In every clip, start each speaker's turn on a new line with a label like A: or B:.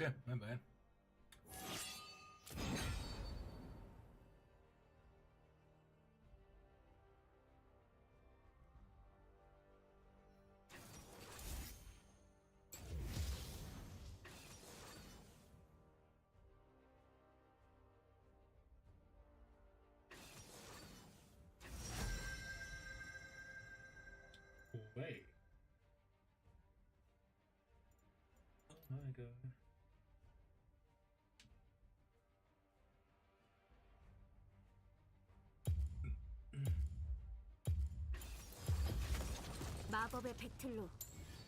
A: Okay, my bad. Wait. Oh my god.
B: 마법의 배틀로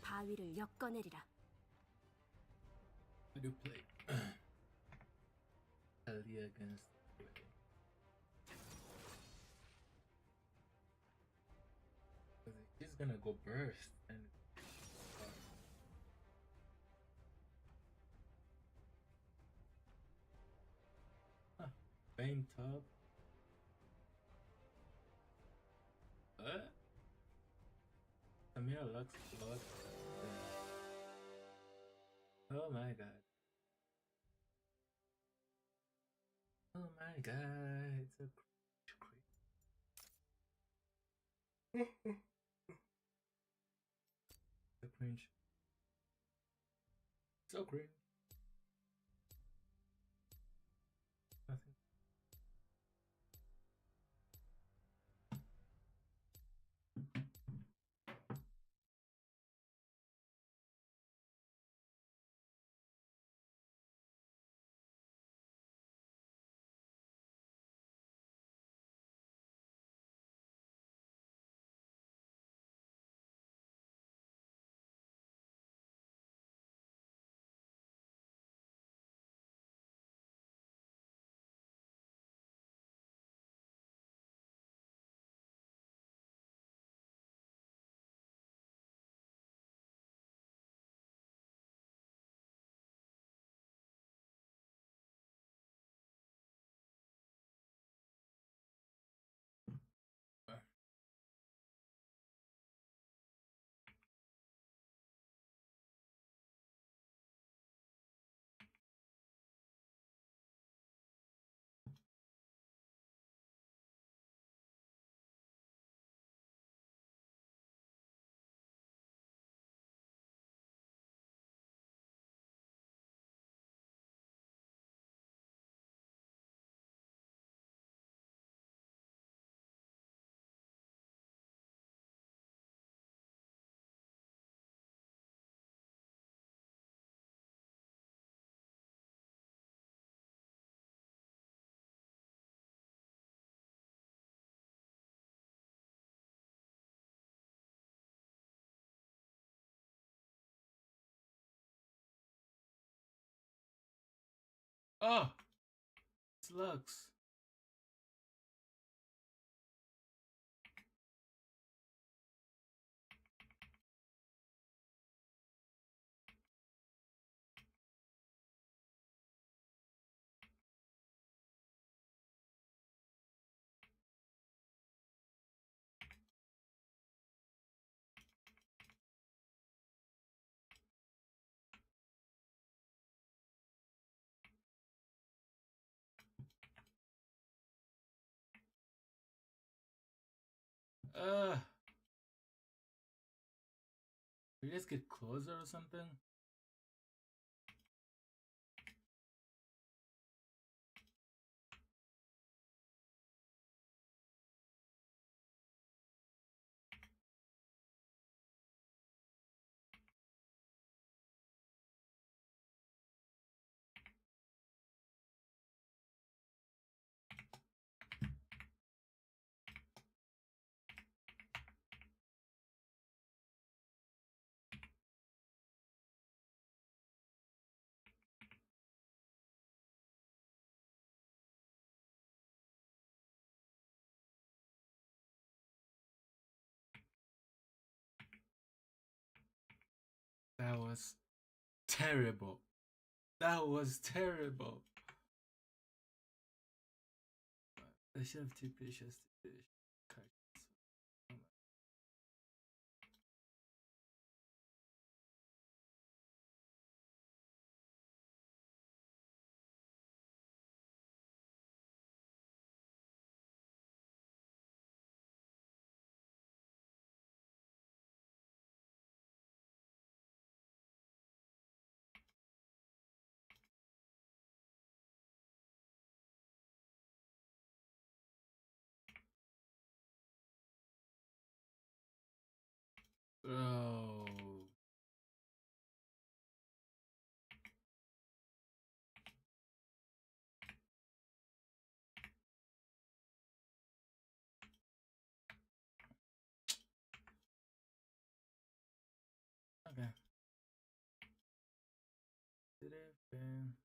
B: 바위를 엮어내리라.
A: I do play Talia against he's gonna go burst and Bane top. Samir looks blood. Oh my god. Oh my god, it's a cringe. So cringe. So cringe. Nothing. Oh, slugs. We just get closer or something? That was terrible. That was terrible. I should have two patients to finish. Okay.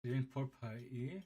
A: Doing for pi E.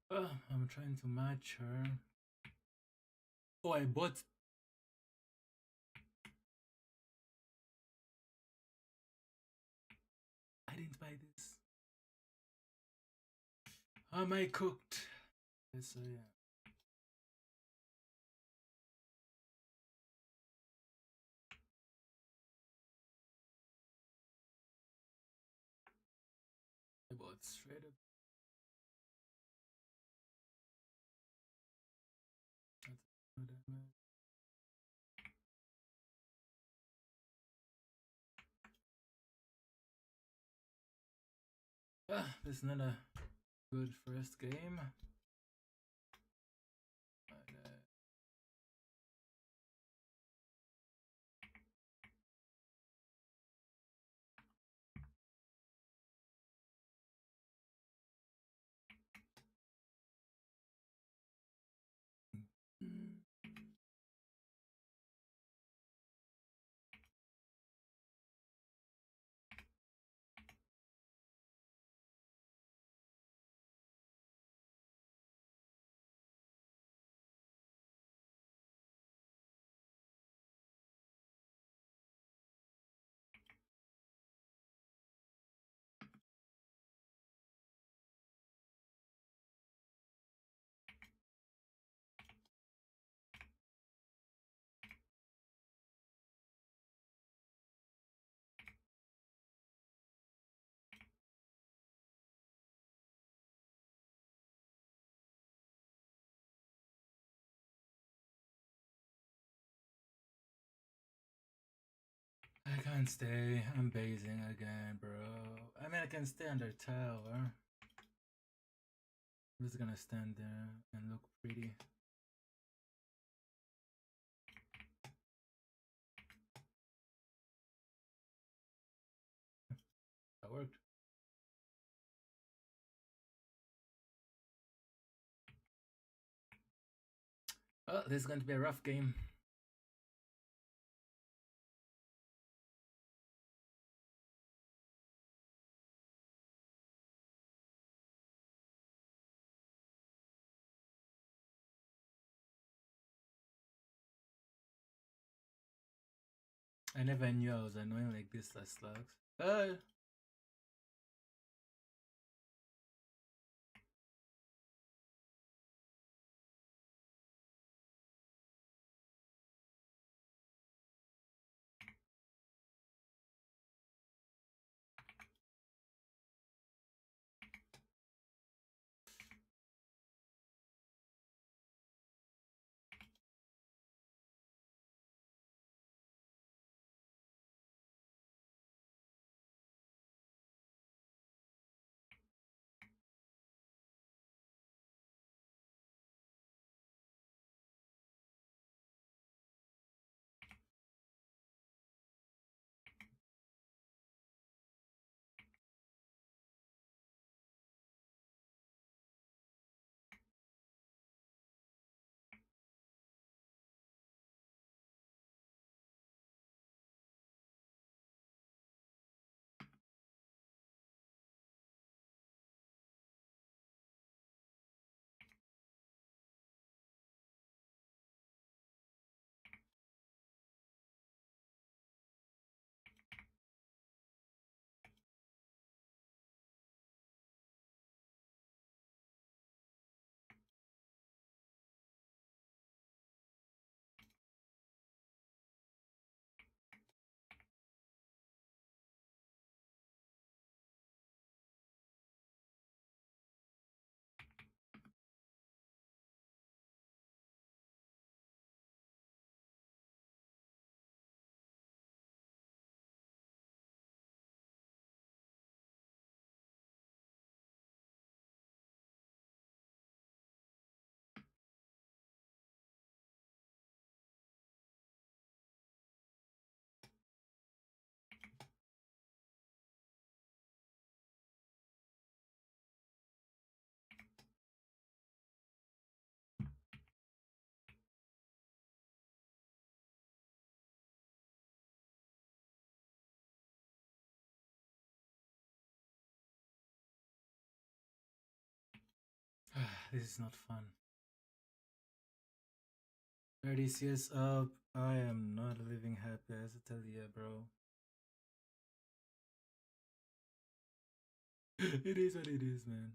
A: I'm trying to match her. Oh, I bought. I didn't buy this. Am I cooked? Yes, I am. I bought straight up. That's no damage. This is not a good first game. can't stay. I'm basing again, bro. I mean, I can stay under tower. I'm just gonna stand there and look pretty. That worked. Oh, this is going to be a rough game. I never knew I was annoying like this last slugs. This is not fun. 30 CS up. I am not living happy, as I tell you, bro. It is what it is, man.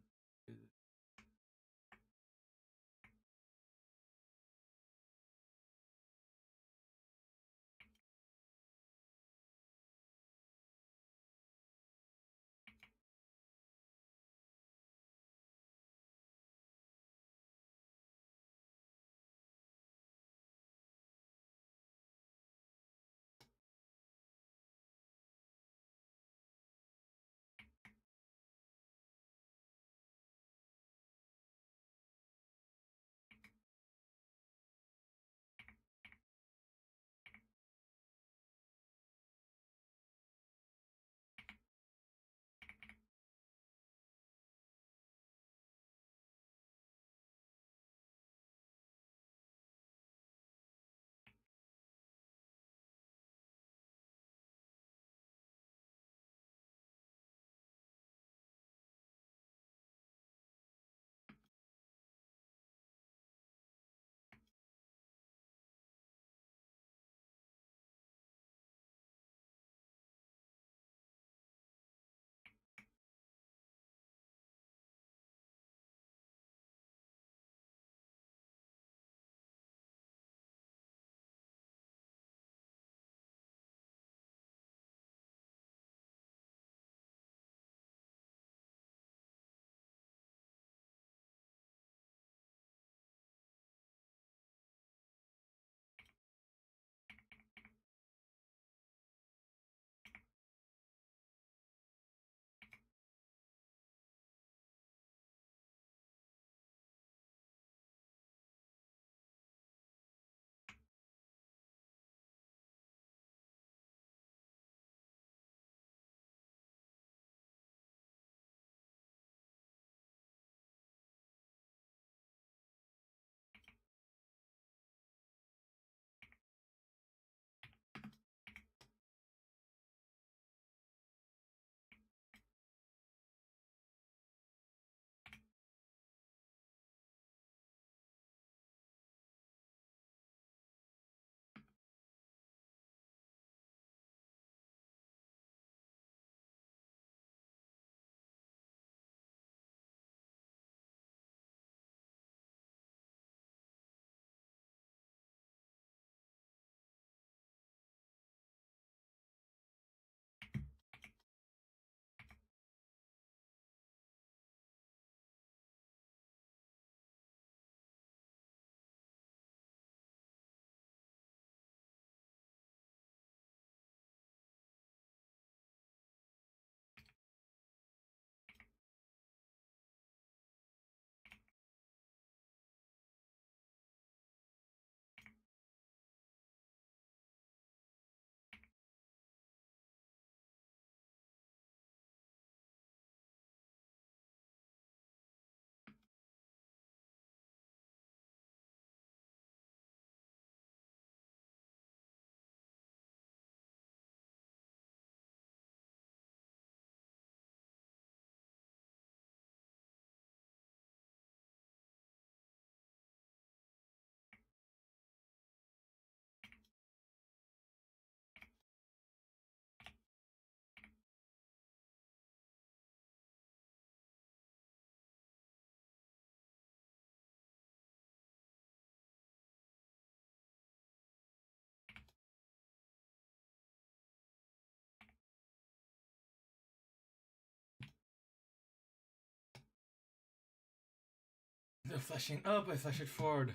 A: They're flashing up, I flash it forward.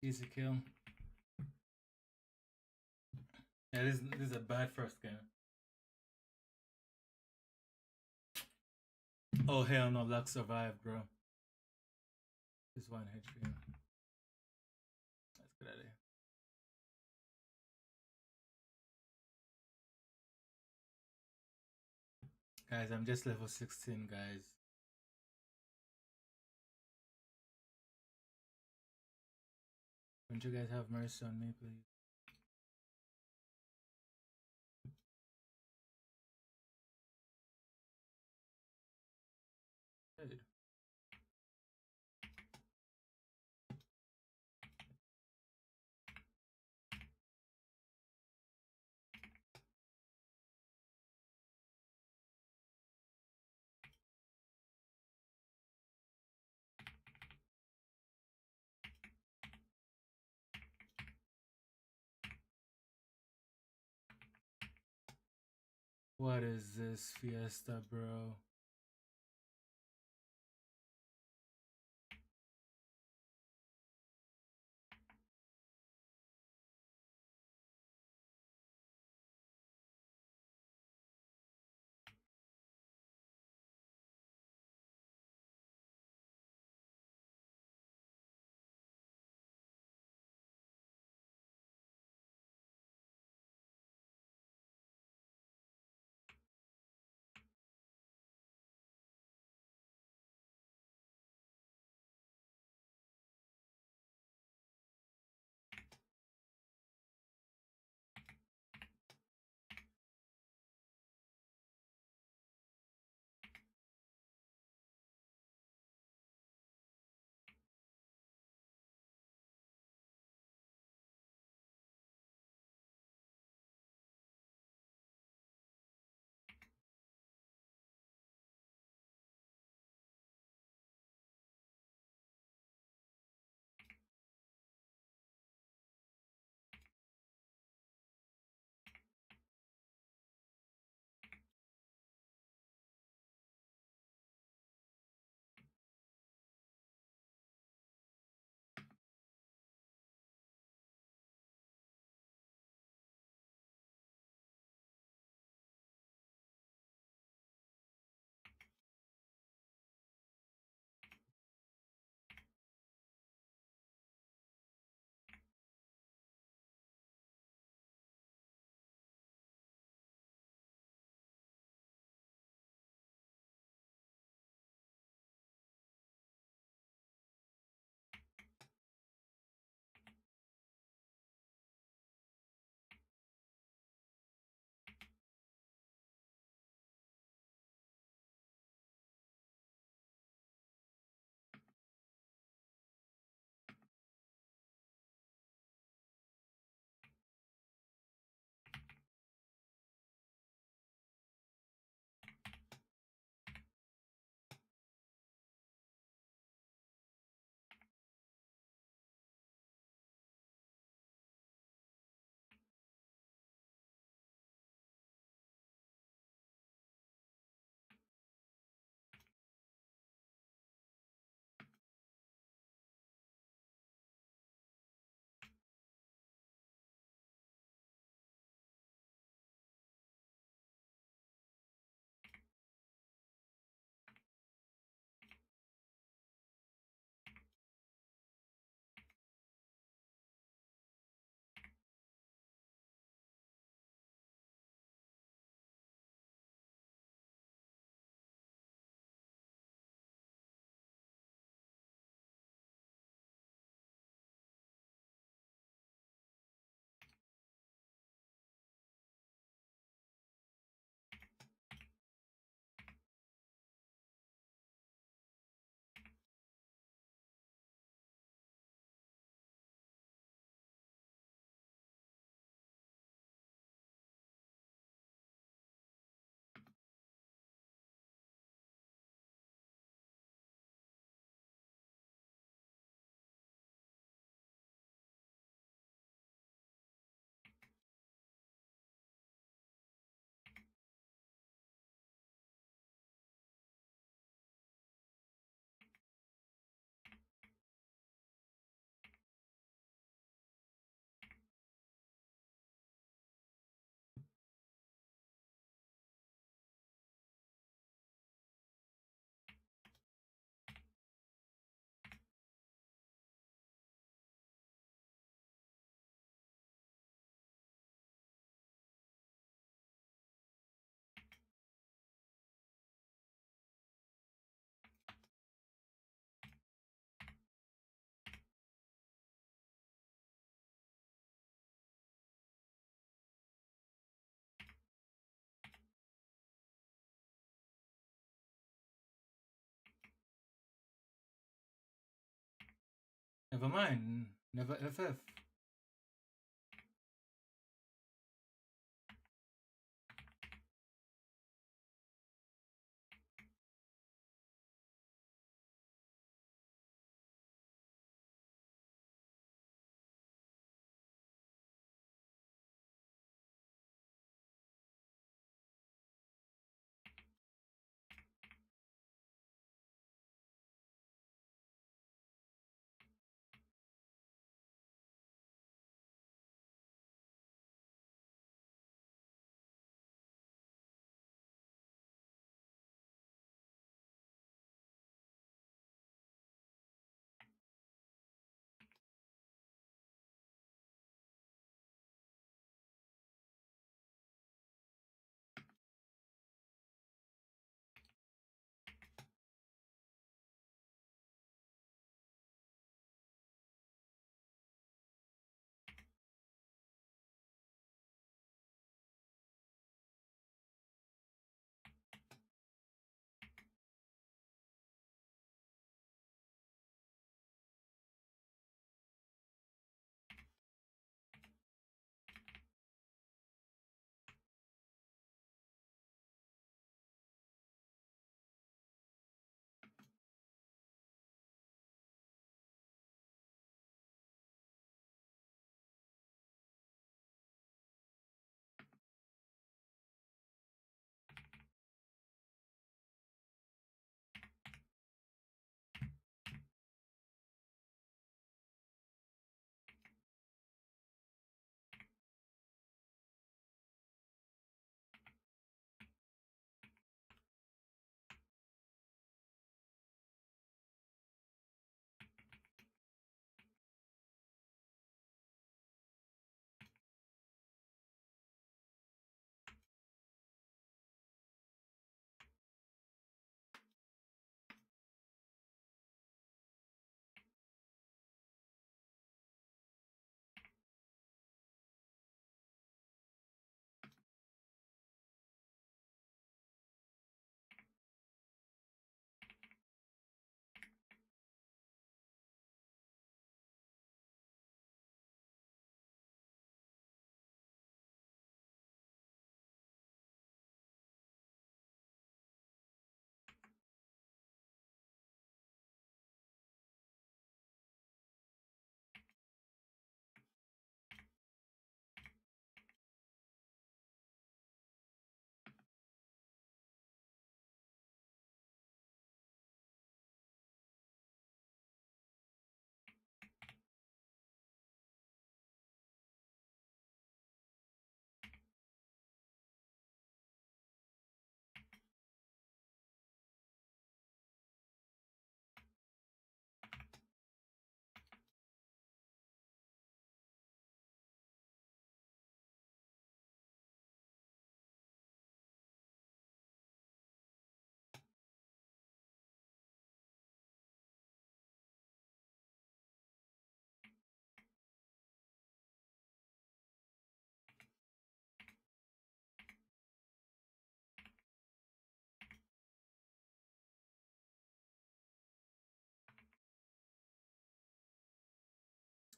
A: Easy kill. Yeah, this is a bad first game. Oh hell no, Luck survived, bro. This one HP. That's a good idea. Guys, I'm just level 16, guys. Wouldn't you guys have mercy on me, please? Dude. What is this fiesta, bro? Never mind. Never FF.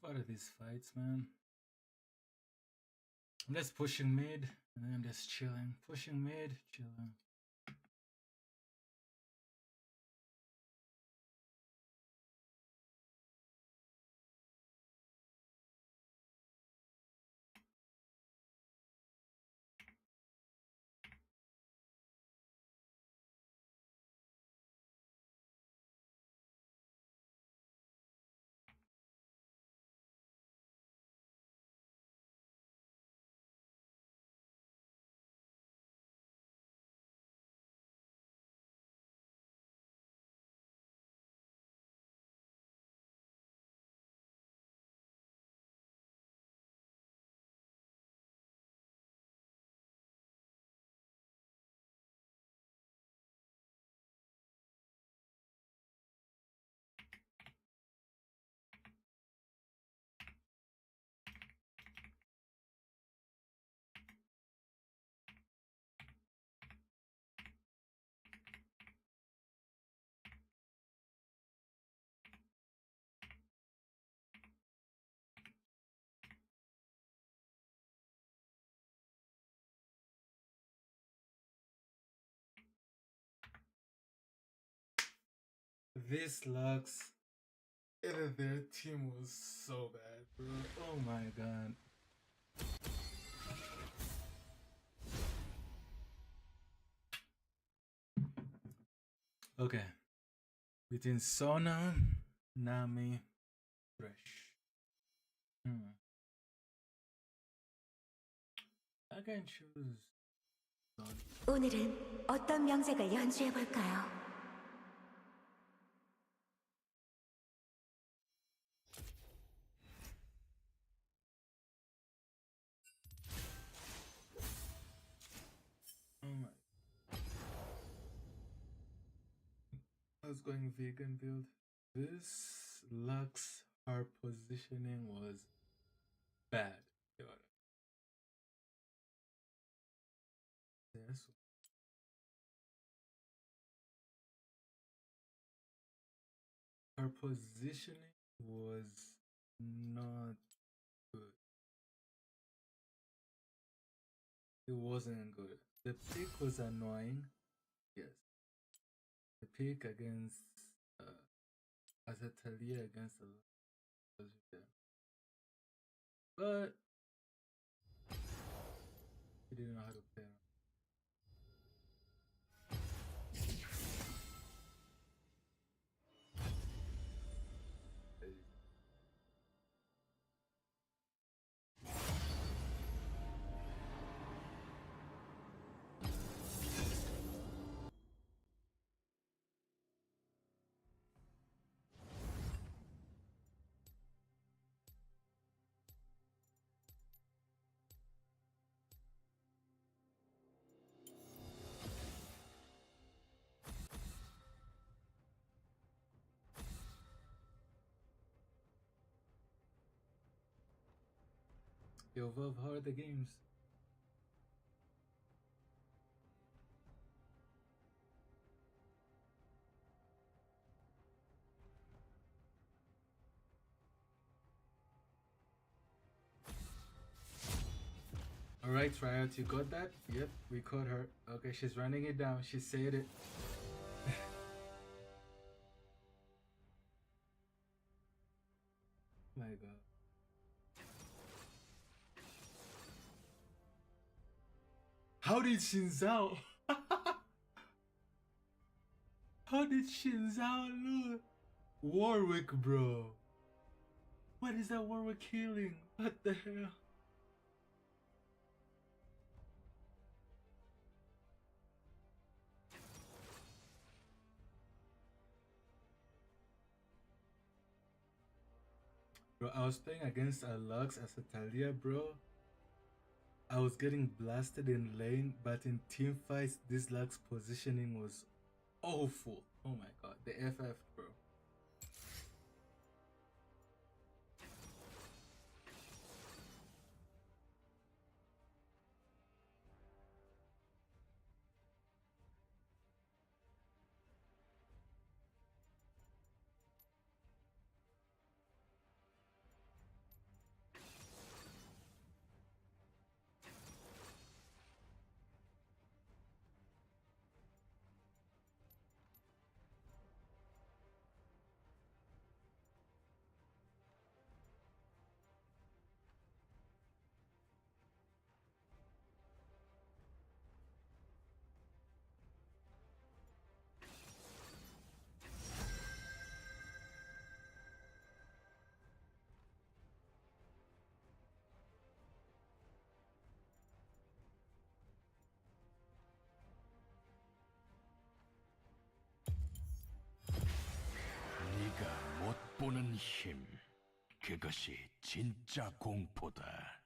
A: What are these fights, man? I'm just pushing mid and then I'm just chilling. Pushing mid, chilling. this Lux and their team was so bad, bro. Oh my god. Okay. Between Sona, Nami, Thresh. I can choose Sona.
B: 오늘은 어떤 명작을 연주해 볼까요?
A: Oh my. I was going vegan build. This Lux, her positioning was bad. Yes. Her positioning was not good. It wasn't good. The pick was annoying. Yes. The pick against as a Talia against a was yeah. But he didn't know how to play. Yo, Valve, how are the games? Alright, Riot, you got that? Yep, we caught her. Okay, she's running it down. She said it. My god. How did Shinzao? How did Shinzao lose? Warwick, bro. What is that Warwick killing? What the hell? Bro, I was playing against a Lux as a Talia, bro. I was getting blasted in lane, but in team fights, this Lux positioning was awful. Oh my god, the FF, bro.
C: 네가 못 보는 힘, 그것이 진짜 공포다.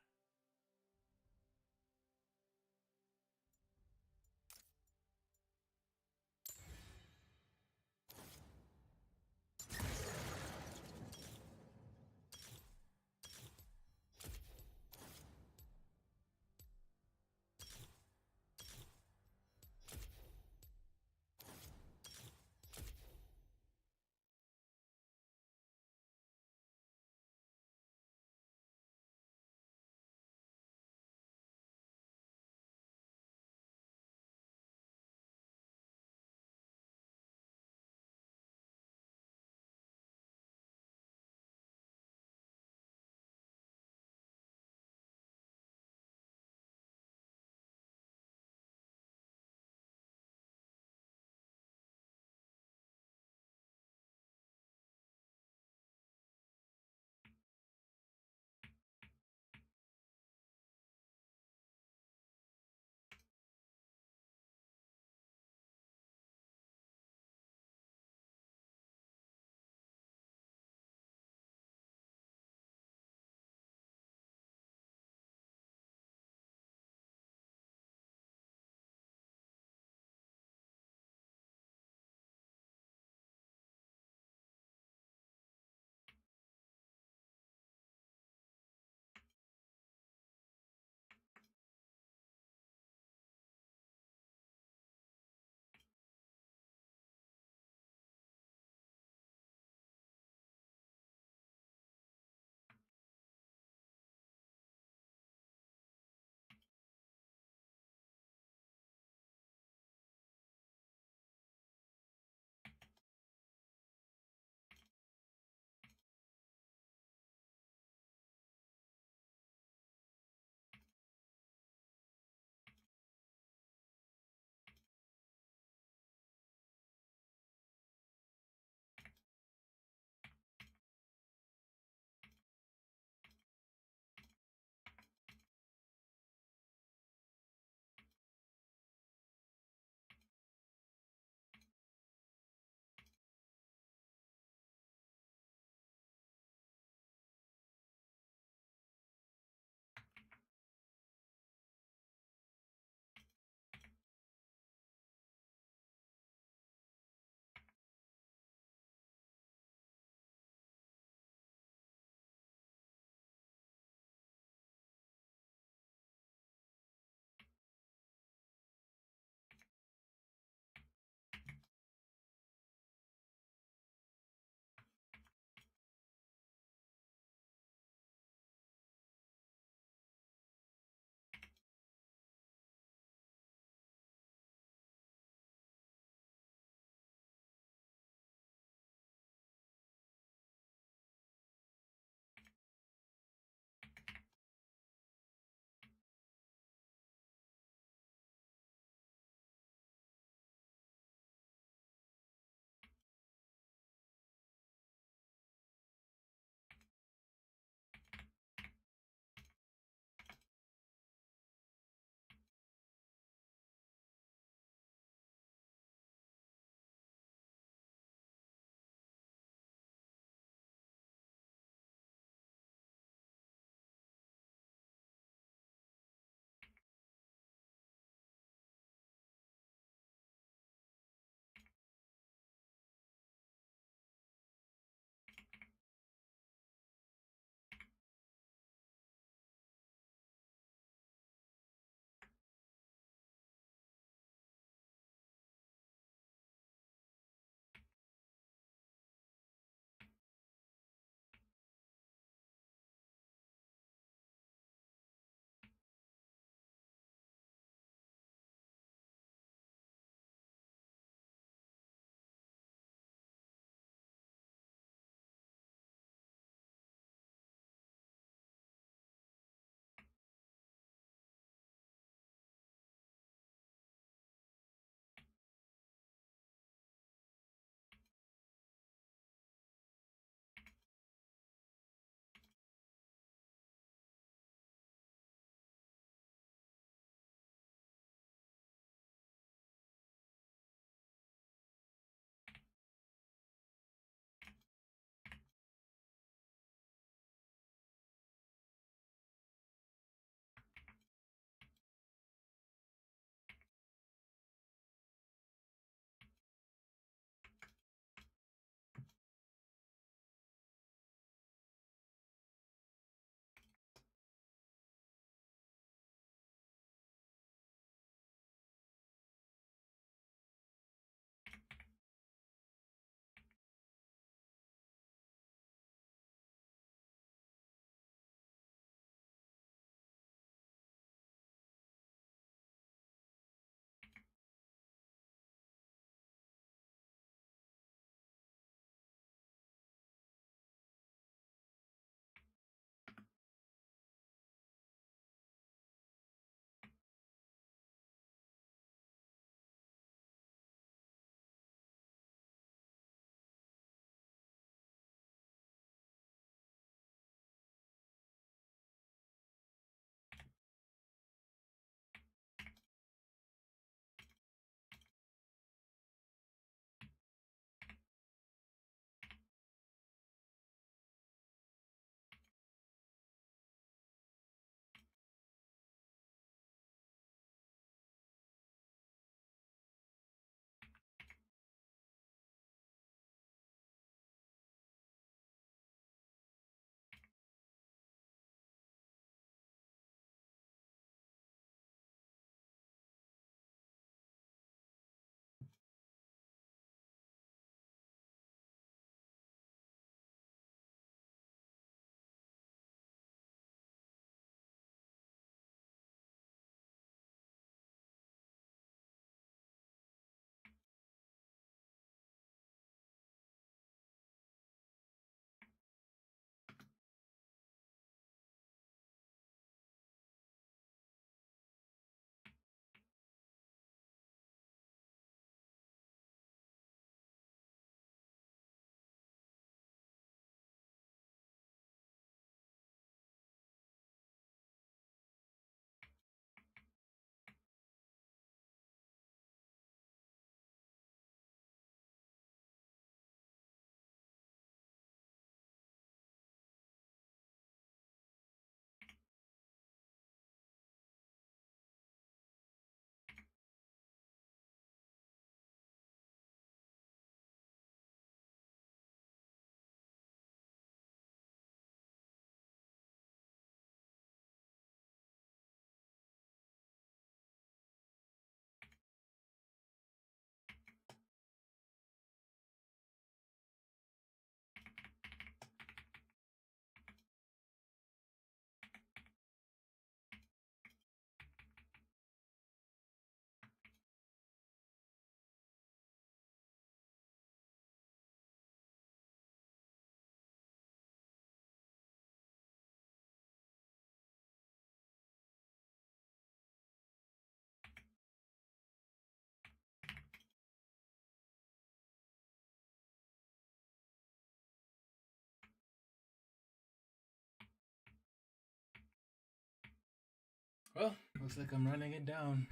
A: Well, looks like I'm running it down.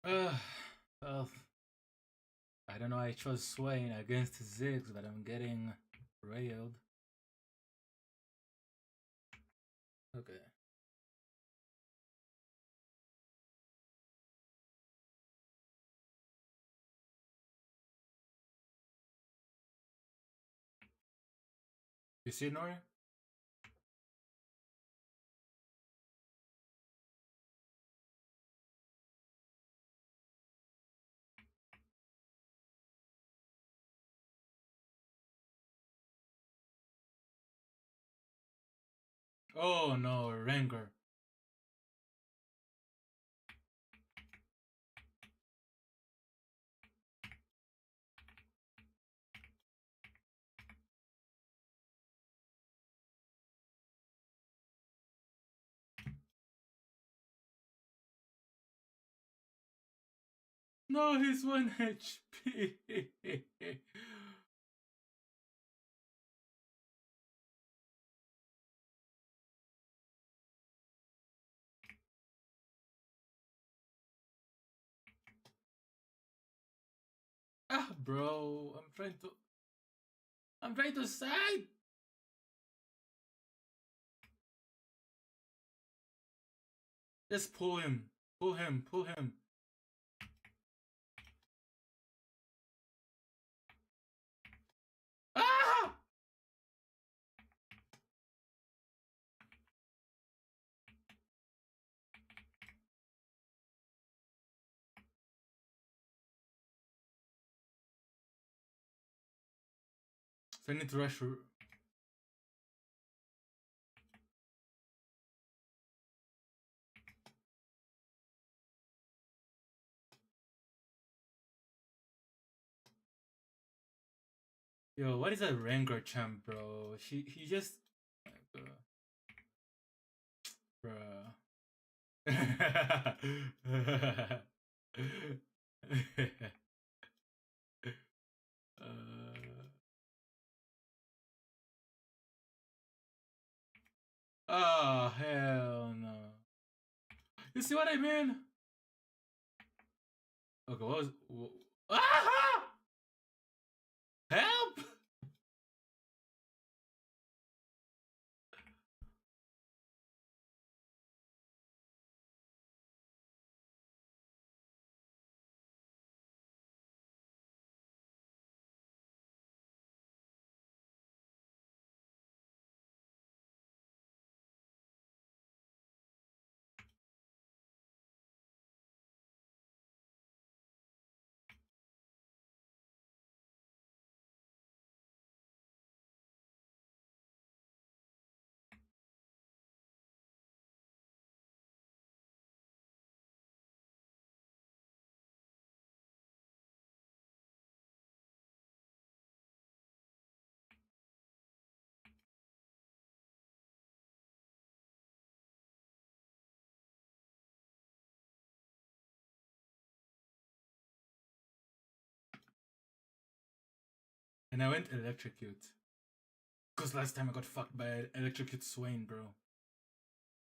A: Uh, well, I don't know. I chose Swain against Ziggs, but I'm getting railed. Okay. You see Nori? Oh no, Ranger. No, he's 1 HP. Ah, bro, I'm trying to side. Just pull him, pull him, pull him. Ah! So I need to rush. Yo, what is that Ranger champ, bro? He just, bro. Oh hell no! You see what I mean? Okay, what was? Ah! Help! And I went electrocute. Cause last time I got fucked by electrocute Swain, bro.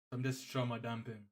A: So I'm just trauma dumping.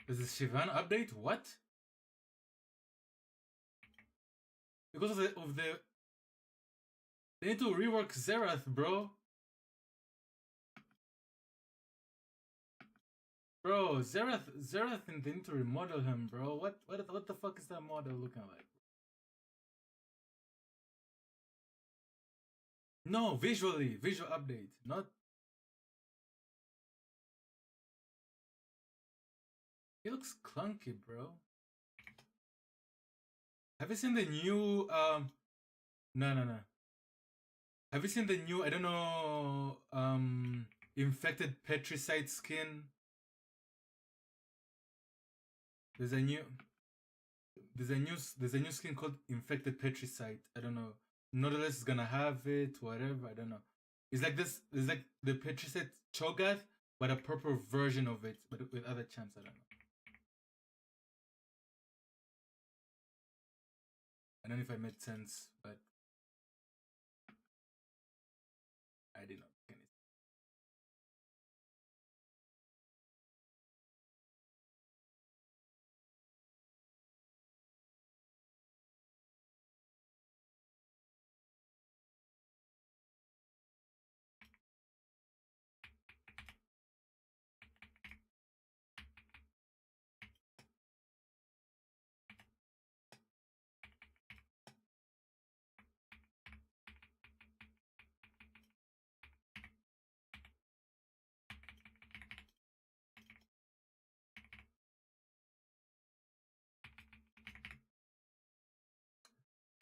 A: Is this Shivan update? What? Because of the they need to rework Zerath, bro. Bro, Zerath, they need to remodel him, bro. What the fuck is that model looking like? No, visually, visual update, not. He looks clunky, bro. Have you seen the new no. Have you seen the new, I don't know, infected petricide skin? There's a new skin called infected petricide. I don't know. Nautilus is gonna have it, whatever, I don't know. It's like the petricide Cho'Gath, but a proper version of it, but with other champs, I don't know. I don't know if I made sense, but I did not make any.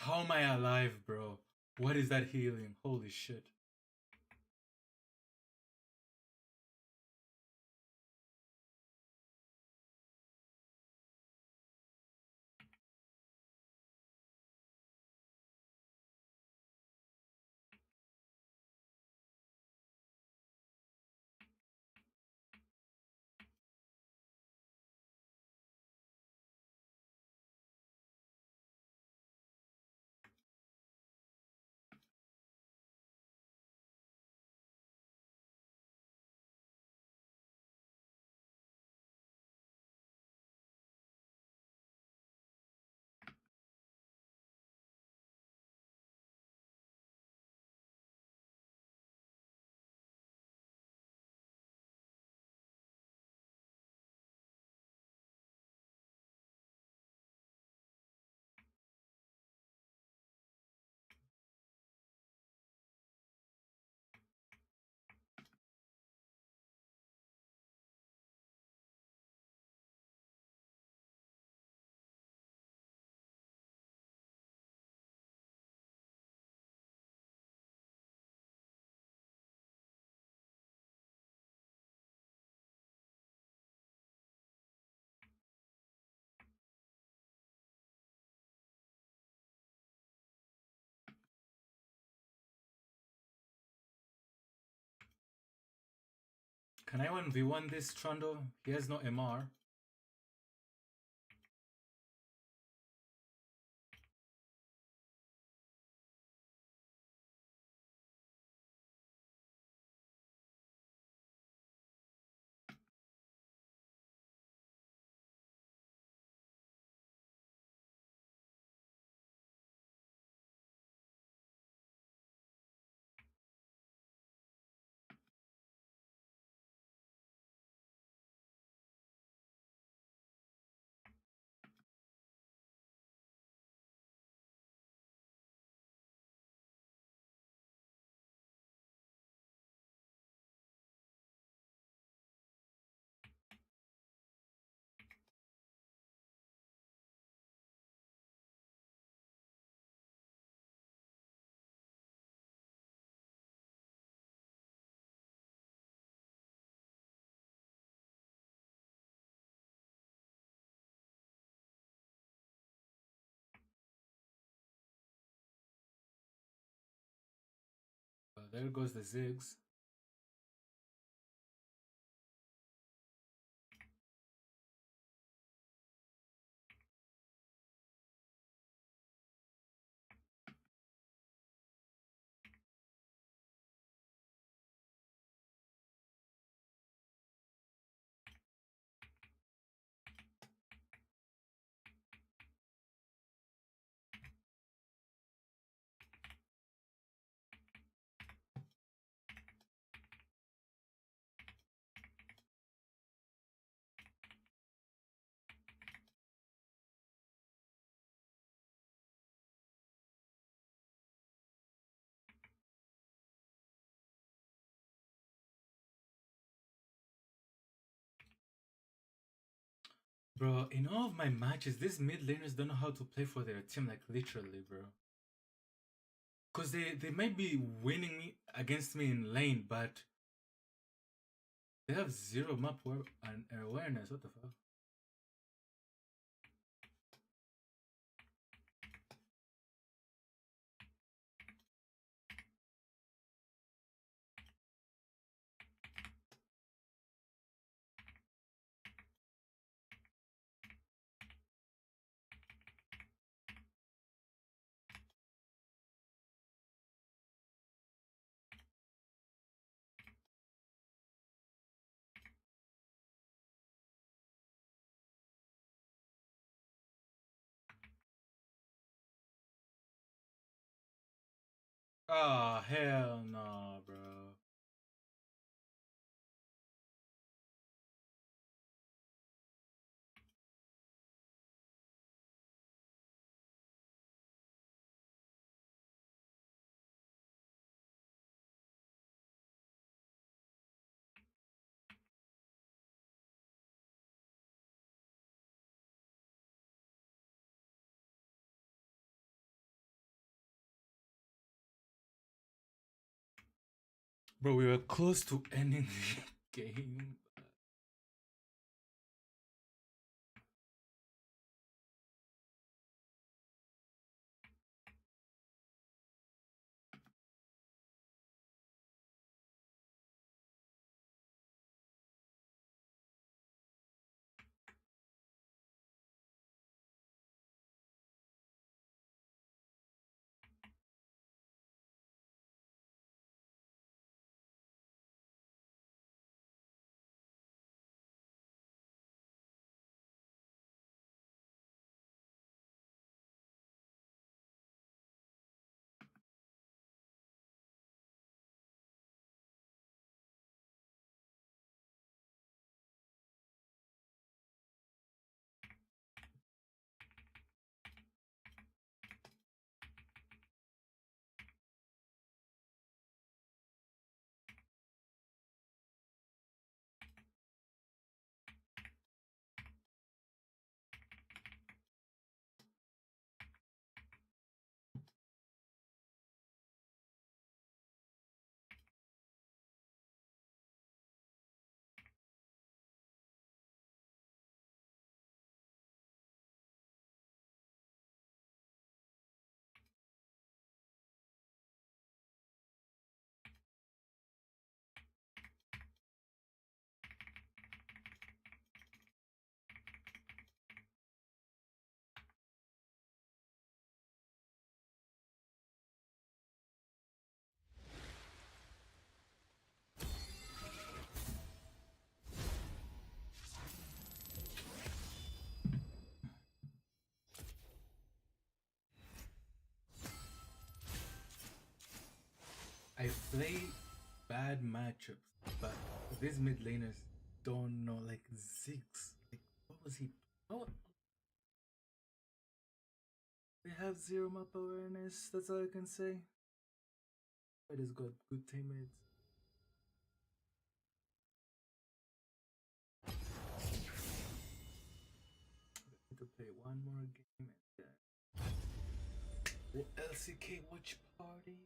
A: How am I alive, bro? What is that healing? Holy shit. Can I 1v1 this Trundle? He has no MR. There goes the Ziggs. Bro, in all of my matches, these mid laners don't know how to play for their team, like literally, bro. Cause they might be winning me against me in lane, but they have zero map and awareness. What the fuck? Oh hell no, bro. Bro, we were close to ending the game. I play bad matchups, but these mid laners don't know. Like Ziggs, like what was he? Oh, they have zero map awareness. That's all I can say. But he's got good teammates. Need to play one more game and then LCK watch party.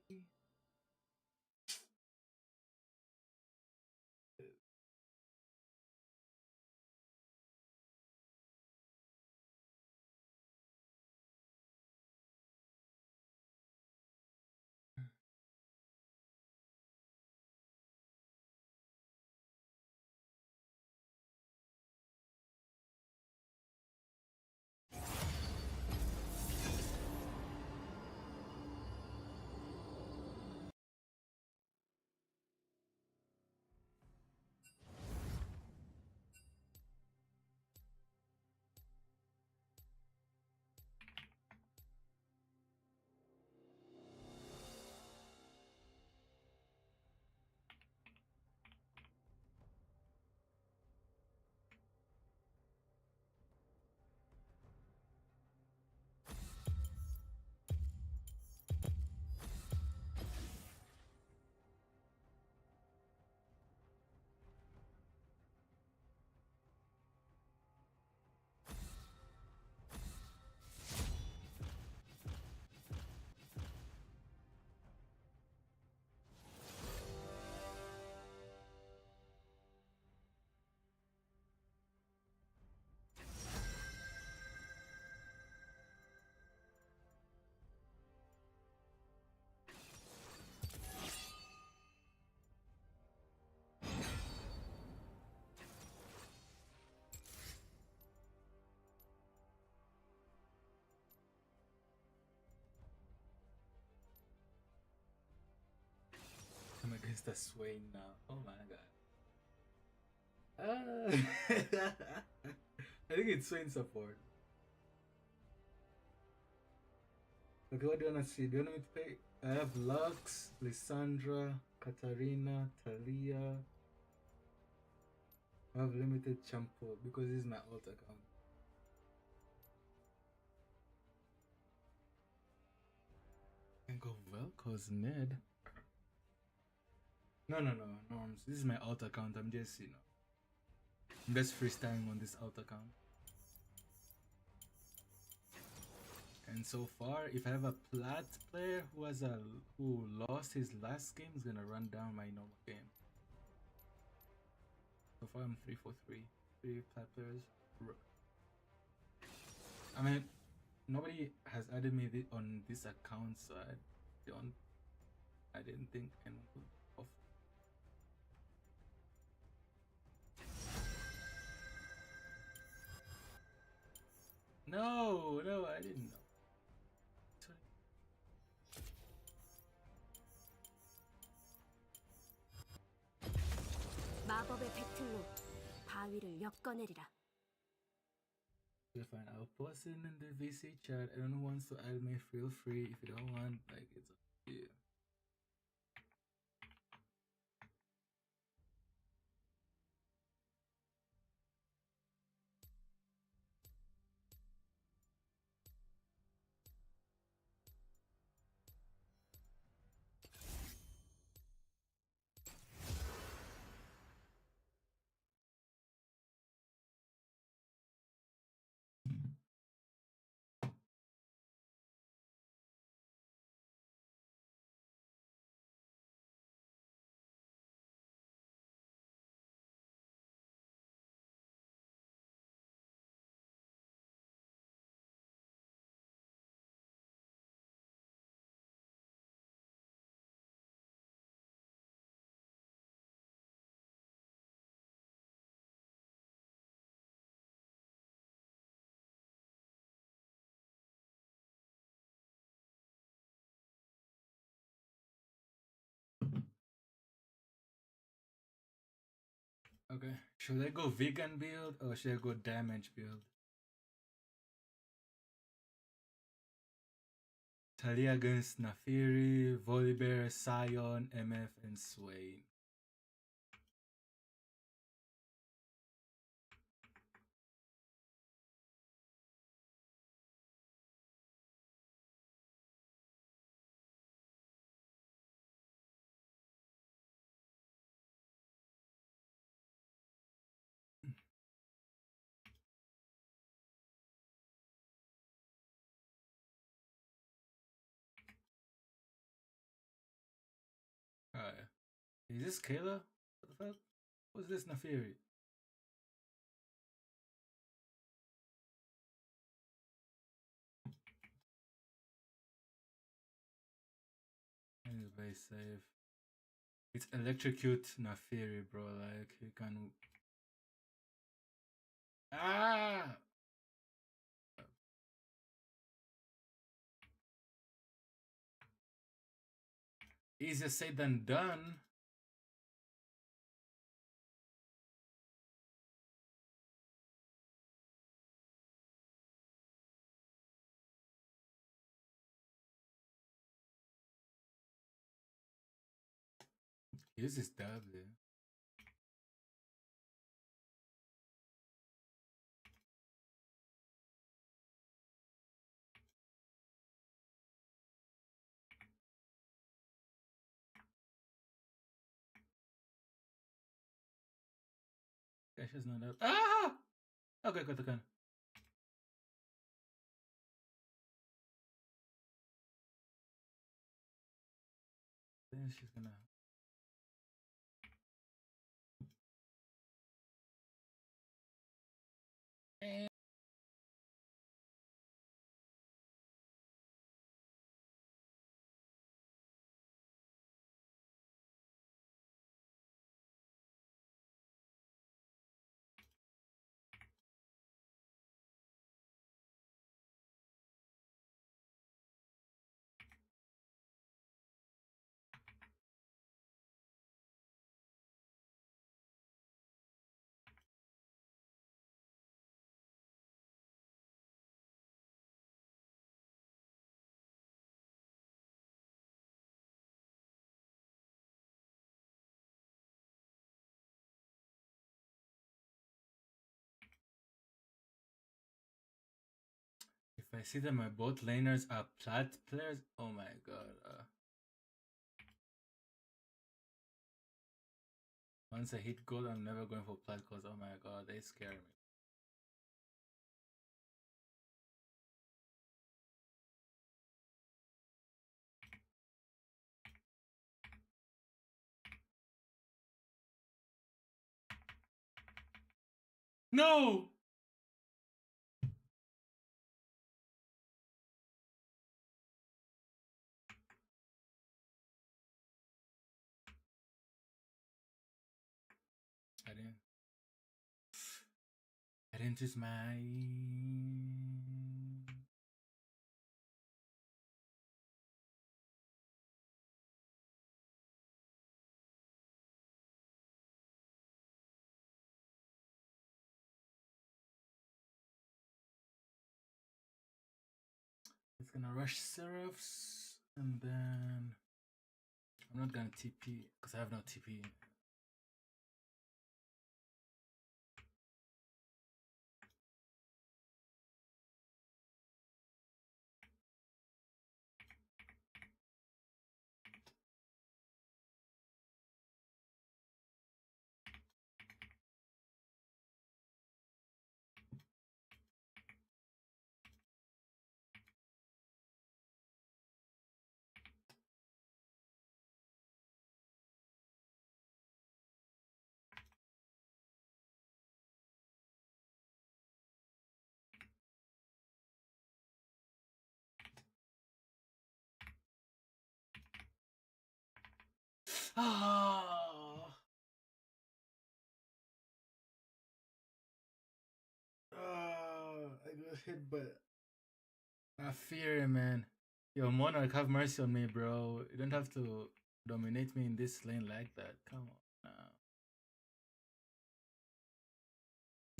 A: Mr. Swain now. Oh my god. I think it's Swain support. Okay, what do you want to see? Do you want me to pay? I have Lux, Lissandra, Katarina, Talia. I have limited Champo because this is my alt account. Can go Velcro's mid. No, Norms. This is my alt account. I'm just, I'm just freestyling on this alt account. And so far, if I have a plat player who lost his last game, is gonna run down my normal game. So far, I'm 3 for 3. 3 plat players. I mean, nobody has added me on this account, so I didn't think anyone would off. No, I didn't know.
B: 마법의 배틀로 바위를 엮어내리라.
A: Fine, I'll post it in the VC chat. Anyone who wants to add me, feel free. If you don't want, like, it's up to you. Okay, should I go vegan build or should I go damage build? Talia against Nafiri, Volibear, Sion, MF, and Swain. Alright. Is this Kayla? What the fuck? What's this Nafiri? It's very safe. It's electrocute Nafiri, bro. Like, he can. Ah! Easier said than done. Use this W. Yeah, she's not up. Ah! Okay, got the gun. Then she's gonna. And I see that my both laners are plat players, oh my god. Once I hit gold, I'm never going for plat because oh my god, they scare me. No! I didn't choose my... It's gonna rush Seraphs, and then... I'm not gonna TP, because I have no TP. Oh. I got hit by a Fury, man. Yo, Monarch, have mercy on me, bro. You don't have to dominate me in this lane like that. Come on now.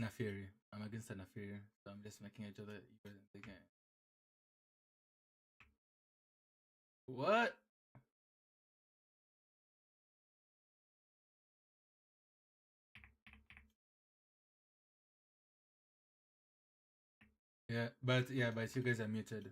A: Nafiri. I'm against a Nafiri, so I'm just making each other equal in the game. What? Yeah, but you guys are muted.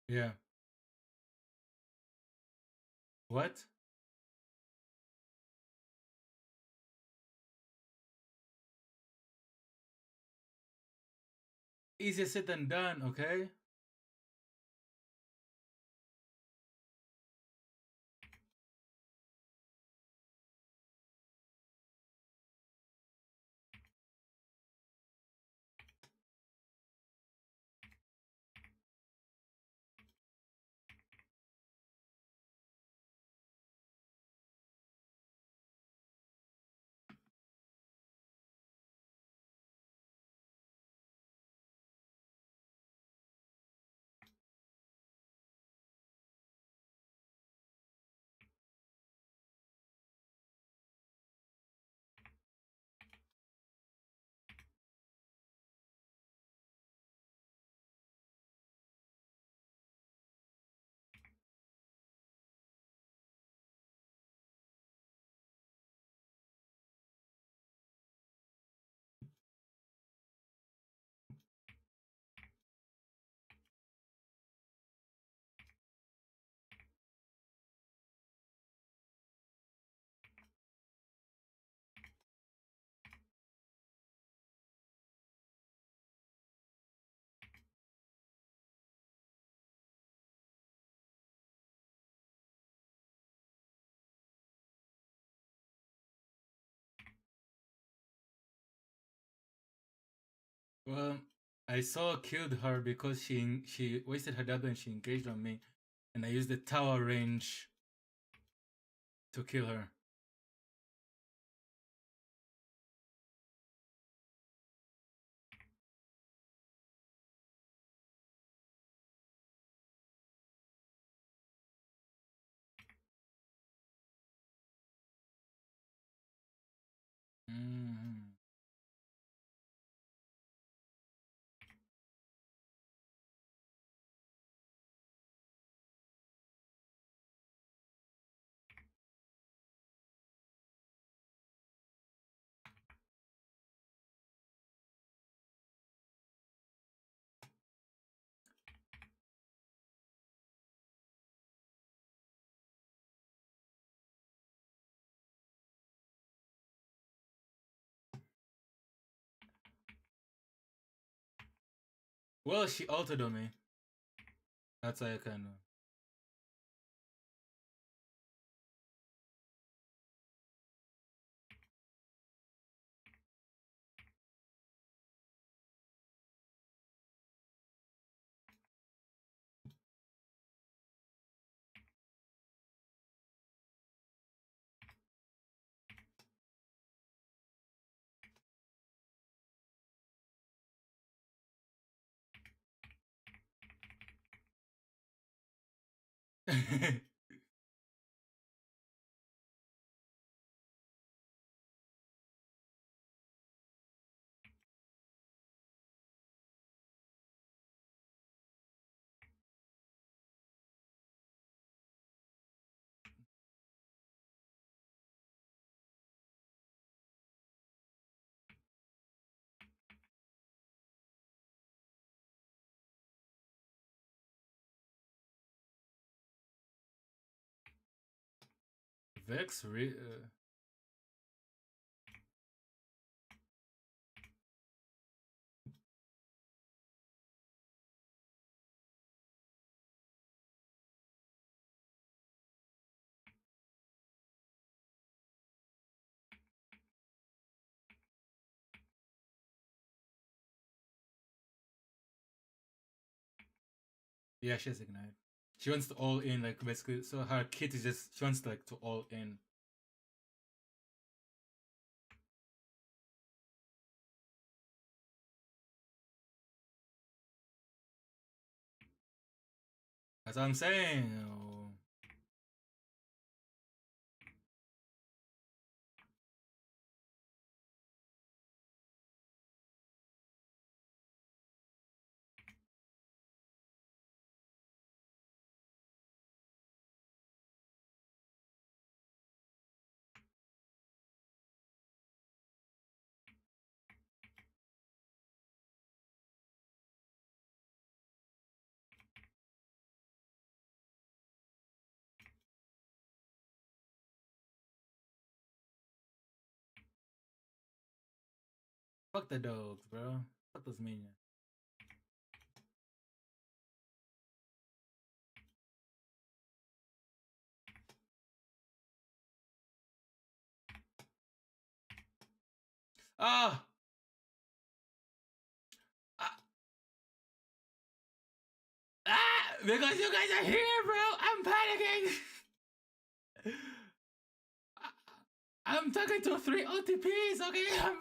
A: Yeah. What? Easier said than done, okay? Well, I saw killed her because she wasted her W and she engaged on me, and I used the tower range to kill her. Well, she altered on me. That's why I kind of. Vex, yeah, she has ignite. She wants to all in, like basically. So her kit is just she wants to, like to all in. That's what I'm saying. Fuck the dogs, bro. Fuck those minions. Ah! Ah! Ah! Because you guys are here, bro! I'm panicking! I'm talking to 3 OTPs, okay? Ah!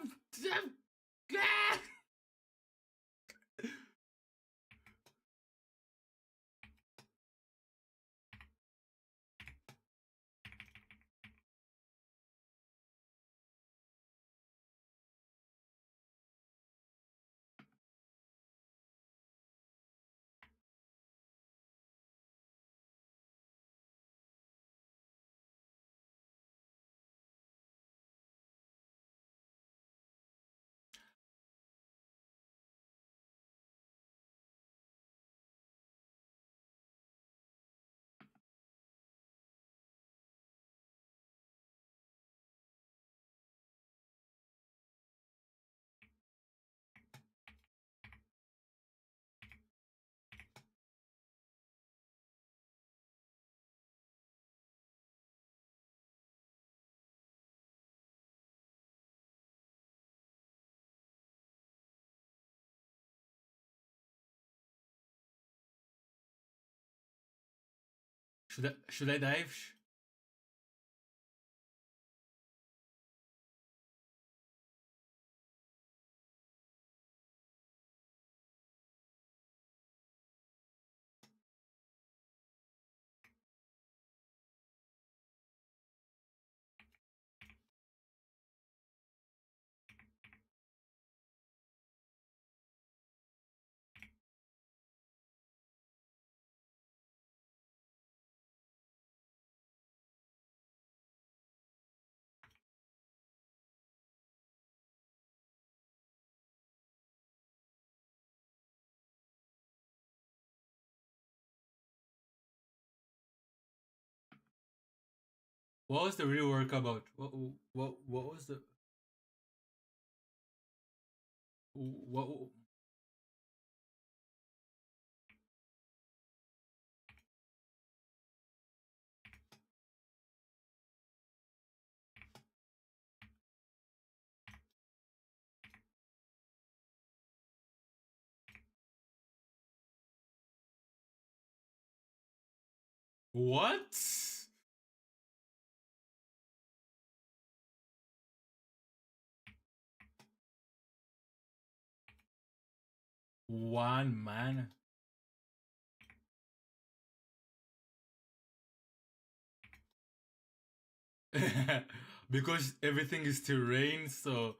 A: Should I dive? What was the rework about? What was the what What? One man? Because everything is terrain, so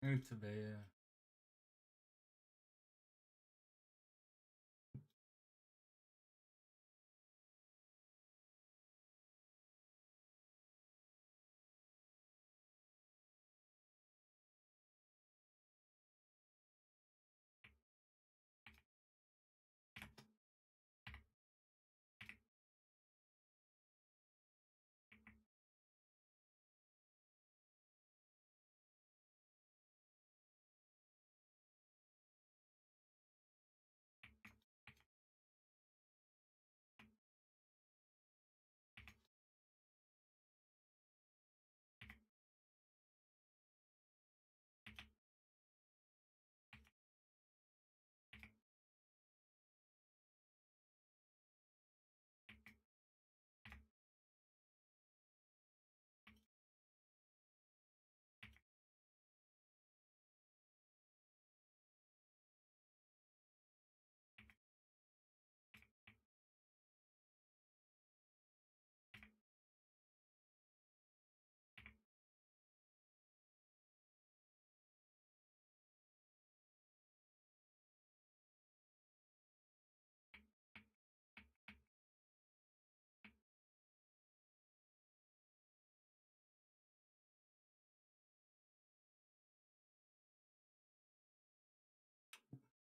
A: Muito bem, yeah.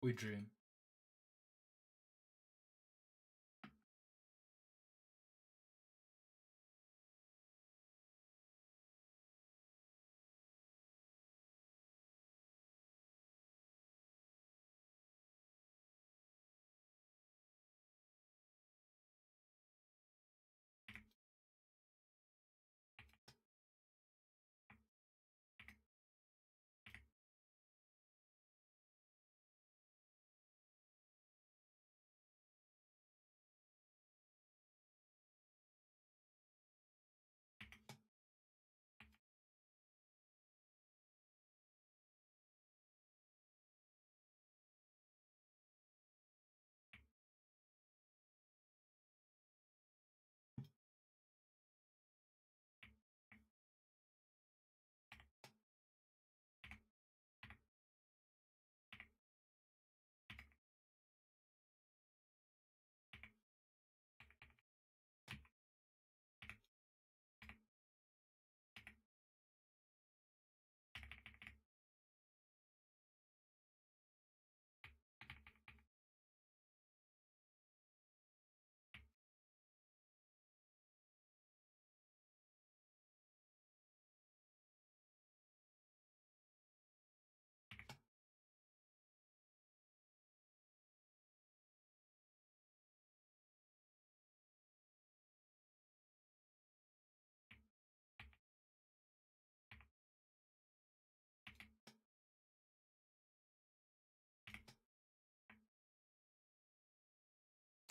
A: We dream.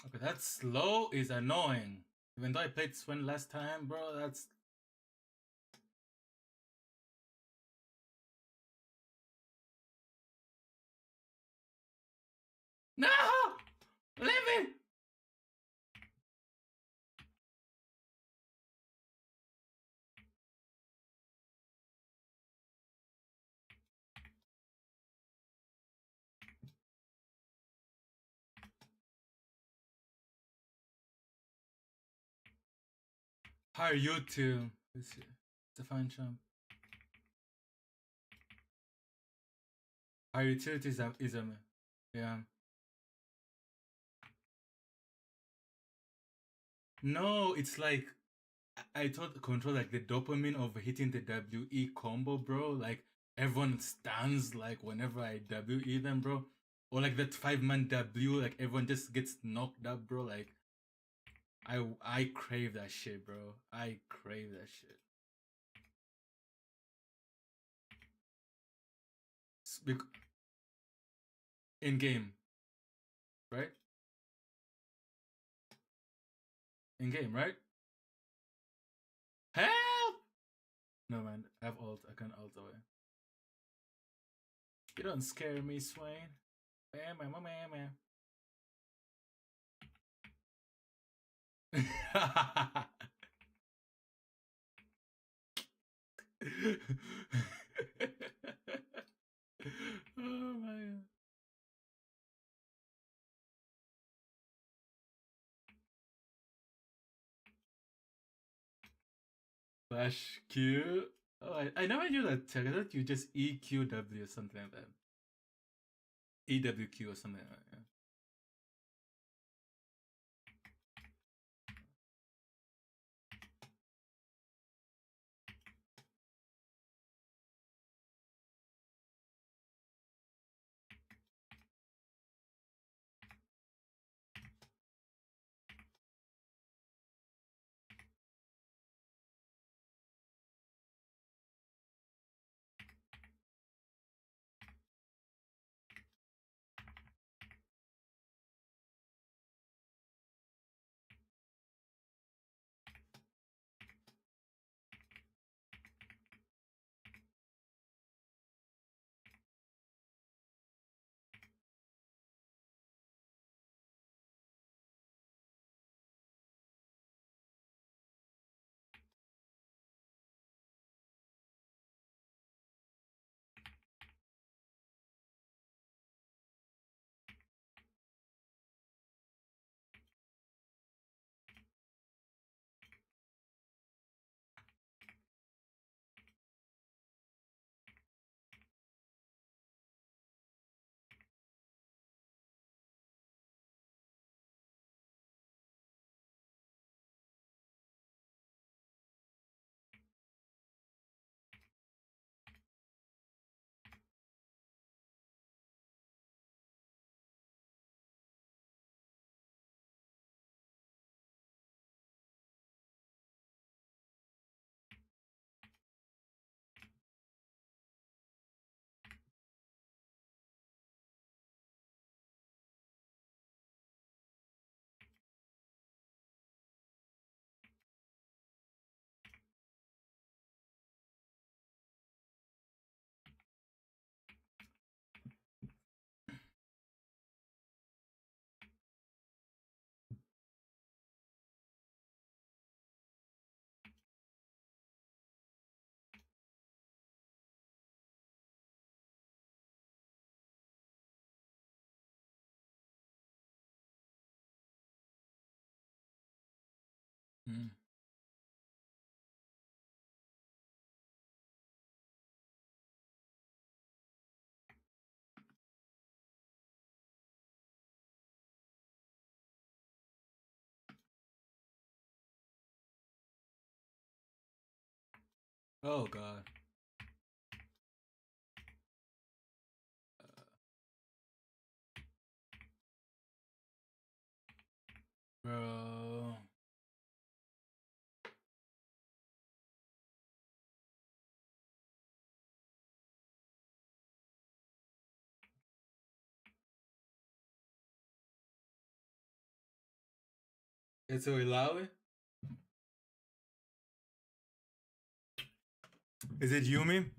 A: Okay, that slow is annoying. Even though I played Swen last time, bro, that's... No! Leave me! How are you two? Let's see. It's a fine champ. Our utilities is a yeah. No, it's like I thought control like the dopamine of hitting the WE combo, bro. Like everyone stands like whenever I WE them, bro. Or like that 5-man W, like everyone just gets knocked up, bro. Like I crave that shit, bro. I crave that shit. In game, right? In game, right? Help! No man, I have ult. I can ult away. You don't scare me, Swain. Oh my god. Flash Q. Oh, I never knew that tech. I thought you just EQW or something like that. EWQ or something like that. Yeah. Mm. Oh god. Bro. It's a Ilawi? Is it Yumi?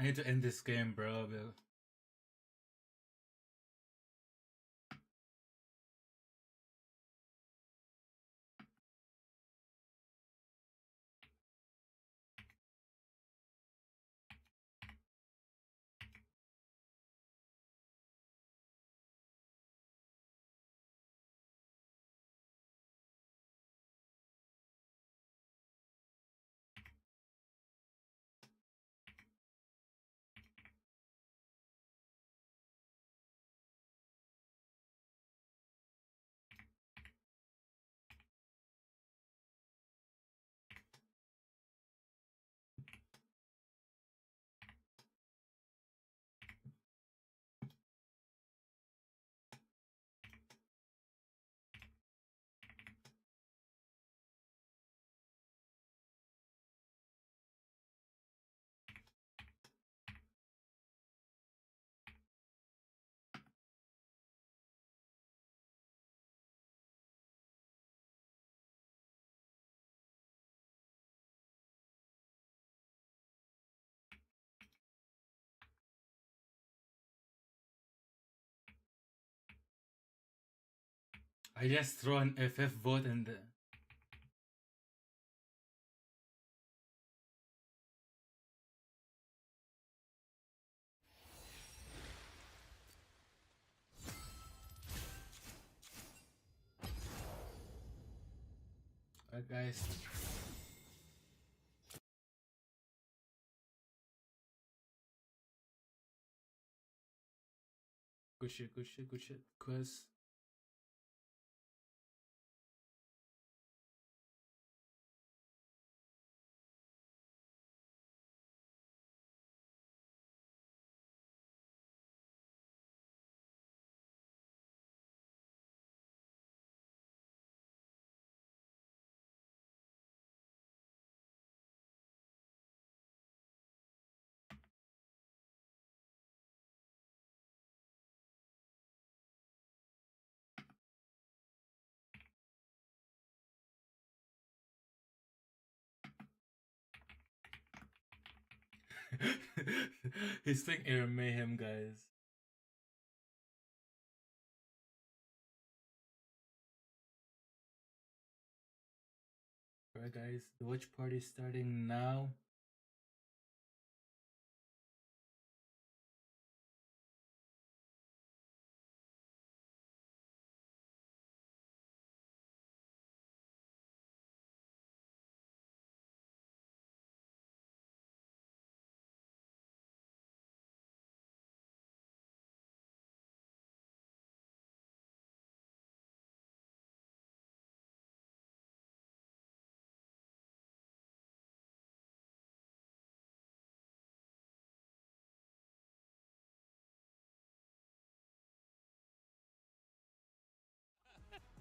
A: I need to end this game, bro. I just throw an FF vote and guys. Good shit, good shit, good shit. Cause he's playing Air Mayhem, guys. Alright, guys, the watch party is starting now.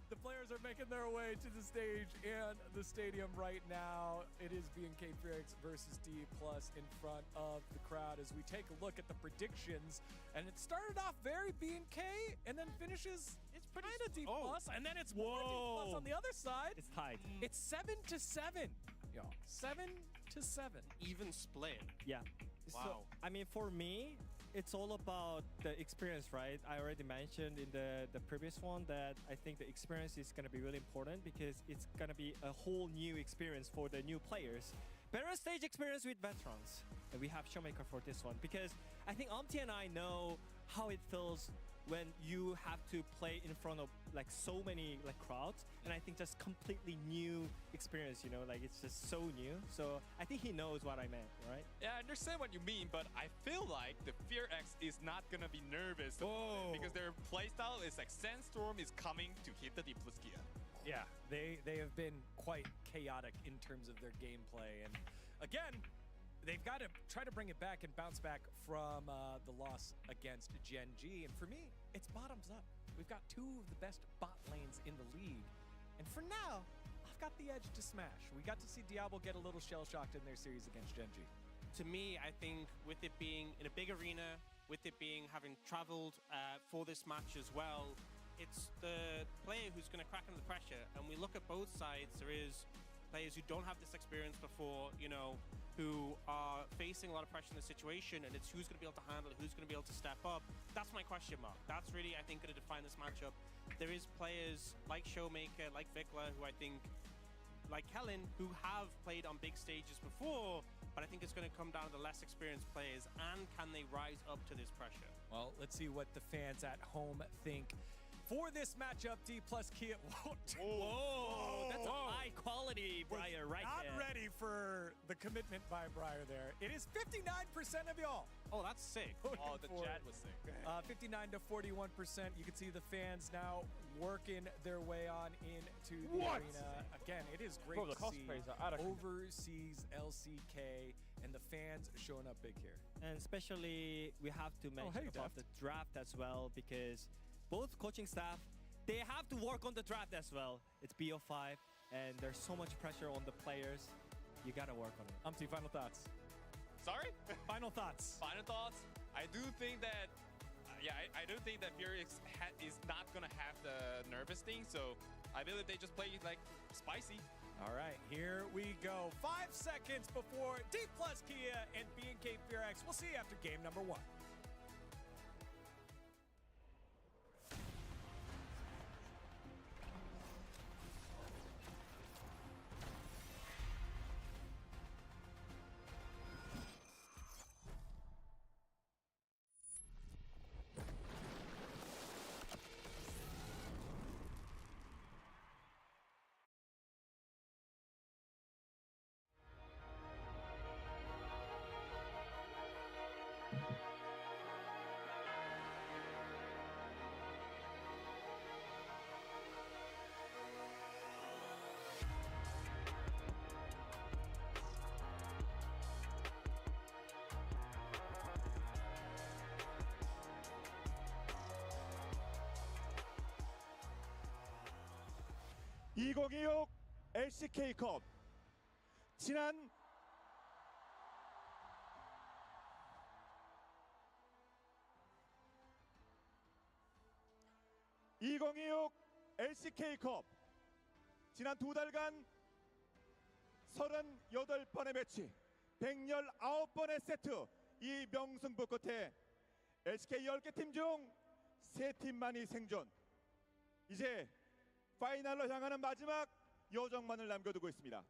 D: The players are making their way to the stage and the stadium right now. It is BNK Frix versus D Plus in front of the crowd as we take a look at the predictions. And it started off very BNK and then finishes, it's pretty kind of D Plus, and then it's more D Plus on the other side.
E: It's tied.
D: It's 7-7. Yo, 7-7.
F: Even split.
E: Yeah. So,
F: Wow.
E: I mean, for me, it's all about the experience, right? I already mentioned in the previous one that I think the experience is going to be really important because it's going to be a whole new experience for the new players. Better stage experience with veterans. And we have Showmaker for this one because I think Omti and I know how it feels when you have to play in front of like so many like crowds, and I think just completely new experience, you know, like it's just so new. So I think he knows what I meant, right?
G: Yeah, I understand what you mean, but I feel like the Fear X is not gonna be nervous about it because their playstyle is like Sandstorm is coming to hit the Deep Gear.
D: Yeah, they have been quite chaotic in terms of their gameplay. And again, they've got to try to bring it back and bounce back from the loss against Gen G. And for me, it's bottoms up. We've got two of the best bot lanes in the league. And for now, I've got the edge to smash. We got to see Diablo get a little shell-shocked in their series against Gen G.
F: To me, I think with it being in a big arena, with it being having traveled for this match as well, it's the player who's going to crack under the pressure. And we look at both sides. There is players who don't have this experience before, you know, who are facing a lot of pressure in the situation, and it's who's going to be able to handle it, who's going to be able to step up. That's my question mark. That's really, I think, going to define this matchup. There is players like Showmaker, like Vikla, who I think, like Kellen, who have played on big stages before, but I think it's going to come down to the less experienced players, and can they rise up to this pressure?
D: Well, let's see what the fans at home think. For this matchup, D plus Kia.
E: Whoa, that's a high quality Briar right
D: Not
E: there.
D: ready for the commitment by Briar there. It is 59% of y'all.
F: Oh, that's sick.
G: Oh, the chat was sick.
D: 59 to 41%. You can see the fans now working their way on into the arena. Again, it is great
H: Bro, the
D: to see
H: cosplays are out of control.
D: overseas LCK and the fans showing up big here.
E: And especially, we have to mention
D: hey,
E: about
D: Deft.
E: the draft as well, because both coaching staff, they have to work on the draft as well. It's BO5, and there's so much pressure on the players. You gotta work on it.
D: Umti, final thoughts.
G: Sorry?
D: Final thoughts.
G: Final thoughts? I do think that, I do think that Fury is not gonna have the nervous thing, so I believe they just play like spicy.
D: All right, here we go. 5 seconds before D plus Kia and B&K FearX. We'll see you after game number 1.
H: (2026) LCK컵 지난 (2026) LCK컵 지난 2달간 38번의 매치 119번의 세트, 이 명승부 끝에 LCK 10개 팀 중 3팀만이 생존. 이제 파이널로 향하는 마지막 여정만을 남겨두고 있습니다.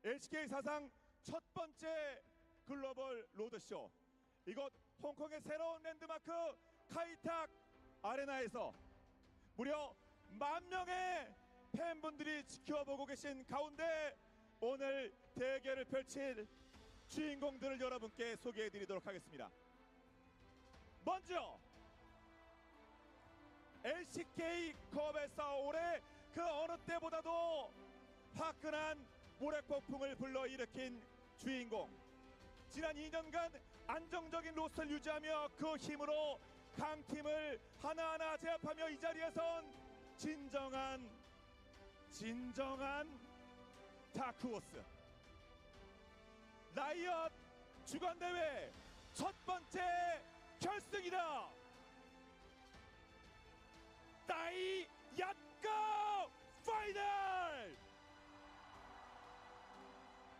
H: LCK 사상 첫 번째 글로벌 로드쇼, 이곳 홍콩의 새로운 랜드마크 카이탁 아레나에서 무려 10,000명의 팬분들이 지켜보고 계신 가운데 오늘 대결을 펼칠 주인공들을 여러분께 소개해드리도록 하겠습니다. 먼저 LCK컵에서 올해 그 어느 때보다도 화끈한 모래폭풍을 불러일으킨 주인공, 지난 2년간 안정적인 로스를 유지하며 그 힘으로 강팀을 하나하나 제압하며 이 자리에 선 진정한 다크호스. 라이엇 주간대회 첫 번째 결승이다. 따이 얏가 파이널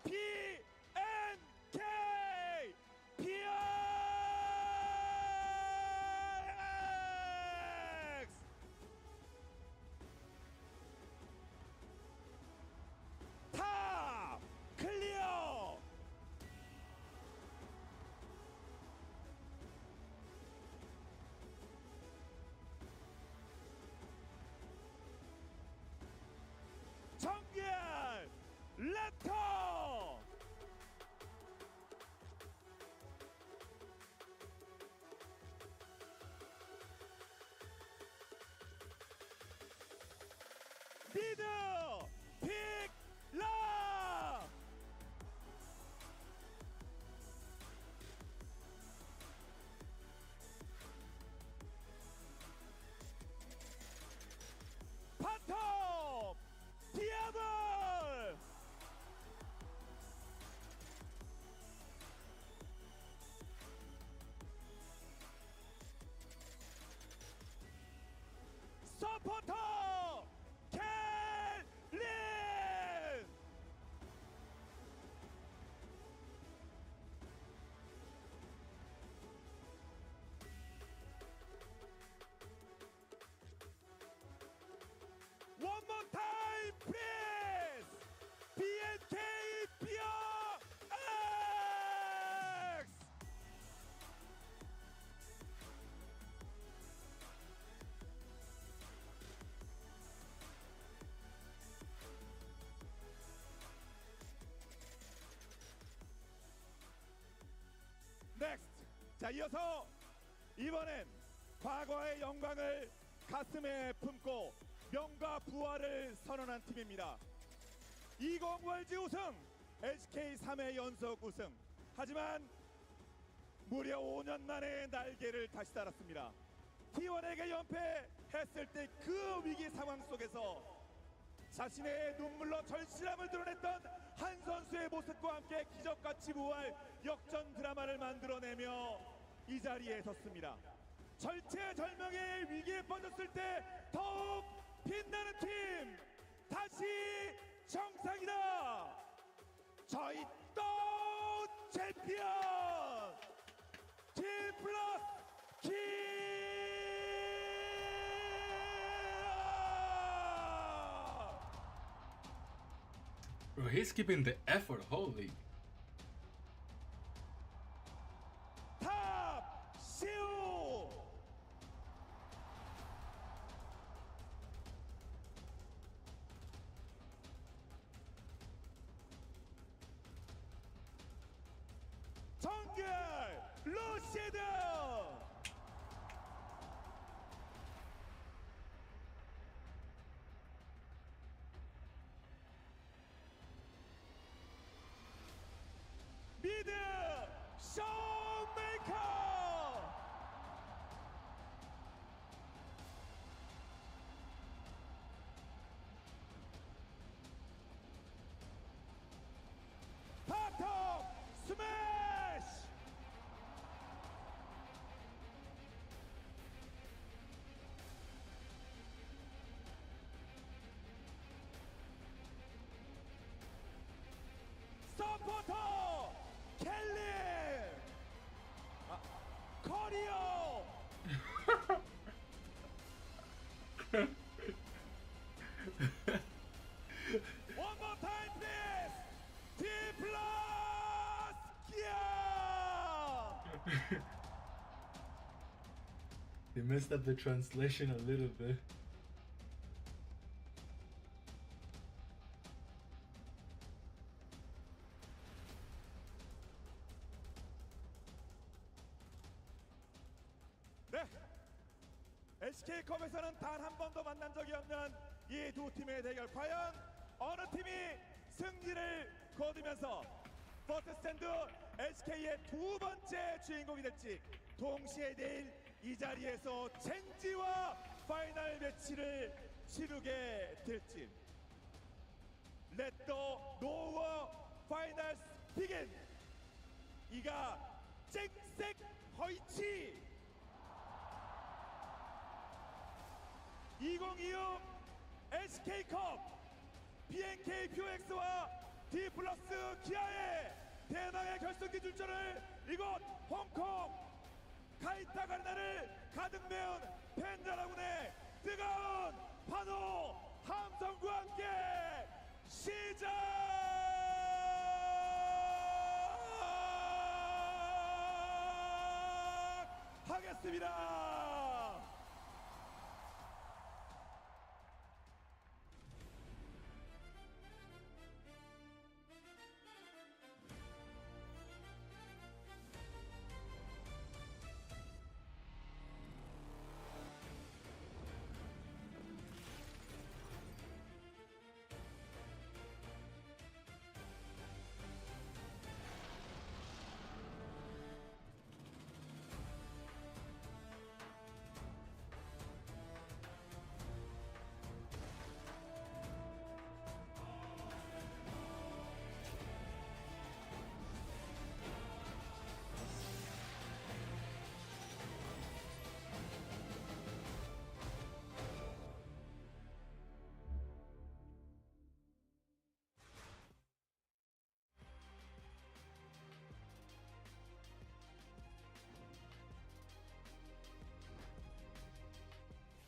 H: BNK BFX 탑 클리어. 정규현 랩터. 미드 픽라. 바텀 디아블. 서포터 켈린. 이어서 이번엔 과거의 영광을 가슴에 품고 명과 부활을 선언한 팀입니다. 20 월즈 우승, LCK 3회 연속 우승. 하지만 무려 5년 만에 날개를 다시 달았습니다. T1에게 연패했을 때 그 위기 상황 속에서 자신의 눈물로 절실함을 드러냈던 한 선수의 모습과 함께 기적같이 부활 역전 드라마를 만들어내며 이 자리에 섰습니다. 절체절명의 위기에 빠졌을 때 더욱 빛나는 팀, 다시 정상이다. 저희 또 챔피언 팀 플러스 키.
A: Bro, he's keeping the effort, holy.
H: 탑 시우. 정글 루시드. 미드 쇼메이커. 바텀 스매시. 서포터 켈리. 커리어. One more time, please. T plus 기아.
A: They messed up the translation a little bit.
H: 네, LCK컵에서는 단 한 번도 만난 적이 없는 이 두 팀의 대결. 과연 어느 팀이 승리를 거두면서 퍼스트 스탠드 LCK의 두 번째 주인공이 될지, 동시에 내일 이 자리에서 젠지와 파이널 매치를 치르게 될지. Let the Noah Finals begin. 이가 쨍색 허이치 2026 LCK컵 BNK 퓨엑스와 D 플러스 기아의 대망의 결승기 출전을 이곳 홍콩 카이타가리나를 가득 메운 팬 여러분의 뜨거운 환호 함성과 함께 시작하겠습니다.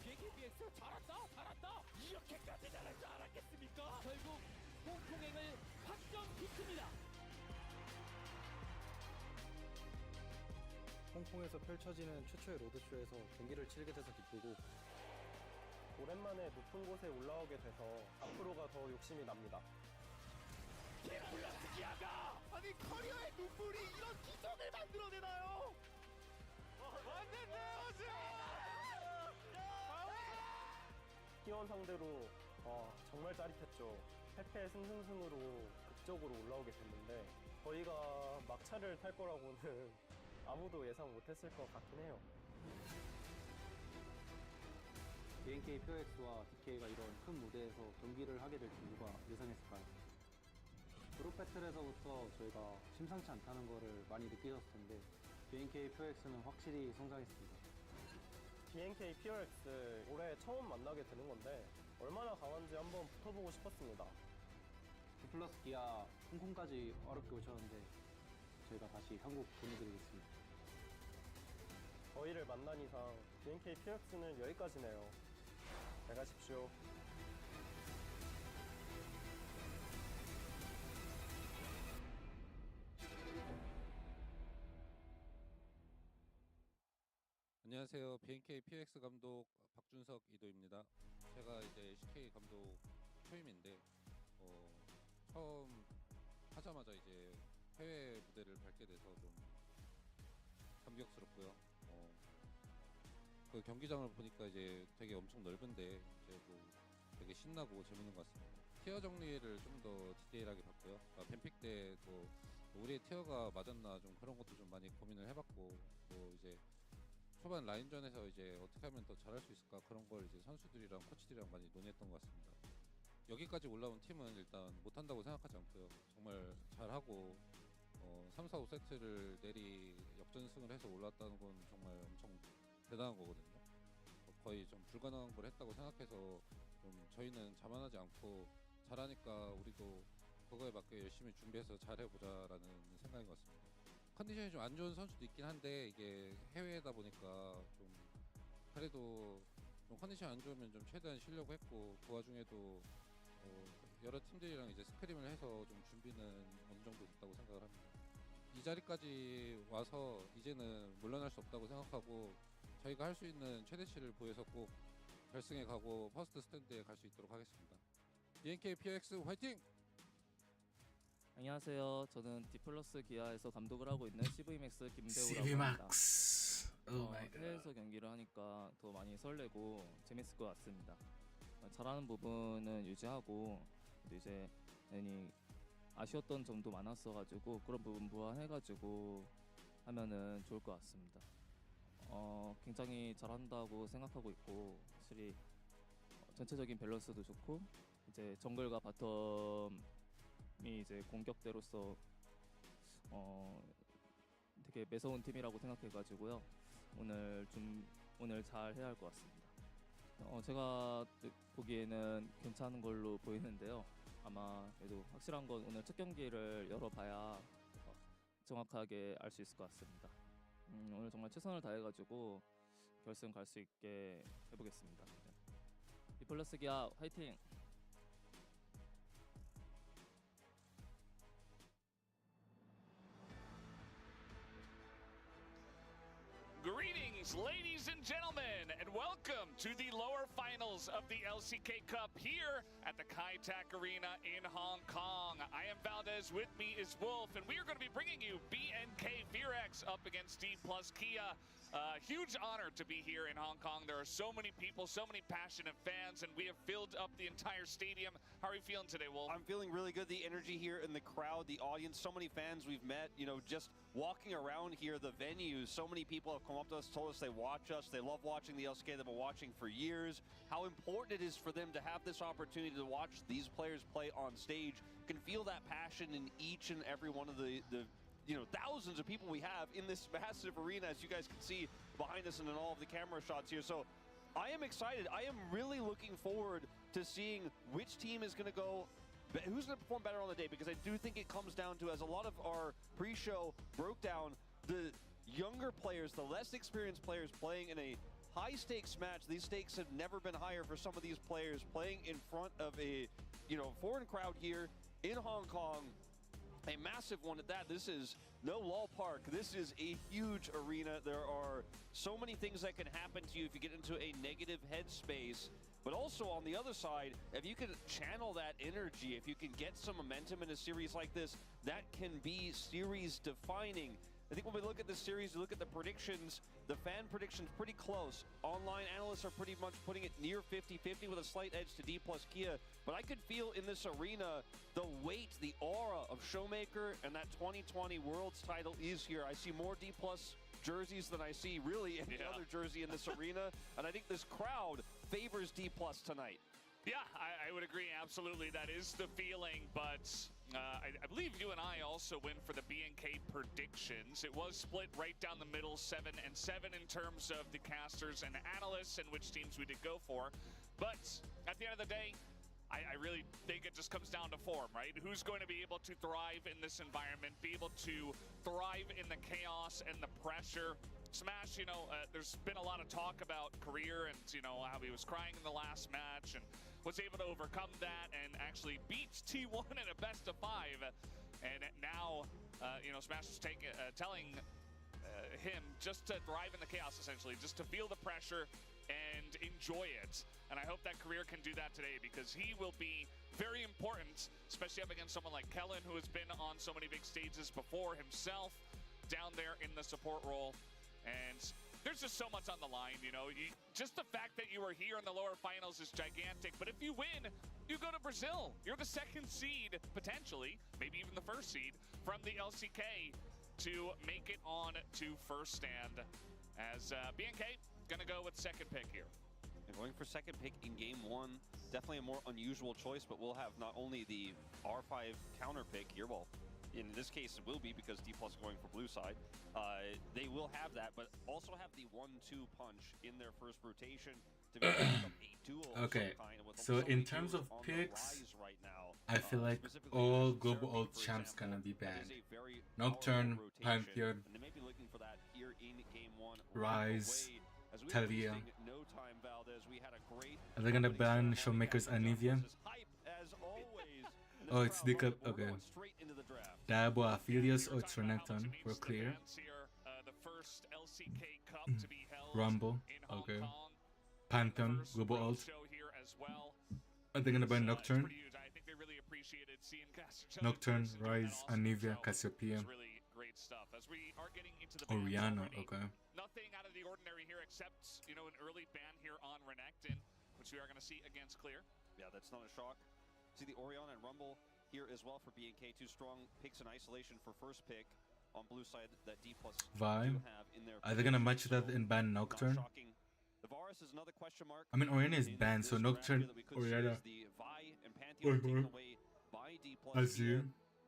H: BFX 잘한다. 이렇게까지 잘할 줄 알았겠습니까? 결국 홍콩행을 확정짓습니다.
I: 홍콩에서 펼쳐지는 최초의 로드쇼에서 경기를 치르게 돼서 기쁘고, 오랜만에 높은 곳에 올라오게 돼서 앞으로가 더 욕심이 납니다.
H: 플러스 기아가 아니 커리어의 눈물이 이런 기적을 만들어내나요?
I: T1 상대로 정말 짜릿했죠. 패패 승승승으로 극적으로 올라오게 됐는데 저희가 막차를 탈 거라고는 아무도 예상 못했을 것 같긴 해요.
J: BNK POX와 DK가 이런 큰 무대에서 경기를 하게 될 줄 누가 예상했을까요? 그룹 배틀에서부터 저희가 심상치 않다는 거를 많이 느끼셨을 텐데 BNK POX는 확실히 성장했습니다.
I: BNK POX 올해 처음 만나게 되는 건데 얼마나 강한지 한번 붙어보고 싶었습니다.
J: 디플러스 기아 홍콩까지 어렵게 오셨는데 저희가 다시 한국 보내드리겠습니다.
I: 저희를 만난 이상 BNK POX는 여기까지네요. 잘 가십시오.
K: 안녕하세요. BNK PX 감독 박준석 이도입니다. 제가 이제 LCK 감독 초임인데 처음 하자마자 이제 해외 무대를 밟게 돼서 좀 감격스럽고요. 그 경기장을 보니까 이제 되게 엄청 넓은데 이제 뭐 되게 신나고 재밌는 것 같습니다. 티어 정리를 좀 더 디테일하게 봤고요. 뱀픽 때도 우리의 티어가 맞았나 좀 그런 것도 좀 많이 고민을 해봤고 뭐 이제 초반 라인전에서 이제 어떻게 하면 더 잘할 수 있을까 그런 걸 이제 선수들이랑 코치들이랑 많이 논의했던 것 같습니다. 여기까지 올라온 팀은 일단 못한다고 생각하지 않고요. 정말 잘하고 3, 4, 5세트를 내리 역전승을 해서 올랐다는 건 정말 엄청 대단한 거거든요. 거의 좀 불가능한 걸 했다고 생각해서 좀 저희는 자만하지 않고 잘하니까 우리도 그거에 맞게 열심히 준비해서 잘해보자라는 생각인 것 같습니다. 컨디션이 좀 안 좋은 선수도 있긴 한데 이게 해외다 보니까 좀 그래도 좀 컨디션 안 좋으면 좀 최대한 쉬려고 했고 그 와중에도 여러 팀들이랑 이제 스크림을 해서 좀 준비는 어느 정도 됐다고 생각을 합니다. 이 자리까지 와서 이제는 물러날 수 없다고 생각하고 저희가 할 수 있는 최대치를 보여서 꼭 결승에 가고 퍼스트 스탠드에 갈 수 있도록 하겠습니다. BNK PX 화이팅!
L: 안녕하세요. 저는 디플러스 기아에서 감독을 하고 있는 CVMAX 김대우라고 합니다. 해외에서 경기를 하니까 더 많이 설레고 재밌을 것 같습니다. 잘하는 부분은 유지하고 이제 괜히 아쉬웠던 점도 많았어가지고 그런 부분 보완해가지고 하면은 좋을 것 같습니다. 굉장히 잘한다고 생각하고 있고 확실히 전체적인 밸런스도 좋고 이제 정글과 바텀이 이제 공격대로서 되게 매서운 팀이라고 생각해가지고요. 오늘 잘 해야 할 것 같습니다. 제가 보기에는 괜찮은 걸로 보이는데요. 아마 그래도 확실한 건 오늘 첫 경기를 열어봐야 정확하게 알 수 있을 것 같습니다. 오늘 정말 최선을 다해가지고 결승 갈 수 있게 해보겠습니다. 디플러스 기아 화이팅!
M: Greetings, ladies and gentlemen, and welcome to the lower finals of the LCK Cup here at the Kai Tak Arena in Hong Kong. I am Valdez, with me is Wolf, and we are going to be bringing you BNK VRX up against D plus Kia. Huge honor to be here in Hong Kong. There are so many people, so many passionate fans, and we have filled up the entire stadium. How are you feeling today, Wolf?
N: I'm feeling really good. The energy here in the crowd, the audience, so many fans we've met, you know, just walking around here, the venues, so many people have come up to us, told us they watch us, they love watching the LCK, they've been watching for years. How important it is for them to have this opportunity to watch these players play on stage. You can feel that passion in each and every one of the thousands of people we have in this massive arena, as you guys can see behind us and in all of the camera shots here. So I am excited. I am really looking forward to seeing which team is going to go, who's going to perform better on the day, because I do think it comes down to, as a lot of our pre-show broke down, the younger players, the less experienced players playing in a high-stakes match. These stakes have never been higher for some of these players playing in front of a foreign crowd here in Hong Kong. A massive one at that. This is no Lal Park. This is a huge arena. There are so many things that can happen to you if you get into a negative headspace. But also on the other side, if you can channel that energy, if you can get some momentum in a series like this, that can be series defining. I think when we look at this series, you look at the predictions, the fan predictions pretty close. Online analysts are pretty much putting it near 50-50 with a slight edge to D plus Kia. But I could feel in this arena the weight, the aura of Showmaker, and that 2020 Worlds title is here. I see more D plus jerseys than I see really any other jersey in this arena. And I think this crowd favors D plus tonight.
M: Yeah, I would agree, absolutely. That is the feeling, but I believe you and I also went for the BNK predictions. It was split right down the middle, 7 and 7 in terms of the casters and analysts and which teams we did go for. But at the end of the day, I really think it just comes down to form, right? Who's going to be able to thrive in this environment, be able to thrive in the chaos and the pressure? Smash, you know, there's been a lot of talk about career and, you know, how he was crying in the last match and was able to overcome that and actually beats T1 in a best of 5. And now, you know, Smash is telling him just to thrive in the chaos, essentially, just to feel the pressure and enjoy it. And I hope that career can do that today, because he will be very important, especially up against someone like Kellen, who has been on so many big stages before himself, down there in the support role. And there's just so much on the line, you know. Just the fact that you are here in the lower finals is gigantic. But if you win, you go to Brazil. You're the 2nd seed, potentially, maybe even the 1st seed, from the LCK to make it on to first stand. As BNK gonna go with 2nd pick here.
N: And going for 2nd pick in game 1, definitely a more unusual choice, but we'll have not only the R5 counter pick here, well, in this case it will be because D plus going for blue side. They will have that, but also have the 1-2 punch in their first rotation to be a duel of
A: Okay,
N: some kind, with
A: so
N: so
A: in
N: many
A: terms
N: heroes
A: of
N: on the
A: picks,
N: rise right now,
A: I feel like
N: specifically
A: all
N: versus
A: global
N: Zerbi,
A: old
N: for
A: champs
N: example,
A: gonna be
N: that is
A: banned.
N: a very
A: Nocturne,
N: powerful rotation,
A: Pantheon,
N: and they may be looking for that here in game 1
A: Rise,
N: away. As we are
A: Talia.
N: wasting no time, Valdez. We had a great
A: Are they gonna ban
N: opening ceremony.
A: Showmaker's
N: Captain
A: Anivia?
N: Jones is hype as always. And this
A: Oh, it's
N: crowd
A: Dika.
N: loves it. We're
A: Okay.
N: going straight into the draft.
A: Diabo Aphelios or
M: We're talking about how much
A: Trinecton?
M: it means
A: We're
M: to the
A: clear.
M: fans here. The first LCK Cup to be held
A: Rumble.
M: in Hong
A: Okay.
M: Kong.
A: Pantheon.
M: First
A: Global
M: pro
A: Alt.
M: show here as well.
A: Are they gonna ban
M: It's
A: Nocturne?
M: pretty huge. I think they really appreciated seeing Caster Jones
A: Nocturne,
M: in person doing that
A: Rise,
M: awesome
A: Anivia,
M: intro.
A: Cassiopeia.
M: It's really great stuff. As we are getting into the
A: Oriana.
M: bans already,
A: Okay.
M: nothing out of the ordinary here except, you know, an early ban here on Renekton, which we are going to see against Clear.
N: Yeah, that's not a shock. See the Oriana and Rumble here as well for BNK. 2 strong picks in isolation for first pick on blue side that D plus
A: Vi.
N: do have in their
A: Are they gonna match
N: position,
A: that
N: so
A: and ban
N: not
A: Nocturne?
N: shocking. The Varus is another question mark.
A: I mean, Oriana is
N: in
A: banned, so
N: this draft here
A: Nocturne,
N: that we could see
A: Oriana,
N: as the Vi and Pantheon taken away by D plus
A: Azir.
N: here.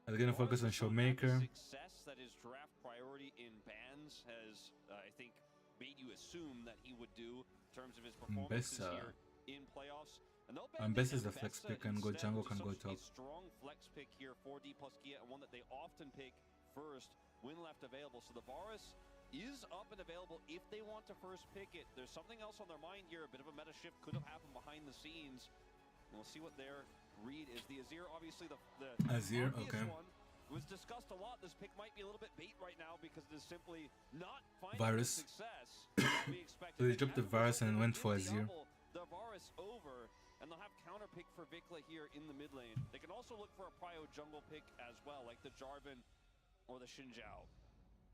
A: Are they gonna focus on
N: Varus has not had the
A: Showmaker?
N: success that his draft priority in bans has, I think, made you assume that he would do in terms of his performances
A: Mbessa.
N: here in playoffs. And they'll ban
A: Mbessa
N: the
A: is the flex
N: Mbessa
A: pick, can go
N: instead,
A: jungle,
N: which
A: can
N: is
A: go
N: such a
A: top.
N: strong flex pick here for D plus Kia, and one that they often pick first when left available. So the Varus is up and available if they want to first pick it. There's something else on their mind here. A bit of a meta shift could have happened behind the scenes. And we'll see what their read is. The Azir, obviously the
A: Azir,
N: obvious
A: okay.
N: one was discussed a lot. This pick might be a little bit bait right now because it is simply not finding
A: Varus.
N: the success that we expected.
A: So they dropped the Varus and went for Azir.
N: The Varus over, and they'll have counter pick for Vikla here in the mid lane. They can also look for a prio jungle pick as well, like the Jarvan or the Xinjiao.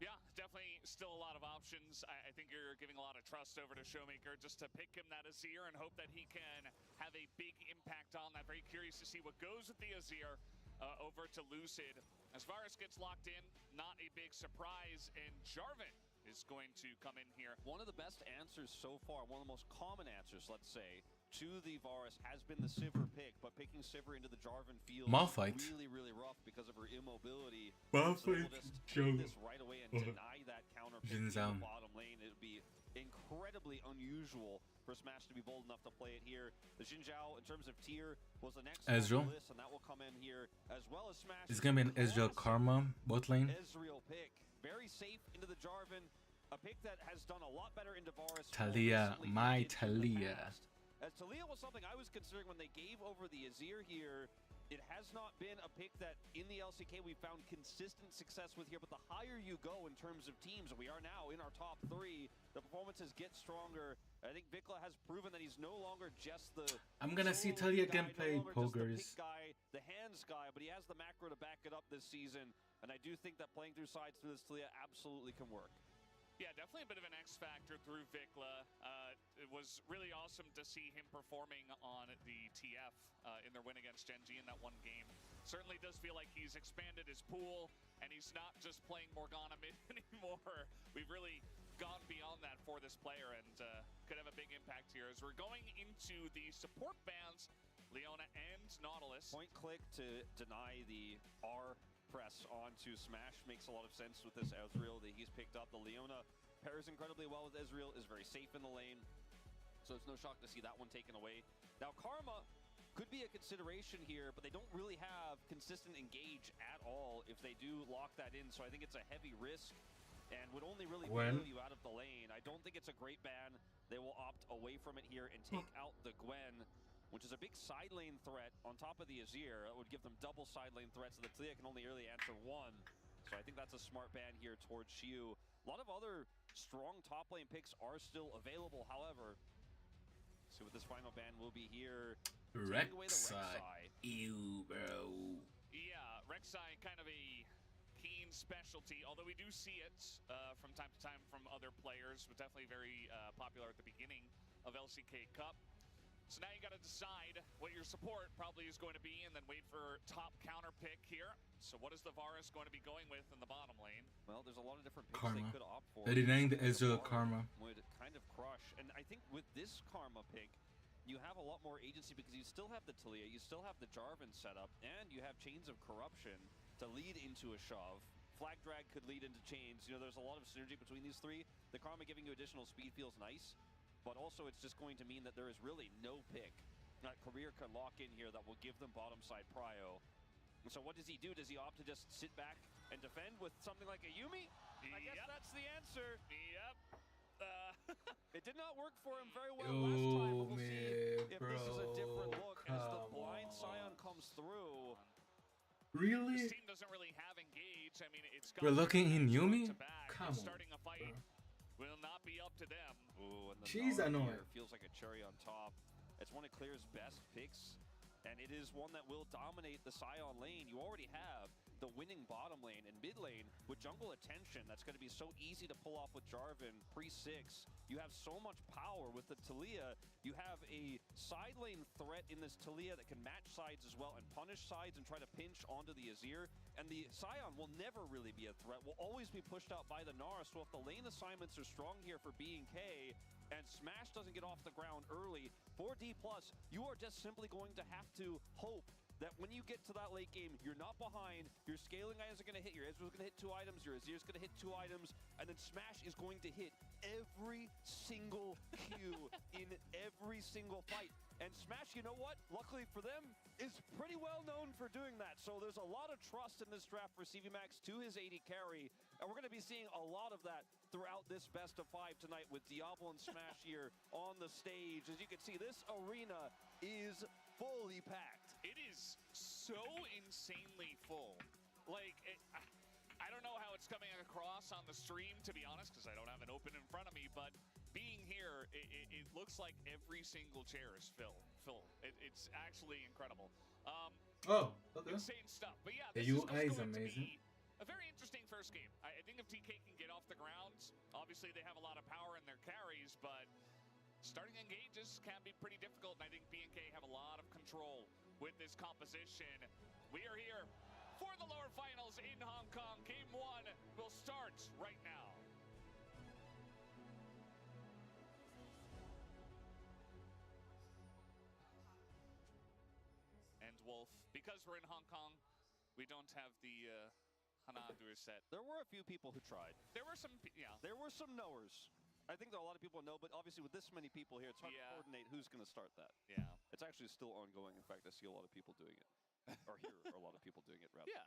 M: Yeah, definitely still a lot of options. I think you're giving a lot of trust over to Showmaker just to pick him that Azir and hope that he can have a big impact on that. Very curious to see what goes with the Azir over to Lucid. As Varus gets locked in, not a big surprise, and Jarvan is going to come in here.
N: One of the best answers so far, one of the most common answers, let's say, to the Varus has been the Sivir pick, but picking Sivir into the Jarvan field
A: Malphite.
N: really, really rough because of her immobility.
A: Malphite,
N: So they'll just
A: jungle.
N: take this right away and deny that counter pick in the
A: Jinzao.
N: bottom lane. It would be incredibly unusual for Smash to be bold enough to play it here. The Xinjiao, in terms of tier, was the next
A: Ezreal.
N: on the list, and that will come in here as well as Smash.
A: It's gonna be an Ezreal Karma bot lane.
N: Ezreal pick, very safe into the Jarvan, a pick that has done a lot better into Varus.
A: Talia,
N: recently
A: my
N: than in the
A: Talia.
N: past. As Talia was something I was considering when they gave over the Azir here. It has not been a pick that in the LCK we found consistent success with here, but the higher you go in terms of teams, and we are now in our top 3, the performances get stronger. I think Vikla has proven that he's no longer just the
A: I'm gonna see
N: solo
A: Talia
N: guy,
A: gameplay
N: no longer just the
A: Pogers.
N: pick guy, the hands guy, but he has the macro to back it up this season. And I do think that playing through sides through this Talia absolutely can work.
M: Yeah, definitely a bit of an X factor through Vikla. It was really awesome to see him performing on the TF in their win against Gen G in that one game. Certainly does feel like he's expanded his pool, and he's not just playing Morgana mid anymore. We've really gone beyond that for this player, and could have a big impact here as we're going into the support bans. Leona and Nautilus.
N: Point click to deny the R press onto Smash makes a lot of sense with this Ezreal that he's picked up. The Leona pairs incredibly well with Ezreal, is very safe in the lane, so it's no shock to see that one taken away. Now Karma could be a consideration here, but they don't really have consistent engage at all if they do lock that in, so I think it's a heavy risk and would only really bail you out of the lane. I don't think it's a great ban. They will opt away from it here and take out the Gwen, which is a big side lane threat on top of the Azir. That would give them double side lane threats, so the Talia can only really answer one. So I think that's a smart ban here towards Xiu. A lot of other strong top lane picks are still available, however. See what this final ban will be here. Taking away the Rek'Sai.
A: Ew, bro.
M: Yeah, Rek'Sai kind of a keen specialty, although we do see it from time to time from other players, but definitely very popular at the beginning of LCK Cup. So now you got to decide what your support probably is going to be and then wait for top counter pick here. So what is the Varus going to be going with in the bottom lane?
N: Well, there's a lot of different picks
A: Karma.
N: they could opt for.
A: They're denying the Ezreal Karma.
N: Would kind of crush. And I think with this Karma pick, you have a lot more agency because you still have the Talia, you still have the Jarvan setup, and you have Chains of Corruption to lead into a shove. Flag Drag could lead into Chains. You know, there's a lot of synergy between these three. The Karma giving you additional speed feels nice, but also it's just going to mean that there is really no pick that Career can lock in here that will give them bottom side prio. And so what does he do? Does he opt to just sit back and defend with something like a Yuumi? I guess that's the answer.
M: Yep.
N: It did not work for him very well last time. We'll see if
A: bro,
N: this is a different look as the blind Scion comes through.
A: Really?
M: This team doesn't really have engage. I mean, it's
A: We're looking in Yuumi? Come on.
M: Starting a fight will not be up to them.
N: Ooh, and the
A: She's
N: Nara
A: annoying.
N: here feels like a cherry on top. It's one of Clear's best picks, and it is one that will dominate the Scion lane. You already have the winning bottom lane and mid lane with jungle attention. That's going to be so easy to pull off with Jarvan pre-6. You have so much power with the Talia. You have a side lane threat in this Talia that can match sides as well and punish sides and try to pinch onto the Azir. And the Scion will never really be a threat, will always be pushed out by the Nara. So if the lane assignments are strong here for B&K and Smash doesn't get off the ground early, for D+, you are just simply going to have to hope that when you get to that late game, you're not behind, your scaling items are going to hit, your Ezreal's going to hit 2 items, your Azir's going to hit 2 items, and then Smash is going to hit every single Q in every single fight. And Smash, you know what? Luckily for them, is pretty well known for doing that. So there's a lot of trust in this draft for CVMAX to his AD carry, and we're going to be seeing a lot of that throughout this best of 5 tonight with Diablo and Smash here on the stage. As you can see, this arena is fully packed.
M: It is so insanely full. Like, I don't know how it's coming across on the stream, to be honest, because I don't have it open in front of me, but being here, it looks like every single chair is full. It's actually incredible.
A: Oh, okay.
M: Insane stuff. But yeah,
A: The
M: this
A: UI is
M: going
A: amazing.
M: to be a very interesting first game. I think if TK can get off the ground, obviously they have a lot of power in their carries, but starting engages can be pretty difficult, and I think B&K have a lot of control with this composition. We are here for the lower finals in Hong Kong. Game 1 will start right now. And Wolf, because we're in Hong Kong, we don't have the Hanadur set.
N: There were a few people who tried.
M: There were some, yeah.
N: There were some knowers. I think that a lot of people know, but obviously with this many people here, it's hard to coordinate who's going to start that.
M: Yeah.
N: It's actually still ongoing. In fact, I see a lot of people doing it. Or hear a lot of people doing it, rather.
M: Yeah.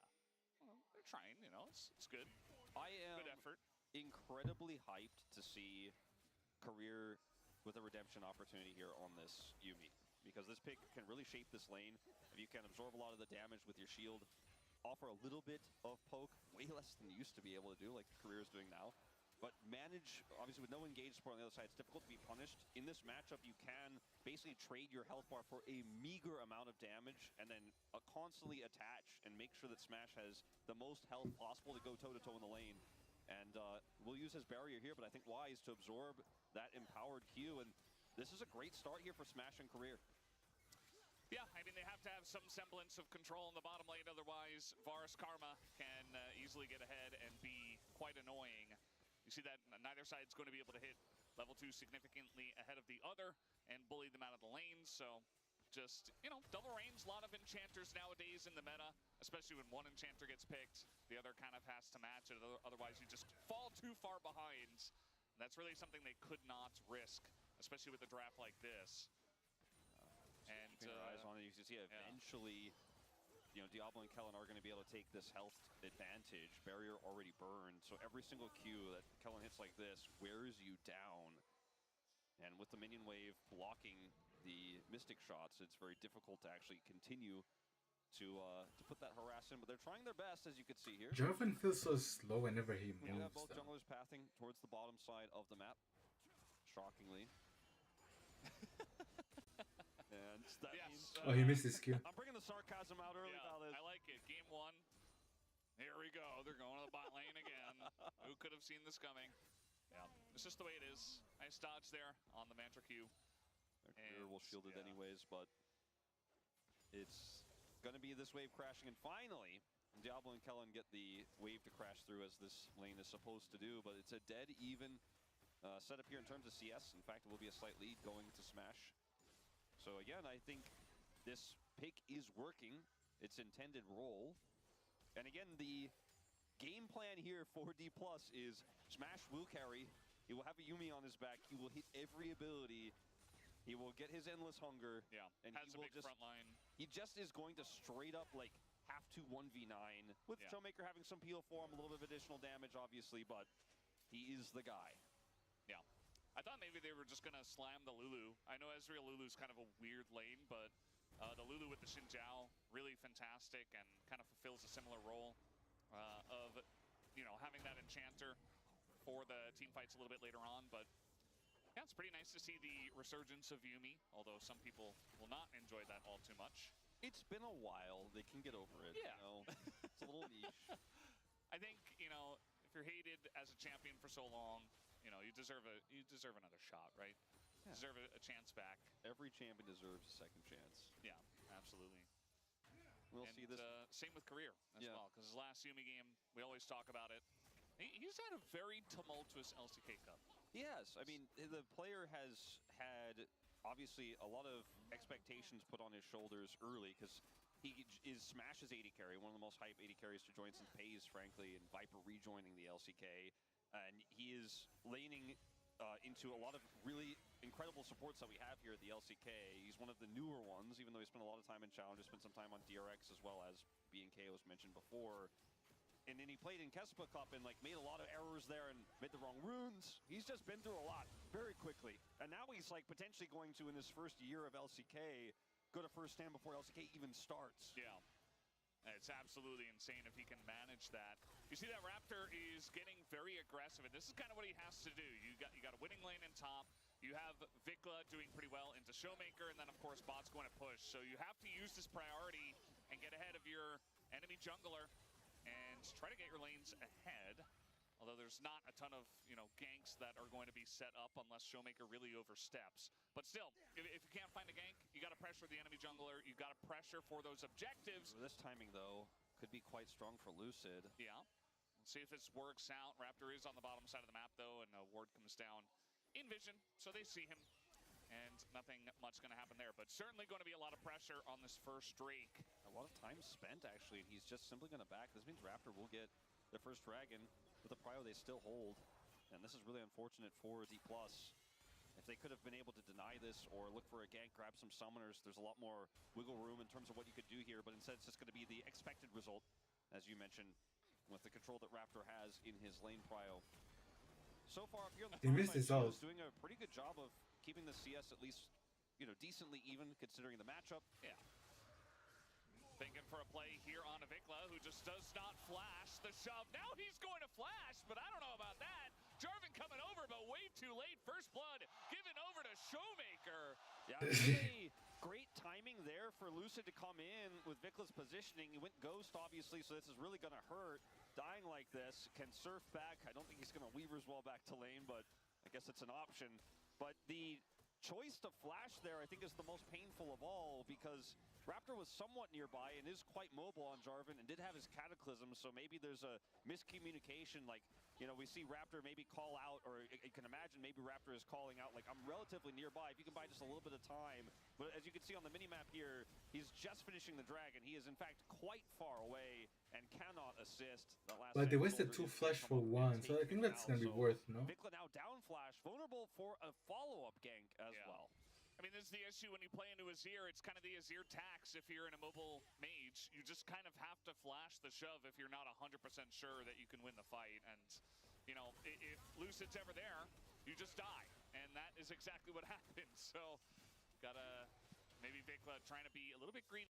M: Well, they're trying, you know, it's good.
N: I am
M: good effort.
N: Incredibly hyped to see Career with a redemption opportunity here on this Yuumi, because this pick can really shape this lane. If you can absorb a lot of the damage with your shield, offer a little bit of poke, way less than you used to be able to do, like Career is doing now. But manage, obviously with no engaged support on the other side, it's difficult to be punished. In this matchup, you can basically trade your health bar for a meager amount of damage and then constantly attach and make sure that Smash has the most health possible to go toe-to-toe in the lane. And we'll use his barrier here, but I think wise to absorb that empowered Q. And this is a great start here for Smash and Career.
M: Yeah, I mean, they have to have some semblance of control in the bottom lane. Otherwise, Varus Karma can easily get ahead and be quite annoying. You see that neither side is going to be able to hit level 2 significantly ahead of the other and bully them out of the lanes. So just, you know, double range, a lot of enchanters nowadays in the meta, especially when one enchanter gets picked, the other kind of has to match it. Otherwise, you just fall too far behind. That's really something they could not risk, especially with a draft like this. And
N: keeping our eyes on it, you can see eventually, you know, Diablo and Kellen are going to be able to take this health advantage. Barrier already burned, so every single Q that Kellen hits like this wears you down. And with the minion wave blocking the Mystic shots, it's very difficult to actually continue to put that harass in. But they're trying their best, as you can see here.
A: Jarvan feels so slow whenever he
N: We
A: moves.
N: have both junglers pathing towards the bottom side of the map, shockingly. And that means,
A: oh, he missed his Q.
N: I'm bringing the sarcasm out early, Valdez.
M: I like it. Game 1. Here we go. They're going to the bot lane again. Who could have seen this coming? Yeah, it's just the way it is. Nice dodge there on the Mantra Q.
N: Their Career will shield it anyways, but it's going to be this wave crashing. And finally, Diablo and Kellen get the wave to crash through as this lane is supposed to do, but it's a dead even setup here in terms of CS. In fact, it will be a slight lead going to Smash. So again, I think this pick is working its intended role. And again, the game plan here for D+ is Smash will carry. He will have a Yuumi on his back. He will hit every ability. He will get his endless hunger.
M: Yeah,
N: and
M: has
N: he
M: a
N: will
M: big front line.
N: He just is going to straight up like have to 1v9 with Showmaker having some peel for him, a little bit of additional damage, obviously, but he is the guy.
M: Yeah. I thought maybe they were just going to slam the Lulu. I know Ezreal Lulu's kind of a weird lane, but the Lulu with the Xin Zhao, really fantastic and kind of fulfills a similar role of, you know, having that enchanter for the team fights a little bit later on. But yeah, it's pretty nice to see the resurgence of Yuumi, although some people will not enjoy that all too much.
N: It's been a while. They can get over it.
M: Yeah.
N: You know? It's a little niche.
M: I think, you know, if you're hated as a champion for so long, you know, you deserve another shot, right? Yeah. Deserve a chance back.
N: Every champion deserves a second chance.
M: Yeah, absolutely.
N: We'll see this.
M: Same with Career as well, because his last Yuumi game, we always talk about it. He's had a very tumultuous LCK Cup.
N: Yes, I mean, the player has had obviously a lot of expectations put on his shoulders early because he is Smash's AD carry, one of the most hype AD carries to join since Pays, frankly, and Viper rejoining the LCK. And he is laning into a lot of really incredible supports that we have here at the LCK. He's one of the newer ones, even though he spent a lot of time in Challenger, spent some time on DRX as well as B&K was mentioned before. And then he played in Kespa Cup and like made a lot of errors there and made the wrong runes. He's just been through a lot very quickly. And now he's like potentially going to, in his first year of LCK, go to first stand before LCK even starts.
M: Yeah. It's absolutely insane if he can manage that. You see that Raptor is getting very aggressive, and this is kind of what he has to do. You got a winning lane in top. You have Vikla doing pretty well into Showmaker, and then of course Bot's going to push. So you have to use this priority and get ahead of your enemy jungler and try to get your lanes ahead. Although there's not a ton of, you know, ganks that are going to be set up unless Showmaker really oversteps. But still, if you can't find a gank, you got to pressure the enemy jungler. You got to pressure for those objectives.
N: This timing, though, could be quite strong for Lucid.
M: Yeah. Let's see if this works out. Raptor is on the bottom side of the map, though, and Ward comes down in vision, so they see him. And nothing much going to happen there, but certainly going to be a lot of pressure on this first Drake.
N: A lot of time spent, actually, and he's just simply going to back. This means Raptor will get their first dragon. With the prio, they still hold, and this is really unfortunate for D+. If they could have been able to deny this or look for a gank, grab some summoners, there's a lot more wiggle room in terms of what you could do here, but instead it's just going to be the expected result, as you mentioned, with the control that Raptor has in his lane prio. So far, up here on the front line, he's doing a pretty good job of keeping the CS at least, you know, decently even, considering the matchup.
M: Yeah. Thinking for a play here on Vikla, who just does not flash the shove. Now he's going to flash, but I don't know about that. Jarvan coming over, but way too late. First blood given over to Showmaker.
N: Yeah, really Great timing there for Lucid to come in with Vikla's positioning. He went ghost, obviously, so this is really going to hurt. Dying like this, can surf back. I don't think he's going to Weaver's Wall back to lane, but I guess it's an option. But the choice to flash there, I think, is the most painful of all, because Raptor was somewhat nearby and is quite mobile on Jarvan and did have his Cataclysm, so maybe there's a miscommunication. Like, you know, we see Raptor maybe call out, or you can imagine maybe Raptor is calling out, like, I'm relatively nearby, if you can buy just a little bit of time. But as you can see on the minimap here, he's just finishing the Dragon. He is, in fact, quite far away and cannot assist.
A: But they wasted 2 flash for 1, so I think that's going to be worth, no?
N: Vikla now down flash, vulnerable for a follow-up gank as well.
M: I mean, this is the issue when you play into Azir. It's kind of the Azir tax if you're in a mobile mage. You just kind of have to flash the shove if you're not 100% sure that you can win the fight. And, you know, if Lucid's ever there, you just die. And that is exactly what happens. So, gotta maybe Vikla trying to be a little bit greedy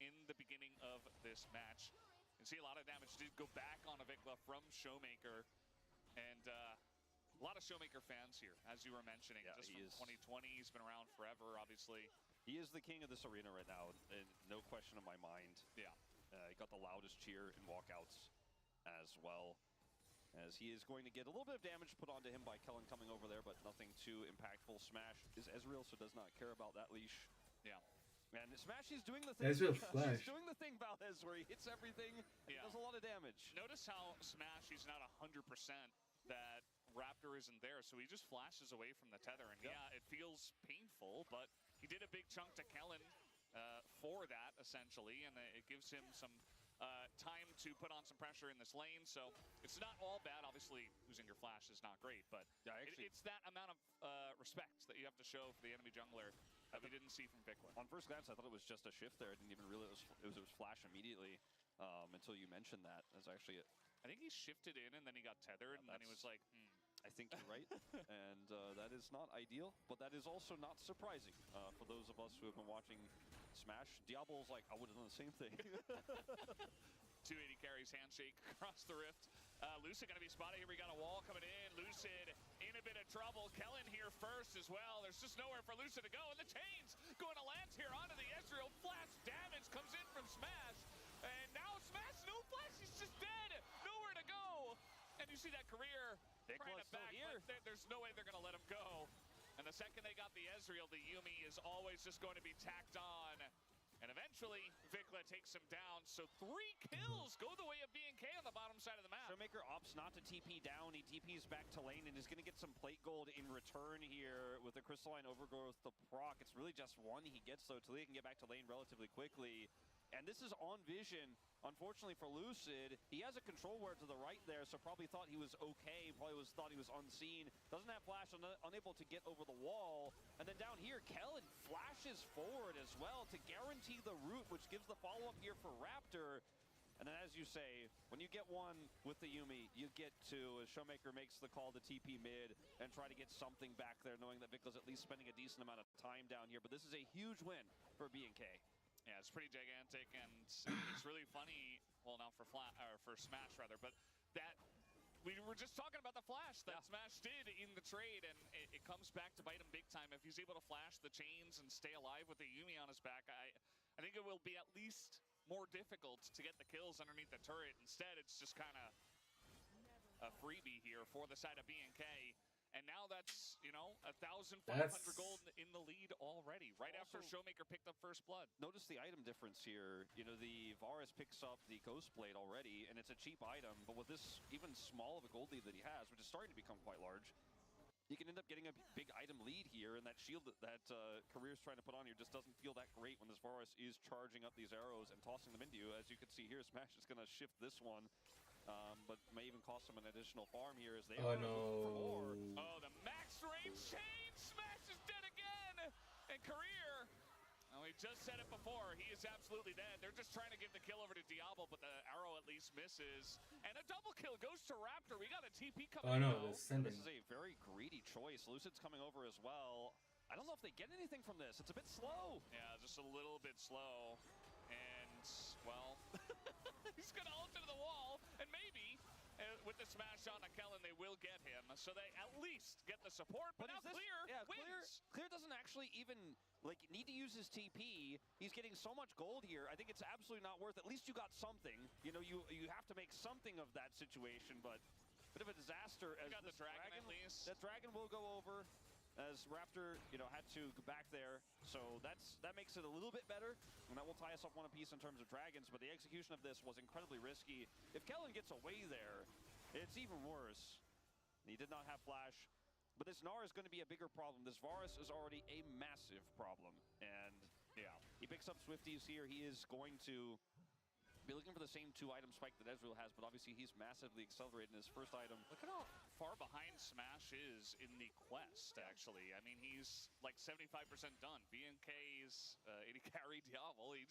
M: in the beginning of this match. You can see a lot of damage did go back on a Vikla from Showmaker. And, a lot of Showmaker fans here, as you were mentioning.
N: Yeah,
M: just from 2020, he's been around forever, obviously.
N: He is the king of this arena right now, and no question in my mind.
M: Yeah.
N: He got the loudest cheer in walkouts as well, as he is going to get a little bit of damage put onto him by Kellen coming over there, but nothing too impactful. Smash is Ezreal, so does not care about that leash.
M: Yeah.
N: And Smash is doing the thing.
A: Ezreal flash.
N: He's doing the thing, Valdez, where he hits everything and does a lot of damage.
M: Notice how Smash, he's not 100% that Raptor isn't there, so he just flashes away from the tether, and yeah, it feels painful, but he did a big chunk to Kellen for that, essentially, and it gives him some time to put on some pressure in this lane, so it's not all bad. Obviously, losing your flash is not great, but it's that amount of respect that you have to show for the enemy jungler that we didn't see from Vikla.
N: On first glance, I thought it was just a shift there. I didn't even realize it was flash immediately until you mentioned that. That's actually it.
M: I think he shifted in, and then he got tethered, and then he was like,
N: I think you're right, and that is not ideal, but that is also not surprising for those of us who have been watching Smash. Diablo's like, I would have done the same thing.
M: 280 carries, handshake across the rift. Lucid going to be spotted here. We got a wall coming in. Lucid in a bit of trouble. Kellen here first as well. There's just nowhere for Lucid to go, and the chains going to land here onto the Ezreal. Flash damage comes in from Smash, and now Smash, no flash, he's just dead. Nowhere to go. And you see that career trying to back, but there's no way they're going to let him go. And the second they got the Ezreal, the Yuumi is always just going to be tacked on. And eventually, Vikla takes him down. So 3 kills go the way of BNK on the bottom side of the map.
N: Showmaker opts not to TP down. He TPs back to lane and is going to get some plate gold in return here with the Crystalline Overgrowth, the proc. It's really just 1 he gets, though. Talia can get back to lane relatively quickly. And this is on vision. Unfortunately for Lucid, he has a control ward to the right there, so probably thought he was okay, thought he was unseen. Doesn't have flash, unable to get over the wall. And then down here, Kellen flashes forward as well to guarantee the root, which gives the follow-up here for Raptor. And then as you say, when you get 1 with the Yuumi, you get 2 as Showmaker makes the call to TP mid and try to get something back there, knowing that Vikla's at least spending a decent amount of time down here. But this is a huge win for BNK.
M: Yeah, it's pretty gigantic, and it's really funny. Well, not for Smash rather, but that we were just talking about the flash that Smash did in the trade, and it comes back to bite him big time. If he's able to flash the chains and stay alive with the Yuumi on his back, I think it will be at least more difficult to get the kills underneath the turret. Instead, it's just kind of a freebie here for the side of BNK. And now that's, you know, 1,500 gold in the lead already, right after Showmaker picked up first blood.
N: Notice the item difference here. You know, the Varus picks up the Ghost Blade already, and it's a cheap item, but with this even small of a gold lead that he has, which is starting to become quite large, he can end up getting a big item lead here, and that shield that Career's trying to put on here just doesn't feel that great when this Varus is charging up these arrows and tossing them into you. As you can see here, Smash is going to shift this one. But may even cost him an additional farm here as they are looking for more.
M: Oh, the max range chain! Smash is dead again! And Career, well, we just said it before, he is absolutely dead. They're just trying to give the kill over to Diablo, but the arrow at least misses. And a double kill goes to Raptor. We got a TP coming in.
N: This is a very greedy choice. Lucid's coming over as well. I don't know if they get anything from this. It's a bit slow.
M: Yeah, just a little bit slow. And, well, he's going to ult into the wall, and maybe, with the smash on Kellen, they will get him, so they at least get the support. But now Clear wins.
N: Clear doesn't actually even need to use his TP. He's getting so much gold here. I think it's absolutely not worth it. At least you got something. You know, you have to make something of that situation, but bit of a disaster. As
M: got the dragon at least.
N: That dragon will go over, as Raptor, had to go back there. So that makes it a little bit better, and that will tie us up one apiece in terms of dragons. But the execution of this was incredibly risky. If Kellen gets away there, it's even worse. He did not have flash. But this Gnar is going to be a bigger problem. This Varus is already a massive problem. And yeah, he picks up Swifties here. He is going to be looking for the same 2-item spike that Ezreal has, but obviously he's massively accelerated in his first item.
M: Look at how far behind Smash is in the quest, actually. I mean, he's like 75% done. BNK's AD carry Diablo, he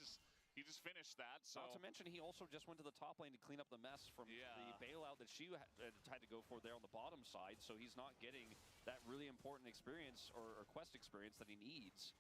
M: just finished that. So
N: not to mention, he also just went to the top lane to clean up the mess from the bailout that she had to go for there on the bottom side, so he's not getting that really important experience or quest experience that he needs.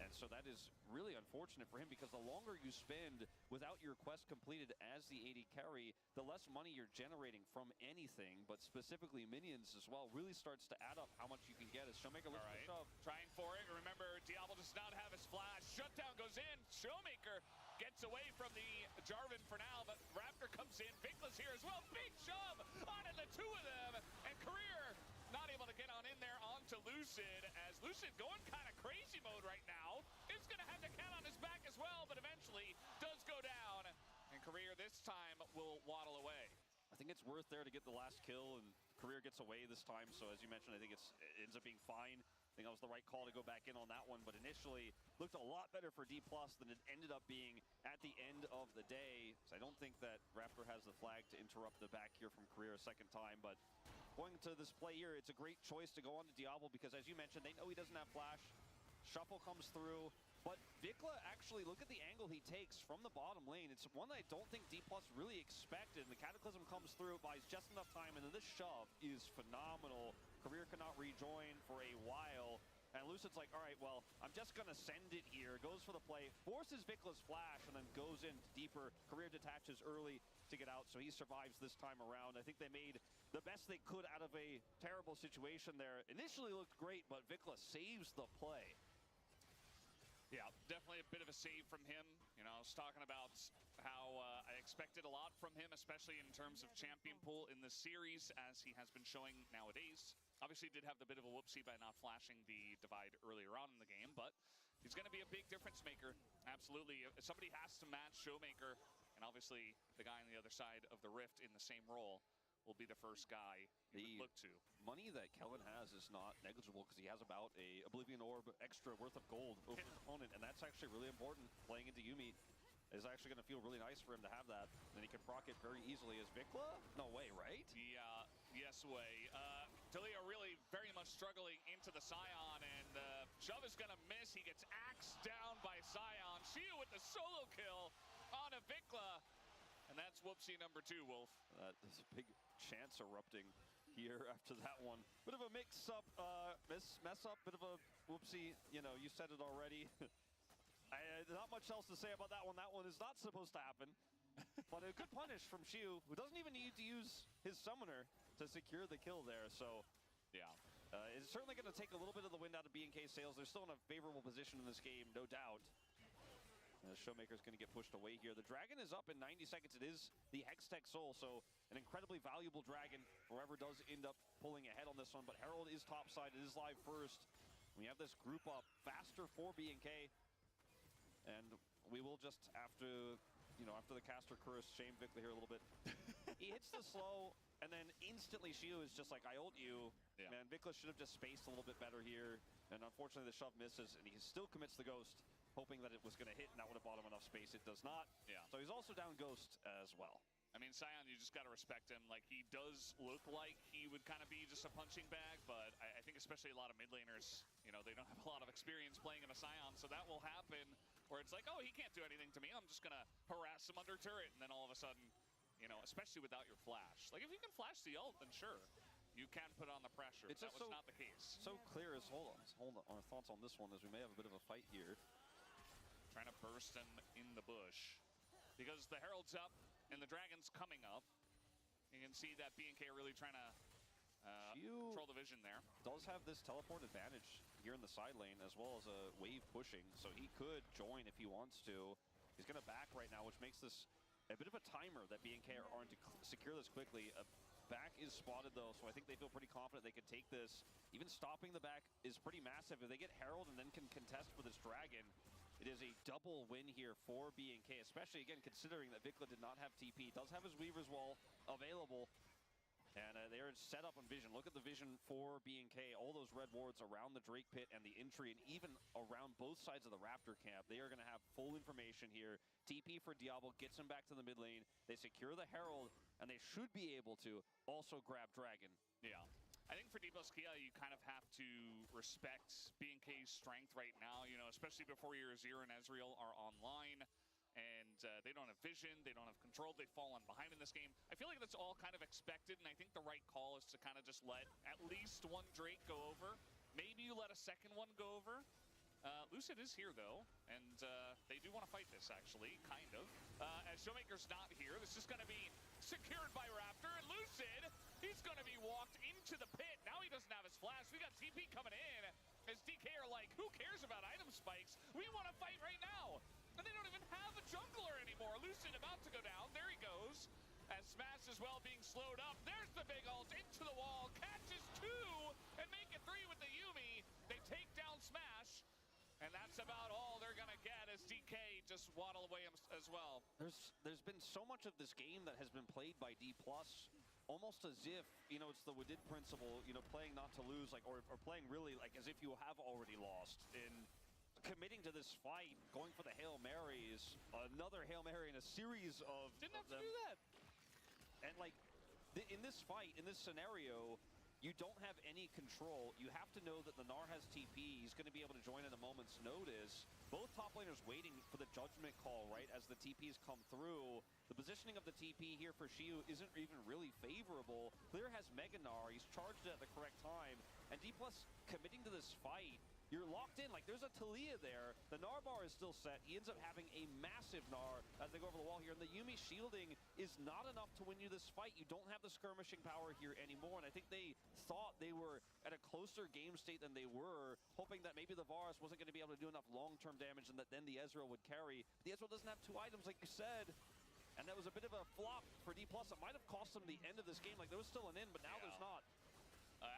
N: And so that is really unfortunate for him, because the longer you spend without your quest completed as the AD carry, the less money you're generating from anything, but specifically minions as well, really starts to add up how much you can get as Showmaker looks to shove.
M: Trying for it. Remember, Diablo does not have his flash. Shutdown goes in. Showmaker gets away from the Jarvan for now, but Raptor comes in. Vickla's here as well. Big shove onto the two of them. And Career not able to get on in there onto Lucid, as Lucid going kind of crazy mode right now. Is going to have the cat on his back as well, but eventually does go down. And Career this time will waddle away.
N: I think it's worth there to get the last kill, and Career gets away this time. So as you mentioned, I think it ends up being fine. I think that was the right call to go back in on that one, but initially looked a lot better for D+ than it ended up being at the end of the day. So I don't think that Raptor has the flag to interrupt the back here from Career a second time, but going to this play here, it's a great choice to go on to Diablo, because as you mentioned, they know he doesn't have flash. Shuffle comes through, but Vikla actually, look at the angle he takes from the bottom lane. It's one that I don't think D+ really expected. The Cataclysm comes through, buys just enough time, and then this shove is phenomenal. Career cannot rejoin for a while, and Lucid's like, all right, well, I'm just gonna send it here. Goes for the play, forces Vikla's flash, and then goes in deeper. Career detaches early to get out, so he survives this time around. I think they made the best they could out of a terrible situation there. Initially looked great, but Vikla saves the play.
M: Yeah, definitely a bit of a save from him. I was talking about how I expected a lot from him, especially in terms of champion pool in this series, as he has been showing nowadays. Obviously did have the bit of a whoopsie by not flashing the divide earlier on in the game, but he's going to be a big difference maker. Absolutely. Somebody has to match Showmaker, and obviously the guy on the other side of the rift in the same role will be the first guy you would look to.
N: Money that Kellen has is not negligible, because he has about a Oblivion Orb extra worth of gold over his opponent, and that's actually really important. Playing into Yuumi is actually going to feel really nice for him to have that. And he can proc it very easily as Vikla? No way, right?
M: Yeah, yes way. Delia really very much struggling into the Scion, and shove is going to miss. He gets axed down by Scion. Shia with the solo kill on a Vikla. And that's whoopsie number 2, Wolf.
N: There's a big chance erupting here after that one. Bit of a mix-up, mess up, bit of a whoopsie. You said it already. Not much else to say about that one. That one is not supposed to happen. But a good punish from Shiu, who doesn't even need to use his summoner to secure the kill there. So, yeah. It's certainly going to take a little bit of the wind out of BNK Sales. They're still in a favorable position in this game, no doubt. Showmaker's going to get pushed away here. The dragon is up in 90 seconds. It is the Hextech Soul, so an incredibly valuable dragon. Whoever does end up pulling ahead on this one, but Herald is topside. It is live first. We have this group up faster for BNK, and we will just after the caster curse, shame Vikla here a little bit. He hits the slow, and then instantly Shiu is just like, I ult you. Yeah. Man, Vikla should have just spaced a little bit better here, and unfortunately the shove misses, and he still commits the ghost, hoping that it was going to hit and that would have bought him enough space. It does not. Yeah. So he's also down Ghost as well.
M: I mean, Scion, you just got to respect him. Like, he does look like he would kind of be just a punching bag, but I think especially a lot of mid laners, they don't have a lot of experience playing in a Scion, so that will happen where it's like, oh, he can't do anything to me. I'm just going to harass him under turret, and then all of a sudden, especially without your flash. Like, if you can flash the ult, then sure. You can put on the pressure. That was not the case.
N: So clear as, hold on, our thoughts on this one is we may have a bit of a fight here.
M: Trying to burst him in the bush, because the Herald's up and the Dragon's coming up. You can see that BNK are really trying to control the vision there.
N: Does have this teleport advantage here in the side lane, as well as a wave pushing, so he could join if he wants to. He's going to back right now, which makes this a bit of a timer that BNK aren't to secure this quickly. Back is spotted though, so I think they feel pretty confident they could take this. Even stopping the back is pretty massive. If they get Herald and then can contest with this Dragon, it is a double win here for BNK, especially again considering that Vikla did not have TP. Does have his Weaver's Wall available. And they are set up on vision. Look at the vision for BNK. All those red wards around the Drake pit and the entry, and even around both sides of the Raptor camp. They are going to have full information here. TP for Diablo gets him back to the mid lane. They secure the Herald, and they should be able to also grab Dragon.
M: Yeah. I think for D+ Kia, you kind of have to respect BNK's strength right now, you know, especially before your Azir and Ezreal are online. And they don't have vision, they don't have control, they've fallen behind in this game. I feel like that's all kind of expected, and I think the right call is to kind of just let at least one Drake go over. Maybe you let a second one go over. Lucid is here, though, and they do want to fight this, actually, kind of. As Showmaker's not here, this is going to be secured by Raptor, and Lucid, he's going to be walked into the pit. Now he doesn't have his flash. We got TP coming in, as DK are like, who cares about item spikes? We want to fight right now. And they don't even have a jungler anymore. Lucid about to go down. There he goes. As Smash as well being slowed up. There's the big ult into the wall. Catches two and make it three with the Yuumi. They take down Smash. And that's about all they're going to get as DK just waddle away as well.
N: There's been so much of this game that has been played by D+, almost as if, you know, it's the Wadid principle, you know, playing not to lose, like, or playing really like as if you have already lost. In committing to this fight, going for the Hail Marys, another Hail Mary in a series of
M: Didn't have to
N: them.
M: do that.
N: And like, in this fight, in this scenario, you don't have any control. You have to know that the Gnar has TP. He's going to be able to join at a moment's notice. Both top laners waiting for the judgment call, right, as the TPs come through. The positioning of the TP here for Shiyu isn't even really favorable. Clear has Mega Gnar. He's charged it at the correct time. And D+ committing to this fight, you're locked in. Like, there's a Talia there. The Gnar bar is still set. He ends up having a massive Gnar as they go over the wall here. And the Yuumi shielding is not enough to win you this fight. You don't have the skirmishing power here anymore. And I think they thought they were at a closer game state than they were, hoping that maybe the Varus wasn't going to be able to do enough long-term damage and that then the Ezreal would carry. The Ezreal doesn't have two items, like you said. And that was a bit of a flop for D+. It might have cost them the end of this game. Like, there was still an in, but now there's not.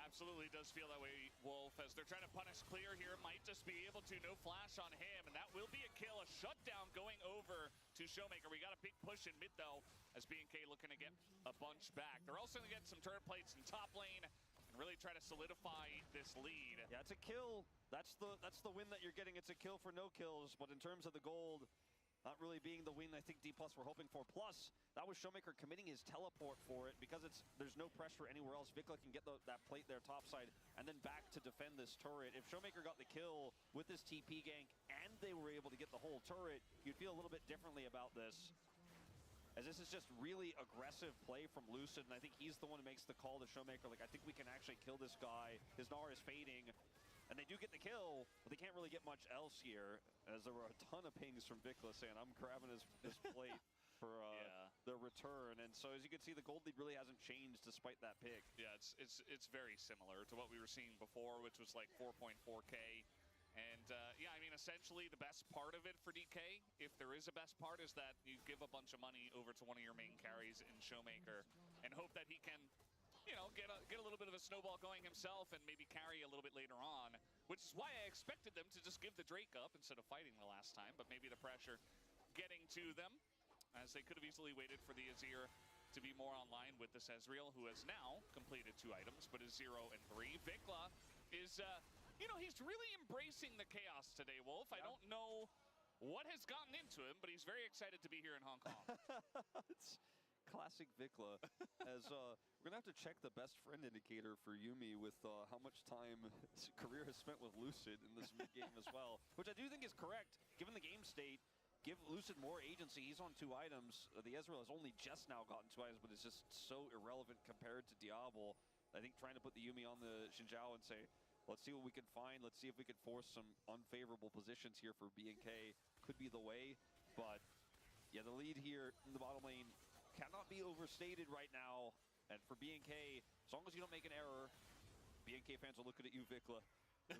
M: Absolutely does feel that way, Wolf, as they're trying to punish Clear here. Might just be able to. No flash on him, and that will be a kill. A shutdown going over to Showmaker. We got a big push in mid, though, as BNK looking to get a bunch back. They're also going to get some turret plates in top lane and really try to solidify this lead.
N: Yeah, it's a kill. That's the win that you're getting. It's a kill for no kills, but in terms of the gold, not really being the win I think D+ were hoping for. Plus, that was Showmaker committing his teleport for it because there's no pressure anywhere else. Vikla can get that plate there topside and then back to defend this turret. If Showmaker got the kill with this TP gank and they were able to get the whole turret, you'd feel a little bit differently about this. As this is just really aggressive play from Lucid, and I think he's the one who makes the call to Showmaker, like, I think we can actually kill this guy. His Gnar is fading. And they do get the kill, but they can't really get much else here, as there were a ton of pings from Vikla saying, I'm grabbing his plate for the return. And so as you can see, the gold lead really hasn't changed despite that pick.
M: Yeah, it's very similar to what we were seeing before, which was like 4.4K. And yeah, I mean, essentially the best part of it for DK, if there is a best part, is that you give a bunch of money over to one of your main carries in Showmaker and hope that he can, you know, get a little bit of a snowball going himself and maybe carry a little bit later on, which is why I expected them to just give the Drake up instead of fighting the last time, but maybe the pressure getting to them, as they could have easily waited for the Azir to be more online with this Ezreal, who has now completed 2 items, but is 0 and 3. Vikla is, you know, he's really embracing the chaos today, Wolf. I don't know what has gotten into him, but he's very excited to be here in Hong Kong.
N: It's classic Vikla. As we're gonna have to check the best friend indicator for Yuumi with how much time his career has spent with Lucid in this game as well, which I do think is correct given the game state. Give Lucid more agency. He's on 2 items. The Ezreal has only just now gotten 2 items, but it's just so irrelevant compared to Diablo. I think trying to put the Yuumi on the Xin Zhao and say, let's see what we can find. Let's see if we can force some unfavorable positions here for BNK could be the way. But yeah, the lead here in the bottom lane cannot be overstated right now. And for BNK, as long as you don't make an error, BNK fans are looking at you, Vikla.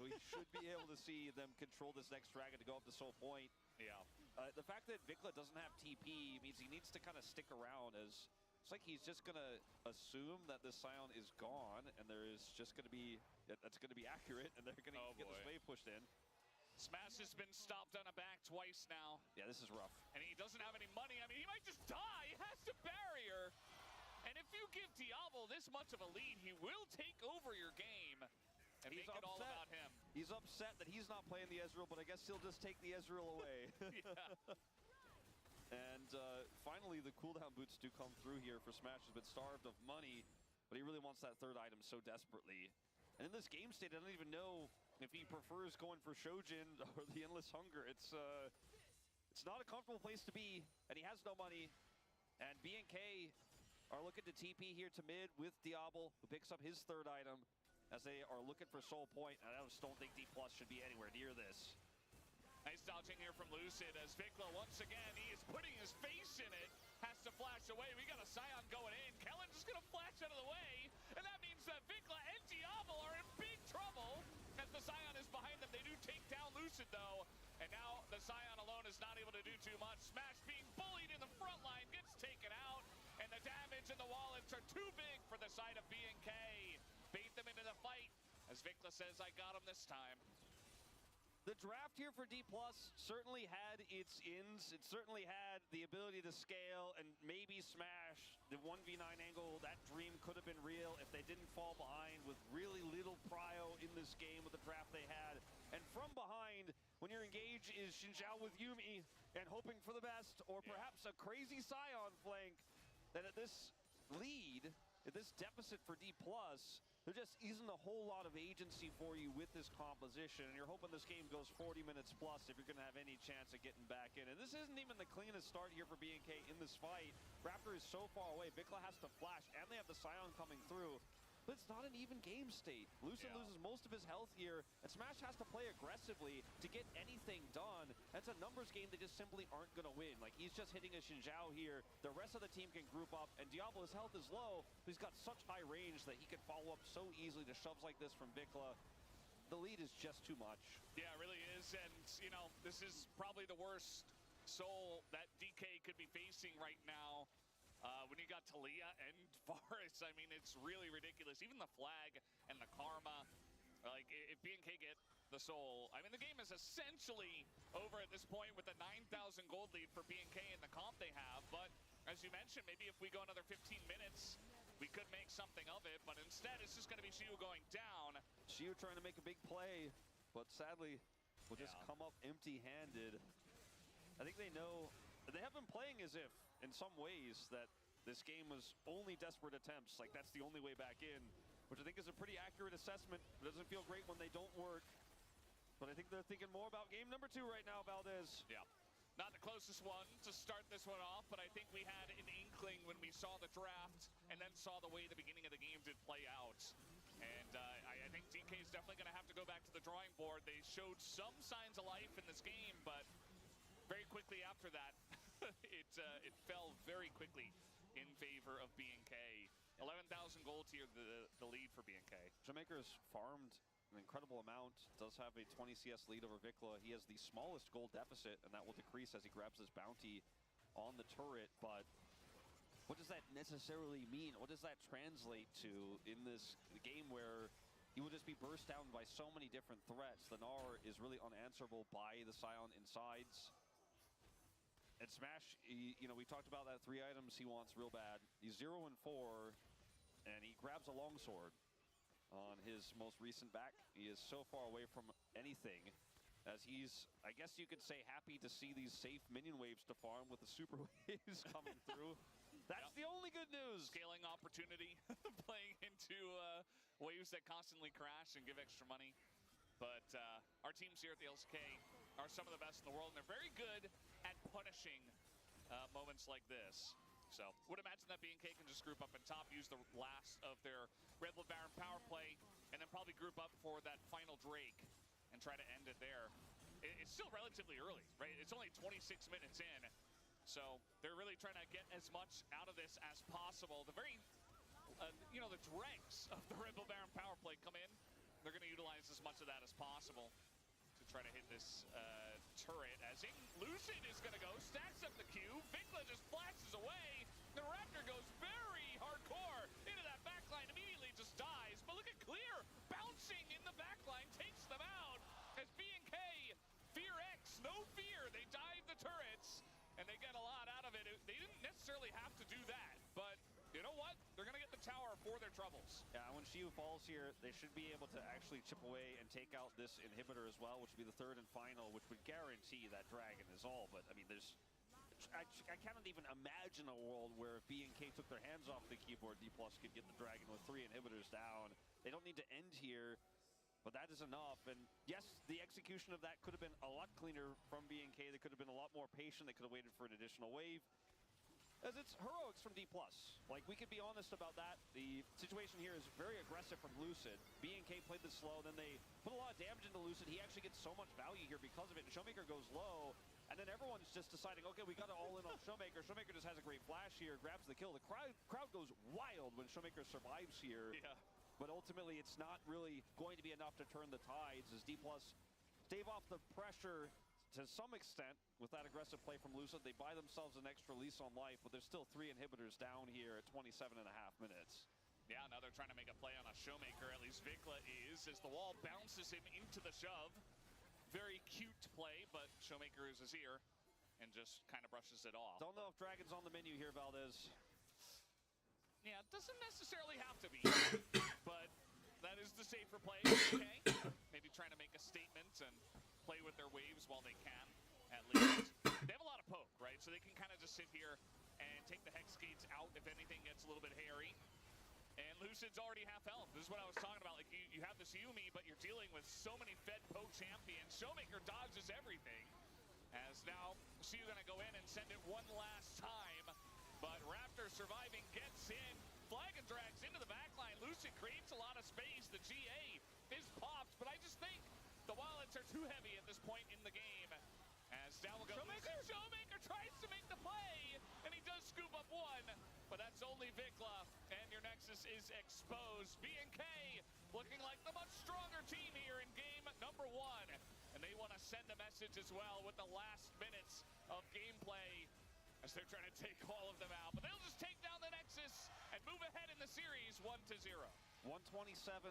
N: We should be able to see them control this next dragon to go up to Soul Point.
M: Yeah.
N: The fact that Vikla doesn't have TP means he needs to kind of stick around, as it's like he's just going to assume that this Scion is gone, and there is just going to be, that's going to be accurate, and they're going to get this wave pushed in.
M: Smash has been stopped on a back twice now.
N: Yeah, this is rough.
M: And he doesn't have any money. I mean, he might just die. He has to barrier. And if you give Diablo this much of a lead, he will take over your game and make it all about him.
N: He's upset that he's not playing the Ezreal, but I guess he'll just take the Ezreal away.
M: Yeah.
N: And finally, the cooldown boots do come through here for Smash. Has been starved of money, but he really wants that third item so desperately. And in this game state, I don't even know if he prefers going for Shojin or the Endless Hunger. It's not a comfortable place to be, and he has no money. And BNK are looking to TP here to mid with Diablo, who picks up his third item as they are looking for Soul Point. And I just don't think D+ should be anywhere near this.
M: Nice dodging here from Lucid as Vikla, once again, he is putting his face in it. Has to flash away. We got a Scion going in. Kellen just going to flash out of the way. And that means that Vikla and Diablo are in big trouble as the Scion is behind them. They do take down Lucid, though. And now the Scion alone is not able to do too much. Smash being bullied in the front line, gets taken out. And the damage and the wallets are too big for the side of BNK. Bait them into the fight as Vikla says, I got him this time.
N: The draft here for D+ certainly had its ins. It certainly had the ability to scale and maybe smash the 1v9 angle. That dream could have been real if they didn't fall behind with really little prio in this game with the draft they had. And from behind, when you're engaged, is Xinjiao with Yuumi and hoping for the best, or perhaps a crazy Scion flank, that at this lead, at this deficit for D+, there just isn't a whole lot of agency for you with this composition, and you're hoping this game goes 40 minutes plus if you're going to have any chance of getting back in. And this isn't even the cleanest start here for BNK in this fight. Raptor is so far away. Vikla has to flash, and they have the Scion coming through. But it's not an even game state. Lucid loses most of his health here, and Smash has to play aggressively to get anything done. That's a numbers game they just simply aren't going to win. Like, he's just hitting a Xinjiao here. The rest of the team can group up, and Diablo's health is low, but he's got such high range that he can follow up so easily to shoves like this from Vikla. The lead is just too much.
M: Yeah, it really is, and, you know, this is probably the worst soul that DK could be facing right now. When you got Talia and Varus, I mean, it's really ridiculous. Even the flag and the karma, like, if BNK get the soul, I mean, the game is essentially over at this point with a 9,000 gold lead for BNK and the comp they have. But as you mentioned, maybe if we go another 15 minutes, we could make something of it. But instead, it's just going to be Xiu going down.
N: Xiu trying to make a big play, but sadly will just come up empty-handed. I think they know, they have been playing as if, in some ways, that this game was only desperate attempts. Like, that's the only way back in, which I think is a pretty accurate assessment. It doesn't feel great when they don't work. But I think they're thinking more about game number 2 right now, Valdez.
M: Yeah. Not the closest one to start this one off, but I think we had an inkling when we saw the draft and then saw the way the beginning of the game did play out. And I think DK is definitely going to have to go back to the drawing board. They showed some signs of life in this game, but very quickly after that, it fell very quickly in favor of BNK. 11,000 gold here, the lead for BNK.
N: Jamaica's farmed an incredible amount, does have a 20 CS lead over Vikla. He has the smallest gold deficit, and that will decrease as he grabs his bounty on the turret. But what does that necessarily mean? What does that translate to in this game where he will just be burst down by so many different threats? The Gnar is really unanswerable by the Scion insides. And Smash, you know, we talked about that 3 items he wants real bad. He's 0 and 4, and he grabs a longsword on his most recent back. He is so far away from anything, as he's, I guess you could say, happy to see these safe minion waves to farm with the super waves coming through. That's the only good news.
M: Scaling opportunity, playing into waves that constantly crash and give extra money. But our teams here at the LCK are some of the best in the world, and they're very good at punishing moments like this. So would imagine that BNK can just group up on top, use the last of their Red Bull Baron power play, and then probably group up for that final Drake and try to end it there. It's still relatively early, right? It's only 26 minutes in. So They're really trying to get as much out of this as possible. The very, you know, the dregs of the Rainbow Baron power play come in. They're going to utilize as much of that as possible to try to hit this turret. As Lucid is going to go, stacks up the Q. Vikla just flashes away. The Raptor goes very hardcore into that backline, immediately just dies. But look at Clear bouncing in the backline, takes them out. As B&K, Fear X, no fear. They dive the turrets, and they get a lot out of it. They didn't necessarily have to do that, but you know what? They're going to get the tower for their troubles.
N: Yeah, when Shiu falls here, they should be able to actually chip away and take out this inhibitor as well, which would be the third and final, which would guarantee that Dragon is all. But, I mean, there's... I cannot even imagine a world where if B&K took their hands off the keyboard, D+ could get the Dragon with 3 inhibitors down. They don't need to end here, but that is enough. And yes, the execution of that could have been a lot cleaner from B&K. They could have been a lot more patient. They could have waited for an additional wave. As it's heroics from D+. Like, we could be honest about that. The situation here is very aggressive from Lucid. B&K played this slow, then they put a lot of damage into Lucid. He actually gets so much value here because of it. And Showmaker goes low, and then everyone's just deciding, okay, we got to all in on Showmaker. Showmaker just has a great flash here, grabs the kill. The crowd goes wild when Showmaker survives here.
M: Yeah.
N: But ultimately, it's not really going to be enough to turn the tides as D+ stave off the pressure to some extent with that aggressive play from Lucid. They buy themselves an extra lease on life, but there's still 3 inhibitors down here at 27.5 minutes.
M: Yeah, now they're trying to make a play on a Showmaker, at least Vikla is, as the wall bounces him into the shove. Very cute play, but Showmaker is his ear and just kind of brushes it off.
N: Don't know if Dragon's on the menu here, Valdez.
M: Yeah, it doesn't necessarily have to be, but that is the safer play. Okay, maybe trying to make a statement and play with their waves while they can, at least. They have a lot of poke, right? So they can kind of just sit here and take the Hex Gates out if anything gets a little bit hairy. And Lucid's already half health. This is what I was talking about. Like, you have this Yuumi, but you're dealing with so many fed poke champions. Showmaker dodges everything. As now, Shiu gonna go in and send it one last time. But Raptor surviving gets in. Flag and drags into the backline. Lucid creates a lot of space. The GA is popped, but I just think the wallets are too heavy at this point in the game. As down will go Showmaker tries to make the play, and he does scoop up one, but that's only Vikla, and your Nexus is exposed. B&K looking like the much stronger team here in game number 1, and they want to send a message as well with the last minutes of gameplay as they're trying to take all of them out, but they'll just take down the Nexus and move ahead in the series 1-0.
N: 127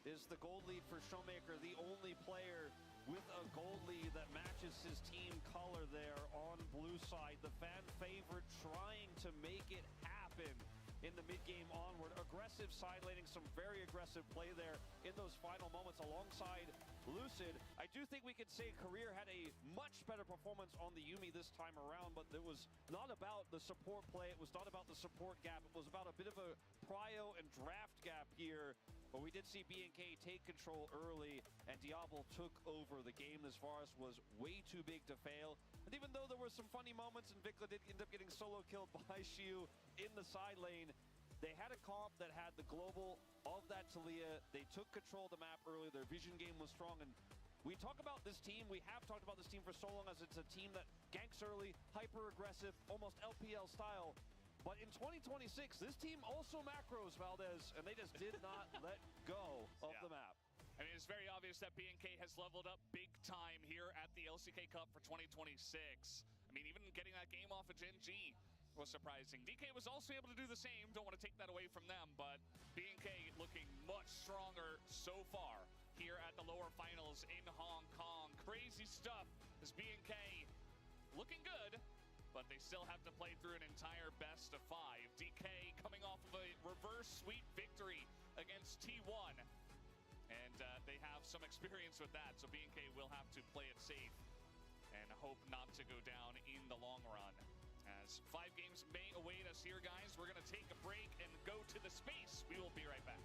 N: is the gold lead for Showmaker, the only player with a gold lead that matches his team color there on blue side. The fan favorite trying to make it happen in the mid-game onward. Aggressive side laning, some very aggressive play there in those final moments alongside Lucid. I do think we could say Career had a much better performance on the Yuumi this time around, but it was not about the support play. It was not about the support gap. It was about a bit of a prio and draft gap here. But we did see B&K take control early, and Diablo took over the game. This Varus was way too big to fail. And even though there were some funny moments, and Vikla did end up getting solo killed by Shiu in the side lane, they had a comp that had the global of that Taliyah. They took control of the map early. Their vision game was strong. And we talk about this team. We have talked about this team for so long as it's a team that ganks early, hyper-aggressive, almost LPL style. But in 2026, this team also macros, Valdez, and they just did not let go of the map.
M: I mean, it's very obvious that B&K has leveled up big time here at the LCK Cup for 2026. I mean, even getting that game off of Gen G was surprising. DK was also able to do the same. Don't want to take that away from them, but B&K looking much stronger so far here at the lower finals in Hong Kong. Crazy stuff as B&K looking good, but they still have to play through an entire best of 5. DK coming off of a reverse sweep victory against T1. And they have some experience with that, so B&K will have to play it safe and hope not to go down in the long run. As 5 games may await us here, guys, we're going to take a break and go to the space. We will be right back.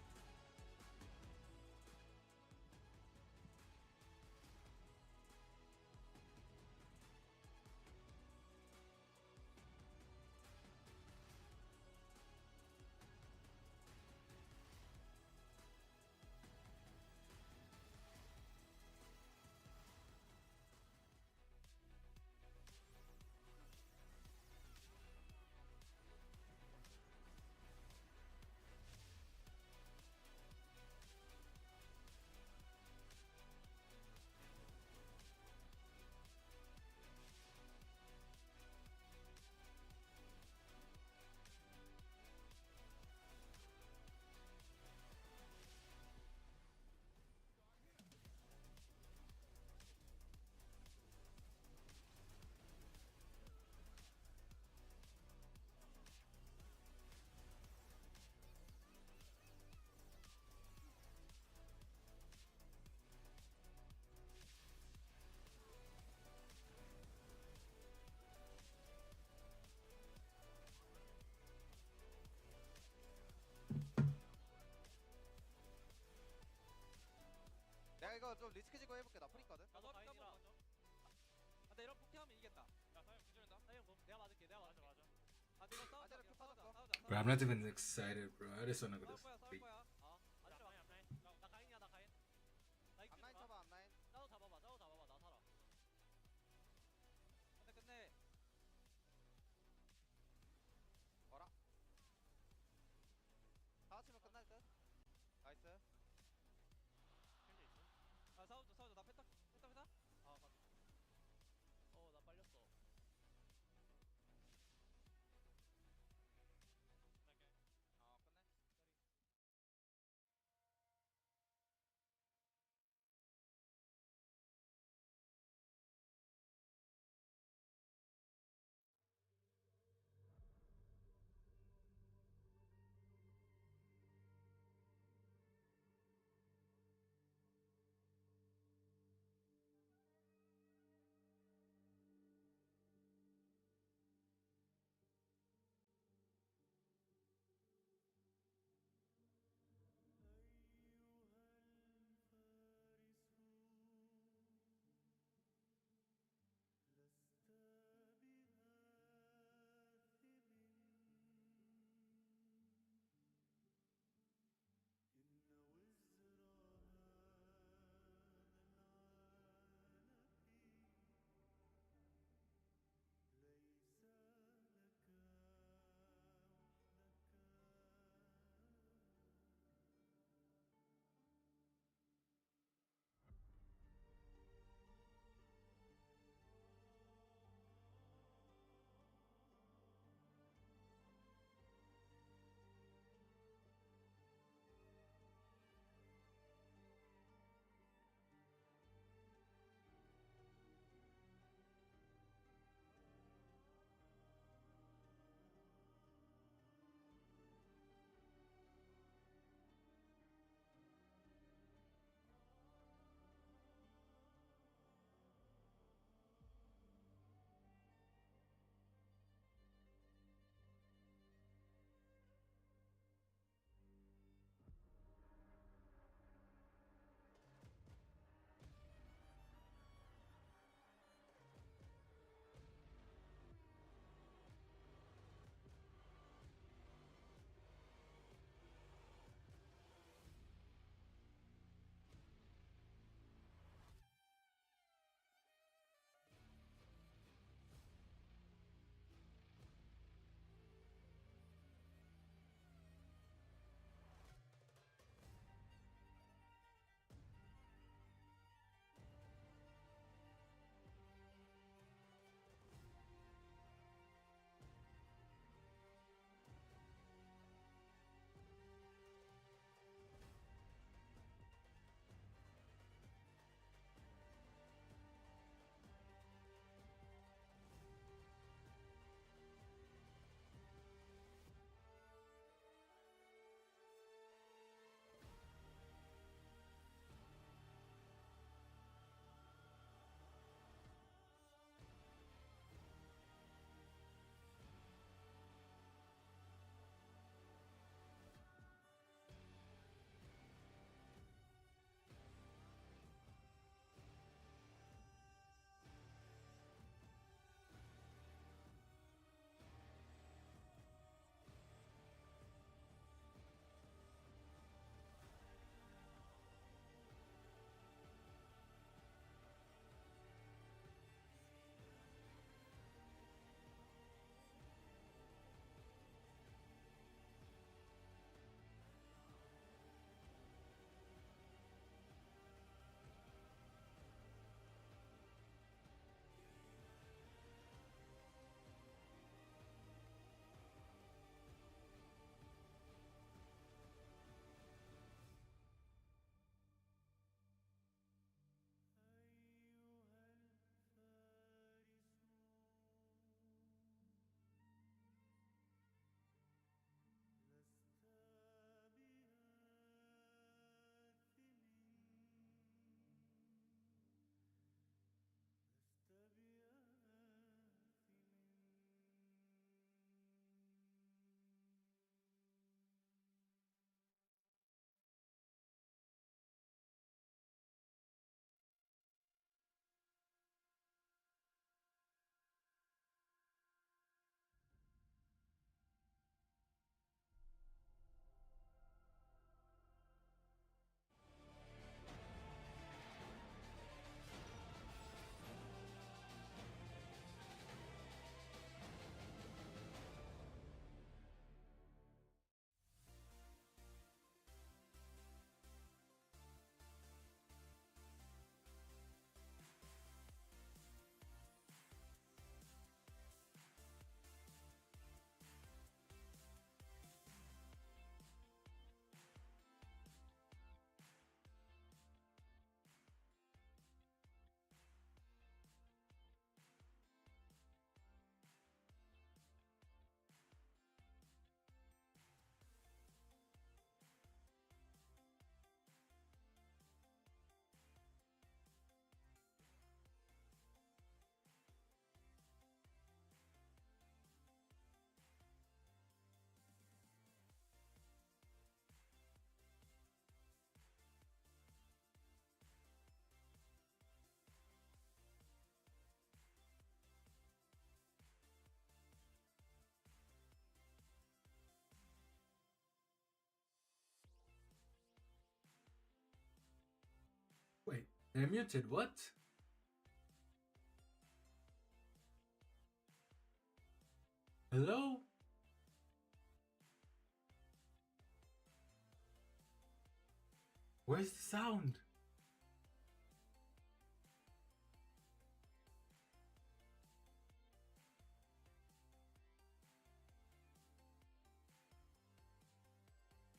O: 이거 좀 리스크 지고 해볼게. 나 프리거든.
H: 나도 가인이라. 아, 이런 포켓하면 이기겠다. 야, 사형 기절한다. 사형 고. 내가 맞을게. 내가 맞아. 아, 이거 싸우자. 싸우자.
A: Bro, I'm not even excited, bro. I just wanna go to
H: 싸울
A: sleep.
H: 거야. 앞라인. 나 가인이야, 나 가인. 나 이기지
O: 앞라인
H: 마.
O: 쳐봐, 앞라인.
H: 짜오 잡아봐. 나 살아. 끝내.
O: 어라. 다 같이면 끝날 듯. 나이스.
H: 아, 싸우자. 나 펜타. 아, 맞다. 나 빨렸어.
A: They're muted, what? Hello? Where's the sound?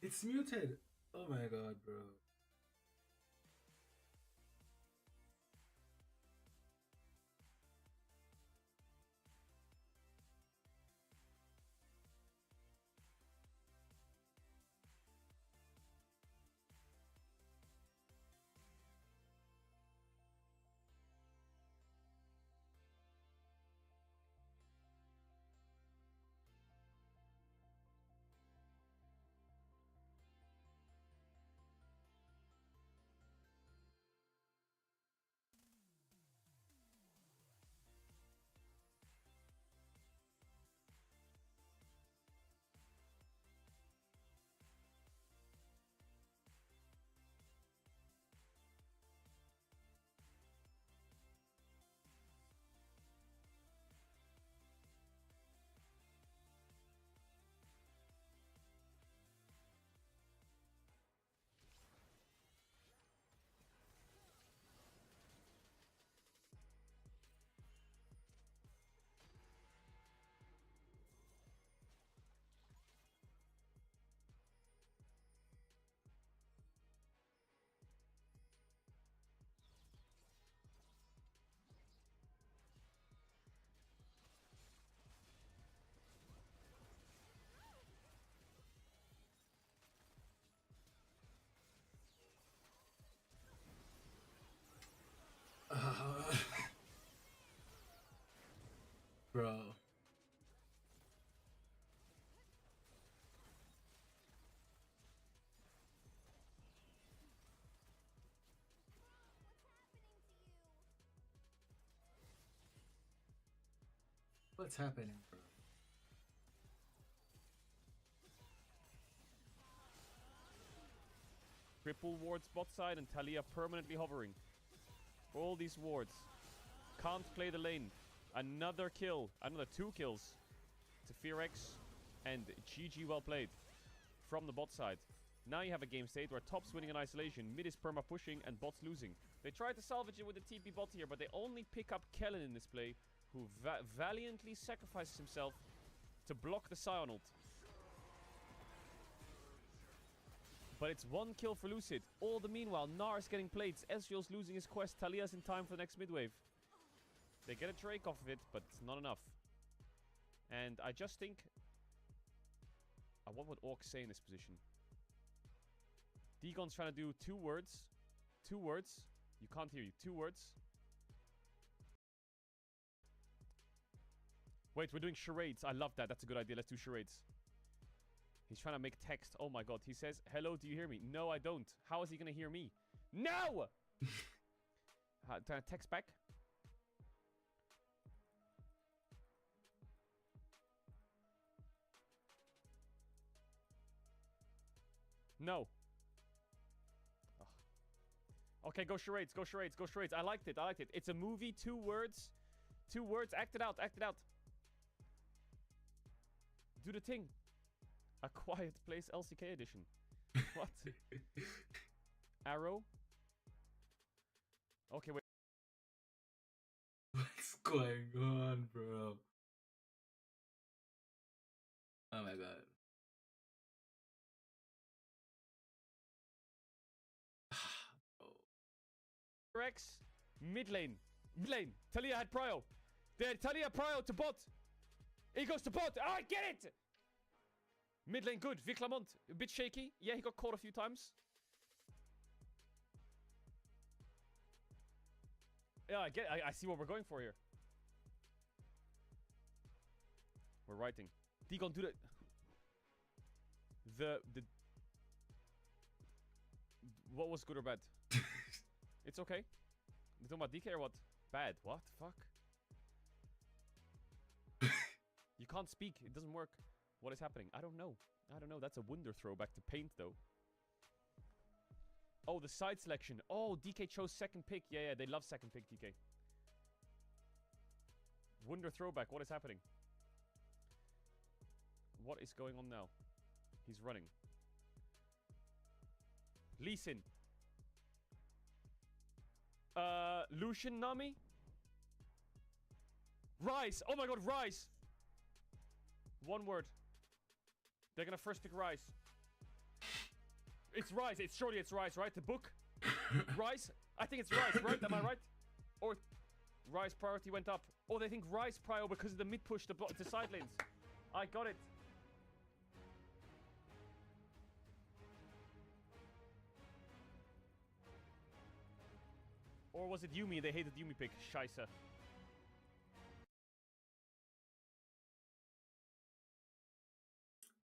A: It's muted. Oh my god, bro. Bro. What's happening, bro?
P: Triple wards bot side and Talia permanently hovering. All these wards. Can't play the lane. Another kill. Another 2 kills to FearX. And GG well played from the bot side. Now you have a game state where top's winning in isolation, mid is perma pushing, and bot's losing. They tried to salvage it with the TP bot here, but they only pick up Kellen in this play, who valiantly sacrifices himself to block the Scion ult. But it's 1 kill for Lucid. All the meanwhile, Nar's getting plates. Ezreal's losing his quest. Talia's in time for the next midwave. They get a Drake off of it, but it's not enough. And I just think... what would Orc say in this position? Degon's trying to do 2 words. 2 words. You can't hear you. 2 words. Wait, we're doing charades. I love that. That's a good idea. Let's do charades. He's trying to make text. Oh my god. He says, hello, do you hear me? No, I don't. How is he going to hear me? No! Trying to text back? No. Ugh. Okay, go charades, go charades, go charades. I liked it, I liked it. It's a movie, 2 words. 2 words, act it out, act it out. Do the thing. A Quiet Place LCK edition. What? Arrow? Okay, wait.
A: What's going on, bro? Oh my god.
P: Rex, mid lane. Mid lane. Talia had prio. There, Talia prio to bot. He goes to bot. I get it! Mid lane good. Vic Lamont, a bit shaky. Yeah, he got caught a few times. Yeah, I see what we're going for here. We're writing. Degon, do the what was good or bad? It's okay. You talking about DK or what? Bad. What? Fuck. You can't speak. It doesn't work. What is happening? I don't know. I don't know. That's a Wunder throw back to paint, though. Oh, the side selection. Oh, DK chose second pick. Yeah, they love second pick, DK. Wunder throwback. What is happening? What is going on now? He's running. Lee Sin. Lucian Nami? Rise! Oh my god, Rise! One word. They're gonna first pick Rise. It's Rise. Surely it's Rise, right? The book? Rise? I think it's Rise, right? Am I right? Or Rise priority went up. Oh, they think Rise prio because of the mid push to side lanes. I got it. Or was it Yumi? They hated Yumi pick. Scheisse.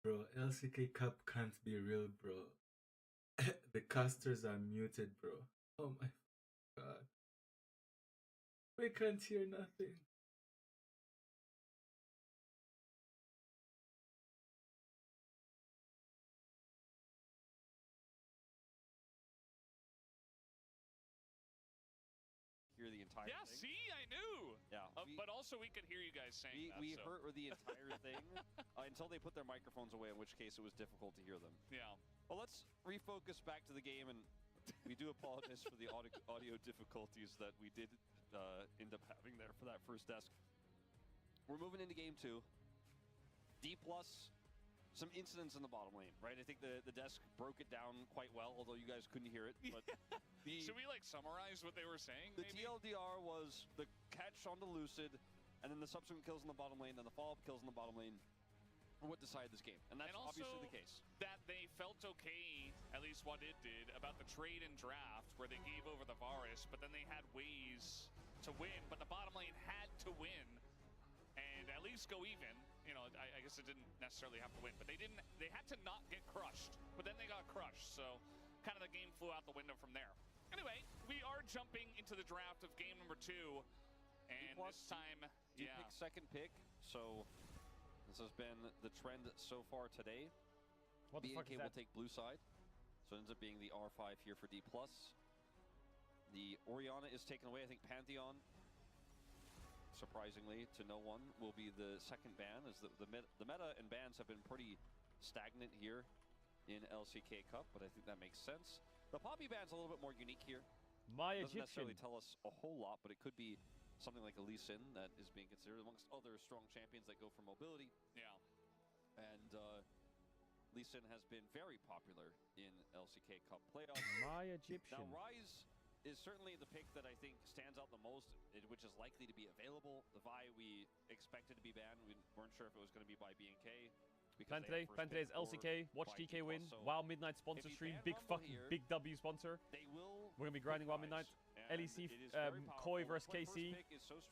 A: Bro, LCK Cup can't be real, bro. The casters are muted, bro. Oh my god. We can't hear nothing.
N: Hear the entire
M: yeah,
N: thing.
M: see, I knew.
N: Yeah,
M: but also we could hear you guys saying that.
N: We
M: so.
N: heard the entire thing until they put their microphones away, in which case it was difficult to hear them.
M: Yeah.
N: Well, let's refocus back to the game, and we do apologize for the audio difficulties that we did end up having there for that first desk. We're moving into game 2. D+, some incidents in the bottom lane, right? I think the desk broke it down quite well, although you guys couldn't hear it. But
M: should we like summarize what they were saying?
N: The
M: maybe?
N: TLDR was the catch onto Lucid, and then the subsequent kills in the bottom lane, then the follow-up kills in the bottom lane are what decided this game. And that's
M: also
N: obviously the case.
M: That they felt okay, at least what it did, about the trade and draft where they gave over the Varus, but then they had ways to win, but the bottom lane had to win and at least go even. You know, I guess it didn't necessarily have to win, but they had to not get crushed, but then they got crushed, so kind of the game flew out the window from there. Anyway, we are jumping into the draft of game number 2, and this time,
N: pick second pick, so this has been the trend so far today.
P: What the fuck is
N: BNK
P: that?
N: will take blue side, so it ends up being the R5 here for D+. The Orianna is taken away. I think Pantheon, surprisingly to no one, will be the second ban, as the meta and bans have been pretty stagnant here in LCK Cup, but I think that makes sense. The Poppy ban's a little bit more unique here.
P: My
N: Doesn't
P: Egyptian.
N: necessarily tell us a whole lot, but it could be something like a Lee Sin that is being considered amongst other strong champions that go for mobility.
M: Yeah.
N: And Lee Sin has been very popular in LCK Cup playoffs.
P: My Egyptian.
N: Now Ryze is certainly the pick that I think stands out the most, which is likely to be available. The Vi we expected to be banned. We weren't sure if it was going to be by BNK.
P: Plan today's LCK, watch DK win, WoW Midnight sponsor stream, big W sponsor. We're gonna be grinding WoW Midnight, LEC, Koi versus KC,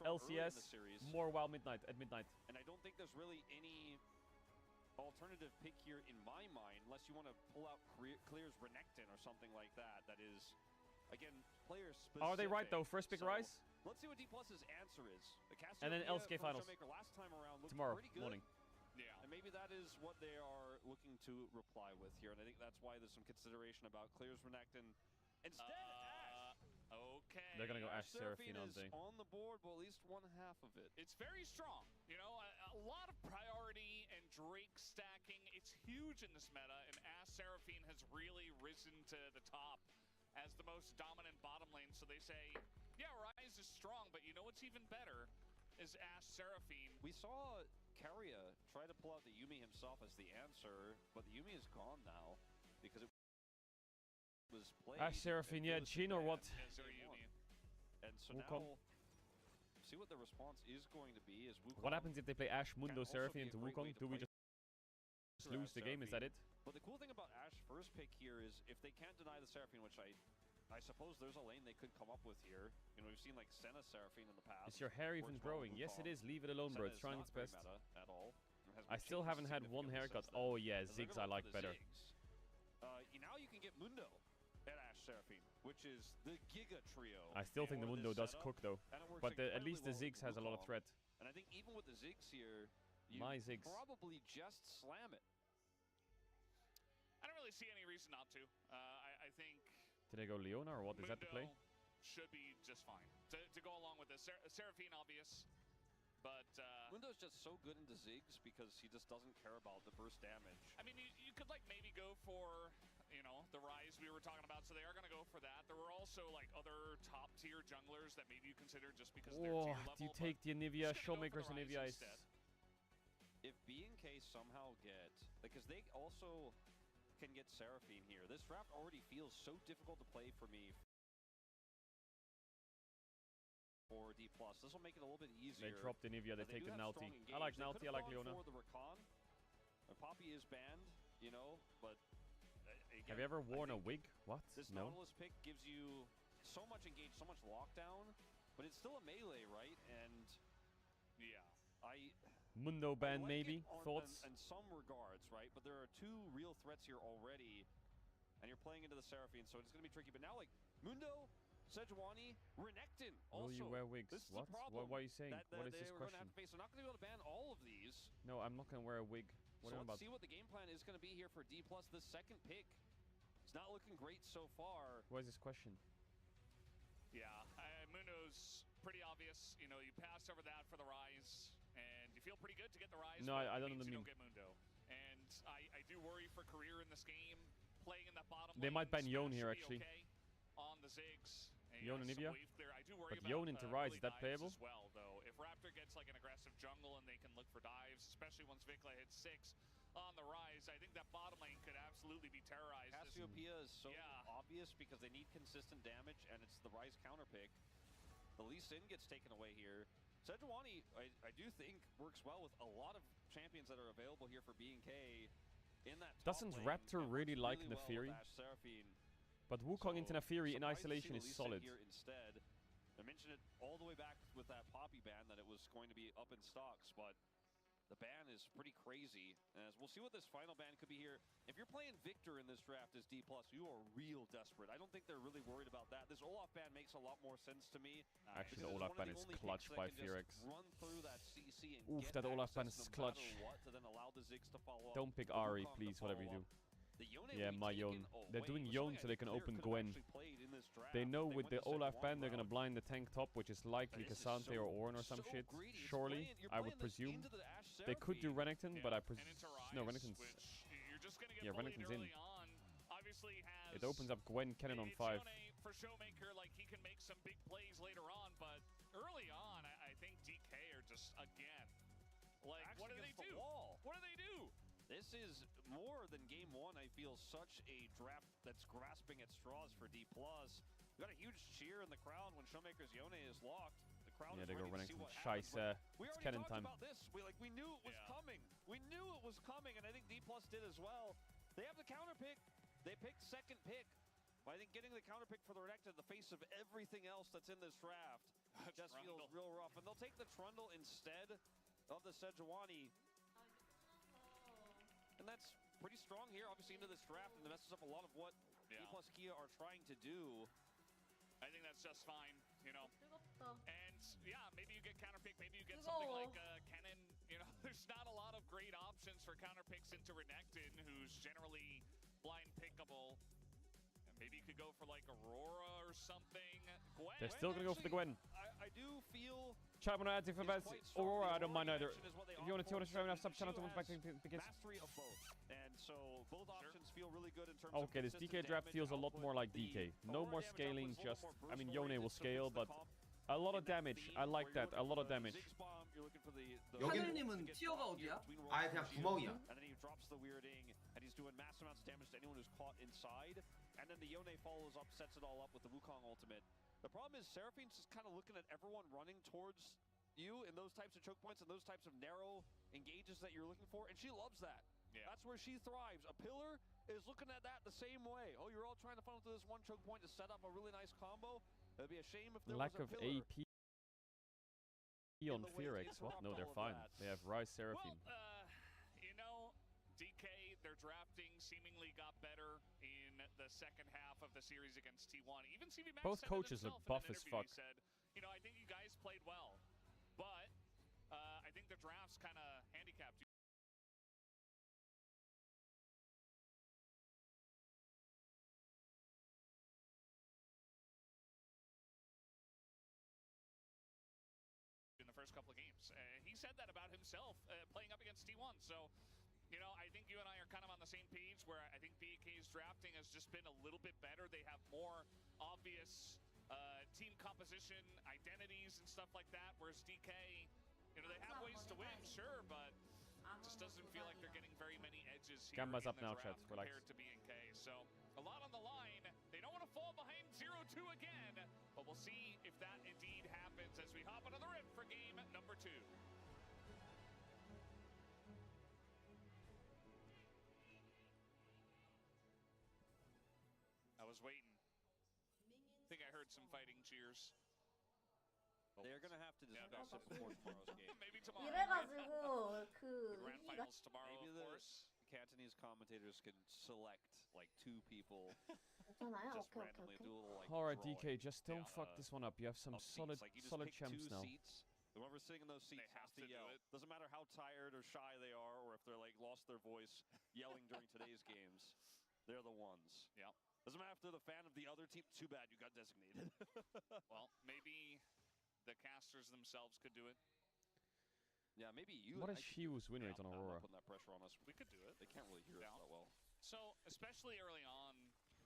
P: LCS, more WoW Midnight at midnight.
N: And I don't think there's really any alternative pick here in my mind, unless you want to pull out Clear's Renekton or something like that. That is, again, player specific.
P: Are they right though? First pick Rise?
N: Let's see what D+'s answer is.
P: And then LCK finals.
N: Last time around
P: tomorrow
N: pretty good.
P: morning.
M: Yeah.
N: And maybe that is what they are looking to reply with here. And I think that's why there's some consideration about Clear's Renekton. Instead, Ash.
M: Okay.
P: They're going to go Ash Seraphine, aren't they?
N: On the board, well, at least one half of it.
M: It's very strong. You know, a lot of priority and Drake stacking. It's huge in this meta, and Ash Seraphine has really risen to the top as the most dominant bottom lane. So they say, yeah, Ryze is strong, but you know what's even better is Ash Seraphine.
N: We saw Keria try to pull out the Yumi himself as the answer, but the Yumi is gone now because it was played.
P: Ash Seraphine, yeah, Jhin or what?
N: And so
P: Wukong.
N: now, see what the response is going to be. Is Wukong
P: What happens if they play Ash, Mundo,
N: also
P: Seraphine
N: be a
P: into
N: great
P: Wukong?
N: way to
P: Do we
N: play
P: just lose the game? Is that it?
N: But the cool thing about Ash first pick here is if they can't deny the Seraphine, which I suppose there's a lane they could come up with here. You know, we've seen like Senna Seraphine in the past.
P: Is your hair even growing? Yes, it is. Leave it alone, bro. It's trying its best.
N: At all.
P: I still haven't had one haircut. Oh yeah, Ziggs I like better.
N: Now you can get Mundo at Ash Seraphine, which is the Giga Trio.
P: I still think the Mundo does cook though, but at least the Ziggs has a lot of threat.
N: And I think even with the Ziggs here, you
P: My Ziggs.
N: probably just slam it.
M: I don't really see any reason not to. I think
P: Did they go Leona or what? Is that the play?
M: Should be just fine to go along with this. Seraphine, obvious. But
N: Mundo's just so good into Ziggs because he just doesn't care about the burst damage.
M: I mean, you could like maybe go for, you know, the Rise we were talking about, so they are going to go for that. There were also like other top tier junglers that maybe you consider just because they're tier level.
P: Do you take the Anivia? Showmaker's Anivia is...
N: If B&K somehow get, because they also can get Seraphine here, this draft already feels so difficult to play for me. For D+. This will make it a little bit easier.
P: They dropped Anivia, they take the Nalty. I like Nalty, I like Leona.
N: For the Rakan. Poppy is banned, you know, but again,
P: have you ever worn a wig? What?
N: This
P: No.
N: Nautilus pick gives you so much engage, so much lockdown, but it's still a melee, right? And
M: yeah,
P: Mundo ban
N: like
P: maybe? Thoughts?
N: In some regards, right? But there are two real threats here already, and you're playing into the Seraphine, so it's going to be tricky. But now, like, Mundo, Sejuani, Renekton also.
P: Will you wear wigs?
N: This is
P: What?
N: the problem.
P: What are you saying? What is this
N: We're
P: question?
N: Gonna have to face. They're not going to be able to ban all of these.
P: No, I'm not going to wear a wig. What
N: So
P: are you
N: let's
P: about?
N: see what the game plan is going to be here for D+. This second pick, it's not looking great so far.
P: What is this question?
M: Yeah, Mundo's pretty obvious. You know, you passed over that for the Rise, and you feel pretty good to get the Rise.
P: No, I
M: but it
P: don't know
M: means
P: the
M: you
P: meme.
M: don't get Mundo. And I do worry for career in this game. Playing in that bottom
P: They
M: lane,
P: might ban Yone here,
M: Smash should be
P: actually.
M: okay on the Ziggs. And,
P: Yone and
M: some
P: Nivea?
M: wave clear. I do worry
P: But
M: about
P: Yone into Rise,
M: early
P: is that
M: dives
P: playable?
M: as well, though. If Raptor gets like an aggressive jungle and they can look for dives, especially once Vikla hits 6 on the Rise, I think that bottom lane could absolutely be terrorized.
N: Cassiopeia is so obvious because they need consistent damage, and it's the Rise counter pick. The Lee Sin gets taken away here. Sejuani, I do think, works well with a lot of champions that are available here for B&K in that top
P: Doesn't
N: lane,
P: Raptor
N: and
P: really
N: works
P: like
N: well with
P: Nefiri?
N: Ashe Seraphine.
P: But Wukong into Nefiri in
N: Surprised to see
P: isolation
N: the
P: is
N: Lee Sin
P: solid.
N: Here instead. I mentioned it all the way back with that Poppy ban that it was going to be up in stocks, but the ban is pretty crazy. As we'll see what this final ban could be here. If you're playing Victor in this draft as D+, you are real desperate. I don't think they're really worried about that. This Olaf ban makes a lot more sense to me.
P: Actually, the
N: because it's
P: Olaf
N: one of
P: ban
N: the
P: is
N: only
P: clutch
N: picks
P: by
N: that can just
P: Fearx.
N: run through that CC and
P: Oof,
N: get
P: that Olaf ban
N: access
P: is
N: no
P: clutch.
N: matter what, to then allow the Ziggs to follow up.
P: Don't pick
N: the
P: Ari,
N: Wukong to
P: please, whatever you
N: follow
P: do.
N: up. The Yone
P: Yeah,
N: will be
P: my
N: taken
P: Yone. They're
N: away.
P: doing
N: It was
P: Yone
N: something
P: so
N: I
P: they
N: think
P: can
N: Clear
P: open
N: could've
P: Gwen.
N: actually played in this draft
P: They know
N: if
P: with
N: went
P: the
N: the
P: Olaf
N: Sejuani
P: ban they're gonna
N: route.
P: blind the tank top, which is likely
N: This is
P: Cassante or
N: so-
P: Ornn or some
N: so
P: shit.
N: greedy. It's
P: Surely,
N: you're
P: I would
N: playing this
P: presume.
N: into the Ashe
P: They could do
N: Seraphine.
P: Renekton, but I presume...
M: And into
P: No,
M: Rise,
P: Renekton's...
M: which you're just gonna get
P: Yeah,
M: bullied
P: Renekton's in.
M: early on. Obviously has
P: It opens up Gwen Cannon on
M: it's
P: 5.
M: Yone for Showmaker, like he can make some big plays later on, but early on, I think DK are just again, like what do they
N: against the
M: do?
N: wall.
M: What do they do?
N: This is more than game one. I feel such a draft that's grasping at straws for D+. We got a huge cheer in the crowd when Showmaker's Yone is locked. The crowd
P: Yeah,
N: is
P: they go
N: ready to
P: running
N: see
P: some
N: what happens.
P: Scheiße.
N: but We
P: It's
N: already
P: cannon
N: talked
P: time.
N: about this. We knew it was coming. We knew it was coming, and I think D+ did as well. They have the counter pick. They picked second pick. But I think getting the counter pick for the Renekton in the face of everything else that's in this draft just feels real rough. And they'll take the Trundle instead of the Sejuani. And that's pretty strong here, obviously, into this draft, and it messes up a lot of what D+ Kia are trying to do.
M: I think that's just fine, you know. And yeah, maybe you get counter pick, maybe you get something like Kennen. You know, there's not a lot of great options for counter picks into Renekton, who's generally blind pickable. And maybe you could go for like Aurora or something. Gwen.
P: They're still gonna go for the Gwen.
N: I do feel
P: Chat when I add for bets. Aurora, I don't mind either. If you want to tune us, try and sub channel to once back begins.
N: mastery of both. And so both options feel really good in terms
P: Okay,
N: of
P: this
N: consistent
P: DK draft
N: damage
P: feels a lot
N: output.
P: more like
N: The
P: DK. No
N: Aurora
P: more
N: damage
P: scaling,
N: output is a little
P: just...
N: more
P: I mean,
N: burst
P: Yone will
N: oriented, so
P: scale,
N: boost the
P: but...
N: comp.
P: A lot of damage. I like that. A lot of damage.
N: Ziggs bomb, you're looking for the
Q: 하늘님은 티어가 어디야? 아예 그냥 구멍이야.
N: And then he drops the weirding, and he's doing massive amounts of damage to anyone who's caught inside. And then the Yone follows up, sets it all up with the Wukong ultimate. The problem is Seraphine's just kind of looking at everyone running towards you in those types of choke points and those types of narrow engages that you're looking for, and she loves that. Yeah. That's where she thrives. A pillar is looking at that the same way. Oh, you're all trying to funnel through this one choke point to set up a really nice combo. It'd be a shame if there
P: Lack
N: was a
P: of
N: pillar.
P: AP on Fearx. What? No, they're fine. They have Rise Seraphine.
M: You know, DK, their drafting seemingly got better in the second half of the series against T1. Even CV Max
P: Both
M: said it
P: coaches look
M: himself in
P: buff
M: an
P: as
M: interview.
P: fuck.
M: He said, you know, I think you guys played well, but I think the drafts kind of handicapped you. players. He said that about himself playing up against T1. So, you know, I think you and I are kind of on the same page where I think BK's drafting has just been a little bit better. They have more obvious team composition, identities, and stuff like that, whereas DK, you know, they have ways to win, sure, but just doesn't feel like they're getting very many edges here
P: Gamba's
M: in
P: up
M: the
P: now,
M: draft
P: chat. Relax.
M: compared to BK. So a lot on the line. They don't want to fall behind 0-2 again, but we'll see if that indeed happens as we hop into the rip for game number 2. I was waiting. I think I heard some fighting cheers.
N: They're gonna have to discuss it before tomorrow's game.
M: Maybe tomorrow.
R: 이래가지고 그
M: Grand finals tomorrow,
N: Maybe
M: of
N: the
M: course.
N: Cantonese commentators can select like 2 people
R: 괜찮아요?
N: just
R: 오케이
N: randomly
R: 오케이
N: do a
R: 오케이.
N: little like
P: All right,
N: drawing.
P: DK, just don't fuck this one up. You have some
N: Of seats.
P: solid,
N: Like, you just
P: solid
N: pick
P: champs
N: 2
P: now.
N: seats. Whoever's sitting in those seats
M: have
N: has to
M: to do
N: yell.
M: it.
N: Doesn't matter how tired or shy they are, or if they're like lost their voice yelling during today's games. They're the ones.
M: Yeah.
N: Doesn't matter if they're the fan of the other team. Too bad you got designated.
M: Well, maybe the casters themselves could do it.
N: Yeah, maybe you.
P: What
N: I
P: is
N: could
P: Shiu's
N: do it.
P: win rate on
N: I'm
P: Aurora?
N: not putting that pressure on us.
M: We could do it.
N: They can't really hear us that well.
M: So, especially early on,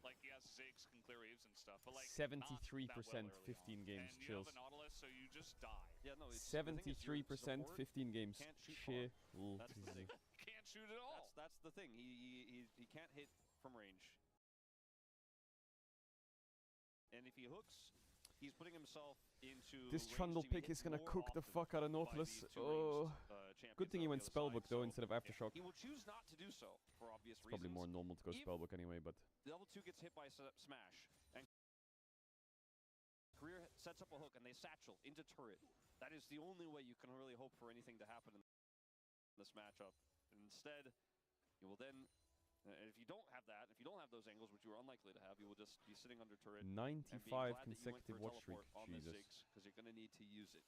M: like, yes, Ziggs can clear waves and stuff, but like
P: 73%,
M: not that well early
P: 15
M: on.
P: games,
M: And you
P: chills.
M: have a Nautilus, so you just die.
N: Yeah, no, it's, the thing is, your
P: 73%,
N: support
P: 15 games.
N: can't shoot
P: Shit.
N: far. That's the thing.
M: Can't shoot at all.
N: That's the thing. He can't hit from range. And if he hooks, he's putting himself into
P: This
N: range
P: Trundle
N: to be
P: pick
N: hit
P: is gonna
N: more
P: cook the
N: often
P: fuck out of
N: by
P: Nautilus.
N: these 2
P: Oh.
N: champions
P: Good thing he
N: on
P: went
N: the other
P: Spellbook
N: side.
P: though
N: So,
P: instead of Aftershock.
N: he will choose not to do so for obvious
P: It's probably
N: reasons.
P: more normal to go
N: If
P: Spellbook anyway, but
N: Level 2 gets hit by Smash, and Career sets up a hook, and they satchel into turret. That is the only way you can really hope for anything to happen in this matchup. Instead, you will then, if you don't have that, if you don't have those angles, which you are unlikely to have, you will just be sitting under turret.
P: 95 consecutive watch streak. Jesus.
N: Because you're going to need to use it.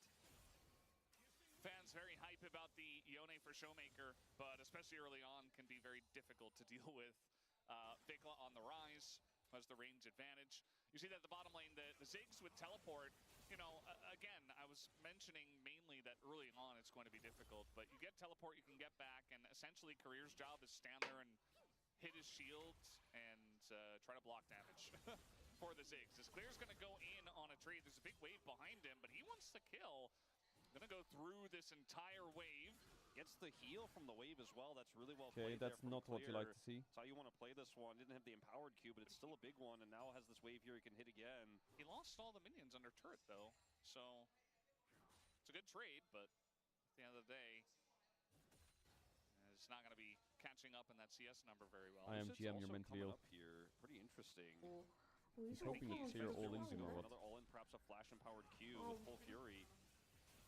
M: Fans very hype about the Yone for Showmaker, but especially early on can be very difficult to deal with. Vikla on the rise has the range advantage. You see that at the bottom lane, the Ziggs with teleport, you know, again, I was mentioning mainly that early on it's going to be difficult, but you get teleport, you can get back, and essentially Career's job is stand there and hit his shield and try to block damage for the Ziggs. As Clear's going to go in on a trade, there's a big wave behind him, but he wants to kill. Gonna go through this entire wave.
N: Gets the heal from the wave as well. That's really well
P: Okay,
N: played.
P: that's not what you like to see.
N: That's how you want to play this one. Didn't have the empowered Q, but it's still a big one, and now has this wave here he can hit again.
M: He lost all the minions under turret though, so it's a good trade, but at the end of the day, it's not gonna be catching up in that CS number very well.
P: I am
N: Lucid's
P: GM, you're
N: also
P: mentally
N: coming
P: ill.
N: up here. Pretty interesting.
P: He's hoping to clear all ins, you know what?
N: Another all-in, perhaps a flash empowered Q with full fury,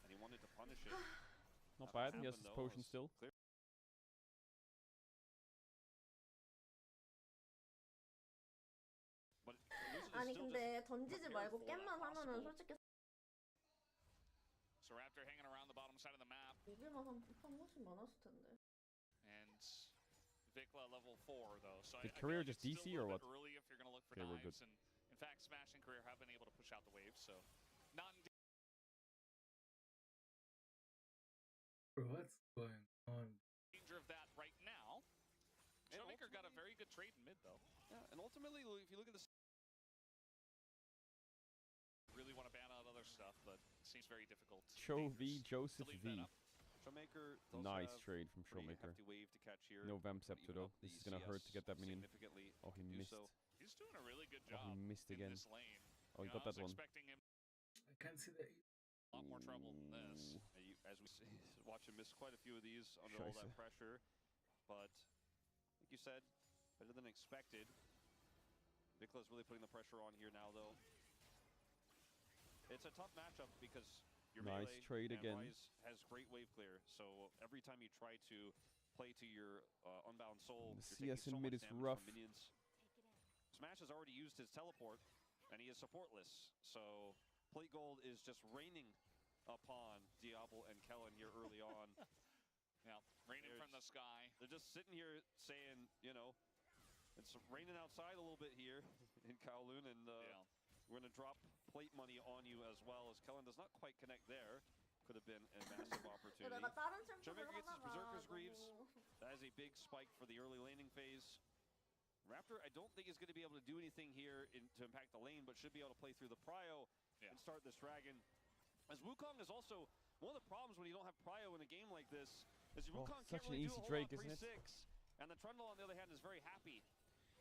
N: and he wanted to punish it.
P: Not bad, he has his potion still.
R: 아니 근데 던지지 말고 겜만 하면은 솔직히
M: So Raptor hanging around the bottom side of the map.
R: 이길만 하면 부상 훨씬 많았을 텐데.
M: And Vikla level 4 though. So
P: Did
M: I
P: Career
M: feel like
P: just
M: it's
P: DC
M: still a
P: or
M: little
P: what?
M: bit early if you're gonna look for
P: Okay, we're
M: dives.
P: good.
M: And in fact, Smash and Career have been able to push out the wave, so not in
A: Bro, what's going on?
M: danger of that right now. Showmaker got a very good trade in mid though.
N: Yeah, and ultimately, if you look at this,
M: Really want to ban out other stuff, but it seems very difficult.
P: Cho V, Joseph
M: leave
P: V.
M: that up.
N: Showmaker does
P: Nice
N: have
P: trade from
N: pretty
P: Showmaker.
N: hefty wave to catch here.
P: No Vamp
N: to
P: Scepter
N: even
P: though.
N: up
P: This
N: the
P: is gonna hurt to
N: CS
P: get that minion.
N: significantly.
P: Oh, he
N: Do
P: missed.
N: so.
M: He's doing a really good
P: Oh,
M: job
P: he missed
M: in
P: again.
M: this lane.
P: Oh, he
M: You
P: got
M: know, I
P: that
M: was
P: one.
M: expecting him
A: I can't see the.
M: a lot more trouble than this.
N: As we see, watch him miss quite a few of these under all that
P: Scheiße.
N: pressure, but like you said, better than expected. Vikla's really putting the pressure on here now, though. It's a tough matchup because your
P: Nice
N: melee
P: trade
N: and
P: again.
N: Ryze has great wave clear, so every time you try to play to your Unbound Soul,
P: The
N: you're
P: CS
N: taking so
P: in mid
N: much
P: is
N: damage
P: rough.
N: from minions. Smash has already used his teleport, and he is supportless, so Plate Gold is just raining upon Diablo and Kellen here early on.
M: Yeah, raining from the sky.
N: They're just sitting here saying, you know, it's raining outside a little bit here in Kowloon, and we're going to drop plate money on you as well, as Kellen does not quite connect there. could have been a massive opportunity.
R: 내가 다른
N: Showmaker
R: 챔프를
N: gets his
R: 하다가
N: Berserker's Greaves.
R: 너무
N: That is a big spike for the early laning phase. Raptor, I don't think is going to be able to do anything here to impact the lane, but should be able to play through the prio and start this dragon. As Wukong is also one of the problems when you don't have prio in a game like this, is Wukong can't really do a whole lot pre-6, and the Trundle on the other hand is very happy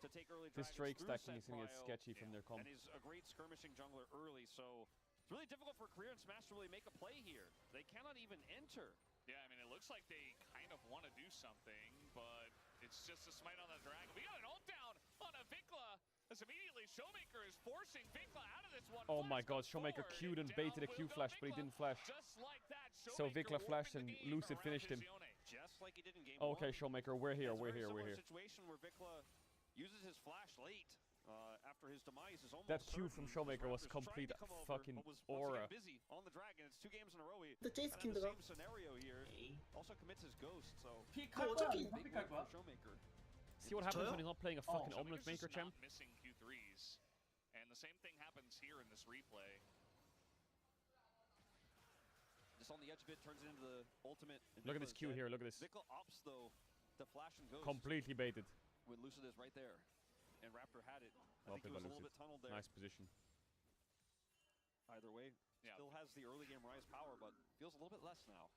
N: to take early dragons.
P: This Drake
N: through
P: stacking
N: set
P: is going to get
N: prio,
P: sketchy from their comp.
N: and he's a great skirmishing jungler early, so it's really difficult for Career and Smash to really make a play here. They cannot even enter.
M: Yeah, I mean, it looks like they kind of want to do something, but it's just a smite on the dragon. We got an ult down on a Vikla, as immediately Showmaker is forcing Vikla out of this one.
P: Oh my god, Showmaker queued and baited a Q flash, but he didn't flash.
M: Just like that,
P: So Vikla flashed and Lucid finished him.
N: Just like he did in game
P: Okay,
N: one.
P: Showmaker, we're here,
N: It's a
P: we're
N: very
P: here, we're
N: similar
P: here.
N: situation where Vikla uses his flash late after his demise is almost
P: That Q
N: certain.
P: from Showmaker was
N: Raptors tried
P: complete
N: to come over,
P: fucking
N: but was once
P: aura.
N: again busy on the dragon. It's 2 games in a row. He
S: The Jace
N: kind of
S: King
N: the same scenario here. Also commits his ghost, so
S: 픽할 거야?
N: big
S: 픽할
N: win
S: 거야?
N: for Showmaker.
P: See what happens
S: 저요?
P: when he's not playing a fucking omelet
M: Showmaker's
P: maker,
M: just
P: champ?
M: not missing Q3s, and the same thing happens here in this replay.
N: Just on the edge of it, turns it into the ultimate. and
P: Look at
N: Vikla
P: this
N: is
P: Q
N: dead.
P: here, look at this.
N: Vikla opts though to flash and ghost.
P: Completely baited.
N: When Lucid is right there, and Raptor had it. I
P: Well
N: think he
P: played
N: was
P: by
N: a little
P: Lucid.
N: bit tunneled there.
P: Nice position.
N: Either way, still has the early game rise power, but feels a little bit less now.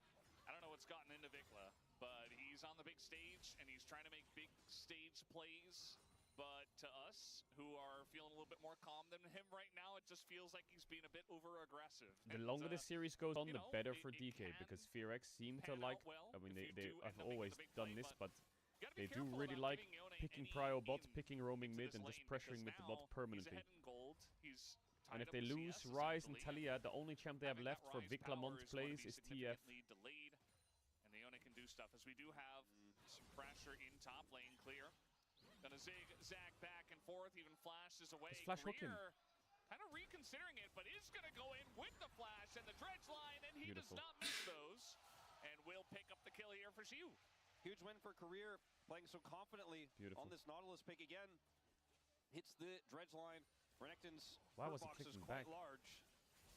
M: I don't know what's gotten into Vikla, but he's on the big stage and he's trying to make big stage plays. But to us, who are feeling a little bit more calm than him right now, it just feels like he's being a bit over-aggressive.
P: The longer this series goes on,
M: you
P: the
M: know,
P: better
M: it-
P: for
M: it
P: DK,
M: can
P: because FearX seem to
M: pan
P: like,
M: out well
P: I mean,
M: if you
P: they
M: do
P: have
M: end up making
P: always
M: the big
P: done
M: play,
P: this,
M: but
P: but
M: gotta be
P: they do
M: careful
P: really
M: about
P: like
M: giving Yone
P: picking
M: any
P: prio bot,
M: in
P: picking roaming
M: to
P: mid,
M: this
P: and just
M: lane,
P: pressuring mid
M: because
P: the bot
M: now
P: permanently.
M: He's ahead in gold. He's
P: And
M: tied
P: if
M: up
P: they
M: with
P: lose
M: CS,
P: Rise and
M: essentially.
P: Talia, the only champ they have
M: Having that
P: left for
M: Rise
P: Vikla
M: power
P: Month
M: is going to
P: plays
M: be
P: is TF.
M: significantly delayed, and the Yone can do stuff, as we do have some pressure in top lane clear. Gonna zigzag back and forth, even flashes away.
P: Just flash hook him.
M: Career kind of reconsidering it, but is gonna go in with the flash and the dredge line, and he
P: Beautiful.
M: does not miss those, and will pick up the kill here for Xiu.
N: Huge win for Career, playing so confidently
P: Beautiful.
N: on this Nautilus pick again. Hits the dredge line. Renekton's
P: Why
N: hurt
P: was he
N: box is
P: clicking
N: quite
P: back?
N: large.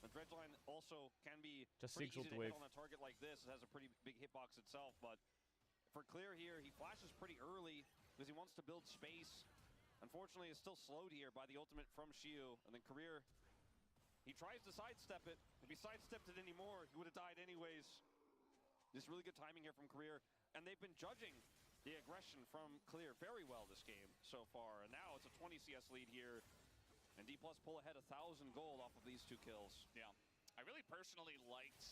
N: The dredge line also can be
P: Just
N: pretty
P: Ziggs ult
N: easy to
P: the
N: hit
P: wave.
N: on a target like this. It has a pretty big hitbox itself, but for Clear here, he flashes pretty early because he wants to build space. Unfortunately, it's still slowed here by the ultimate from Xiu, and then Career, he tries to sidestep it. If he sidestepped it anymore, he would have died anyways. Just really good timing here from Career, and they've been judging the aggression from Clear very well this game so far, and now it's a 20 CS lead here, and D+ pull ahead 1,000 gold off of these 2 kills.
M: Yeah, I really personally liked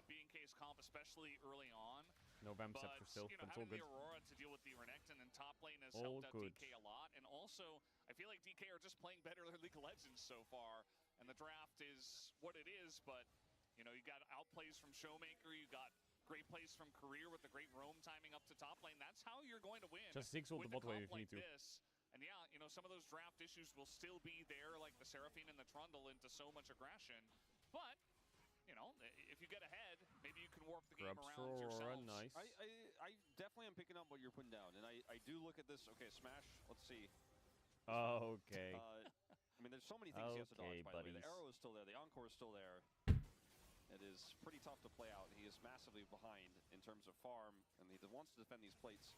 M: B&K's comp, especially early on.
P: No Vamp
M: But,
P: Scepter still,
M: you
P: but
M: know,
P: it's all
M: having
P: good.
M: the Aurora to deal with the Renekton and top lane has
P: All
M: helped out
P: good.
M: DK a lot. And also, I feel like DK are just playing better than League of Legends so far. And the draft is what it is, but, you know, you got outplays from Showmaker, you got great plays from Career with the great roam timing up to top lane. That's how you're going to win.
P: Just Ziggs ult
M: with
P: the
M: a
P: bot wave
M: comp
P: if you need
M: like
P: to.
M: this. And yeah, you know, some of those draft issues will still be there, like the Seraphine and the Trundle into so much aggression. But, you know, if you get ahead, maybe you can warp the game
P: Grabs
M: around
P: for Aurora,
M: yourselves.
P: nice.
N: I definitely am picking up what you're putting down, and I do look at this. Okay, Smash, let's see.
P: Okay.
N: I mean, there's so many things he has to dodge,
P: Okay,
N: by the way. The
P: buddies.
N: arrow is still there. The encore is still there. It is pretty tough to play out. He is massively behind in terms of farm, and he wants to defend these plates.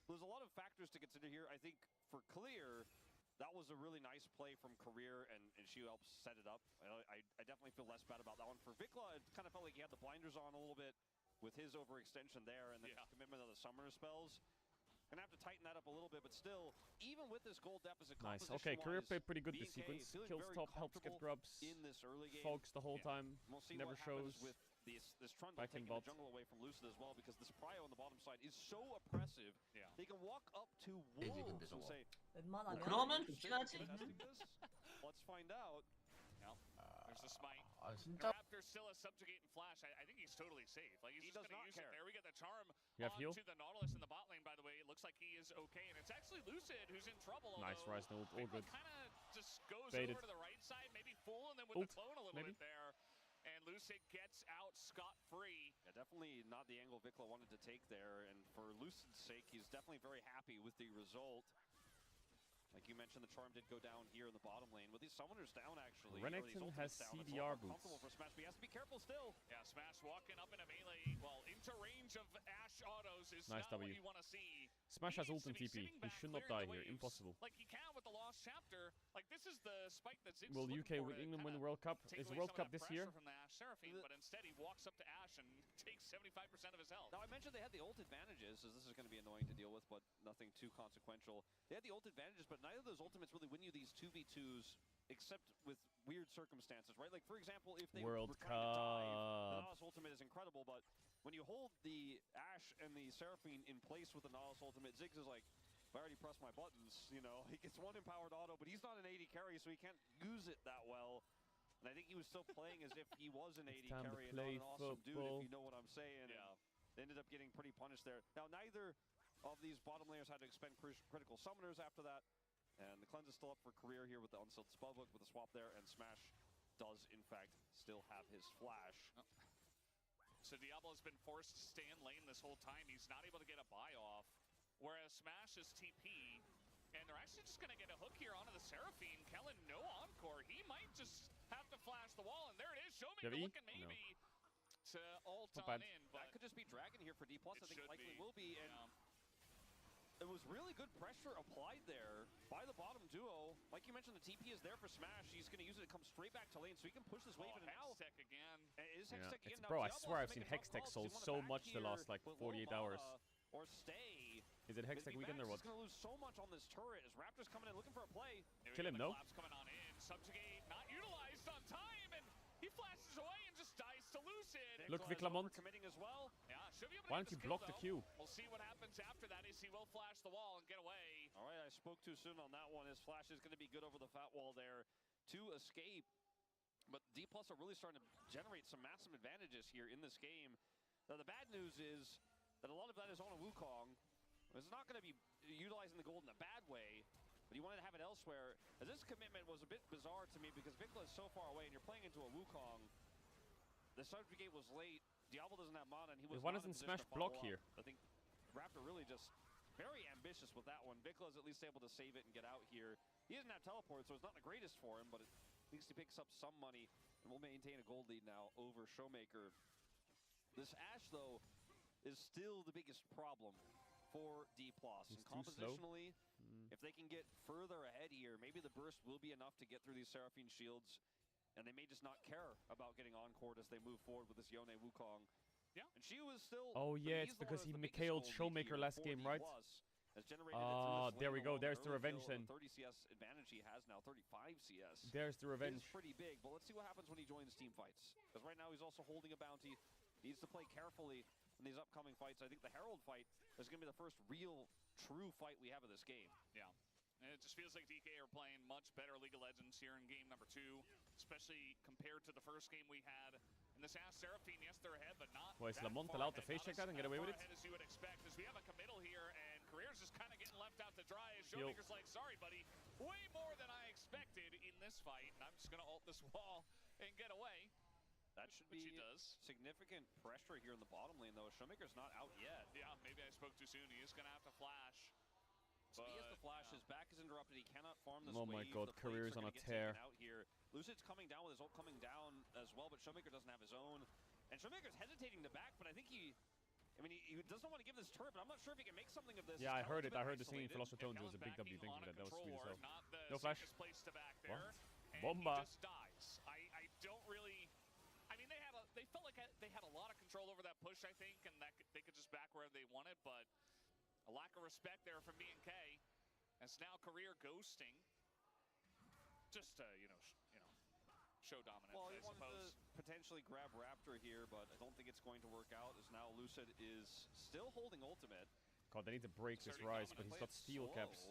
N: There's a lot of factors to consider here. I think for Clear, that was a really nice play from Career, and she helps set it up. I definitely feel less bad about that one. For Vikla, it kind of felt like he had the blinders on a little bit with his overextension there, and the commitment of the summoner spells. Gonna have to tighten that up a little bit, but still, even with this gold deficit,
P: Nice. Okay, Career played pretty good this
N: B&K
P: sequence.
N: feeling
P: Kills
N: very
P: top, helps get
N: comfortable
P: grubs.
N: in this early game.
P: Fogs the whole time.
N: We'll see
P: Never
N: what happens
P: shows.
N: with this Trundle
P: Back in
N: taking the
P: bot.
N: jungle away from Lucid as well, because this prio on the bottom side is so oppressive.
M: Yeah.
N: They can walk up to
S: 근데
N: wolves and
S: 저거.
N: say,
R: 웬만하면
S: 그러면 좋긴 하지.
N: testing this? Let's find out.
M: No. There's the smite.
S: 아
M: The
S: 진짜
M: Raptor still a subjugate and flash. I think he's totally safe. Like he's
N: He
M: just
N: does
M: gonna
N: not
M: use
N: care.
M: it. There we get the charm
P: You have heal?
M: onto the Nautilus in the bot lane, by the way. It looks like he is okay, and it's actually Lucid who's in trouble.
P: Nice Rise, no ult, all good.
M: Kind of just goes
P: Baited.
M: over to the right side, maybe full, and then with
P: Ult,
M: the clone a little
P: maybe?
M: bit there. And Lucid gets out scot-free.
N: Yeah, definitely not the angle Vikla wanted to take there, and for Lucid's sake, he's definitely very happy with the result. Like you mentioned, the charm did go down here in the bottom lane. With these summoners down, actually.
P: Renekton has CDR boots.
N: For Smash, but he has to be careful still.
M: Yeah, Smash walking up in a melee, well, into range of Ashe autos is
P: Nice
M: not
P: W.
M: what you want to see.
P: Smash has ult and
M: He
P: TP.
M: needs to be
P: He
M: sitting
P: should not
M: back,
P: die
M: clearing
P: here.
M: the
P: Impossible.
M: Like he can with the Lost Chapter. Like this is the spike that Ziggs
P: Will
M: looking
P: UK
M: for
P: with
M: to
P: England win the
M: kinda
P: World Cup?
M: take
P: Is
M: away
P: World
M: some
P: Cup
M: of that
P: this year?
M: pressure from the Ashe Seraphine, but instead he walks up to Ashe and takes 75% of his health.
N: Now, I mentioned they had the ult advantages, as this is going to be annoying to deal with, but nothing too consequential. They had the ult advantages, but neither of those ultimates really win you these 2v2s, except with weird circumstances, right? Like, for example, if they
P: World
N: were trying to dive, the
P: Cup.
N: Nautilus ultimate is incredible, but when you hold the Ashe and the Seraphine in place with the Nautilus ultimate, Ziggs is like, if I already pressed my buttons, you know, he gets one empowered auto, but he's not an 80 carry, so he can't use it that well. And I think he was still playing as if he was an 80
P: time to
N: carry and
P: play
N: not an awesome dude,
P: football.
N: if you know what I'm saying.
M: Yeah.
N: They ended up getting pretty punished there. Now, neither of these bottom laners had to expend critical summoners after that. And the cleanse is still up for career here with the unsealed spellbook with a swap there. And Smash does, in fact, still have his flash.
M: Oh. So Diablo has been forced to stay in lane this whole time. He's not able to get a buy off. Whereas Smash is TP. And they're actually just going to get a hook here onto the Seraphine. Kellen, no encore. He might just have to flash the wall. And there it is. Showmaker looking maybe to ult
P: Not
M: on
P: bad.
M: in. But
N: that could just be Dragon here for D+. I think likely will be. And
M: yeah.
N: it was really good pressure applied there by the bottom duo. Like you mentioned, the TP is there for Smash. He's going to use it to come straight back to lane, so he can push this wave in and out.
M: Hextech again.
N: It is Hextech again. Now,
P: Bro, I
N: Diablo
P: swear
N: has
P: I've
N: to
P: seen
N: make a tough
P: Hextech
N: call.
P: sold
N: Does he
P: so
N: wanna back
P: much the
N: here
P: last like
N: with low
P: 48 hours.
N: mana or stay?
P: Is it Hextech weekend or what?
N: He's going to lose so much on this turret as Raptors coming in looking for a play.
P: Kill him, no?
M: Coming on in. Subjugate not utilized on time, and he flashes away and just dies to Lucid.
P: Look, Viklamont.
N: Committing as well.
M: Yeah, should be able to
P: Why
M: get
P: don't you
M: this
P: block
M: kill,
P: the Q?
M: We'll see what happens after that. Is he will flash the wall and get away.
N: All right, I spoke too soon on that one. His flash is going to be good over the fat wall there to escape. But D+ are really starting to generate some massive advantages here in this game. Now, the bad news is that a lot of that is on a Wukong. It's not going to be utilizing the gold in a bad way, but he wanted to have it elsewhere. As this commitment was a bit bizarre to me because Vikla is so far away and you're playing into a Wukong. The subjugate was late. Diablo doesn't have mana, and he was
P: Why
N: not in
P: doesn't
N: position
P: Smash
N: to follow
P: block
N: up.
P: here?
N: I think Raptor really just very ambitious with that one. Vikla is at least able to save it and get out here. He doesn't have teleport, so it's not the greatest for him, but at least he picks up some money and will maintain a gold lead now over Showmaker. This Ashe, though, is still the biggest problem for D+. And compositionally, if they can get further ahead here, maybe the burst will be enough to get through these Seraphine shields, and they may just not care about getting encored as they move forward with this Yone Wukong.
M: Yeah.
N: And she was still...
P: Oh yeah, it's because he McHale'd Showmaker last game, right? There we go. There's the revenge then.
N: 30 CS advantage he has now, 35 CS.
P: There's the revenge.
N: It's pretty big, but let's see what happens when he joins team fights. Because right now he's also holding a bounty. Needs to play carefully in these upcoming fights. I think the Herald fight is going to be the first real, true fight we have of this game.
M: Yeah. And it just feels like DK are playing much better League of Legends here in game number 2, especially compared to the first game we had. And this Ashe Seraphine, yes, they're ahead, but not
P: Well, is Lamont allowed to face check that and get away with it?
M: As you would expect, as we have a committal here, and Career's just kind of getting left out to dry. As
P: Yo.
M: Showmaker's like, sorry, buddy, way more than I expected in this fight, and I'm just going to ult this wall and get away.
N: That should be significant pressure here in the bottom lane, though. Showmaker's not out yet.
M: Yeah, maybe I spoke too soon. He is going to have to flash.
N: So he has the flash. His back is interrupted. He cannot farm this
P: Oh my
N: wave.
P: god,
N: The
P: Career's
N: plates
P: on
N: are
P: a
N: gonna get
P: tear.
N: taken out here. Lucid's coming down with his ult coming down as well, but Showmaker doesn't have his own. And Showmaker's hesitating to back, but I think he doesn't want to give this turret, but I'm not sure if he can make something of this.
P: Yeah, I heard it. I heard the
N: isolated.
P: singing Philosopher Tones. It was a big W. Thank you for that. That was sweet as hell. No flash.
M: Place to back there,
P: What?
M: and
P: Bomba.
M: He just dies. I don't really. I mean, they felt like they had a lot of control over that push, I think, and that they could just back wherever they wanted, but a lack of respect there from B&K. As now Career ghosting, just to show dominance.
N: Well, he
M: I
N: wanted
M: suppose.
N: to potentially grab Raptor here, but I don't think it's going to work out. As now Lucid is still holding ultimate.
P: God, they need to break this Rise, but he's got steel caps.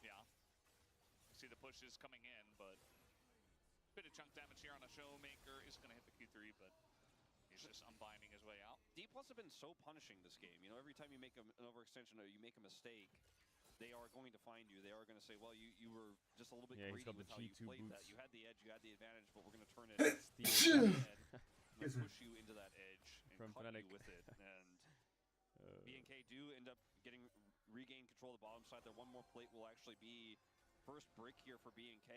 M: Yeah. See the pushes coming in, but bit of chunk damage here on a Showmaker. Is going to hit the Q3, but he's just unbinding his way out.
N: D+ have been so punishing this game. You know, every time you make an overextension or you make a mistake, they are going to find you. They are going to say, well, you were just a little bit greedy
P: got the
N: with how you
P: G2
N: played
P: boots.
N: that. You had the edge, you had the advantage, but we're going to turn it and push you into that edge and
P: From
N: cut
P: Fnatic.
N: you with it. And B&K do end up getting regain control of the bottom side there. One more plate will actually be first brick here for B&K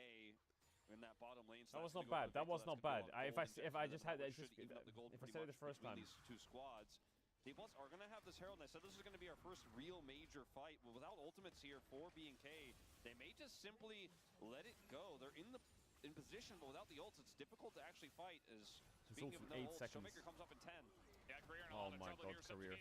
N: in that bottom lane. So
P: that was not bad. That was not bad. If I just had if I said it the first time.
N: These two squads. D+ are going to have this Herald, and I said this is going to be our first real major fight. But without ultimates here for B&K, they may just simply let it go. They're in position, but without the ults, it's difficult to actually fight. As speaking of no ults, Showmaker comes up in 10.
G: Yeah, Career
P: oh my god, Career.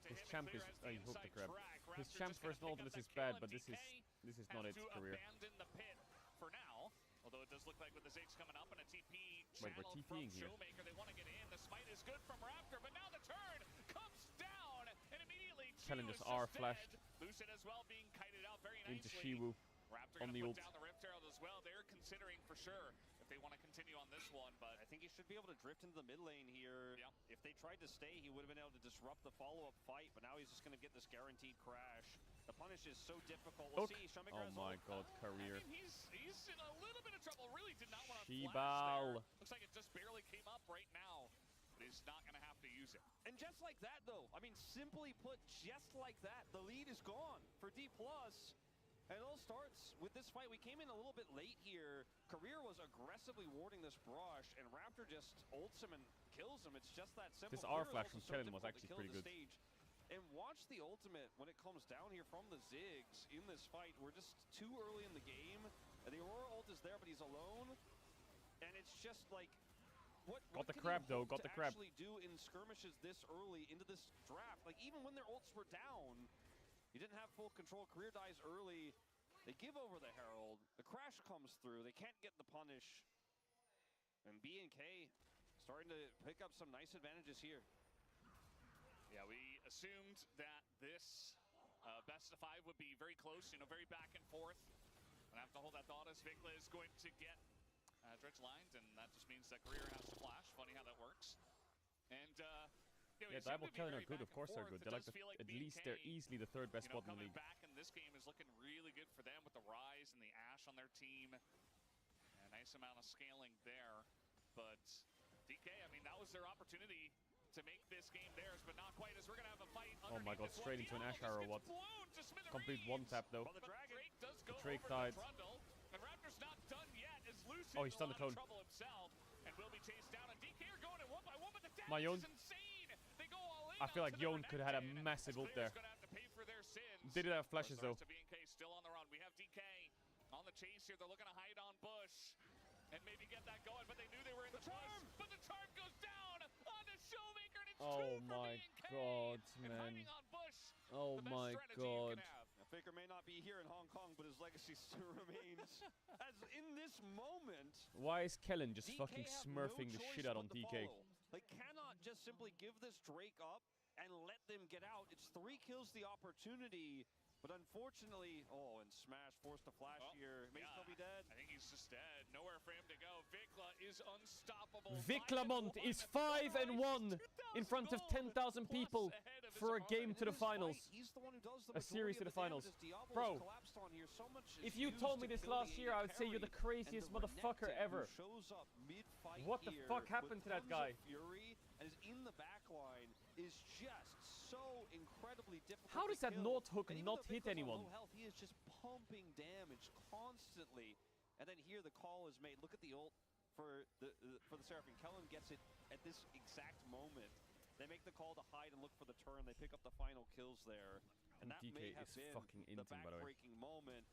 P: His champ is I hope the crap. His champ first ultimate is bad, but this is not its Career.
M: The pit for now. Although it does look like with the Ziggs coming up and a TP
P: wait, we're TPing here.
M: Showmaker, they want to get in. The smite is good from Raptor, but now the turn comes down and immediately
P: challenges are flashed.
M: Lucid as well being kited out very nicely.
P: Into Shiwu.
M: Raptor
P: on
M: gonna
P: the
M: put
P: ult.
M: down the Rift Herald as well. They're considering for sure if they want to continue on this one, but
N: I think he should be able to drift into the mid lane here.
M: Yeah.
N: If they tried to stay, he would have been able to disrupt the follow-up fight, but now he's just going to get this guaranteed crash. The punish is so difficult. We'll see. Showmaker
P: oh my god, Career.
M: I mean, he's in a little bit of trouble. Really did not want to
P: Shibal.
M: flash there. Looks like it just barely came up right now, but he's not going to have to use it.
N: And just like that, though, I mean, simply put, just like that, the lead is gone for D+. And it all starts with this fight. We came in a little bit late here. Career was aggressively warding this brush, and Raptor just ults him and kills him. It's just that simple.
P: This R flash from Kellen was actually pretty good.
N: And watch the ultimate when it comes down here from the Ziggs in this fight. We're just too early in the game. And the Aurora ult is there, but he's alone. And it's just like, what
P: got the crab though, got the crab.
N: Actually do in skirmishes this early into this draft. Like even when their ults were down, you didn't have full control. Career dies early. They give over the Herald. The crash comes through. They can't get the punish. And B&K starting to pick up some nice advantages here.
M: Yeah, we assumed that this best of 5 would be very close, very back and forth. And I have to hold that thought as Vikla is going to get dredge lined, and that just means that Career has to flash. Funny how that works. And
P: yeah, Diablo Kellen are good, of course they're good. They're like, at least they're easily the third best bot in the league.
M: Back in this game is looking really good for them with the Rise and the Ashe on their team. A nice amount of scaling there. But DK, I mean, that was their opportunity to make this game theirs, but not quite, as we're gonna have a fight.
P: Oh my god, straight into an Ashe arrow, what? Complete one tap though.
M: But Drake does go
P: the Drake
M: over
P: died.
M: The Raptor's not done yet, as Lucid
P: oh, he's done the clone.
M: trouble himself and will be chased down, and DK are going in one by one, but the damage
P: My Yon.
M: is insane. They go all in.
P: I feel like Yon could have had a massive ult there.
M: Gonna have to pay for their sins.
P: They did have flashes though.
M: B&K still on the run. We have DK on the chase here. They're looking to hide on Bush and maybe get that going, but they knew they were in the charm. But the charm goes down on the Showmaker, and it's
P: oh
M: two
P: my
M: for
P: god,
M: and
P: man.
M: hiding on Bush,
P: oh my god.
N: Now, Faker may not be here in Hong Kong, but his legacy still remains. As in this moment,
P: why is Kellen just
N: DK
P: fucking smurfing the shit out on DK?
N: They cannot just simply give this Drake up and let them get out. It's 3 kills the opportunity. But unfortunately, and Smash forced to flash here. May still be dead.
M: I think he's just dead. Nowhere for him to go. Vikla is unstoppable.
P: Viklamont is 5-1 in front of 10,000 people for a game to the finals. A series to the finals. Bro, if you told me this last year, I would say you're the craziest motherfucker ever. What the fuck happened to that guy?
N: Fury and is in the back line is just so incredibly difficult.
P: How does that North hook not hit anyone?
N: Health, he is just pumping damage constantly. And then here the call is made. Look at the ult for the Seraphine. Kellen gets it at this exact moment. They make the call to hide and look for the turn. They pick up the final kills there. And that
P: DK
N: may have been the back-breaking moment.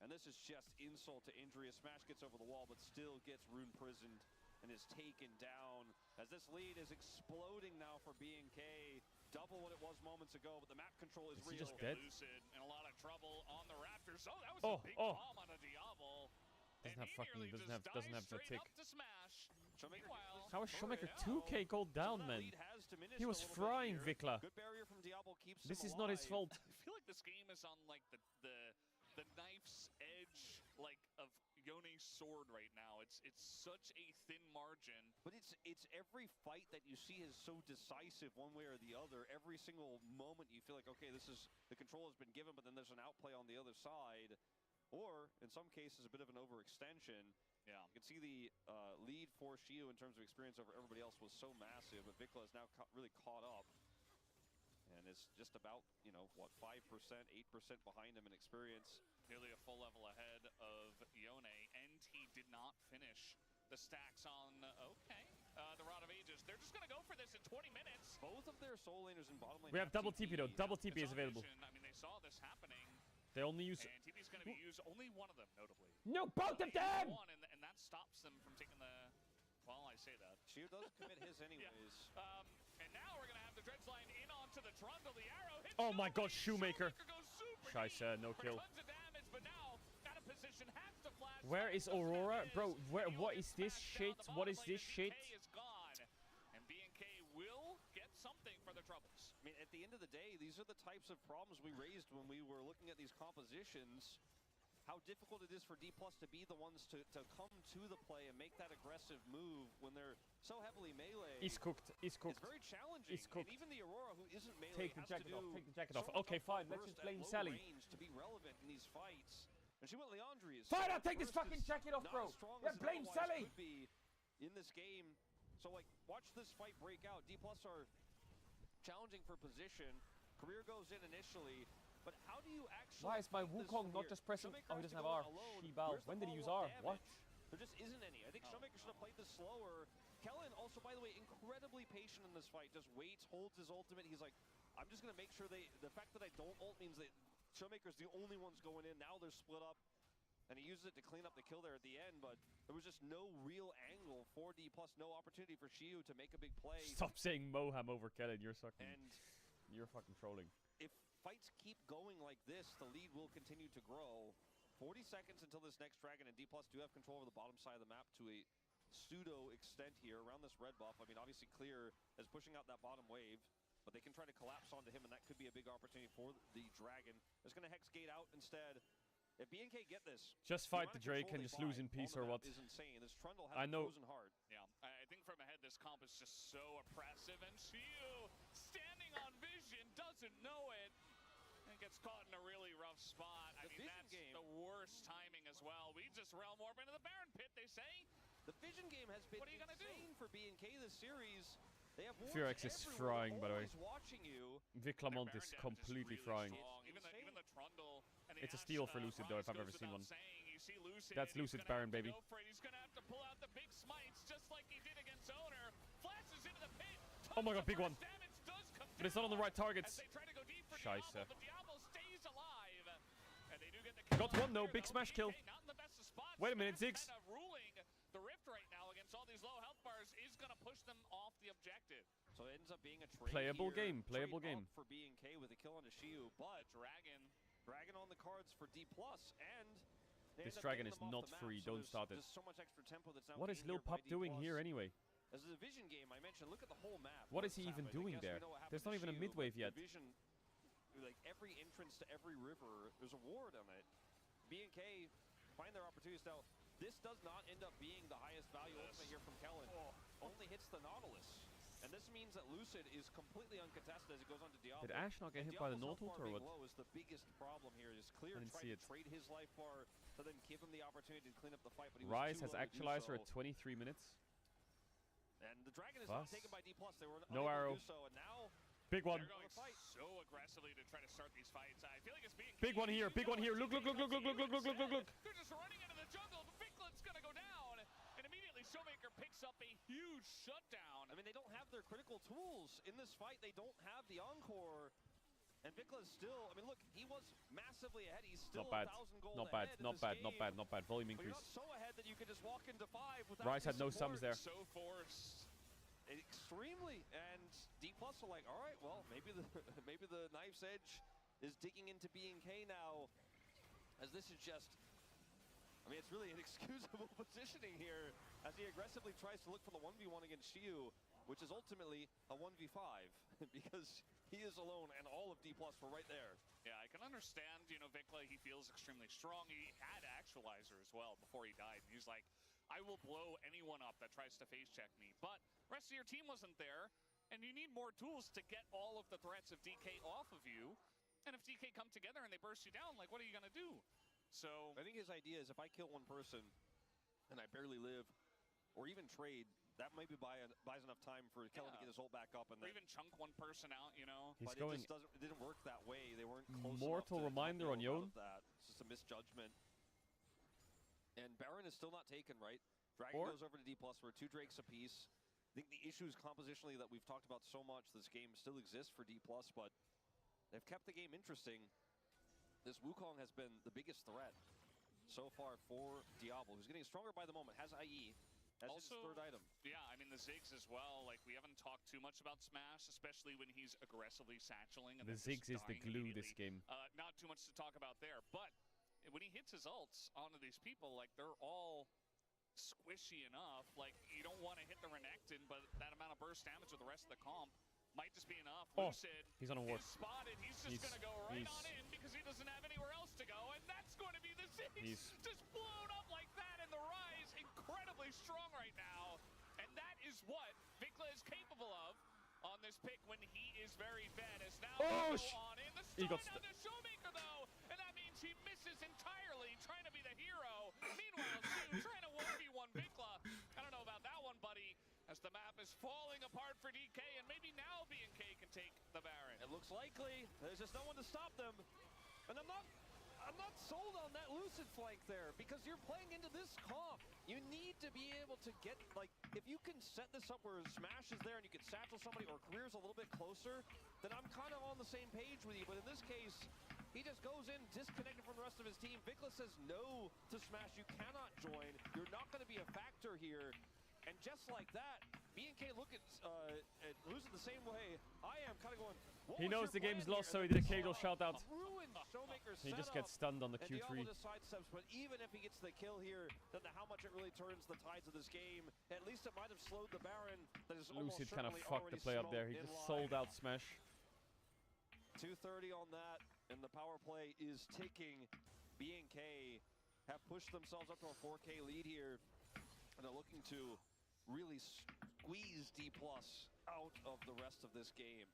N: And this is just insult to injury. A Smash gets over the wall, but still gets rune prisoned and is taken down. As this lead is exploding now for B&K. Double what it was moments ago, but the map control is real.
P: He just dead?
M: Lucid in a lot of trouble on the Raptors. Oh, that was a big bomb on a Diablo.
P: Doesn't have the tick.
M: Meanwhile,
P: How is Showmaker 2K gold down, man? He was frying Vikla. This is not his fault.
M: I feel like this game is on like the knife's edge, like of Yone's sword right now. It's such a thin margin.
N: But it's every fight that you see is so decisive one way or the other. Every single moment you feel like, okay, this is the control has been given, but then there's an outplay on the other side. Or, in some cases, a bit of an overextension.
M: Yeah.
N: You can see the lead for Shiu in terms of experience over everybody else was so massive, but Vikla is now really caught up. And it's just about, what, 5% 8% behind him in experience.
M: Nearly a full level ahead of Yone. NT did not finish the stacks on, the Rod of Ages. They're just going to go for this in 20 minutes.
N: Both of their soul laners in bottom lane.
P: We have double TP though. Double TP is available.
M: I mean, they saw this happening.
P: They only use.
M: And TP's going to be used, only one of them, notably.
P: No, both of them!
M: One, and that stops them from taking the. Well, I say that.
N: Shiu does commit his anyways.
M: And now we're going to have the Dredge line in onto the Trundle. The arrow hits.
P: Oh my god, Shoemaker.
M: Goes super
P: Scheiße, no kill.
M: tons of damage, but now out of position, has to flash.
P: Where is Aurora? Bro, what is this shit? What is this shit?
M: Is gone, and BNK will get something for their troubles.
N: I mean, at the end of the day, these are the types of problems we raised when we were looking at these compositions. How difficult it is for D+ to be the ones to come to the play and make that aggressive move when they're so heavily melee.
P: He's cooked. He's cooked.
N: It's very challenging.
P: He's cooked.
N: And even the Aurora, who isn't melee,
P: Take the
N: has
P: jacket
N: to do
P: off. Take the jacket off.
N: so much
P: Okay, fine. Let's
N: burst
P: just blame
N: at low
P: Sally.
N: range to be relevant in these fights. And she went Leandri's.
P: Fine, I'll take this fucking jacket off, bro. Yeah, blame Sally.
N: Could be in this game. So like, watch this fight break out. D+ are challenging for position. Career goes in initially. But how do you actually?
P: Why is my Wukong not just pressing? Oh, he doesn't have R. Shibao. When did he use R? What?
N: There just isn't any. I think Showmaker should have played this slower. Kellen also, by the way, incredibly patient in this fight. Just waits, holds his ultimate. He's like, I'm just going to make sure the fact that I don't ult means that Showmaker's the only ones going in. Now they're split up. And he uses it to clean up the kill there at the end, but there was just no real angle for D+, no opportunity for Shiu to make a big play.
P: Stop saying Moham over Kellen. You're fucking.
N: And
P: you're fucking trolling.
N: If fights keep going like this, the lead will continue to grow. 40 seconds until this next dragon, and D+ do have control over the bottom side of the map to a pseudo extent here around this red buff. I mean, obviously Clear is pushing out that bottom wave, but they can try to collapse onto him, and that could be a big opportunity for the dragon. It's going to Hex Gate out instead. If BNK get this,
P: just fight the Drake and just lose in peace or what?
N: Is insane. This Trundle has
P: I know.
N: Frozen Heart.
M: Yeah, I think from ahead this comp is just so oppressive, and Shiu standing on vision doesn't know it. And gets caught in a really rough spot. I mean, that's the worst timing as well. We just realm warp into the Baron Pit, they say.
N: The Vision game has been insane for BNK this series. They have
P: BFX is frying, by the way.
N: Watching you.
P: Vic Lamont is completely frying.
M: Even the Trundle.
P: It's a steal for Lucid, though, if I've ever seen one. That's Lucid's Baron, baby.
M: He's going to have to pull out the big smites, just like he did against Owner. Flashes into the pit.
P: Oh my god, big one. But it's not on the right targets. Scheiße. Got one, no. Big smash kill. Wait a minute, Ziggs.
M: The rift right now against all these low health bars is going to push them off the objective.
N: So it ends up being a trade
P: playable
N: here.
P: game. Playable game.
N: For BNK with a kill on a Shiu, but Dragon on the cards for D+, and
P: this dragon is not free. Don't start it.
N: So much extra tempo that's now
P: what is Lil Pup doing here anyway?
N: As a Vision game, I mentioned, look at the whole map.
P: What is he even doing there? There's not even a mid-wave yet.
N: Vision, like every entrance to every river, there's a ward on it. BNK find their opportunities. Now, this does not end up being the highest value ultimate here from Kellen. Only hits the Nautilus. And this means that Lucid is completely uncontested as it goes on to Diablo.
P: Did Ash not get hit by the Naut ult or what?
N: Is the biggest problem here. Is Clear trying to trade his life bar to then give him the opportunity to clean up the fight, but he
P: Rise
N: was
P: has actualizer at 23 minutes.
N: And the dragon is not taken by D+. They were
P: no arrow.
N: To do so, and now
P: big one.
M: They're going so aggressively to try to start these fights. I feel like it's being
P: big one here. Big one here. Look. They're
M: just running into the jungle. Viclin's gonna go down, and immediately Showmaker picks up a huge shutdown.
N: I mean, they don't have their critical tools in this fight. They don't have the Encore. And Vikla is still, I mean, look, he was massively ahead. He's still
P: not bad.
N: 1,000 gold
P: Not bad.
N: ahead
P: Not bad. Not bad. Not bad. Volume increase.
N: But you're not so ahead that you can just walk into 5 without
P: Rise had no sums there.
M: So forced.
N: Extremely, and D+ are like, all right, well, maybe the maybe the knife's edge is digging into BNK now, as this is just, I mean, it's really inexcusable positioning here as he aggressively tries to look for the 1v1 against Shiu, which is ultimately a 1v5 because he is alone and all of D+ were right there.
M: Yeah, I can understand, you know, Vikla, he feels extremely strong. He had Actualizer as well before he died, and he's like, I will blow anyone up that tries to face check me. But the rest of your team wasn't there, and you need more tools to get all of the threats of DK off of you. And if DK come together and they burst you down, like, what are you going to do? So
N: I think his idea is if I kill one person and I barely live, or even trade, that maybe buys enough time for Kellen to get his ult back up, and
M: or even chunk one person out, you know.
P: He's
N: but
P: going.
N: it didn't work that way. They weren't close
P: Mortal
N: enough to
P: Reminder on
N: bail
P: Yone.
N: out of that. It's just a misjudgment. And Baron is still not taken, right? Dragon goes over to D+, we're 2 Drakes apiece. I think the issues compositionally that we've talked about so much this game still exists for D+, but they've kept the game interesting. This Wukong has been the biggest threat so far for Diablo, who's getting stronger by the moment, has IE. That's his third item.
M: Yeah, I mean, the Ziggs as well. Like, we haven't talked too much about Smash, especially when he's aggressively satcheling. And
P: The Ziggs is the glue this game.
M: Not too much to talk about there. But when he hits his ults onto these people, like, they're all squishy enough. Like, you don't want to hit the Renekton, but that amount of burst damage with the rest of the comp might just be enough.
P: Oh,
M: Lucid
P: he's on a ward.
M: is spotted. He's just going to go right on in because he doesn't have anywhere else to go. And that's going to be the Ziggs. Just blown up like that. And the Rise incredibly strong right now. And that is what Vikla is capable of on this pick when he is very fed. As now go on in the stun on the Showmaker, though. And that means he misses entirely, trying to be the hero. Meanwhile, Sue trying to 1v1 Vikla. I don't know about that one, buddy, as the map is falling apart for DK, and maybe now B&K can take the Baron.
N: It looks likely. There's just no one to stop them. And I'm not sold on that Lucid flank there, because you're playing into this comp. You need to be able to get, like, if you can set this up where Smash is there and you can satchel somebody or Career's a little bit closer, then I'm kind of on the same page with you. But in this case, he just goes in disconnected from the rest of his team. Vikla says no to Smash. You cannot join. You're not going to be a factor here. And just like that, B&K look at losing the same way I am, kind of going,
P: he knows the game's lost, so he did a casual shout out. He just gets stunned on the
N: and
P: Q3.
N: Diablo just sidesteps, but even if he gets the kill here, then how much it really turns the tides of this game. At least it might have slowed the Baron. That is
P: Lucid kind of fucked the play up there. He just sold out Smash.
N: 2:30 on that, and the power play is ticking. B&K have pushed themselves up to a 4K lead here, and they're looking to really squeeze D+ out of the rest of this game.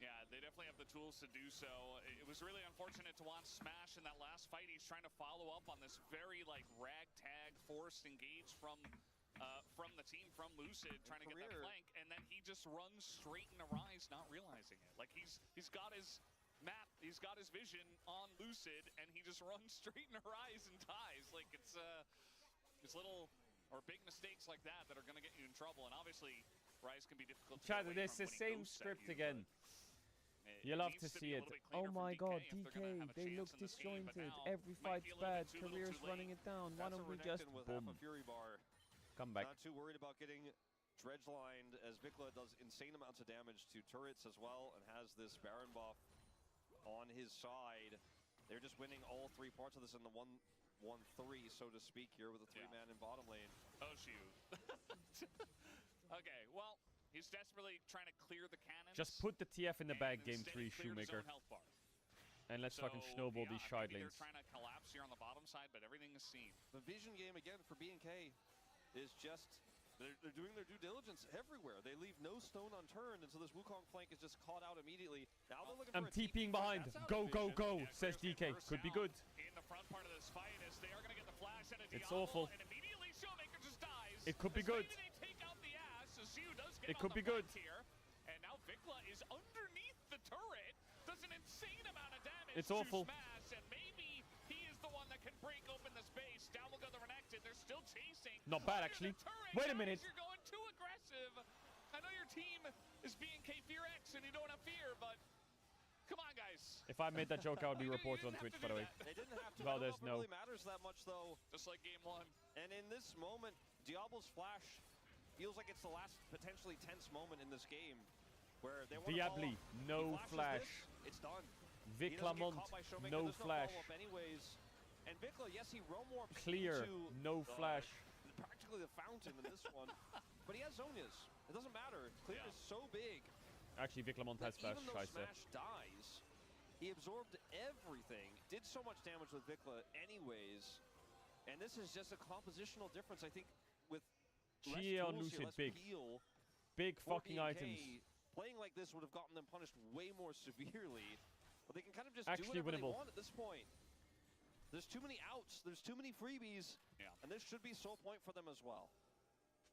M: Yeah, they definitely have the tools to do so. It was really unfortunate to watch Smash in that last fight. He's trying to follow up on this very, like, ragtag forced engage from the team, from Lucid, trying to get that flank, and then he just runs straight into Rise, not realizing it. Like, he's got his map, he's got his vision on Lucid, and he just runs straight into Rise and dies. Like, it's little or big mistakes like that that are going to get you in trouble, and obviously Rise can be difficult to
P: Chad,
M: get away
P: it's
M: from
P: the
M: when he
P: same
M: ghosts at
P: script
M: you,
P: again. You love to see it. Oh my god, DK, they look disjointed. Every fight's bad. Career's running it down. Why don't we just boom? Come back.
N: Not too worried about getting dredge lined, as Vikla does insane amounts of damage to turrets as well, and has this Baron buff on his side. They're just winning all 3 parts of this in the 1-1-3, so to speak, here with a 3-man in bottom lane.
M: Oh shoot. Okay, well, he's desperately trying to clear the cannons.
P: Just put the TF in the bag, game 3, Shoemaker. And let's fucking snowball these side lanes.
M: They're trying to collapse here on the bottom side, but everything is seen.
N: The vision game again for B&K is just, they're doing their due diligence everywhere. They leave no stone unturned, and so this Wukong flank is just caught out immediately. Now they're looking
P: I'm
N: for a
P: TPing behind. Go, go, go, says DK. Could be good.
M: In the front part of this fight, as they are going to get the flash out of
P: It's
M: Diablo,
P: awful.
M: and immediately Showmaker just dies.
P: It could be good.
M: Maybe they take out the ass, so Ziu does get
P: It could
M: on the
P: be good.
M: flank here. And now Vikla is underneath the turret, does an insane amount of damage
P: It's
M: to
P: awful.
M: Smash, and maybe he is the one that can break open the space. Down will go the Renekton. They're still chasing.
P: Not bad, actually. Wait a minute.
M: You're going too aggressive. I know your team is B&K Fear X and you don't have fear, but come on, guys.
P: If I made that joke, I would be reported on Twitch, by the way.
N: They didn't have to.
P: Valdez,
N: I don't know if it
P: no.
N: really matters that much, though.
M: Just like game 1.
N: And in this moment, Diablo's flash feels like it's the last potentially tense moment in this game, where they want to
P: Diabli, no flash.
N: It's done.
P: Viklamont, no flash.
N: Anyways. And Vikla, yes, he roam warps
P: Clear,
N: into,
P: no flash.
N: practically the fountain in this one, but he has Zonias. It doesn't matter. Clear is so big.
P: Actually, Viklamont has flash.
N: Even though
P: Scheiße.
N: Smash dies, he absorbed everything. Did so much damage with Vikla anyways. And this is just a compositional difference, I think, with
P: Chia on Lucid, big. Big fucking items.
N: Playing like this would have gotten them punished way more severely. But they can kind of just
P: Actually
N: do whatever
P: winnable.
N: they want at this point. There's too many outs. There's too many freebies.
M: Yeah.
N: And this should be sole point for them as well.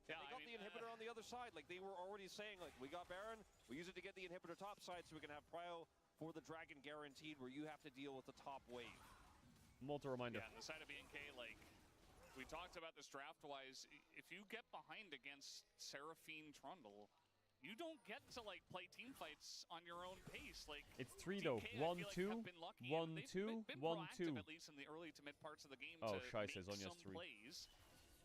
N: Yeah, they got the inhibitor on the other side. Like, they were already saying, like, we got Baron, we use it to get the inhibitor top side so we can have prio for the Dragon guaranteed, where you have to deal with the top wave.
P: Multi reminder.
M: Yeah, on the side of BNK, like, we talked about this draft-wise. If you get behind against Seraphine Trundle, you don't get to, like, play team fights on your own pace. Like,
P: it's 3 though. 1-2, 1-2, 1-2.
M: At least in the early to mid parts of the game
P: to
M: make
P: Zonya's
M: some
P: 3.
M: plays.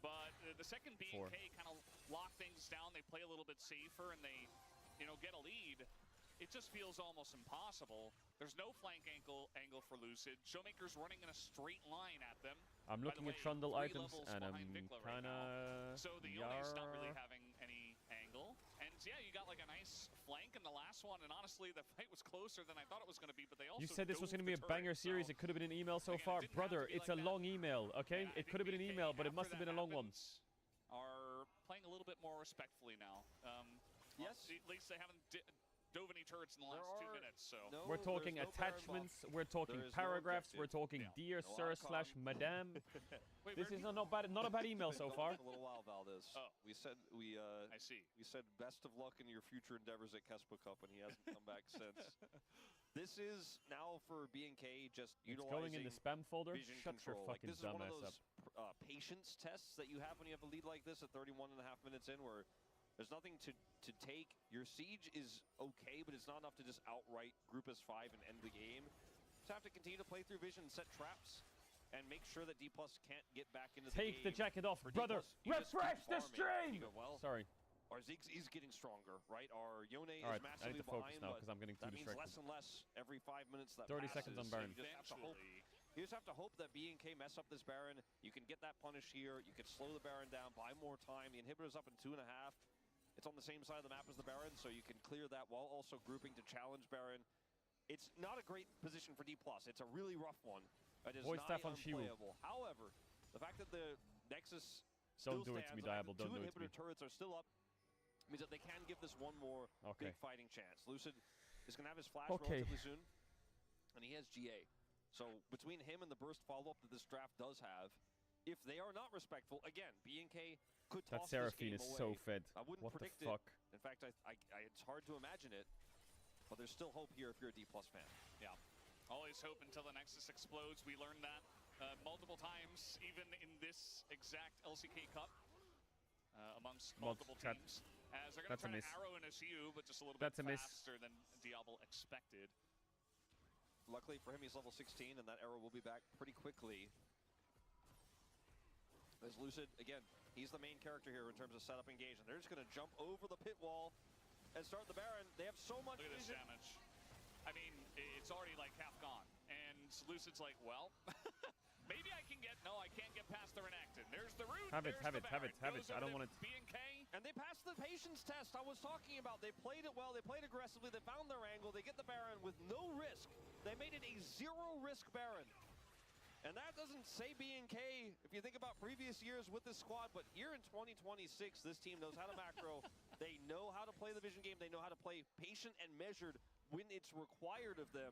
M: But the second BNK kind of lock things down, they play a little bit safer, and they, you know, get a lead. It just feels almost impossible. There's no flank angle for Lucid. Showmaker's running in a straight line at them.
P: I'm looking at Trundle items, and I'm kind of...
M: So the Yone's not really having any angle. And yeah, you got like a nice flank in the last one, and honestly, the fight was closer than I thought it was going to be, but they also...
P: You said this was going to be a banger series. It could have been an email so far. Brother, it's a long email, okay? It could have been an email, but it must have been a long one.
M: Are playing a little bit more respectfully now.
N: Yes.
M: At least they haven't dove any turrets in the last 2 minutes, so...
P: We're talking attachments, we're talking paragraphs, we're talking dear sir / madame. This is not a bad email so far.
N: A little while, Valdez.
M: Oh.
N: We said
M: I see.
N: We said best of luck in your future endeavors at Kespa Cup, and he hasn't come back since. This is now for BNK just
P: It's
N: utilizing
P: going in the spam folder.
N: vision
P: Shut your
N: control.
P: fucking
N: this is one of
P: dumbass
N: those
P: up.
N: patience tests that you have when you have a lead like this at 31.5 minutes in, where there's nothing to take. Your siege is okay, but it's not enough to just outright group as 5 and end the game. Just have to continue to play through vision, set traps, and make sure that D+ can't get back into the game.
P: Take the jacket off,
N: For
P: brother.
N: D+, you just keep
P: Refresh the
N: farming.
P: stream.
N: You go, well,
P: Sorry.
N: our Ziggs is getting stronger, right? Our Yone
P: All right,
N: is
P: I
N: massively
P: need to focus
N: behind,
P: now
N: but
P: because I'm getting too
N: that means
P: distracted.
N: less and less every 5 minutes that
P: 30
N: passes.
P: seconds on
N: So
P: Baron.
N: you just have to hope that BNK mess up this Baron. You can get that punish here. You can slow the Baron down, buy more time. The inhibitor's up in 2.5. It's on the same side of the map as the Baron, so you can clear that while also grouping to challenge Baron. It's not a great position for D+. It's a really rough one. It is
P: Void
N: nigh
P: staff on Shiru.
N: unplayable. However, the fact that the Nexus still
P: Don't do it to me,
N: stands,
P: Diable. Don't
N: two
P: do it to
N: inhibitor
P: me.
N: turrets are still up, means that they can give this one more big fighting chance. Lucid is going to have his flash relatively soon, and he has GA. So between him and the burst follow-up that this draft does have, if they are not respectful, again, BNK could toss
P: That Seraphine
N: this
P: is
N: game away.
P: so fed.
N: I wouldn't
P: What the
N: predict
P: fuck?
N: it. In fact, it's hard to imagine it, but there's still hope here if you're a D+ fan.
M: Yeah. Always hope until the Nexus explodes. We learned that multiple times, even in this exact LCK Cup, amongst multiple teams. As they're going to try to arrow in SU, but just a little bit faster than Diablo expected.
N: Luckily for him, he's level 16, and that arrow will be back pretty quickly. As Lucid, again, he's the main character here in terms of setup engagement. They're just going to jump over the pit wall and start the Baron. They have so much
M: Look at this
N: vision.
M: damage. I mean, it's already like half gone. And Lucid's like, well, maybe I can get, no, I can't get past the Renekton. There's the root.
P: Have it.
M: Goes
P: I don't
M: over
P: want it.
M: to BNK.
N: And they passed the patience test I was talking about. They played it well. They played aggressively. They found their angle. They get the Baron with no risk. They made it a zero-risk Baron. And that doesn't say BNK if you think about previous years with this squad, but here in 2026, this team knows how to macro. They know how to play the vision game. They know how to play patient and measured when it's required of them.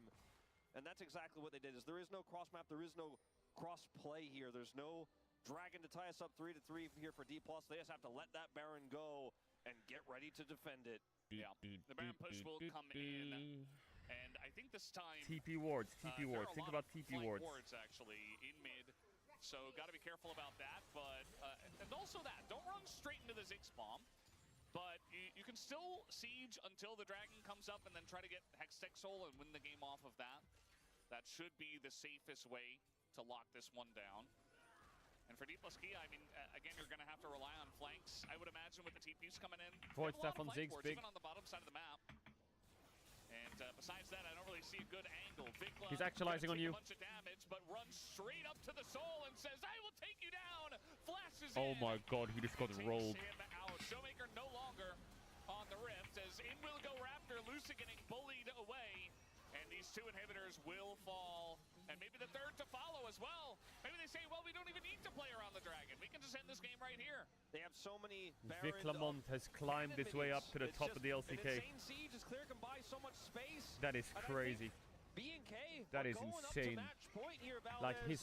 N: And that's exactly what they did. Is there is no cross map. There is no cross play here. There's no Dragon to tie us up 3-3 here for D+. They just have to let that Baron go and get ready to defend it.
M: Yeah, the Baron push will come in. And I think this time...
P: TP wards, TP wards. Think about TP wards.
M: Wards, actually, in mid. So, got to be careful about that. But, and also that, don't run straight into the Ziggs bomb. But you can still siege until the Dragon comes up and then try to get Hextech Soul and win the game off of that. That should be the safest way to lock this one down. And for D+, I mean, again, you're going to have to rely on flanks. I would imagine with the TPs coming in.
P: Void stuff on Ziggs, big.
M: Even on the bottom side of the map. And besides that, I don't really see a good angle. Vigla
P: He's actualizing on you.
M: a bunch of damage, but runs straight up to the soul and says, I will take you down. Flashes
P: Oh my god, he just got rolled.
M: him out. Showmaker no longer on the rift as in will go Raptor. Lucid getting bullied away. And these two inhibitors will fall. And maybe the third to follow as well. Maybe they say, well, we don't even need to play around the Dragon. We can just end this game right here.
N: They have so many
P: Vic Lamont has climbed his way up to the top of the LCK.
N: An insane siege as Clear can buy so much space.
P: That is crazy.
N: BNK
P: That is insane. Like his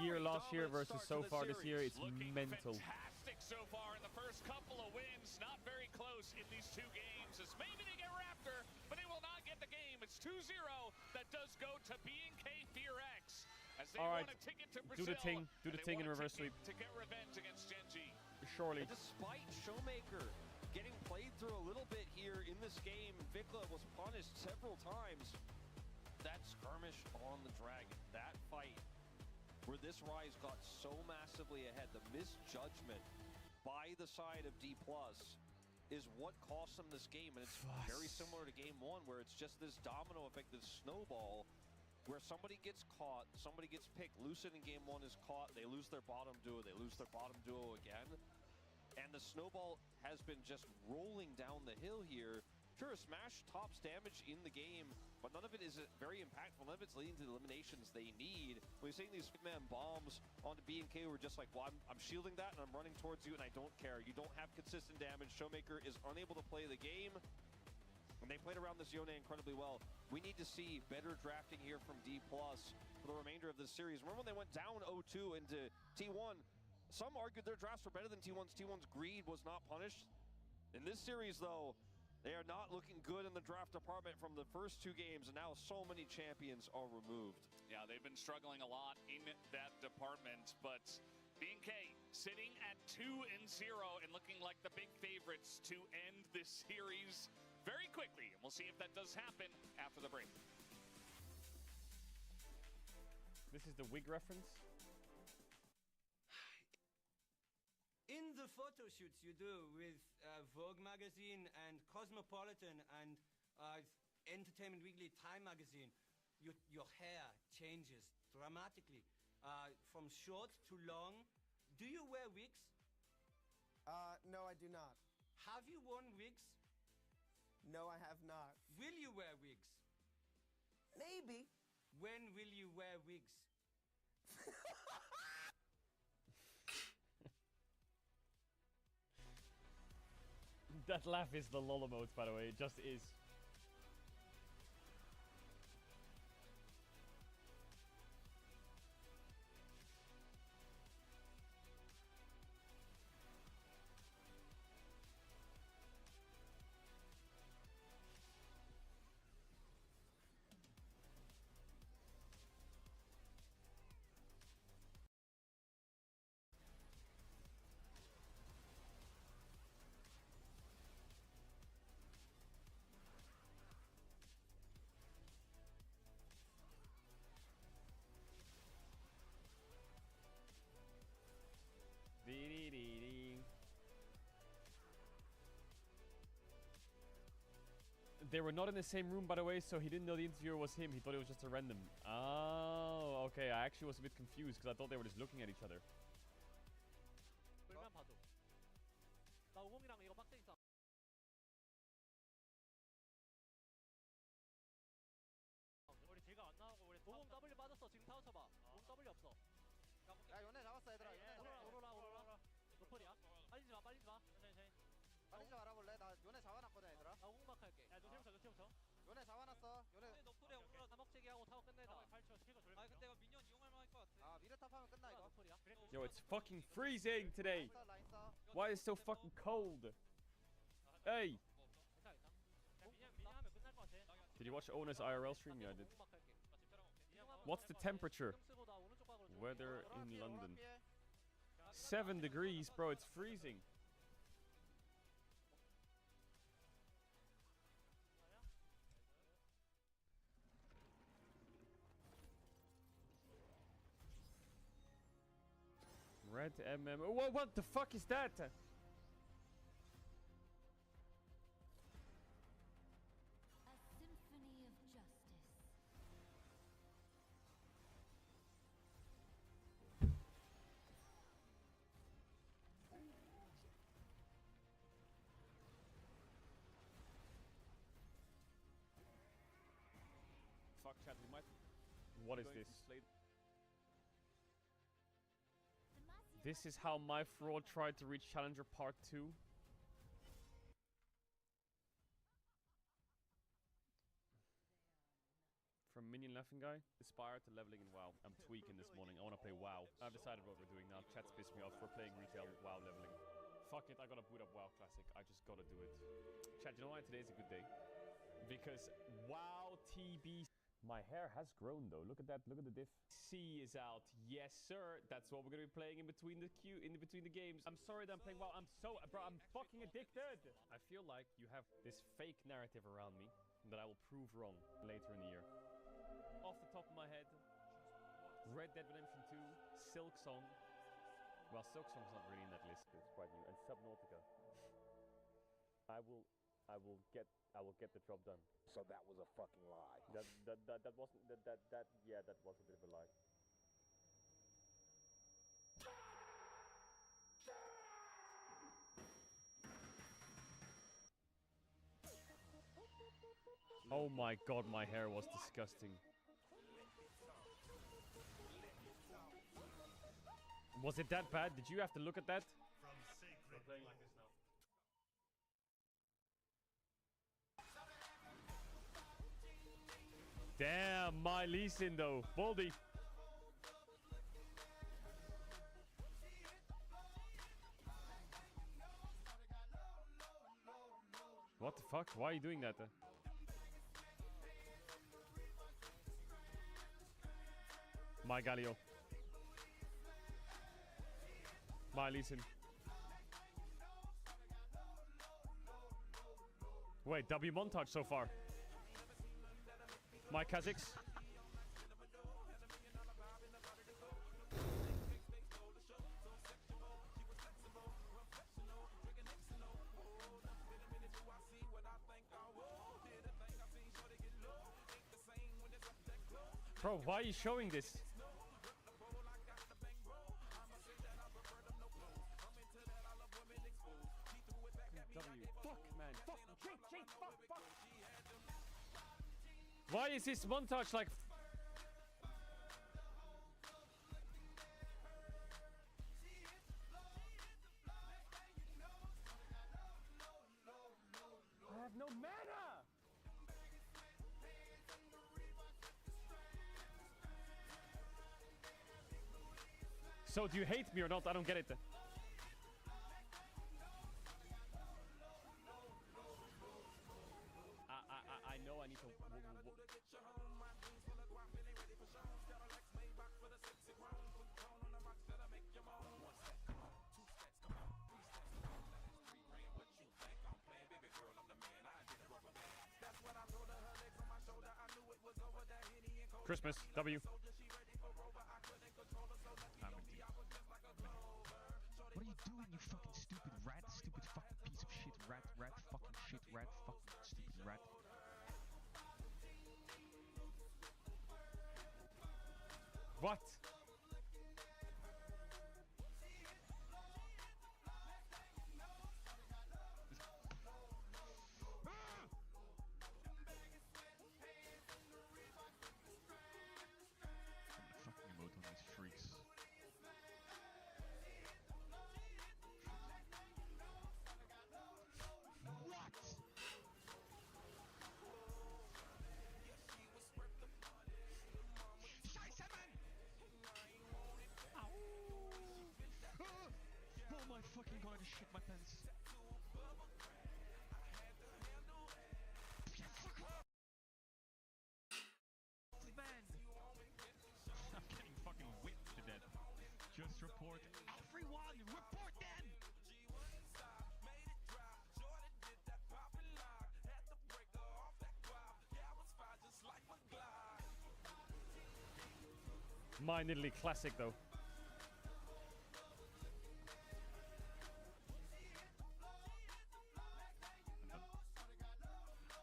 P: year last year versus so far this year, it's mental.
M: Fantastic 6 so far in the first couple of wins. Not very close in these two games. As maybe they get Raptor, but they will not get the game. It's 2-0. That does go to B&K FearX. As they want a ticket to Brazil.
P: Do the thing in reverse sweep.
M: To get revenge against Genji.
P: Surely.
N: And despite Showmaker getting played through a little bit here in this game, Vikla was punished several times. That skirmish on the Dragon, that fight where this Rise got so massively ahead, the misjudgment by the side of D+ is what cost them this game. And it's very similar to game one, where it's just this domino effect, this snowball, where somebody gets caught, somebody gets picked. Lucid in game one is caught, they lose their bottom duo, they lose their bottom duo again. And the snowball has been just rolling down the hill here. Sure, Smash tops damage in the game, but none of it is very impactful. None of it's leading to the eliminations they need. We're seeing these man bombs onto B&K, we're just like, well, I'm shielding that and I'm running towards you and I don't care. You don't have consistent damage. Showmaker is unable to play the game. And they played around this Yone incredibly well. We need to see better drafting here from D+ for the remainder of this series. Remember when they went down 0-2 into T1? Some argued their drafts were better than T1's. T1's greed was not punished. In this series, though, they are not looking good in the draft department from the first two games, and now so many champions are removed.
M: Yeah, they've been struggling a lot in that department, but B&K sitting at 2-0 and looking like the big favorites to end this series very quickly. And we'll see if that does happen after the break.
P: This is the wig reference.
S: In the photo shoots you do with Vogue magazine and Cosmopolitan and Entertainment Weekly, Time magazine, your hair changes dramatically from short to long. Do you wear wigs?
T: No, I do not.
S: Have you worn wigs?
T: No, I have not.
S: Will you wear wigs?
T: Maybe.
S: When will you wear wigs?
P: That laugh is the lol emote, by the way. It just is. They were not in the same room, by the way, so he didn't know the interviewer was him. He thought it was just a random. Oh, okay. I actually was a bit confused because I thought they were just looking at each other.
H: 우리 딜가 안 나오고 우리 도움 W 빠졌어. 지금 타워 쳐봐. 도움 W 없어.
O: 야, 요네 잡았어, 얘들아. 요네 잡았어.
H: 오로라. 노플이야. 빨리지 마. 천천히.
O: 빨리 좀 알아볼래? 나 요네 잡아놨거든, 얘들아.
H: 나 오공박 할게. 야, 노템부터.
O: 요네 잡아놨어. 요네
H: 노플에 오로라 사먹치기 하고 타워 끝내자. 8초 스킬거 돌려. 아, 근데 이거 미니언 이용할 만할 것 같아.
O: 아, 미드 탑하면 끝나, 이거.
H: 노플이야.
P: Yo, it's fucking freezing today.
O: 라인 써.
P: Why is it so fucking cold? Hey! Did you watch Ona's IRL stream? Yeah, I did. What's the temperature? Weather in London. 7 degrees, bro. It's freezing. Red MM. What the fuck is that?
U: Fuck chat, we might.
P: What is this? This is how my fraud tried to reach Challenger Part 2. From minion laughing guy. Aspire to leveling in WoW. I'm tweaking this morning. I want to play WoW. I've decided what we're doing now. Chat's pissed me off. We're playing retail WoW leveling. Fuck it, I gotta boot up WoW Classic. I just gotta do it. Chat, you know why today's a good day? Because WoW TB. My hair has grown though. Look at that. Look at the diff. C is out. Yes, sir. That's what we're gonna be playing in between the games. I'm sorry that I'm playing WoW. I'm fucking addicted. I feel like you have this fake narrative around me that I will prove wrong later in the year. Off the top of my head, Red Dead Redemption 2, Silk Song. Well, Silk Song's not really in that list. It's quite new. And Subnautica. I will get the job done.
C: So that was a fucking lie.
P: That wasn't yeah, that was a bit of a lie. Oh my god, my hair was disgusting. Was it that bad? Did you have to look at that?
I: We're playing like this now.
P: Damn, my Lee Sin though. Baldy. What the fuck? Why are you doing that? My Galio. My Lee Sin. Wait, W montage so far. My Kazakhs. Bro, why are you showing this? Fuck, man. Fuck. Fuck. Why is this montage like... I have no mana! So do you hate me or not? I don't get it. I know I need to... Christmas, W.
U: What are you doing, you fucking stupid rat, stupid fucking piece of shit, rat, fucking shit, rat, fucking stupid rat.
P: What?
U: Fucking emote on these freaks. What? Scheiße, Mann! Ow! Oh my fucking god, I shit my pants. Yeah, fuck off! Man! I'm getting fucking whipped to death. Just report everyone! Report them!
P: Mine Italy classic though.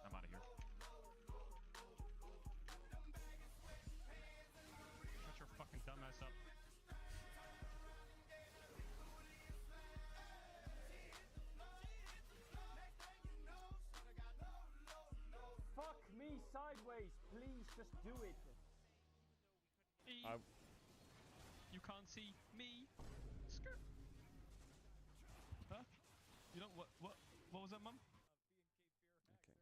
U: I'm out of here. Shut your fucking dumbass up.
P: Fuck me sideways, please just do it.
U: You can't see me. Skirt. Huh? You know what was that, Mum?
P: Okay.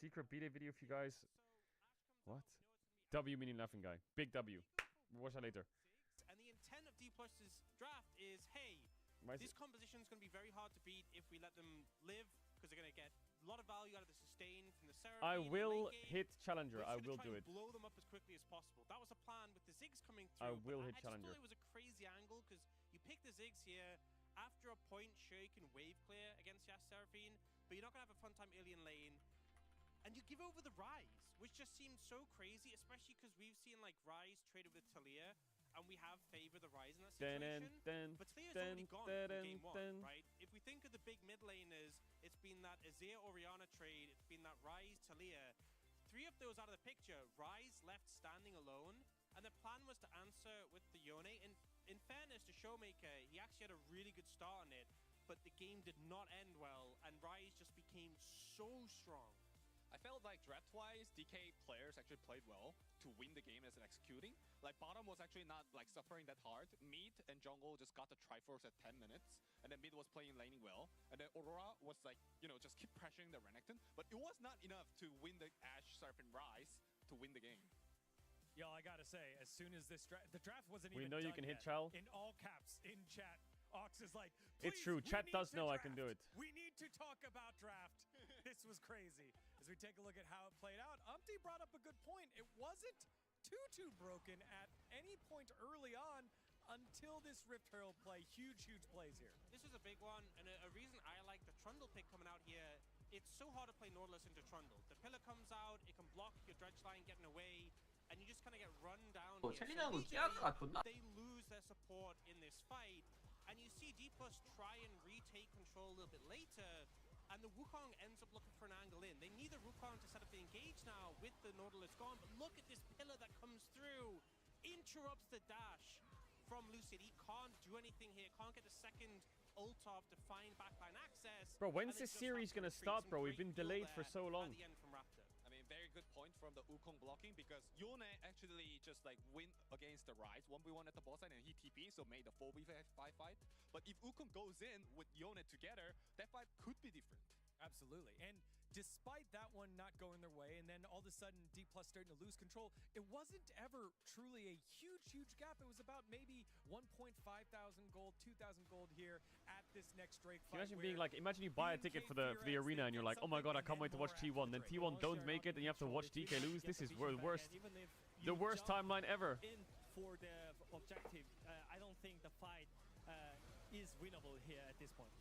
P: Secret beta video for you guys. What? W meaning nothing, guy. Big W. We'll watch that later.
F: And the intent of D Plus's draft is, hey, this composition is going to be very hard to beat if we let them live, because they're going to get a lot of value out of the sustain from the Seraphine.
P: I will hit Challenger. I will do it.
F: Blow them up as quickly as possible. That was the plan with the Ziggs coming through.
P: I will hit
F: I
P: Challenger.
F: just thought it was a crazy angle, because you pick the Ziggs here. After a point, sure, you can wave clear against Yas Seraphine, but you're not going to have a fun time early in lane. And you give over the Rise, which just seems so crazy, especially because we've seen like Rise traded with Talia, and we have favored the Rise in that situation. But Talia's already gone from game one, right? If we think of the big mid laners, it's been that Azir Orianna trade, it's been that Rise Talia. 3 of those out of the picture, Rise left standing alone, and the plan was to answer with the Yone. And in fairness to Showmaker, he actually had a really good start on it, but the game did not end well, and Rise just became so strong.
G: I felt like draft-wise, DK players actually played well to win the game as an executing. Like bottom was actually not like suffering that hard. Mid and jungle just got the Triforce at 10 minutes, and then mid was playing laning well. And then Aurora was like, you know, just keep pressuring the Renekton, but it was not enough to win the Ashe, Serpent, Rise to win the game.
D: Yo, I gotta say, as soon as this the draft wasn't
P: We
D: even
P: know
D: done
P: you can hit
D: yet,
P: Chal.
D: in all caps in chat, Ox is like,
P: It's true. Chat does know I can do it.
D: We need to talk about draft. This was crazy. As we take a look at how it played out, Umpty brought up a good point. It wasn't too broken at any point early on until this Rift Herald play. Huge plays here.
F: This is a big one, and a reason I like the Trundle pick coming out here. It's so hard to play Nautilus into Trundle. The pillar comes out, it can block your dredge line getting away, and you just kind of get run down here.
Q: 챌린하고
F: So
Q: 끼아가 존나.
F: they lose their support in this fight, and you see D+ try and retake control a little bit later, and the Wukong ends up looking for an angle in. They need the Wukong to set up the engage now with the Nautilus gone, but look at this pillar that comes through. Interrupts the dash from Lucid. He can't do anything here, can't get the second ult off to find backline access.
P: Bro, when's this series gonna start, bro? We've been delayed for so long.
F: At the end from Raptor.
G: I mean, very good point from the Wukong blocking, because Yone actually just like win against the Rise 1v1 at the bot side, and he TP, so made the 4v5 fight. But if Wukong goes in with Yone together, that fight could be different.
D: Absolutely. And despite that one not going their way, and then all of a sudden D+ starting to lose control, it wasn't ever truly a huge gap. It was about maybe 1.5 thousand gold, 2,000 gold here at this next Drake fight.
P: Imagine being like, imagine you buy a ticket for the arena and you're like, oh my god, I can't wait to watch T1. Then T1 don't make it and you have to watch DK lose. This is the worst timeline ever.
E: For the objective, I don't think the fight is winnable here at this point.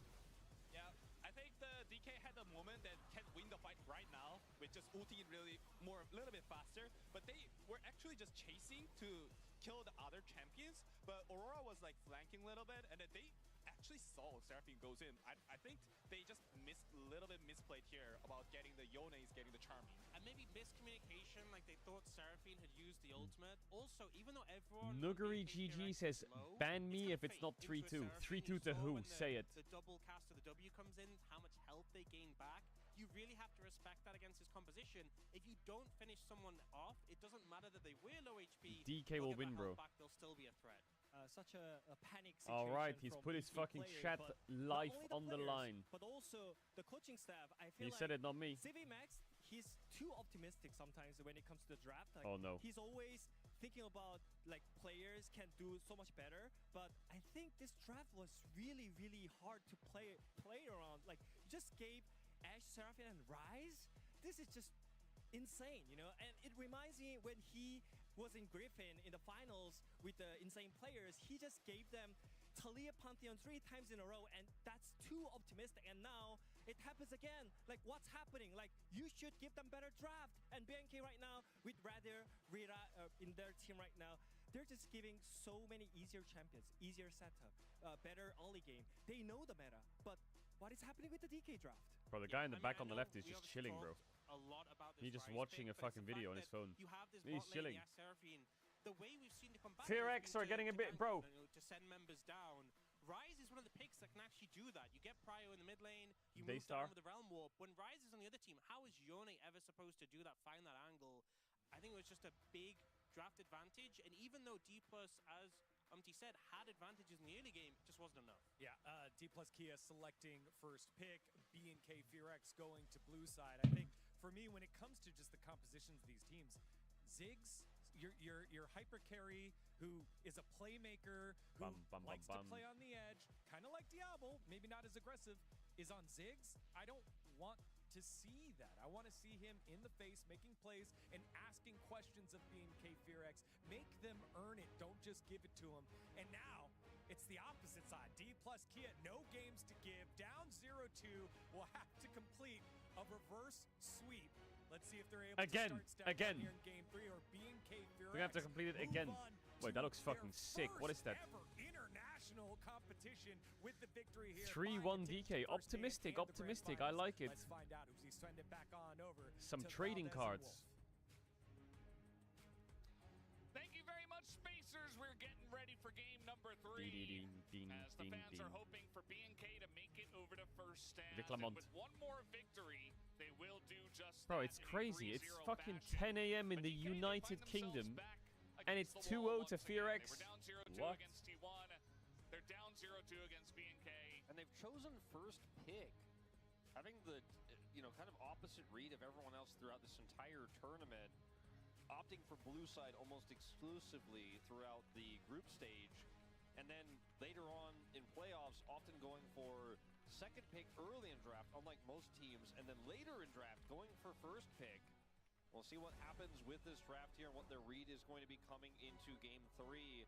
G: Yeah, I think the DK had a moment that can win the fight right now with just ulting really a little bit faster, but they were actually just chasing to kill the other champions, but Aurora was like flanking a little bit, and then they actually saw Seraphine goes in. I think they just misplayed here about getting the Yone's, getting the Charming.
F: And maybe miscommunication, like they thought Seraphine had used the ultimate. Also, even though everyone...
P: Nuguri GG says, ban me if it's not 3-2. 3-2 to who? Say it.
F: The double cast of the W comes in, how much health they gain back. You really have to respect that against his composition. If you don't finish someone off, it doesn't matter that they were low HP.
P: DK will win, bro.
F: Back, they'll still be a threat.
E: Such a panic situation.
P: Alright, he's put his fucking chat life on the line.
E: But also the coaching staff, I feel
P: He
E: like
P: said it, not me.
E: CVMax, he's too optimistic sometimes when it comes to the draft. Like,
P: oh no.
E: He's always thinking about like players can do so much better, but I think this draft was really hard to play around. Like, you just gave Ashe, Seraphine, and Rise. This is just insane, you know? And it reminds me when he was in Griffin in the finals with the insane players, he just gave them Talia Pantheon 3 times in a row, and that's too optimistic. And now it happens again. Like, what's happening? Like, you should give them better draft. And BNK right now, with Radar, Rita in their team right now, they're just giving so many easier champions, easier setup, better early game. They know the meta, but what is happening with the DK draft?
P: Bro, the guy in the back on the left is just chilling, bro.
F: A lot about this
P: He's just
F: Rise
P: watching
F: pick,
P: a fucking video on his phone.
F: You have this
P: He's chilling.
F: Seraphine. The way we've seen to combat
P: FearX are getting a bit, bro.
F: To send members down. Rise is one of the picks that can actually do that. You get Prio in the mid lane, you move
P: Daystar.
F: down with the Realm Warp. When Rise is on the other team, how is Yone ever supposed to do that, find that angle? I think it was just a big draft advantage, and even though D+, as Umpty said, had advantages in the early game, it just wasn't enough.
D: Yeah, D+ Kia selecting first pick, B&K FearX going to blue side. I think for me, when it comes to just the compositions of these teams, Ziggs your hyper carry who is a playmaker who likes to play on the edge, kind of like Diablo, maybe not as aggressive, is on Ziggs. I don't want to see that. I want to see him in the face, making plays and asking questions of BNK Fearex. Make them earn it. Don't just give it to them. And now it's the opposite side. D plus Kia, no games to give. Down 0-2. Will have to complete a reverse sweep. Let's see if they're able to start stepping here in game 3 or BNK Fearex.
P: We're gonna have to complete it again. Wait, that looks fucking sick. What is that?
D: International competition with the victory here.
P: 3-1 DK. Optimistic, optimistic. I like it.
D: Let's find out who's he send it back on over.
P: Some trading cards.
M: Thank you very much, Spacers. We're getting ready for game number 3. As the fans are hoping for BNK to make it over to first stand. And with one more victory, they will do just
P: Bro, it's crazy. It's fucking 10 a.m. in the United Kingdom. And it's 2-0 to Fearex. What?
M: Against T1. They're down 0-2 against BNK.
N: And they've chosen first pick. Having the, kind of opposite read of everyone else throughout this entire tournament. Opting for blue side almost exclusively throughout the group stage. And then later on in playoffs, often going for second pick early in draft, unlike most teams. And then later in draft, going for first pick. We'll see what happens with this draft here and what their read is going to be coming into game 3.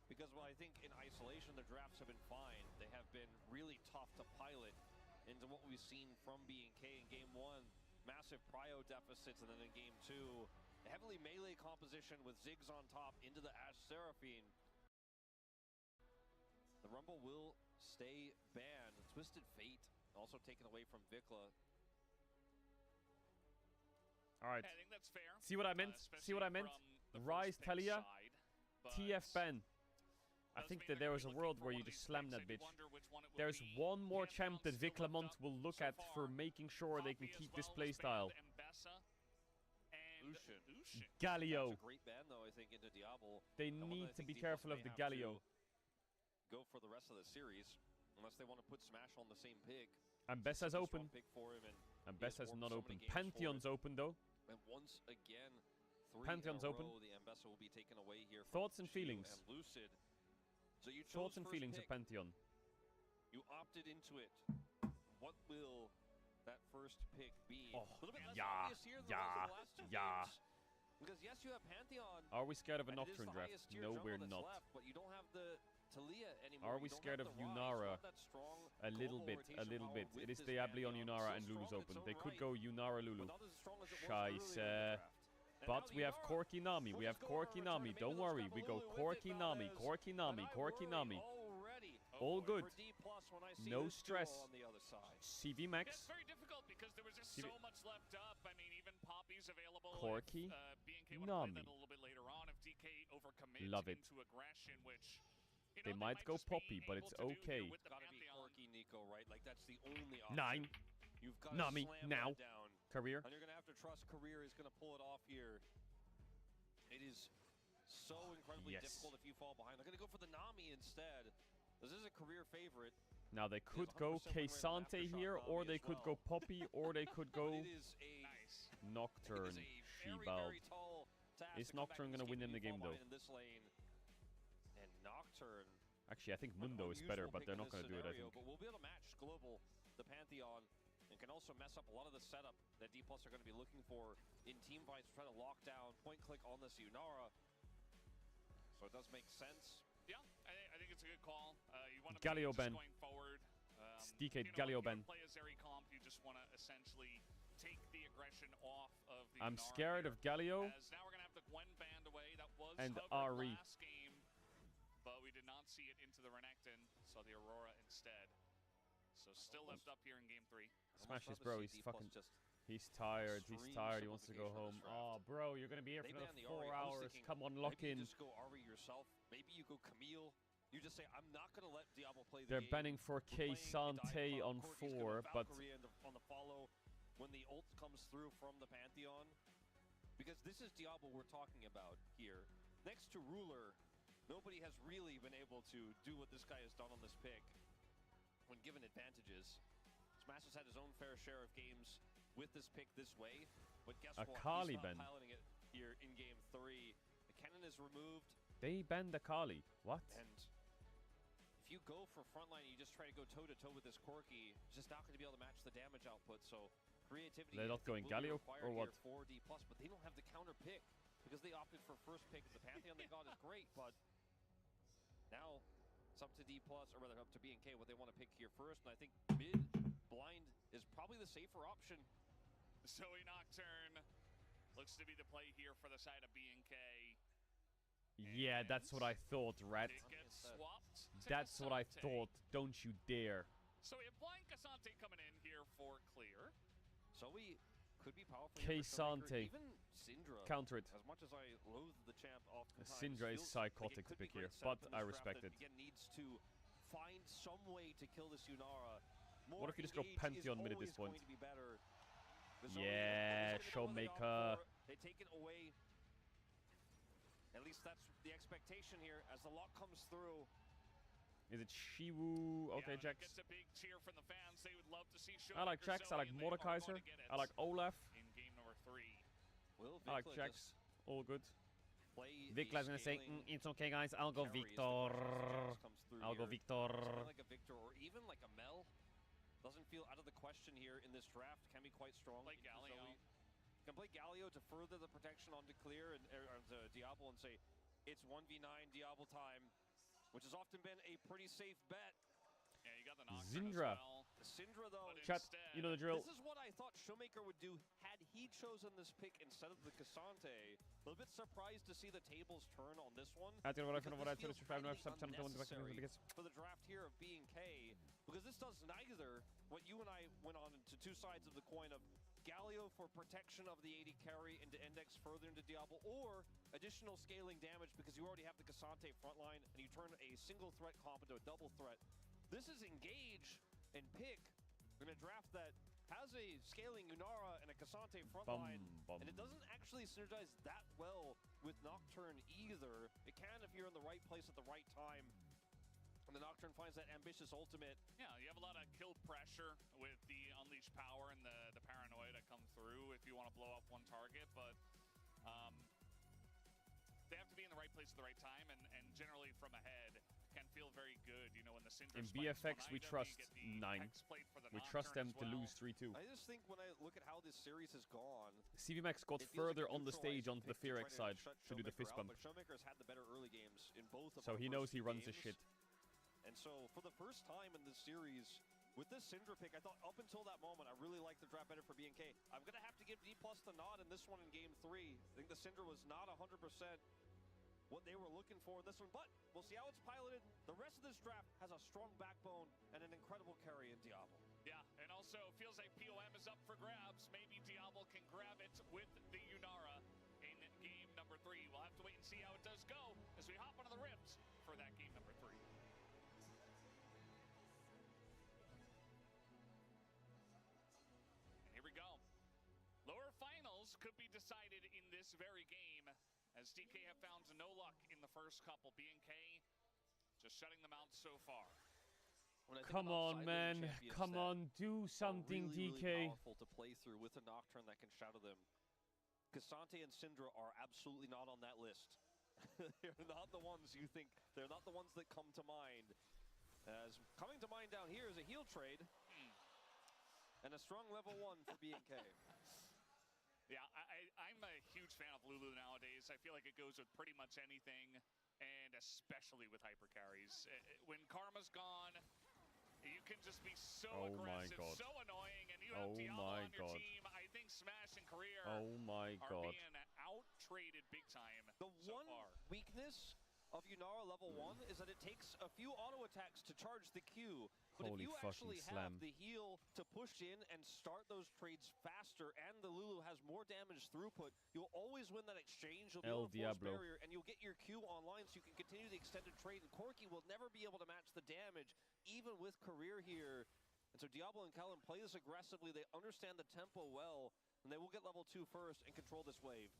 N: Because while I think in isolation the drafts have been fine, they have been really tough to pilot into what we've seen from BNK in game 1. Massive prio deficits, and then in game 2, a heavily melee composition with Ziggs on top into the Ashe Seraphine. The Rumble will stay banned. Twisted Fate also taken away from Vikla.
P: All right.
M: I think that's fair.
P: See what I meant? See what I meant? Rise Talia, TF ban. I think that there was a world where you just slam that bitch. There's one more champ that Viklamont will look at for making sure they can keep this playstyle.
N: Lucian.
P: Galio.
N: That's a great ban, though, I think, into Diablo.
P: They need to be careful of the Galio.
N: Go for the rest of the series, unless they want to put Smash on the same pick.
P: And Bessa's open.
N: And
P: Bessa's not open. Pantheon's open, though.
N: And once again, 3
P: Pantheon's
N: in a
P: open.
N: row, the Ambessa will be taken away here.
P: Thoughts and feelings.
N: And Lucid. So you
P: Thoughts
N: chose
P: and
N: first
P: feelings
N: pick.
P: of Pantheon.
N: You opted into it. What will that first pick be?
P: Oh,
N: a little bit less
P: yeah,
N: obvious here than the last two games. Because yes, you have Pantheon.
P: Are we scared of a
N: and it is
P: Nocturne
N: the
P: draft?
N: highest tier
P: No,
N: jungle
P: we're
N: that's
P: not.
N: Left, but you don't have the Talia anymore.
P: Are we scared of Yunara? A little bit, a little bit. It is Diablo on Yunara and Lulu's open. They could go Yunara Lulu. Scheiße. But we have Corki Nami. We have Corki Nami. Don't worry. We go Corki Nami, Corki Nami, Corki Nami. All good. No stress. CV Max.
M: It's very difficult because there was just so much left up. I mean, even Poppy's available.
P: Corki
M: BNK would
P: Nami.
M: play that a little bit later on if DK overcommits
P: Love it.
M: into aggression, which
P: They might go Poppy, but it's okay.
N: Gotta be Corki Nico, right? Like that's the only option.
P: 9.
N: You've got
P: Nami
N: to slam
P: now.
N: that down.
P: Career.
N: And you're gonna have to trust Career is gonna pull it off here. It is so incredibly difficult if you fall behind. They're gonna go for the Nami instead. This is a Career favorite.
P: Now they could go Keisante here, or they could go Poppy, or they could go Nocturne. Shebald. Is Nocturne gonna win in the game though?
N: In this lane. And Nocturne.
P: Actually, I think Mundo is better, but they're not gonna do it, I think.
N: But we'll be able to match Global, the Pantheon, and can also mess up a lot of the setup that D+ are going to be looking for in team fights, try to lock down, point click on this Yunara. So it does make sense.
M: Yeah, I think it's a good call. You want to
P: Galio
M: be
P: Ben.
M: going forward.
P: It's DK Galio Ben.
M: Play a Zeri comp, you just want to essentially take the aggression off of the
P: I'm
M: Yunara
P: scared
M: here.
P: of Galio.
M: As now we're going to have the Gwen band away. That was
P: and
M: hovered
P: Ari.
M: last game, but we did not see it into the Renekton, so the Aurora instead. So still left up here in game 3.
P: Smash his bro, he's fucking... He's tired, he's tired, he wants to go home. Oh, bro, you're gonna be here for another 4 hours. Come on, lock in.
N: Maybe you just go Ari yourself. Maybe you go Camille. You just say, I'm not going to let Diablo play the
P: They're
N: game.
P: banning 4K Sante on 4, but...
N: on the follow when the ult comes through from the Pantheon. Because this is Diablo we're talking about here. Next to Ruler, nobody has really been able to do what this guy has done on this pick when given advantages. Smash has had his own fair share of games with this pick this way, but guess what?
P: Akali
N: He's not
P: Ben.
N: piloting it here in game 3. Kennen is removed.
P: They banned the Kali. What?
N: And if you go for frontline and you just try to go toe-to-toe with this Corki, it's just not going to be able to match the damage output. So creativity
P: They're not going Galio or what?
N: For D+, but they don't have the counter pick because they opted for first pick of the Pantheon they got is great, but now it's up to D+, or rather up to B&K what they want to pick here first, and I think mid blind is probably the safer option.
M: Zoe Nocturne looks to be the play here for the side of B&K.
P: Yeah, that's what I thought, Rat.
M: It gets swapped to
P: That's what I
M: Cassante.
P: thought. Don't you dare.
M: So we have blind Cassante coming in here for clear.
N: Zoe could be powerful.
P: Cassante.
N: Even Syndra.
P: Counter it.
N: As much as I loathe the champ oftentimes,
P: Syndra is
N: feels like
P: psychotic
N: it could
P: pick
N: be
P: here,
N: great
P: but
N: setup in
P: I
N: this
P: respect
N: draft
P: it.
N: that, again, needs to find some way to kill this Yunara. More
P: What if you just go
N: engage
P: Pantheon
N: is
P: mid at this
N: always
P: point?
N: going to be better. The Zoe
P: Yeah,
N: is gonna go with the
P: Showmaker.
N: Dominator. They take it away. At least that's the expectation here as the lock comes through.
P: Is it Shiwu? Okay,
M: Yeah,
P: Jax.
M: gets a big cheer from the fans. They would love to see
P: I like
M: Showmaker
P: Jax. I like
M: Zoe, and they are
P: Mordekaiser.
M: going to get it
P: I like Olaf.
M: in game number 3.
N: Will
P: I like
N: Vikla
P: Jax.
N: just
P: All good.
N: play
P: Vikla's
N: the
P: gonna say,
N: scaling
P: it's okay, guys. I'll go
N: carry as the
P: Victor.
N: Jax comes through
P: I'll go
N: here.
P: Victor.
N: Something like a Victor or even like a Mel doesn't feel out of the question here in this draft. Can be quite strong.
M: Play Galio.
N: Can play Galio to further the protection onto Clear and to Diablo and say it's 1v9 Diablo time, which has often been a pretty safe bet.
M: Yeah, you got the Nocturne
P: Syndra.
M: as well.
N: Syndra though.
M: But
P: Chat,
M: instead,
P: you know the drill.
N: This is what I thought Showmaker would do had he chosen this pick instead of the Cassante. A little bit surprised to see the tables turn on this one.
P: Jag tycker det var
N: because
P: därför
N: this
P: det
N: feels
P: var
N: highly unnecessary
P: because
N: for the draft here of B&K, because this does neither what you and I went on to two sides of the coin of Galio for protection of the AD carry into index further into Diablo, or additional scaling damage because you already have the Cassante frontline and you turn a single threat comp into a double threat. This is engage and pick. We're gonna draft that has a scaling Yunara and a Cassante frontline, and it doesn't actually synergize that well with Nocturne either. It can if you're in the right place at the right time. And the Nocturne finds that ambitious ultimate.
M: Yeah, you have a lot of kill pressure with the unleashed power and the paranoia that come through if you want to blow up one target, but they have to be in the right place at the right time, and generally from ahead can feel very good. You know, when the Syndra
P: In
M: spikes
P: BFX, we
M: behind them,
P: trust
M: you get the
P: 9.
M: Hex plate for the
P: We trust them
M: Nocturne
P: to
M: as
P: lose 3-2.
N: I just think when I look at how this series has gone,
P: CVMax got
N: it feels like
P: further
N: a
P: on the stage
N: neutralizing
P: onto the
N: pick to
P: Fear X
N: try
P: side
N: shut
P: to do the
N: Showmaker
P: fist
N: out,
P: bump.
N: But Showmaker's had the better early games in both of
P: So
N: our
P: he
N: first
P: knows he
N: two
P: runs his
N: games.
P: shit.
N: And so for the first time in this series, with this Syndra pick, I thought up until that moment, I really liked the draft better for B&K. I'm going to have to give D+ the nod in this one in game 3. I think the Syndra was not 100% what they were looking for in this one, but we'll see how it's piloted. The rest of this draft has a strong backbone and an incredible carry in Diablo.
M: Yeah, and also feels like POM is up for grabs. Maybe Diablo can grab it with the Yunara in game number 3. We'll have to wait and see how it does go as we hop onto the rims for that game number 3. And here we go. Lower finals could be decided in this very game as DK have found no luck in the first couple. B&K just shutting them out so far.
P: Come on, man. Come on, do something,
N: really,
P: DK.
N: Really powerful to play through with a Nocturne that can shadow them. Cassante and Syndra are absolutely not on that list. They're not the ones you think. They're not the ones that come to mind. As coming to mind down here is a heal trade and a strong level 1 for B&K.
M: Yeah, I'm a huge fan of Lulu nowadays. I feel like it goes with pretty much anything, and especially with hyper carries. When Karma's gone, you can just be so aggressive, so annoying, and you have Diablo on your team. I think Smash and Career are being out-traded big time
N: The one weakness of Yunara level 1 is that it takes a few auto attacks to charge the Q. But
P: Holy
N: if you actually
P: fucking
N: have
P: slam.
N: the heal to push in and start those trades faster, and the Lulu has more damage throughput, you'll always win that exchange. You'll be
P: El
N: able to force
P: Diablo.
N: barrier, and you'll get your Q online so you can continue the extended trade. And Corki will never be able to match the damage, even with Career here. And so Diablo and Callum play this aggressively. They understand the tempo well, and they will get level 2 first and control this wave.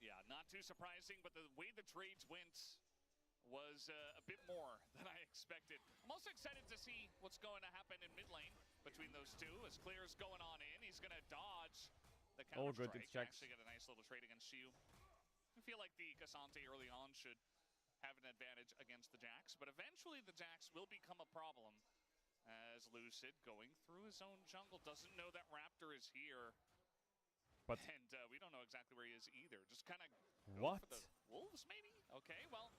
M: Yeah, not too surprising, but the way the trades went was a bit more than I expected. I'm also excited to see what's going to happen in mid lane between those two as Clear's going on in. He's going to dodge the counter
P: All good,
M: strike.
P: it's Jax.
M: Actually get a nice little trade against Shiu. like the Cassante early on should have an advantage against the Jax, but eventually the Jax will become a problem as Lucid going through his own jungle doesn't know that Raptor is here.
P: But
M: and we don't know exactly where he is either. Just kind of
P: what?
M: For the wolves, maybe? Okay, well,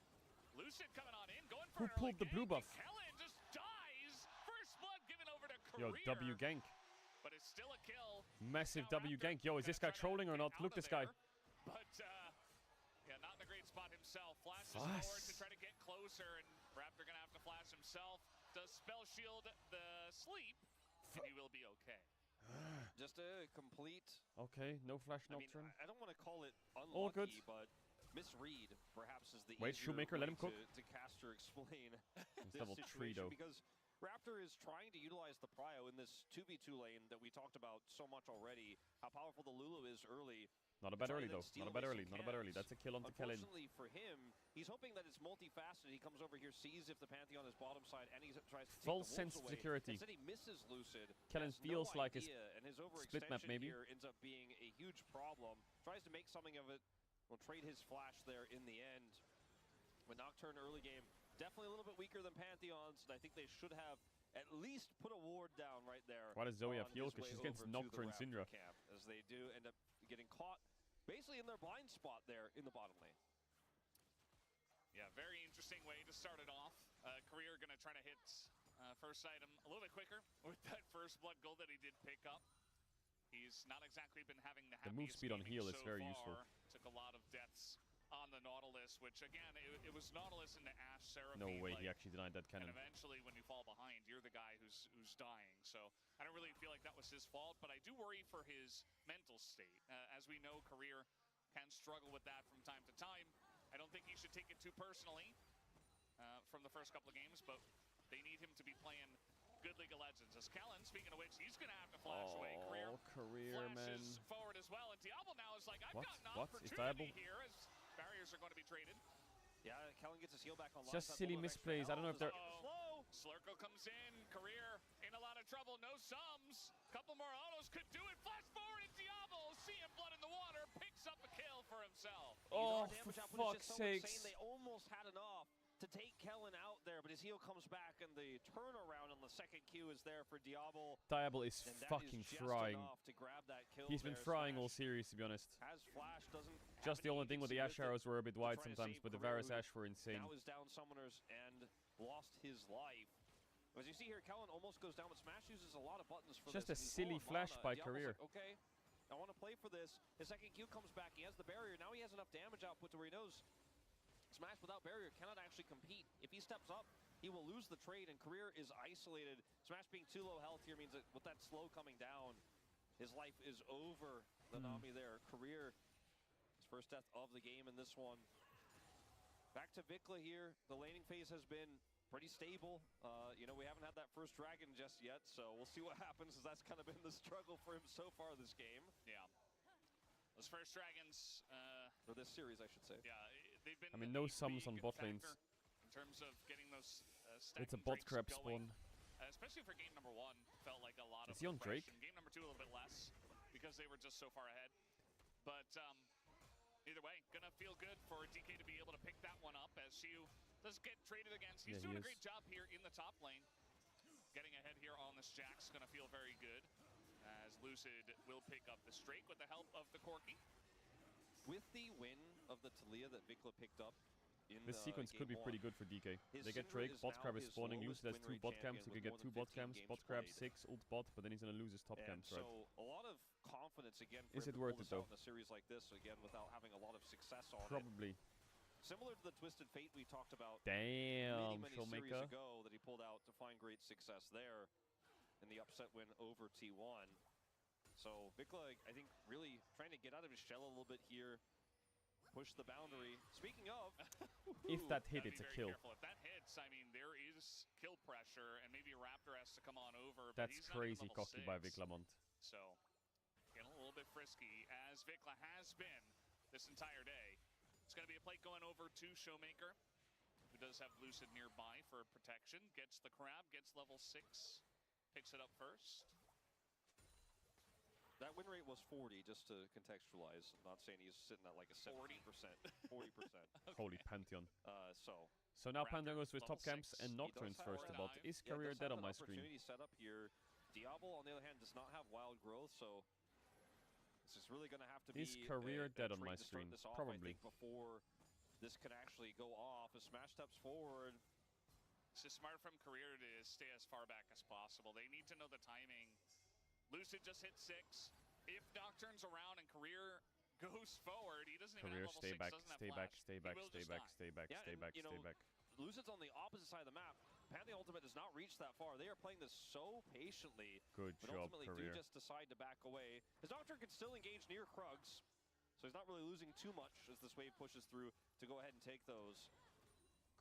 M: Lucid coming on in, going for
P: Who pulled the blue buff?
M: Kellen just dies. First blood given over to
P: Yo,
M: Career.
P: W gank.
M: But it's still a kill.
P: Massive W gank. Yo, is this guy trolling or not? Look, this guy.
M: But, yeah, not in a great spot himself. Flashes forward to try to get closer, and Raptor gonna have to flash himself. Does spell shield the sleep, and he will be okay.
N: Just a complete...
P: Okay, no flash nocturne.
N: I don't want to call it
P: All good.
N: unlucky, but misread perhaps is the
P: Wait,
N: easier
P: Shoemaker,
N: way
P: let him cook.
N: to cast or explain
P: It's
N: this
P: level 3
N: situation,
P: though.
N: because Raptor is trying to utilize the prio in this 2v2 lane that we talked about so much already, how powerful the Lulu is early.
P: Not a bad early though. Not a bad early. Not a bad early. That's a kill onto Kellen.
N: Unfortunately for him, he's hoping that it's multifaceted. He comes over here, sees if the Pantheon is bottom side, and he tries to take
P: Full
N: the wolves
P: sense
N: away.
P: security.
N: Instead he misses Lucid.
P: Kellen
N: has
P: feels
N: no
P: like his
N: idea, and his
P: split map
N: overextension
P: maybe.
N: here ends up being a huge problem. Tries to make something of it. Will trade his flash there in the end. With Nocturne early game, definitely a little bit weaker than Pantheons, and I think they should have at least put a ward down right there.
P: Why does Zoe have
N: on
P: heal?
N: his
P: Because
N: way
P: she's against
N: over to the
P: Nocturne
N: Raptor
P: Syndra.
N: camp, as they do end up getting caught basically in their blind spot there in the bottom lane.
M: Yeah, very interesting way to start it off. Career gonna try to hit first item a little bit quicker with that first blood gold that he did pick up. He's not exactly been having the
P: move
M: happiest
P: speed on
M: gaming
P: heal is
M: so
P: very
M: far.
P: useful.
M: Took a lot of deaths on the Nautilus, which again, it was Nautilus into Ashe Seraphine.
P: No way, he
M: like,
P: actually denied that cannon.
M: And eventually, when you fall behind, you're the guy who's dying. So I don't really feel like that was his fault, but I do worry for his mental state. As we know, Career can struggle with that from time to time. I don't think he should take it too personally from the first couple of games, but they need him to be playing good League of Legends. As Kellen, speaking of which, he's going to have to flash away.
P: Career, man.
M: Flashes forward as well, and Diablo now is like, I've
P: What?
M: got an
P: What? Is
M: opportunity here as barriers are going to be traded.
N: Yeah, Kellen gets his heal back online.
P: Just silly misplays. I don't know if they're...
M: Slow. Slurko comes in. Career in a lot of trouble. No sums. Couple more autos could do it. Flash forward and Diablo, seeing blood in the water, picks up a kill for himself.
P: Oh, for fuck's sakes.
N: They almost had enough to take Kellen out there, but his heal comes back, and the turnaround on the second Q is there for Diablo.
P: Diablo is
N: and
P: fucking
N: just
P: frying.
N: enough to grab that kill.
P: He's been
N: there.
P: frying
N: Smash
P: all series, to be honest.
N: Has flash, doesn't
P: Just the only thing with the Ashe
N: it
P: arrows were a bit
N: to
P: wide
N: try to
P: sometimes,
N: save
P: but the
N: Career,
P: Varus
N: who
P: Ashe were insane.
N: Now is down summoners and lost his life. As you see here, Kellen almost goes down, but Smash uses a lot of buttons for
P: Just a
N: this. and he's
P: silly
N: low on
P: flash
N: mana.
P: by
N: Diablo's
P: Career.
N: like, okay, I want to play for this. His second Q comes back. He has the barrier. Now he has enough damage output to where he knows Smash without barrier cannot actually compete. If he steps up, he will lose the trade, and Career is isolated. Smash being too low health here means that with that slow coming down, his life is over. The Nami there. Career, his first death of the game in this one. Back to Vikla here. The laning phase has been pretty stable. You know, we haven't had that first dragon just yet, so we'll see what happens, as that's kind of been the struggle for him so far this game.
M: Yeah. Those first dragons...
N: or this series, I should say.
M: Yeah, they've been...
P: I mean, no sums on bot lanes.
M: In terms of getting those
P: It's a bot crab spawn.
M: Especially for game number 1, felt like a lot of
P: Is he on Drake?
M: aggression. Game number 2 a little bit less, because they were just so far ahead. But either way, gonna feel good for DK to be able to pick that one up as Shiu does get traded against. He's doing a great job here in the top lane. Getting ahead here on this Jax, gonna feel very good, as Lucid will pick up the Drake with the help of the Corki.
N: With the win of the Taliyah that Vikla picked up in
P: This sequence could be pretty good for DK. They get Drake, bot crab is spawning, Lucid has 2 bot camps, he could get 2 bot camps, bot crab 6, ult bot, but then he's gonna lose his top camps, right?
N: So a lot of confidence again for
P: Is
N: him
P: it
N: to
P: worth
N: pull
P: it
N: this out
P: though?
N: in a series like this again without having a lot of success on
P: Probably.
N: it. Similar to the Twisted Fate we talked about
P: Damn,
N: many
P: Showmaker.
N: series ago that he pulled out to find great success there in the upset win over T1. So Vikla, I think, really trying to get out of his shell a little bit here. Push the boundary. Speaking of,
P: If that hit, it's a kill.
M: Careful. If that hits, I mean, there is kill pressure, and maybe Raptor has to come on over.
P: That's
M: but he's not even
P: crazy
M: level
P: cocky by
M: 6.
P: Viklamont.
M: So, getting a little bit frisky, as Vikla has been this entire day. It's going to be a plate going over to Showmaker, who does have Lucid nearby for protection. Gets the crab, gets level 6, picks it up first.
N: That win rate was 40, just to contextualize. I'm not saying he's sitting at like a 70%, 40%.
P: Holy Pantheon.
N: So
P: now Pantheon goes with top camps and Nocturnes first to bot. Is Career dead on my screen?
N: Opportunity set up here. Diablo, on the other hand, does not have wild growth, so this is really going to have to be
P: Is Career dead on
N: trade
P: my
N: to start
P: screen?
N: this off,
P: Probably.
N: I think, before this can actually go off. A smash steps forward.
M: It's just smart from Career to stay as far back as possible. They need to know the timing. Lucid just hit 6. If Nocturne's around and Career goes forward, he doesn't even
P: Career,
M: have level
P: stay
M: 6,
P: back,
M: doesn't have
P: stay back,
M: flash.
P: stay
M: He
P: back,
M: will
P: stay
M: just
P: back,
M: die.
P: stay back,
N: Yeah,
P: stay
N: and,
P: back,
N: you know,
P: stay back.
N: Lucid's on the opposite side of the map. Pantheon Ultimate does not reach that far. They are playing this so patiently.
P: Good
N: but
P: job,
N: ultimately
P: Career.
N: do just decide to back away. His Nocturne can still engage near Krugs, so he's not really losing too much as this wave pushes through to go ahead and take those.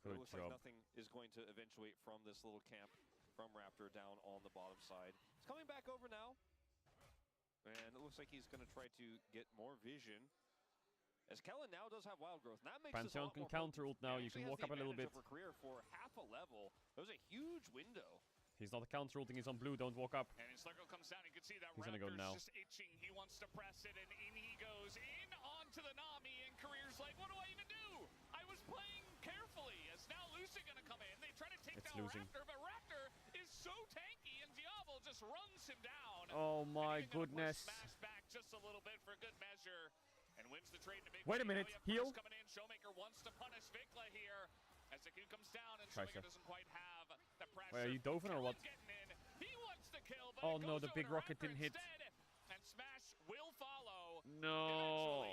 P: Good
N: it looks
P: job.
N: like nothing is going to eventuate from this little camp from Raptor down on the bottom side. He's coming back over now. And it looks like he's going to try to get more vision. As Kellen now does have wild growth. And that makes
P: Pantheon can counter ult now. You can walk up a little bit.
N: Career for half a level. It was a huge window.
P: He's not counter ulting. He's on blue. Don't walk up.
M: And his circle comes down. You can see that
P: He's gonna go
M: Raptor's
P: now.
M: just itching. He wants to press it, and in he goes. In onto the Nami, and Career's like, what do I even do? I was playing carefully. As now Lucid gonna come in. They try to take
P: It's
M: down
P: losing.
M: Raptor, but Raptor is so tanky, and Diablo just runs him down.
P: Oh my
M: And even gonna
P: goodness.
M: Smash back just a little bit for good measure. And wins the trade in a big
P: Wait a
M: way.
P: minute,
M: Now we have
P: heal?
M: Price coming in. Showmaker wants to punish Vikla here. As the Q comes down, and
P: Scheiße.
M: Showmaker doesn't quite have the pressure.
P: Wait, are you doving or what?
M: Getting in. He wants to kill, but
P: Oh
M: it
P: no,
M: goes
P: the
M: over
P: big
M: to
P: rocket
M: Raptor
P: didn't hit.
M: instead. And Smash will follow.
P: No.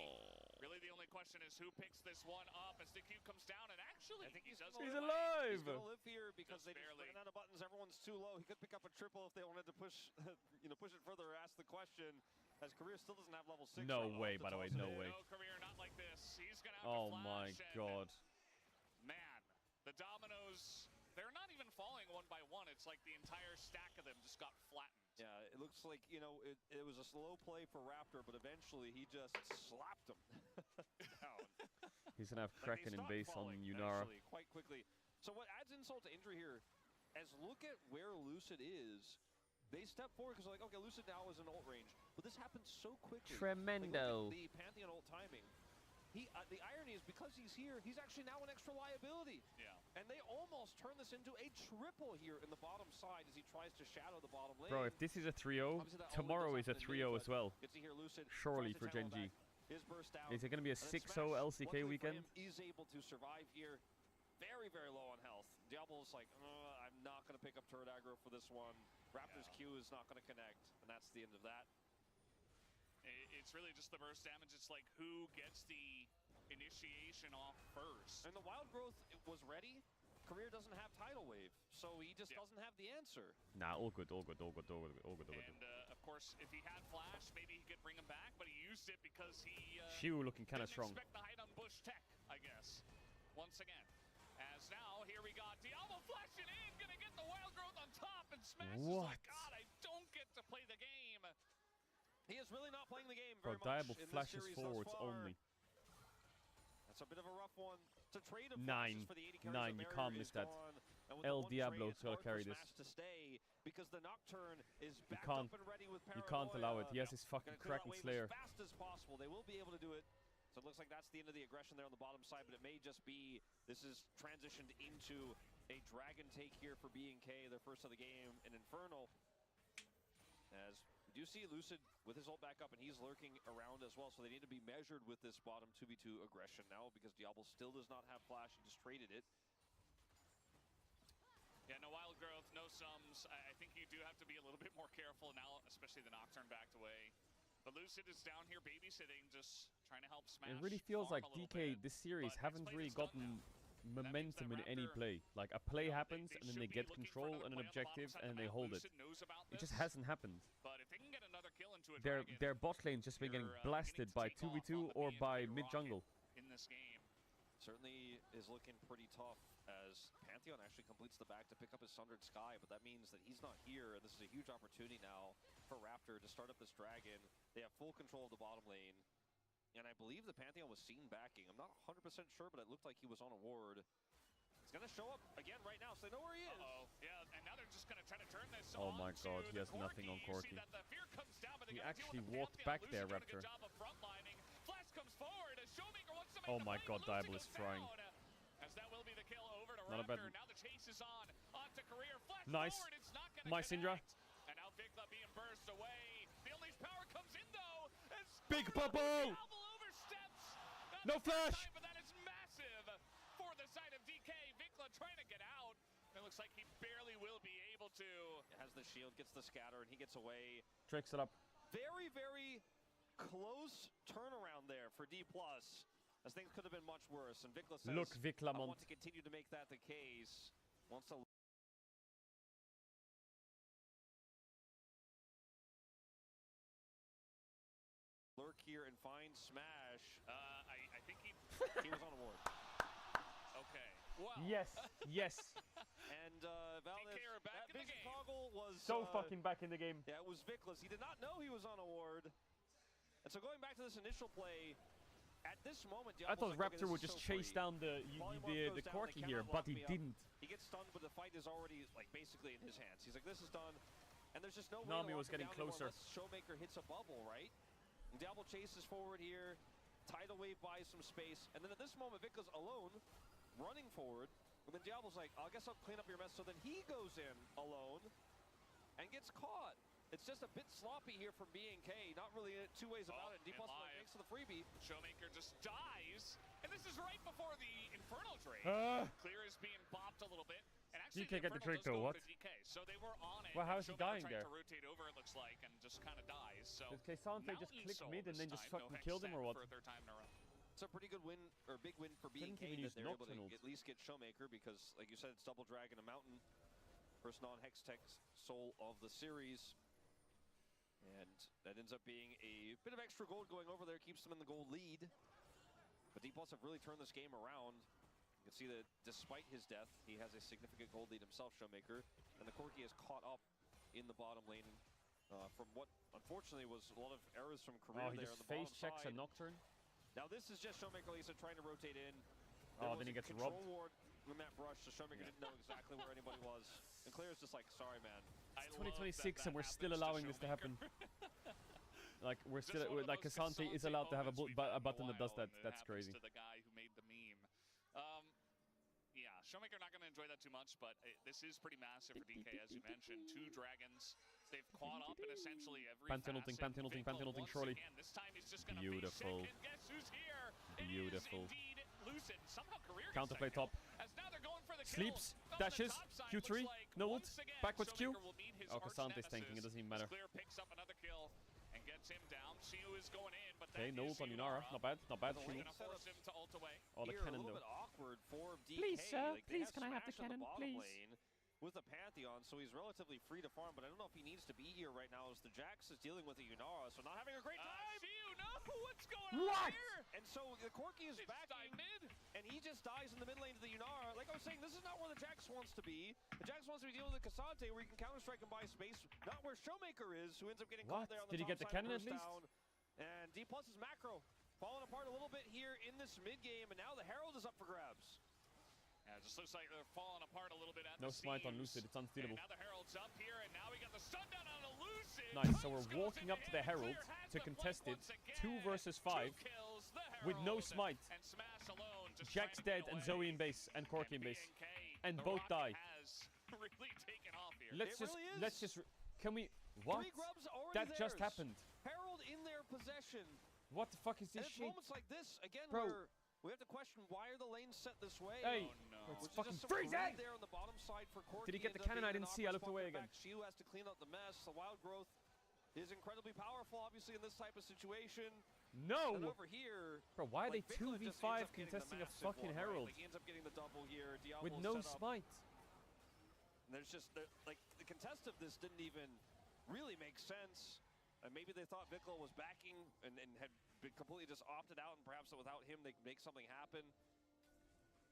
M: Really, the only question is who picks this one up as the Q comes down, and actually,
N: I think
M: he does
P: He's
M: get away.
P: alive.
N: He's going to live here because
M: Just
N: they just
M: barely.
N: ran out of buttons. Everyone's too low. He could pick up a triple if they wanted to push, push it further or ask the question. As Career still doesn't have level 6.
P: No
N: right
P: way,
N: off
P: by the way,
N: top.
P: no way.
M: No Career, not like this. He's gonna have
P: Oh
M: to
P: my
M: flash, and
P: god.
M: Man, the dominoes, they're not even falling one by one. It's like the entire stack of them just got flattened.
N: Yeah, it looks like, it was a slow play for Raptor, but eventually he just slapped him down.
P: He's gonna have
N: Like, they
P: Kraken in
N: stopped
P: base on
N: falling,
P: Yunara.
N: actually, quite quickly. So what adds insult to injury here, as look at where Lucid is, they step forward because like, okay, Lucid now is in ult range, but this happens so quickly.
P: Tremendo.
N: Like, look at the Pantheon ult timing. The irony is because he's here, he's actually now an extra liability.
M: Yeah.
N: And they almost turn this into a triple here in the bottom side as he tries to shadow the bottom lane.
P: Bro, if this is a 3-0,
N: Obviously that
P: tomorrow
N: always
P: is a
N: does happen in
P: 3-0
N: mid,
P: as well.
N: but get to hear Lucid
P: Surely
N: tries to
P: for
N: channel
P: Gen G.
N: back his burst down.
P: Is it gonna be a
N: And then
P: 6-0
N: Smash,
P: LCK
N: luckily for
P: weekend?
N: him, is able to survive here. Very, very low on health. Diablo's like, I'm not going to pick up turret aggro for this one. Raptor's Q is not going to connect, and that's the end of that.
M: It's really just the burst damage. It's like who gets the initiation off first.
N: And the wild growth was ready. Career doesn't have tidal wave, so he just doesn't have the answer.
P: Nah, all good, all good, all good, all good, all good, all good.
M: And of course, if he had flash, maybe he could bring him back, but he used it because he
P: Shiu looking kind of
M: didn't
P: strong.
M: expect the hide on Bush Tech, I guess. Once again, as now here we got Diablo flashing in, gonna get the wild growth on top, and Smash is
P: What?
M: like, God, I don't get to play the game.
N: He is really not playing the game
P: Bro,
N: very much
P: Diablo
N: in this
P: flashes
N: series
P: forwards
N: thus far.
P: only.
N: That's a bit of a rough one. To trade of
P: 9,
N: flashes for the 80 carries
P: 9,
N: of
P: you
N: Barrier
P: can't
N: is
P: miss that.
N: gone. And with
P: El
N: the one
P: Diablo's
N: trade, it's
P: gotta
N: hard for
P: carry this.
N: Smash to stay because the Nocturne is
P: You
N: backed
P: can't,
N: up and ready with
P: you can't allow it. He has his fucking
N: Gonna clear that
P: Kraken
N: wave
P: Slayer.
N: as fast as possible. They will be able to do it. So it looks like that's the end of the aggression there on the bottom side, but it may just be this is transitioned into a dragon take here for B&K, their first of the game, an Infernal. As we do see Lucid with his ult back up, and he's lurking around as well, so they need to be measured with this bottom 2v2 aggression now because Diablo still does not have flash. He just traded it.
M: Yeah, no wild growth, no sums. I think you do have to be a little bit more careful now, especially the Nocturne backed away. But Lucid is down here babysitting, just trying to help Smash.
P: It really feels
M: farm
P: like
M: a little
P: DK
M: bit,
P: this series
M: but
P: haven't
M: it's played,
P: really
M: it's done
P: gotten
M: now.
P: momentum in any play. Like a play happens and then they get control and an objective and then they hold it. It just hasn't happened.
M: But if they can get another kill into a
P: Their bot lane just been getting blasted by 2v2 or by mid jungle.
M: in this game.
N: Certainly is looking pretty tough as Pantheon actually completes the back to pick up his Sundered Sky, but that means that he's not here, and this is a huge opportunity now for Raptor to start up this dragon. They have full control of the bottom lane, and I believe the Pantheon was seen backing. I'm not 100% sure, but it looked like he was on a ward. It's gonna show up again right now, so they know where he is.
M: Yeah, and now they're just gonna try to turn this
P: Oh my
M: onto
P: god, he
M: the
P: has nothing on
M: You see
P: Corki.
M: that the fear comes down, but they
P: He
M: gotta deal
P: actually
M: with the
P: walked
M: Pantheon.
P: back there,
M: Lucy doing a
P: Raptor.
M: good job of frontlining. Flash comes forward as Showmaker wants to make
P: Oh
M: the
P: my
M: play,
P: god,
M: but Lucy
P: Diablo is
M: goes
P: frying.
M: down. As that will be the kill over to
P: Not a bad-
M: Raptor. Now the chase is on. Onto Career. Flash
P: Nice.
M: forward. It's not gonna
P: Nice, Syndra.
M: connect. And now Vikla being burst away. The Unleashed power comes in though. As
P: Big Bubble!
M: Diablo oversteps. Not
P: No
M: the first
P: flash!
M: time, but that is massive for the side of DK. Vikla trying to get out. It looks like he barely will be able to.
N: Has the shield, gets the scatter, and he gets away.
P: Tricks it up.
N: Very, very close turnaround there for D+, as things could have been much worse. And Vikla says,
P: Look,
N: I
P: Viklamont.
N: want to continue to make that the case. Wants to lurk here and find Smash.
M: I think he
N: was on a ward.
M: Okay. Well.
P: Yes, yes.
N: And Valdez,
M: DK are back
N: that
M: in the
N: vision
M: game.
N: toggle was
P: So fucking back in the game.
N: Yeah, it was Vikla's. He did not know he was on a ward. And so going back to this initial play, at this moment,
P: I thought
N: Diablo's like,
P: Raptor
N: okay,
P: would
N: this
P: just
N: is so
P: chase
N: free.
P: down the
N: Polymorph goes down,
P: Corki
N: they
P: here,
N: cannot
P: but
N: lock
P: he
N: me up.
P: didn't.
N: He gets stunned, but the fight is already like basically in his hands. He's like, this is done. And there's just no way
P: Nami
N: to
P: was
N: lock him
P: getting
N: down anymore
P: closer.
N: unless Showmaker hits a bubble, right? And Diablo chases forward here. Tidal Wave buys some space. And then at this moment, Vikla's alone, running forward. And then Diablo's like, I guess I'll clean up your mess. So then he goes in alone and gets caught. It's just a bit sloppy here from B&K. Not really two ways about it. D+ like, thanks for the freebie.
M: Showmaker just dies. And this is right before the Infernal Drake. Clear is being bopped a little bit. And actually,
P: DK got the
M: Infernal
P: Drake
M: does
P: though,
M: go
P: what?
M: over to DK. So they were on it.
P: Well, how
M: and
P: is he
M: Showmaker
P: dying
M: tried
P: there?
M: to rotate over, it looks like, and just kind of dies. So
P: Did Kesante just
M: Mountain
P: click
M: Soul
P: mid and then
M: this
P: just
M: time,
P: fucking
M: no
P: killed him or what?
M: for a third time in a row.
N: It's a pretty good win, or big win for
P: Didn't
N: B&K
P: even
N: that
P: use
N: they're able to
P: Nocturnals.
N: at least get Showmaker because, like you said, it's Double Dragon and Mountain. First non-Hex Tech soul of the series. And that ends up being a bit of extra gold going over there, keeps them in the gold lead. But D+ have really turned this game around. You can see that despite his death, he has a significant gold lead himself, Showmaker. And the Corki is caught up in the bottom lane from what, unfortunately, was a lot of errors from Career
P: Oh, he
N: there
P: just
N: on the bottom
P: face checks a
N: side.
P: Nocturne.
N: Now this is just Showmaker, like I said, trying to rotate in.
P: Oh, then he gets
N: control
P: robbed.
N: ward when that brush, so Showmaker didn't know exactly where anybody was. And Claire's just like, sorry, man.
P: It's 2026 and we're still allowing this to happen. Like we're still like Kasante is allowed to have a button that does that. That's crazy.
M: To the guy who made the meme. Yeah, Showmaker not going to enjoy that too much, but this is pretty massive for DK, as you mentioned. 2 dragons. They've caught up in essentially every
P: Pantenulting,
M: facet.
P: pantenulting,
M: Vikla
P: pantenulting,
M: once
P: surely.
M: again, this time he's just gonna
P: Beautiful.
M: face it, and guess who's here?
P: Beautiful.
M: It is indeed Lucid. Somehow Career gets
P: Counterplay
M: that kill,
P: top.
M: as now they're going for the
P: Sleeps,
M: kill. On the
P: dashes,
M: top side,
P: Q3,
M: looks like
P: no ult,
M: once again,
P: backwards Q.
M: Showmaker will meet his
P: Oh,
M: arch
P: Kasante's tanking, it
M: nemesis,
P: doesn't even
M: as
P: matter.
M: Clear picks up another kill and gets him down. Siu is going in, but
P: Okay,
M: that
P: no
M: is
P: ult on Yunara. Not bad, not bad.
N: The
P: Shield.
N: lane
M: gonna force him to ult away.
P: Oh, the
N: Here,
P: cannon
N: a little
P: though.
N: bit awkward for DK.
P: Please, sir,
N: Like, they
P: please,
N: have
P: can I have the
N: Smash on
P: cannon,
N: bottom
P: please?
N: lane with the Pantheon, so he's relatively free to farm, but I don't know if he needs to be here right now as the Jax is dealing with the Yunara, so not having a great time.
M: Siu, no, what's going on
P: What?
M: here?
N: And so the Corki is backing, and he just dies in the mid lane to the Yunara. Like I was saying, this is not where the Jax wants to be. The Jax wants to be dealing with the Kasante, where he can counter-strike and buy space, not where Showmaker is, who ends up getting caught
P: What?
N: there on the
P: Did he
N: top
P: get the
N: side
P: cannon
N: and
P: at
N: burst
P: least?
N: down. And D+'s macro falling apart a little bit here in this mid-game, and now the Herald is up for grabs.
M: Yeah, it just looks like they're falling apart a little bit at
P: No
M: the
P: smite on
M: seams.
P: Lucid, it's unstealable.
M: And now the Herald's up here, and now we got the stun down on a Lucid.
P: Nice, so we're
M: Punch goes
P: walking up
M: into
P: to the
M: him.
P: Herald
M: Clear has
P: to
M: the
P: contest
M: flank
P: it.
M: once
P: 2
M: again.
P: versus 5.
M: 2 kills, the
P: With no
M: Herald,
P: smite.
M: And Smash alone just
P: Jax
M: trying to get
P: dead and
M: away.
P: Zoe in base and Corki in base.
M: B&K,
P: And
M: the
P: both
M: rocket
P: die.
M: has really taken off here.
P: Let's just can we what?
N: 3 grubs already
P: That just
N: theirs.
P: happened.
N: Herald in their possession.
P: What the fuck is
N: And
P: this
N: it's
P: shit?
N: moments like this, again,
P: Bro.
N: where we have to question why are the lanes set this way?
P: Hey,
M: Oh, no.
P: it's
N: Which is
P: fucking
N: just some
P: freezing!
N: greed there on the bottom side for Corki.
P: Did he get the
N: Ends up
P: cannon? I
N: being
P: didn't
N: an
P: see. I
N: awkward
P: looked away
N: spot
P: again.
N: back. Shiu has to clean up the mess. The wild growth is incredibly powerful, obviously, in this type of situation.
P: No!
N: And over here,
P: Bro, why are
N: like,
P: they
N: Vikla just ends
P: 2v5
N: up getting the
P: contesting a
N: massive
P: fucking
N: one, right?
P: Herald?
N: Like, he ends up getting the double here. Diablo's
P: With no
N: set up.
P: smite?
N: And there's just, like, the contest of this didn't even really make sense. And maybe they thought Vikla was backing and had been completely just opted out, and perhaps that without him they could make something happen.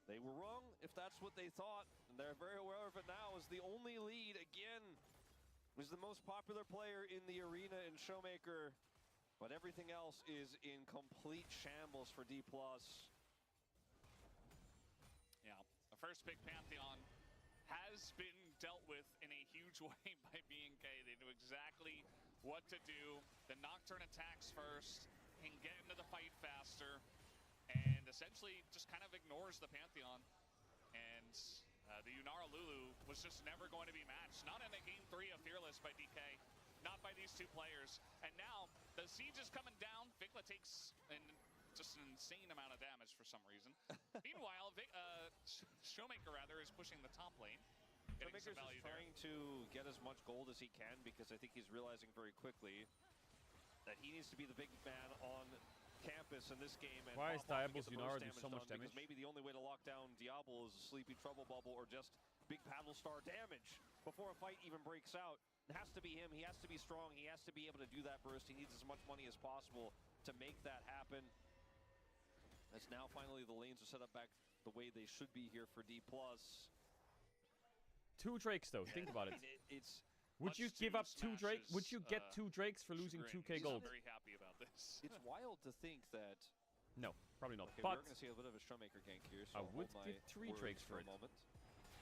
N: They were wrong if that's what they thought, and they're very aware of it now as the only lead, again, was the most popular player in the arena in Showmaker, but everything else is in complete shambles for D+.
M: Yeah, the first pick Pantheon has been dealt with in a huge way by BNK. They knew exactly what to do. The Nocturne attacks first, can get into the fight faster, and essentially just kind of ignores the Pantheon. And the Yunara Lulu was just never going to be matched. Not in a game 3 of Fearless by DK. Not by these two players. And now the siege is coming down. Vikla takes just an insane amount of damage for some reason. Meanwhile, Showmaker rather is pushing the top lane.
N: Showmaker's just trying to get as much gold as he can because I think he's realizing very quickly that he needs to be the big man on campus in this game. And
P: why is Diablo's Yunara do so much damage?
N: Because maybe the only way to lock down Diablo is a Sleepy Trouble Bubble or just big Paddle Star damage before a fight even breaks out. It has to be him. He has to be strong. He has to be able to do that burst. He needs as much money as possible to make that happen. As now finally the lanes are set up back the way they should be here for D+.
P: 2 Drakes though, think about it.
N: It's
P: would you give up 2 Drakes? Would you get 2 Drakes for losing 2k gold?
M: Very happy about this.
N: It's wild to think that.
P: No, probably not.
N: Okay,
P: but
N: we're going to see a bit of a Showmaker gank here. So
P: I would give 3 Drakes for
N: a
P: it.
N: moment.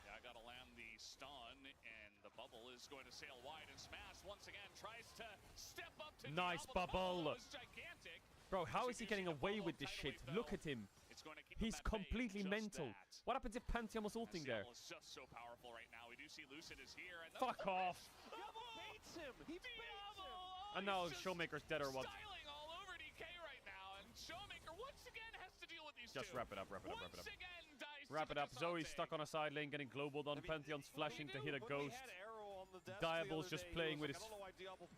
M: Yeah, I got to land the stun, and the bubble is going to sail wide, and Smash once again tries to step up to
P: nice
M: Diablo.
P: bubble.
M: The was gigantic.
P: Bro, how is he getting away with this shit? Look at him. He's completely mental. What happens if Pantheon was ulting there?
M: Is just so powerful right now. We do see Lucid is here. And
P: fuck off.
N: Diablo baits him. He baits him.
P: And now Showmaker's dead or what?
M: Styling all over DK right now, and Showmaker once again has to deal with these
P: Just
M: two.
P: wrap it up, wrap it up, wrap it up.
M: Once again, dies
P: Wrap it
M: to
P: up. Zoe's stuck on a side lane getting globaled on. Pantheon's flashing to hit a ghost. Diablo's just playing with his.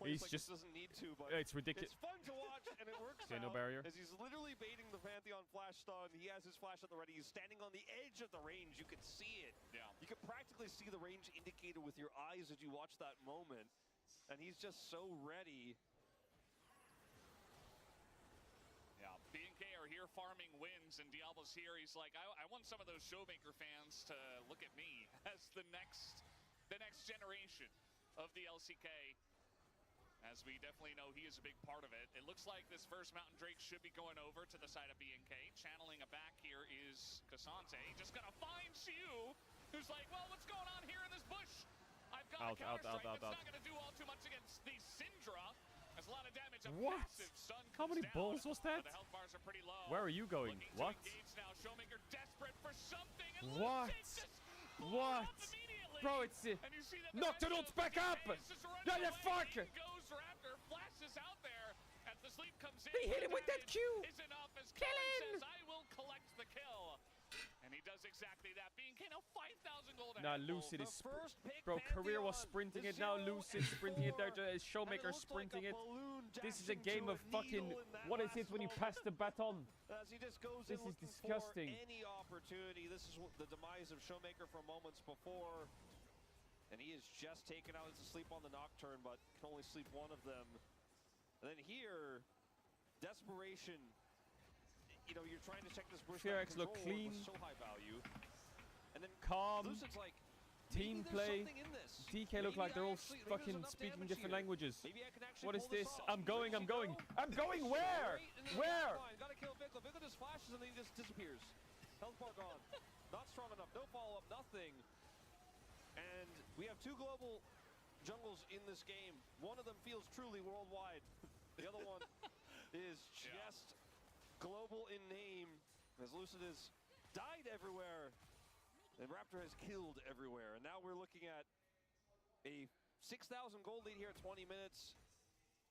P: He's just.
N: Doesn't need to, but
P: it's ridiculous.
N: It's fun to watch, and it works
P: See, no barrier.
N: as he's literally baiting the Pantheon flash stun. He has his flash at the ready. He's standing on the edge of the range. You can see it.
M: Yeah.
N: You can practically see the range indicator with your eyes as you watch that moment, and he's just so ready.
M: Yeah, BNK are here farming wins, and Diablo's here. He's like, I want some of those Showmaker fans to look at me as the next generation of the LCK. As we definitely know, he is a big part of it. It looks like this first Mountain Drake should be going over to the side of BNK. Channeling a back here is Cassante. Just gonna find Xiu, who's like, well, what's going on here in this bush? I've got a counter strike that's not gonna do all too much against the Syndra. That's a lot of damage.
P: What? How many balls was that?
M: The health bars are pretty low.
P: Where are you going? What?
M: Now. Showmaker desperate for something. And
P: what? What? Bro, it's Nocturne's back up! Yeah, yeah, fuck!
M: Goes Raptor, flashes out there as the sleep comes in.
P: They hit him with that Q!
M: Kill him! Says, I will collect the kill. And he does exactly that. BNK now 5,000 gold.
P: Now Lucid is bro, Career was sprinting it. Now Lucid sprinting it. There, Showmaker sprinting it. This is a game of fucking. What is it when you pass the baton?
N: As he just goes
P: this is disgusting.
N: Any opportunity. This is the demise of Showmaker from moments before. And he is just taken out to sleep on the Nocturne, but can only sleep one of them. And then here, desperation. You know, you're trying to check this burst.
P: FearX look clean.
N: So high value. And then
P: calm.
N: Lucid's like,
P: team play. DK look like they're all fucking speaking different languages. What is this? I'm going. I'm going where? Where?
N: Gotta kill Vikla. Vikla just flashes and then he just disappears. Health bar gone. Not strong enough. No follow-up. Nothing. And we have 2 global jungles in this game. One of them feels truly worldwide. The other one is just global in name, as Lucid has died everywhere, and Raptor has killed everywhere. And now we're looking at a 6,000 gold lead here at 20 minutes.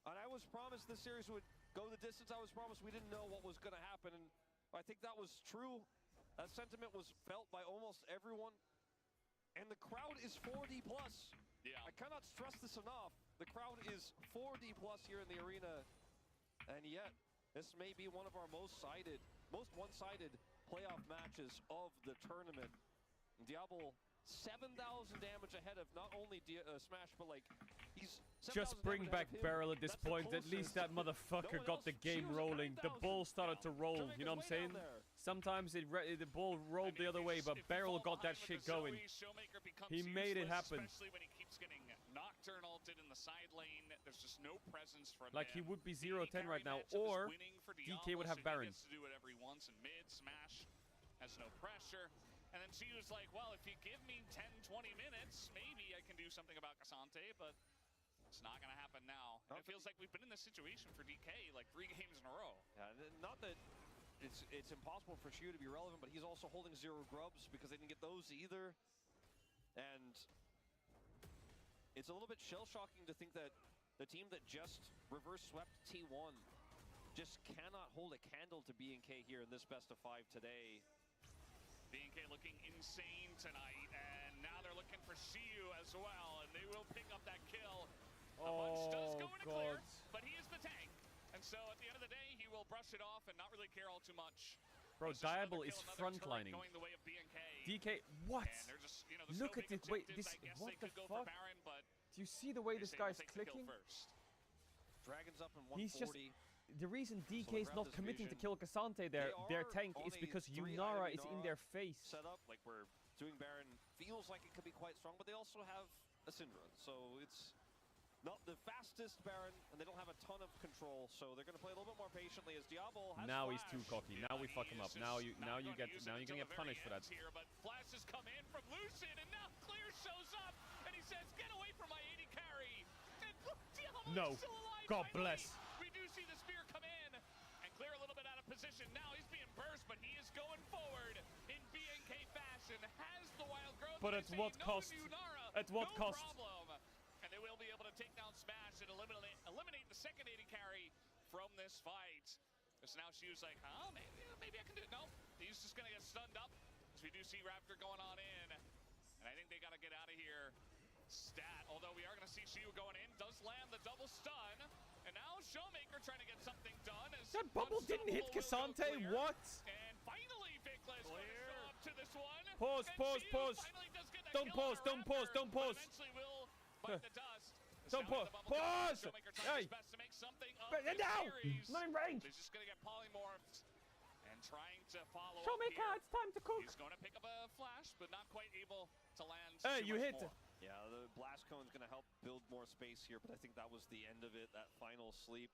N: And I was promised this series would go the distance. I was promised we didn't know what was going to happen, and I think that was true. That sentiment was felt by almost everyone. And the crowd is 4D+.
M: Yeah.
N: I cannot stress this enough. The crowd is 4D+ here in the arena. And yet, this may be one of our most one-sided playoff matches of the tournament. Diablo, 7,000 damage ahead of not only Smash, but like, he's
P: just bring back Beryl at this point. At least that motherfucker got the game rolling. The ball started to roll, you know what I'm saying? Sometimes the ball rolled the other way, but Beryl got that shit going. He made it happen.
M: Especially when he keeps getting Nocturne ulted in the side lane. There's just no presence from
P: like
M: him.
P: He would be 0-10 right now, or DK would have Baron.
M: He gets to do whatever he wants in mid. Smash has no pressure. And then she was like, well, if you give me 10, 20 minutes, maybe I can do something about Cassante, but it's not going to happen now. And it feels like we've been in this situation for DK like 3 games in a row.
N: Yeah, not that it's impossible for Shiu to be relevant, but he's also holding 0 grubs because they didn't get those either. And it's a little bit shell-shocking to think that the team that just reverse swept T1 just cannot hold a candle to BNK here in this best of 5 today.
M: BNK looking insane tonight, and now they're looking for Shiu as well, and they will pick up that kill. A bunch does go into clear, but he is the tank. And so at the end of the day, he will brush it off and not really care all too much.
P: Bro, Diable is frontlining.
M: Going the way of BNK.
P: DK, what?
M: Just,
P: look at this. Wait, this. What the fuck?
M: Baron,
P: do you see the way this guy's clicking?
N: Dragons up in 140.
P: He's just. The reason DK is not committing to kill Cassante their tank is because Yunara is in their face.
N: Set up like we're doing Baron feels like it could be quite strong, but they also have a Syndra, so it's not the fastest Baron, and they don't have a ton of control, so they're going to play a little bit more patiently as Diable has
P: Now
N: Flash.
P: he's too cocky. Now we fuck him up. Now you're gonna get punished for that.
M: Here, but Flash has come in from Lucid, and now Clear shows up, and he says, "Get away from my AD carry." And Diable
P: No.
M: is still alive.
P: God
M: finally.
P: bless.
M: We do see the spear come in, and Clear a little bit out of position. Now he's being burst, but he is going forward in BNK fashion. Has the wild growth.
P: But at what cost? At what cost?
M: Problem. And they will be able to take down Smash and eliminate the second AD carry from this fight. Because now she was like, huh, maybe I can do it. No, he's just going to get stunned up. So we do see Raptor going on in. And I think they got to get out of here. Stat, although we are going to see Shiu going in, does land the double stun. And now Showmaker trying to get something done. As
P: that bubble didn't hit Cassante, what?
M: And finally, Vikla is going to show up to this one.
P: Pause,
M: and
P: pause,
M: Shiu
P: pause.
M: does get that
P: Don't
M: kill on
P: pause, don't pause,
M: Raptor,
P: don't pause.
M: but eventually will bite the dust.
P: Don't pause. Pause! Hey!
M: Best to make something of
P: But
M: this
P: now!
M: series.
P: Not in range!
M: He's just going to get polymorphed and trying to follow
P: Showmaker,
M: up here.
P: it's time to cook.
M: He's going to pick up a flash, but not quite able to land
P: Hey,
M: too
P: you
M: much
P: hit.
M: more.
N: Yeah, the Blast Cone's going to help build more space here, but I think that was the end of it, that final sleep.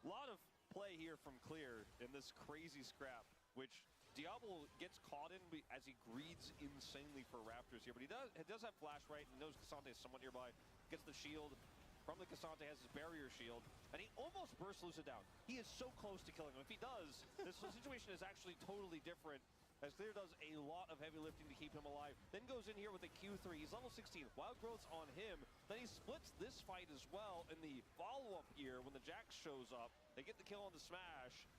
N: A lot of play here from Clear in this crazy scrap, which Diable gets caught in as he greeds insanely for Raptors here, but he does have flash, right? He knows Cassante is somewhat nearby, gets the shield from the Cassante, has his barrier shield, and he almost bursts Lucid down. He is so close to killing him. If he does, this situation is actually totally different, as Clear does a lot of heavy lifting to keep him alive. Then goes in here with a Q3. He's level 16. Wild Growth's on him. Then he splits this fight as well in the follow-up here when the Jax shows up. They get the kill on the smash.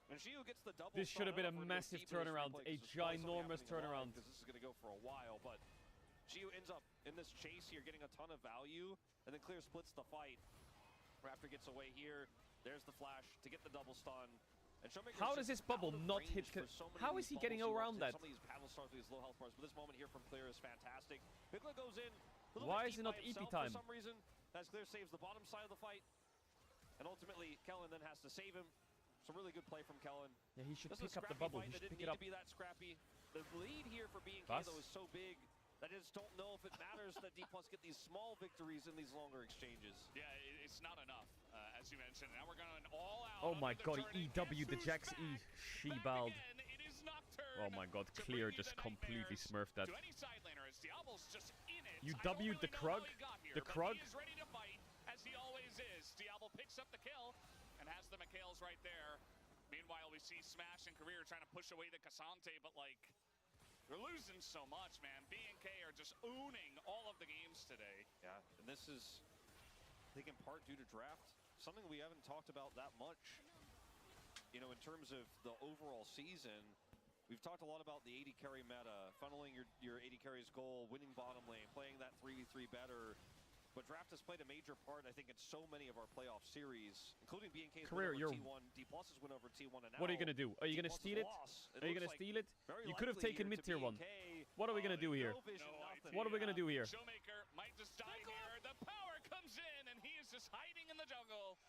N: And Shiu gets the double.
P: This should have been a massive turnaround, a ginormous turnaround.
N: Because this is going to go for a while, but Shiu ends up in this chase here getting a ton of value, and then Clear splits the fight. Raptor gets away here. There's the flash to get the double stun. And
P: how does this bubble not hit? How is he getting around that?
N: Some of these battle stars with these low health bars, but this moment here from Clear is fantastic. Vikla goes in.
P: Why is it not EP time?
N: For some reason, as Clear saves the bottom side of the fight, and ultimately Kellen then has to save him. Some really good play from Kellen.
P: Yeah, he should pick up the bubble. He should pick it up.
N: To be that scrappy. The lead here for BNK though is so big that I just don't know if it matters that D+ get these small victories in these longer exchanges.
M: Yeah, it's not enough, as you mentioned. Now we're going all out.
P: Oh my god, he EW the Jax E. She-balled. Oh my god, Clear just completely smurfed that. You W'd the Krug? The Krug?
M: He is ready to fight, as he always is. Diable picks up the kill and has the McHale's right there. Meanwhile, we see Smash and Career trying to push away the Cassante, but like, they're losing so much, man. BNK are just owning all of the games today.
N: Yeah, and this is, I think, in part due to draft. Something we haven't talked about that much, you know, in terms of the overall season. We've talked a lot about the AD carry meta, funneling your AD carry's goal, winning bottom lane, playing that 3v3 better. But draft has played a major part, I think, in so many of our playoff series, including BNK's
P: Career,
N: win over T1, D+'s win over T1, and now
P: what are you going to do? Are you going to steal it? Are you going to steal it? You could have taken mid-tier 1. What are we going to do here? What are we going to do here?
M: Showmaker might just die here. The power comes in, and he is just hiding in the jungle.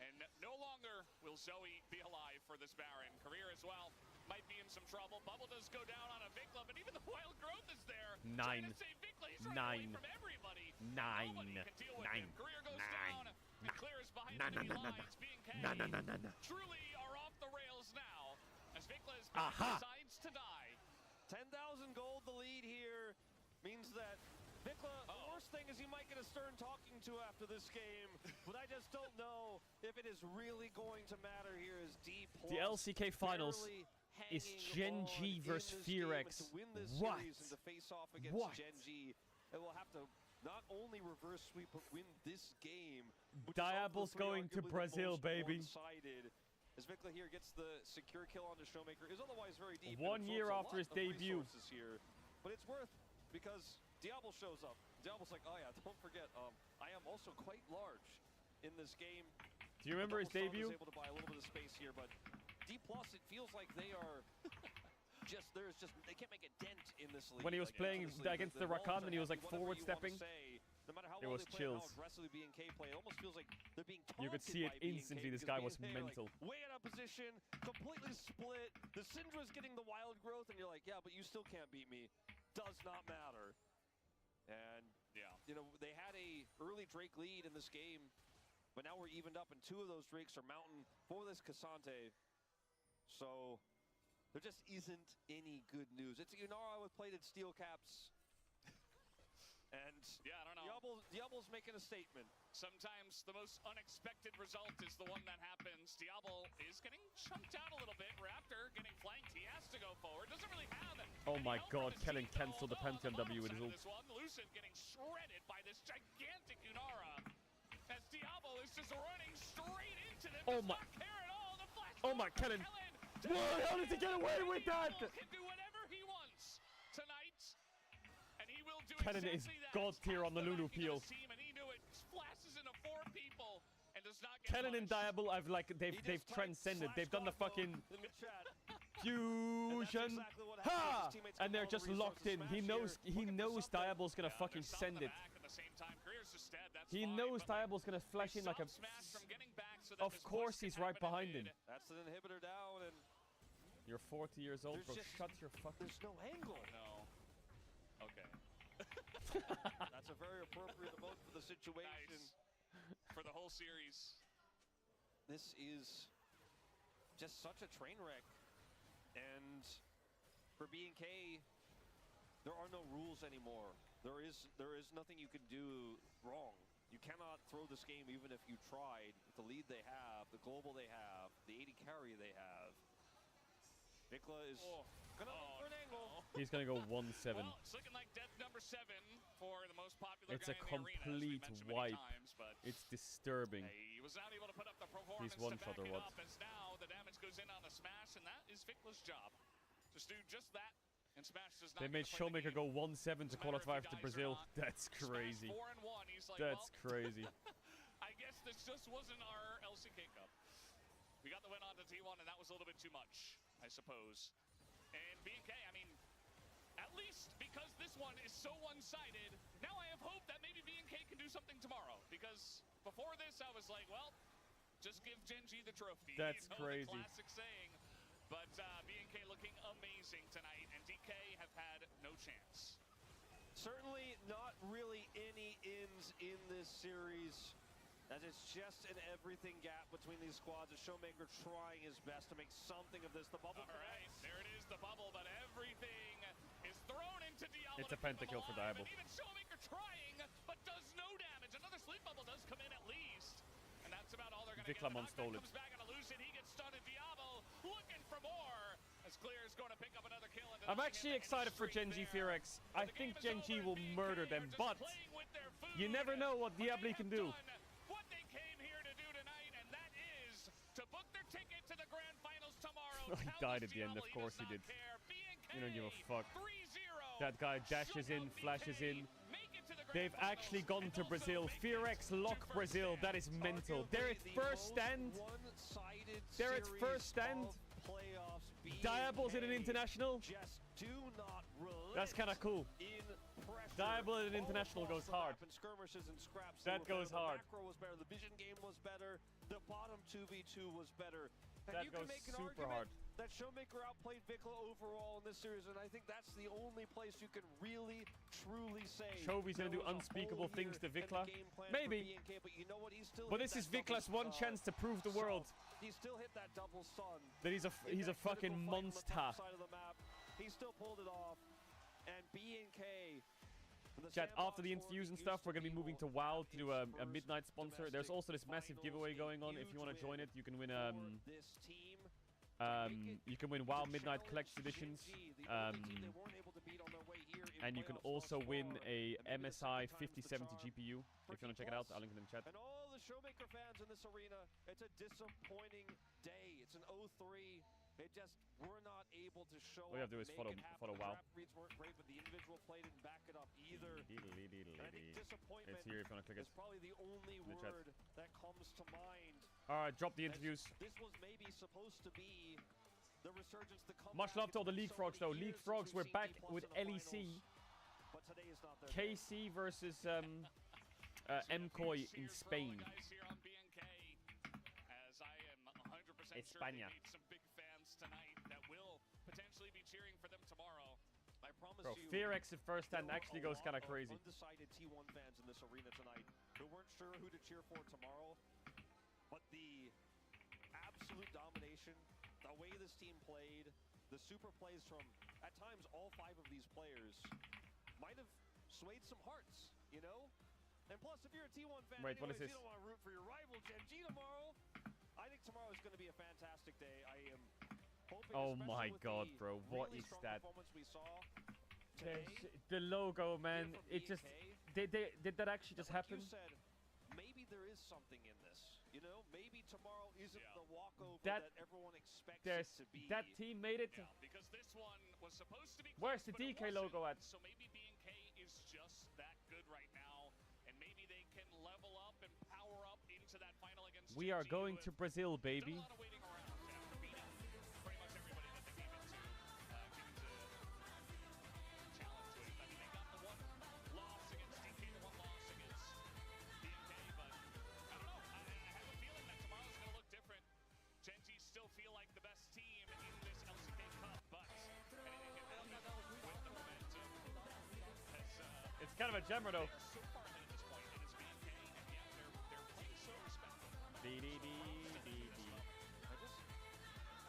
M: And no longer will Zoe be alive for this Baron. Career as well might be in some trouble. Bubble does go down on a Vikla, but even the Wild Growth is there.
P: 9.
M: Trying to save Vikla. He's running away from everybody.
P: 9.
M: Nobody can deal with him. Career goes down, and Clear is behind enemy lines. BNK truly are off the rails now, as Vikla decides to die.
N: 10,000 means that Vikla, the worst thing is you might get a stern talking to after this game, but I just don't know if it is really going to matter here as D+.
P: The LCK finals is Gen G versus FearX. What?
N: To face off against Gen G, it will have to not only reverse sweep but win this game.
P: Diablo's going to Brazil, baby.
N: As Vikla here gets the secure kill on the Showmaker, is otherwise very deep.
P: 1 year after his debut.
N: Here, but it's worth because Diablo shows up. Diablo's like, oh yeah, don't forget, I am also quite large in this game.
P: Do you remember his debut?
N: Was able to buy a little bit of space here, but D+, it feels like they are they can't make a dent in this league.
P: When he was playing against the Rakan and he was like forward stepping,
N: no matter how
P: it was chills.
N: Aggressively BNK play, it almost feels like they're being
P: you could see it instantly. This guy was mental.
N: Like, way out of position, completely split. The Syndra's getting the wild growth, and you're like, yeah, but you still can't beat me. Does not matter. And yeah, you know, they had a early Drake lead in this game, but now we're evened up, and 2 of those Drakes are mountain for this Cassante. So there just isn't any good news. It's Unara with plated steel caps. And
M: yeah, I don't know.
N: Diablo's making a statement.
M: Sometimes the most unexpected result is the one that happens. Diablo is getting chunked out a little bit. Raptor getting flanked. He has to go forward. Doesn't really have it.
P: Oh my god, Kellen canceled the Pantheon W with his ult.
M: Lucid getting shredded by this gigantic Unara. As Diablo is just running straight into them.
P: Oh my. Oh my, Kellen. What? How did he get away with that?
M: Can do whatever he wants tonight. And he will do
P: Kennen is god tier on the Lulu peel. Kennen and Diablo, they've transcended. They've done the fucking fusion, ha! And they're just locked in. He knows Diablo's gonna fucking send it. He knows Diablo's gonna flash in like a. Of course, he's right behind him.
N: That's an inhibitor down, and
P: you're 40 years old, bro. Shut your fucking.
N: There's no angle.
M: No. Okay.
N: That's a very appropriate emote for the situation.
M: Nice. For the whole series.
N: This is just such a train wreck. And for BNK, there are no rules anymore. There is nothing you can do wrong. You cannot throw this game even if you tried. With the lead they have, the global they have, the 80 carry they have. Vikla is gonna look for an angle.
P: He's gonna go 1-7.
M: Well, it's looking like death number 7 for the most popular
P: it's
M: guy
P: a
M: in the arena,
P: complete wipe.
M: Times, but
P: it's disturbing.
M: He was not able to put up the performance
P: He's one shot or what?
M: as now the damage goes in on a smash, and that is Vikla's job. Just do just that, and Smash does not.
P: They made Showmaker go 1-7 to qualify to Brazil. That's crazy.
M: Smash 4-1. He's like,
P: that's
M: well,
P: crazy.
M: I guess this just wasn't our LCK Cup. We got the win on the T1, and that was a little bit too much, I suppose. And BNK, I mean, at least because this one is so one-sided, now I have hope that maybe BNK can do something tomorrow. Because before this, I was like, well, just give Gen G the trophy.
P: That's
M: you know,
P: crazy.
M: The classic saying. But BNK looking amazing tonight, and DK have had no chance.
N: Certainly not really any ins in this series. As it's just an everything gap between these squads. A Showmaker trying his best to make something of this. The bubble.
M: All right, there it is, the bubble, but everything is thrown into Diablo.
P: It's a pentakill for Diablo.
M: Even Showmaker trying, but does no damage. Another sleep bubble does come in at least. And that's about all they're going to get.
P: Viklamon stole it.
M: Comes back on a Lucid, he gets stunned, and Diablo looking for more. As Clear is going to pick up another kill.
P: I'm actually excited for Gen G FearX. I think Gen G will murder them, but you never know what Diablo can do.
M: What they came here to do tonight, and that is to book their ticket to the grand finals tomorrow.
P: He died at the end, of course he did. You don't give a fuck. That guy dashes in, flashes in. They've actually gone to Brazil. FearX lock Brazil. That is mental. They're at first stand. They're at first stand. Diablo's in an international. That's kind of cool. Diablo at an international goes hard. That goes hard.
N: The macro was better. The vision game was better. The bottom 2v2 was better. And
P: that
N: you
P: goes
N: can make an
P: super
N: argument
P: hard.
N: that Showmaker outplayed Vikla overall in this series, and I think that's the only place you can really, truly say.
P: Chovy's gonna do unspeakable things to Vikla. Maybe.
N: BNK, but you know what?
P: But this is Vikla's one chance to prove the world.
N: He still hit that double stun.
P: That he's a fucking monster.
N: Side of the map. He still pulled it off. And BNK
P: Chat, after the interviews and stuff, we're going to be moving to WoW to do a midnight sponsor. There's also this massive giveaway going on. If you want to join it, you can win WoW Midnight Collect editions. And you can also win a MSI 5070 GPU. If you want to check it out, I'll link it in the chat.
N: And all the Showmaker fans in this arena, it's a disappointing day. It's an 0-3. They just were not able to show
P: All you have to do is follow WoW.
N: The reads weren't great, but the individual play didn't back it up either. And I think disappointment
P: it's here if you want to click it.
N: is probably the only word that comes to mind.
P: Alright, drop the interviews.
N: This was maybe supposed to be the resurgence, the comeback.
P: Much love to all the League Frogs, though. League Frogs, we're back with LEC.
N: But today is not their
P: KC versus MCOY in Spain.
M: As I am 100%
P: España.
M: sure they meet some big fans tonight that will potentially be cheering for them tomorrow.
N: I promise
P: Bro,
N: you,
P: FearX at first hand actually goes kind of crazy.
N: Undecided T1 fans in this arena tonight who weren't sure who to cheer for tomorrow, but the absolute domination, the way this team played, the super plays from at times all 5 of these players might have swayed some hearts, you know? And plus, if you're a T1 fan,
P: Wait, what is this?
N: you don't want to root for your rival Gen G tomorrow. I think tomorrow is going to be a fantastic day. I am hoping.
P: Oh my god, bro, what is that?
N: We saw today,
P: the logo, man. It just did that actually just happen?
N: You said, maybe there is something in this. You know, maybe tomorrow isn't the walkover
P: that
N: everyone expects it to be.
P: That team made it.
M: Because this one was supposed to be close,
P: Where's the
M: but it
P: DK logo at?
M: So maybe BNK is just that good right now, and maybe they can level up and power up into that final against
P: We are going to Brazil, baby.
M: Done a lot of waiting around after beating pretty much everybody that they came into, challenge with. I mean, they got the one loss against DK, the one loss against BNK, but I don't know. I have a feeling that tomorrow's going to look different. Gen G still feel like the best team in this LCK Cup, but anything can happen with the momentum.
P: It's kind of a gemmer, though.
M: So far ahead at this point, and it's BNK, and yet they're playing so respectful.
N: I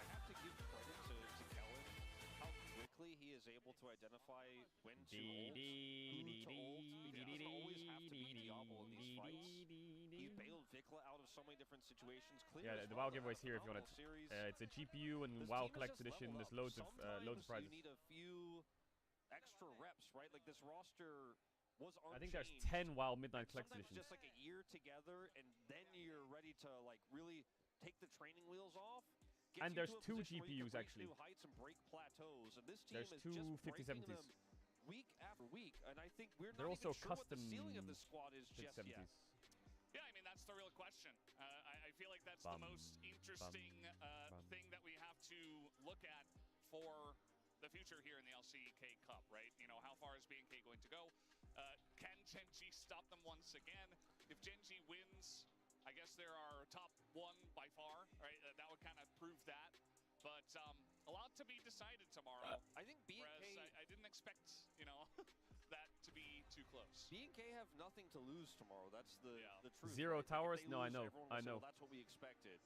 N: have to give credit to Kellen, how quickly he is able to identify when to ult, who to ult. He doesn't always have to be Diablo in these fights. He bailed Vikla out of so many different situations.
P: Yeah, the WoW giveaway is here if you want it. It's a GPU and WoW Collect edition. There's loads of prizes.
N: You need a few extra reps, right? Like this roster was unchanged.
P: I think there's 10 WoW Midnight Collect
N: Sometimes
P: editions.
N: just like a year together, and then you're ready to like really take the training wheels off.
P: And there's 2 GPUs actually.
N: New heights and break plateaus, and this team
P: There's
N: is
P: 2
N: just breaking
P: 5070s.
N: them week after week, and I think we're
P: They're
N: not
P: also
N: even sure what the
P: custom
N: ceiling of this squad is just yet.
P: 5070s.
M: Yeah, I mean, that's the real question. I feel like that's the most interesting thing that we have to look at for the future here in the LCK Cup, right? You know, how far is BNK going to go? Can Gen G stop them once again? If Gen G wins, I guess there are top 1 by far, right? That would kind of prove that. But a lot to be decided tomorrow.
N: I think BNK...
M: I didn't expect, you know, that to be too close.
N: BNK have nothing to lose tomorrow. That's the truth.
P: Zero
N: right?
P: towers?
N: If they
P: No, I
N: lose,
P: know.
N: everyone will
P: I
N: say,
P: know.
N: well, that's what we expected.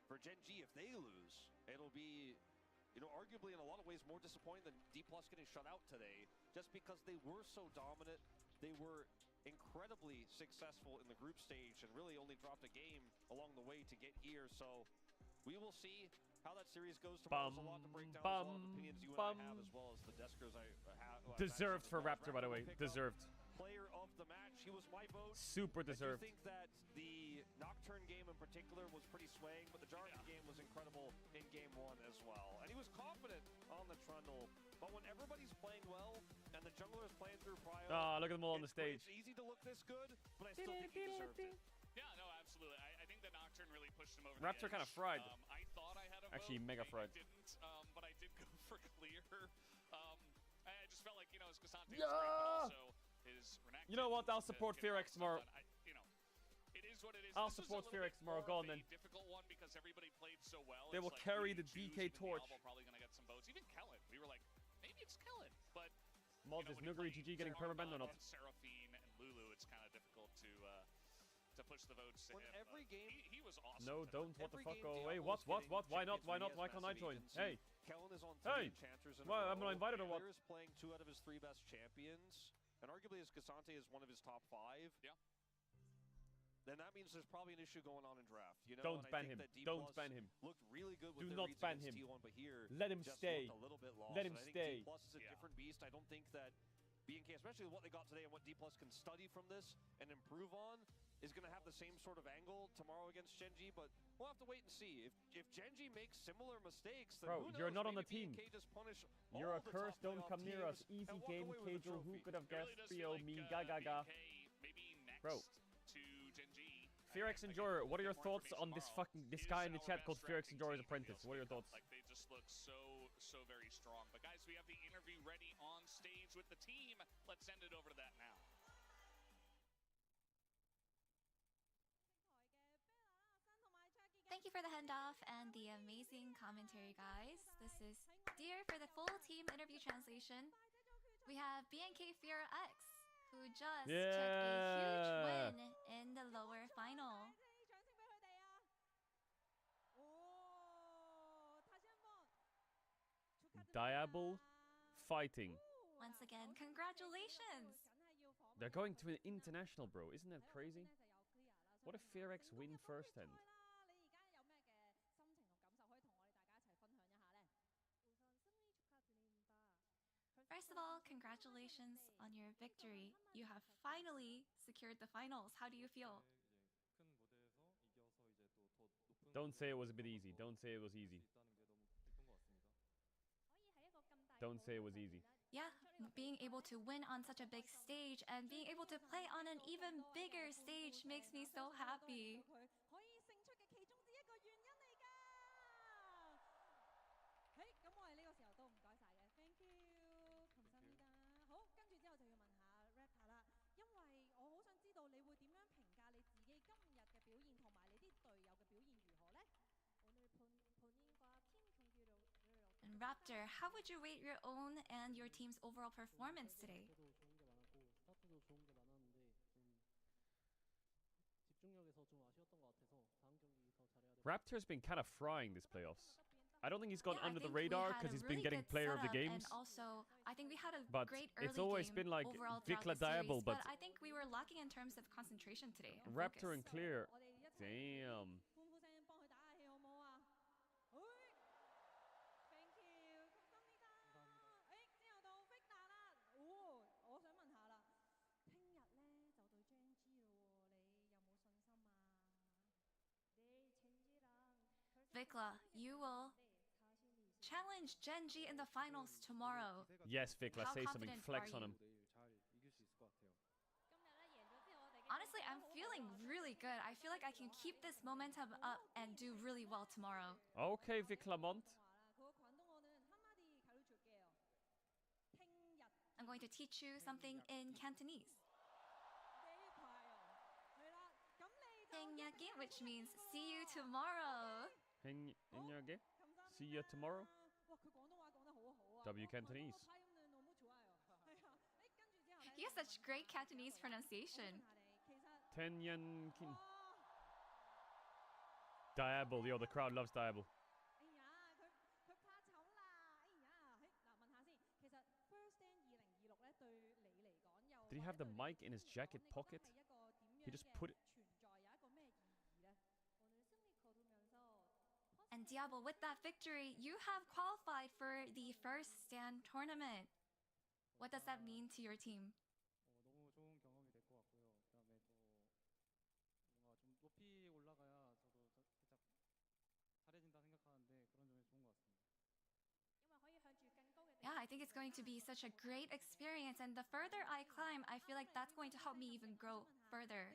N: For Gen G, if they lose, it'll be, you know, arguably in a lot of ways more disappointing than D+ getting shut out today, just because they were so dominant. They were incredibly successful in the group stage and really only dropped a game along the way to get here. So we will see how that series goes tomorrow. There's a lot to break down. There's a lot of opinions you and I have, as well as the deskers I have.
P: Deserved for Raptor, by the way. Deserved.
N: Player of the match. He was my vote.
P: Super deserved.
N: I think that the Nocturne game in particular was pretty swaying, but the Jarvan game was incredible in game 1 as well. And he was confident on the Trundle. But when everybody's playing well and the jungler is playing through Prio,
P: look at them all on the stage.
N: It's easy to look this good, but I still think he deserved it.
M: Yeah, no, absolutely. I think the Nocturne really pushed him over
P: Raptor
M: the edge.
P: kind of fried.
M: I thought I had a
P: Actually,
M: vote.
P: mega fried.
M: I didn't, but I did go for clear. I just felt like, you know, his Cassante was great, but also his Renekton.
P: You know what? I'll support FearX tomorrow.
M: You know, it is what it is.
P: I'll
M: This was
P: support
M: a little
P: FearX
M: bit
P: tomorrow.
M: more
P: Go on
M: of a
P: then.
M: difficult one because everybody played so well.
P: They
M: It's
P: will
M: like,
P: carry
M: who do
P: the
M: you
P: DK
M: choose?
P: torch.
M: Diablo probably gonna get some votes. Even Kellen. We were like, maybe it's Kellen, but
P: Mod is Nuguri GG getting permabanned or not?
M: Seraphine and Lulu, it's kind of difficult to push the votes to
N: When
M: him.
N: every game,
M: he was awesome.
P: No,
M: tonight.
P: don't. What the
N: Every
P: fuck?
N: game
P: Go away.
N: Diablo's
P: What?
N: getting
P: Why not?
N: champions
P: Why
N: when
P: not?
N: he
P: Why
N: has
P: can't I
N: massive
P: join?
N: agency.
P: Hey.
N: Kellen is on 3
P: Hey.
N: enchanters in
P: Well,
N: a
P: I'm not
N: row.
P: invited or what?
N: Player is playing 2 out of his 3 best champions. and arguably as Casante is one of his top 5.
M: Yeah.
N: Then that means there's probably an issue going on in draft. You know,
P: Don't
N: and
P: ban
N: I think
P: him.
N: that D+
P: Don't ban him.
N: Looked really good with
P: Do
N: their
P: not
N: reads
P: ban
N: against
P: him.
N: T1, but here
P: Let him
N: just
P: stay.
N: looked a little bit lost.
P: Let him
N: and I
P: stay.
N: think D+ is a different beast. I don't think that BNK, especially what they got today and what D+ can study from this and improve on, is going to have the same sort of angle tomorrow against Gen.G, but we'll have to wait and see. If Gen.G makes similar mistakes, then
P: Bro,
N: who knows?
P: you're not on the
N: Maybe
P: team.
N: BNK just punish
P: You're
N: all
P: a
N: the
P: curse,
N: top
P: don't
N: playoff
P: come near us.
N: teams
P: Easy
N: and walk
P: game,
N: away with a
P: Keijo. Who
N: trophy.
P: could have
M: It really
P: guessed?
M: does feel
P: 3-0
M: like,
P: me, gaga gaga.
M: BNK maybe next
P: Bro.
M: to Gen.G.
P: Fearx Enjoyer, what are your thoughts on this guy in the chat called Fearx Enjoyer's apprentice? What are your thoughts?
M: Like they just look so very strong. But guys, we have the interview ready on stage with the team. Let's send it over to that now.
B: Thank you for the handoff and the amazing commentary, guys. This is Dear for the full team interview translation. We have BNK FearX, who just took a huge win in the lower final.
P: Diable fighting.
B: Once again, congratulations!
P: They're going to an international, bro. Isn't that crazy? What if Fearx win first end?
B: First of all, congratulations on your victory. You have finally secured the finals. How do you feel?
P: Don't say it was a bit easy. Don't say it was easy. Don't say it was easy.
B: Yeah, being able to win on such a big stage and being able to play on an even bigger stage makes me so happy. And Raptor, how would you rate your own and your team's overall performance today?
P: Raptor's been kind of frying this playoffs. I don't think he's gone
B: Yeah,
P: under
B: I
P: the
B: think we
P: radar
B: had
P: because
B: a
P: he's been
B: really
P: getting
B: good
P: player of the
B: setup,
P: games.
B: And also, I think we had a
P: But
B: great early
P: it's always
B: game
P: been like
B: overall
P: Vikla
B: throughout the
P: Diable,
B: series,
P: but
B: I think we were lacking in terms of concentration today. And
P: Raptor
B: focus.
P: and Clear. Damn.
B: Vikla, you will challenge Gen.G in the finals tomorrow.
P: Yes, Vikla,
B: How
P: say something.
B: confident
P: Flex
B: are
P: on him.
B: you? Honestly, I'm feeling really good. I feel like I can keep this momentum up and do really well tomorrow.
P: Okay, Viklamont.
B: I'm going to teach you something in Cantonese. Hengyaki, which means see you tomorrow.
P: See you tomorrow. W Cantonese.
B: You have such great Cantonese pronunciation.
P: Tenyan Kin. Diable, yo, the crowd loves Diable. Did he have the mic in his jacket pocket? He just put it.
B: And Diable, with that victory, you have qualified for the first stand tournament. What does that mean to your team?
J: 너무 좋은 경험이 될 것 같고요. 그다음에 또 뭔가 좀 높이 올라가야 저도 살짝 잘해진다 생각하는데 그런 점이 좋은 것 같습니다.
B: Yeah, I think it's going to be such a great experience. And the further I climb, I feel like that's going to help me even grow further.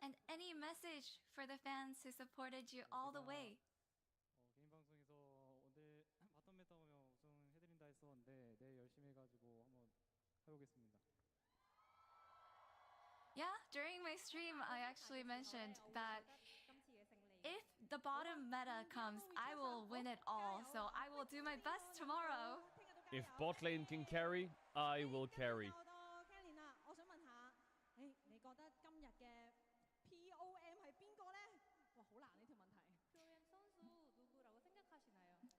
B: And any message for the fans who supported you all the way?
J: 개인 방송에서 오늘 바텀 메타 오면 우승해드린다 했었는데 내일 열심히 해가지고 한번 해보겠습니다.
B: Yeah, during my stream, I actually mentioned that if the bottom meta comes, I will win it all. So I will do my best tomorrow.
P: If bot lane can carry, I will carry.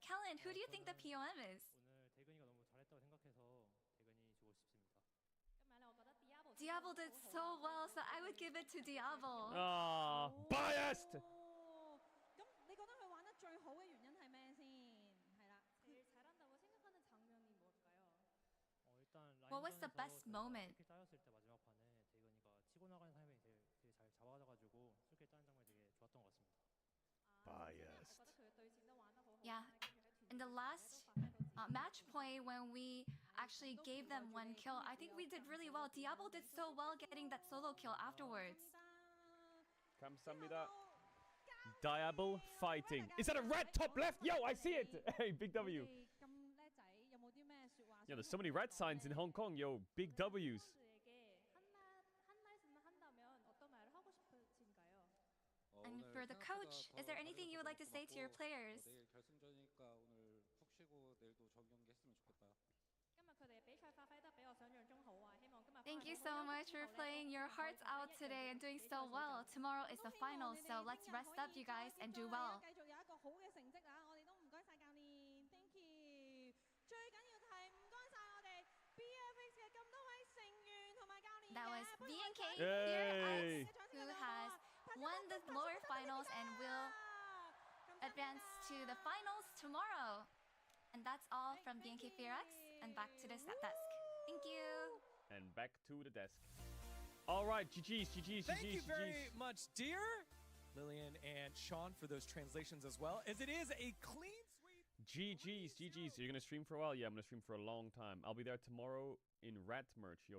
B: Kellen, who do you think the POM is?
E: 오늘 대근이가 너무 잘했다고 생각해서 대근이 주고 싶습니다.
B: Diablo did so well, so I would give it to Diablo.
P: Ah, biased.
K: 咁你覺得佢玩得最好嘅原因係咩先？係啦，
E: 제일 잘한다고 생각하는 장면이 뭘까요? 일단
B: What was the best
E: 라인전에서
B: moment?
E: 스킬 따였을 때 마지막 판에 대근이가 치고 나가는 타이밍이 되게 잘 잡아가지고 스킬 따는 장면이 되게 좋았던 것 같습니다.
P: Biased.
B: Yeah. In the last match play, when we actually gave them one kill, I think we did really well. Diablo did so well getting that solo kill afterwards.
P: 감사합니다. Diablo fighting. Is that a red top left? Yo, I see it. Hey, big W.
K: 咁叻仔，有冇啲咩説話？
P: Yeah, there's so many red signs in Hong Kong. Yo, big W's.
B: And for the coach, is there anything you would like to say to your players?
J: 내일 결승전이니까 오늘 푹 쉬고 내일도 좋은 경기 했으면 좋겠다.
K: 今日佢哋比賽發揮得比我想象中好啊！希望今日
B: Thank you so much for playing your hearts out today and doing so well. Tomorrow is the final, so let's rest up, you guys, and do well.
K: 繼續有一個好嘅成績啊！我哋都唔該晒教練 ，thank you。最緊要係唔該晒我哋 BFX 嘅咁多位成員同埋教練。
B: That was BNK
P: Yay!
B: who has won the lower finals and will advance to the finals tomorrow. And that's all from BNK Fearx, and back to the desk. Thank you.
P: And back to the desk. All right, GG's.
D: Thank you very much, dear Lillian and Sean, for those translations as well, as it is a clean sweep.
P: GG's. You're gonna stream for a while? Yeah, I'm gonna stream for a long time. I'll be there tomorrow in Rat merch. Yo.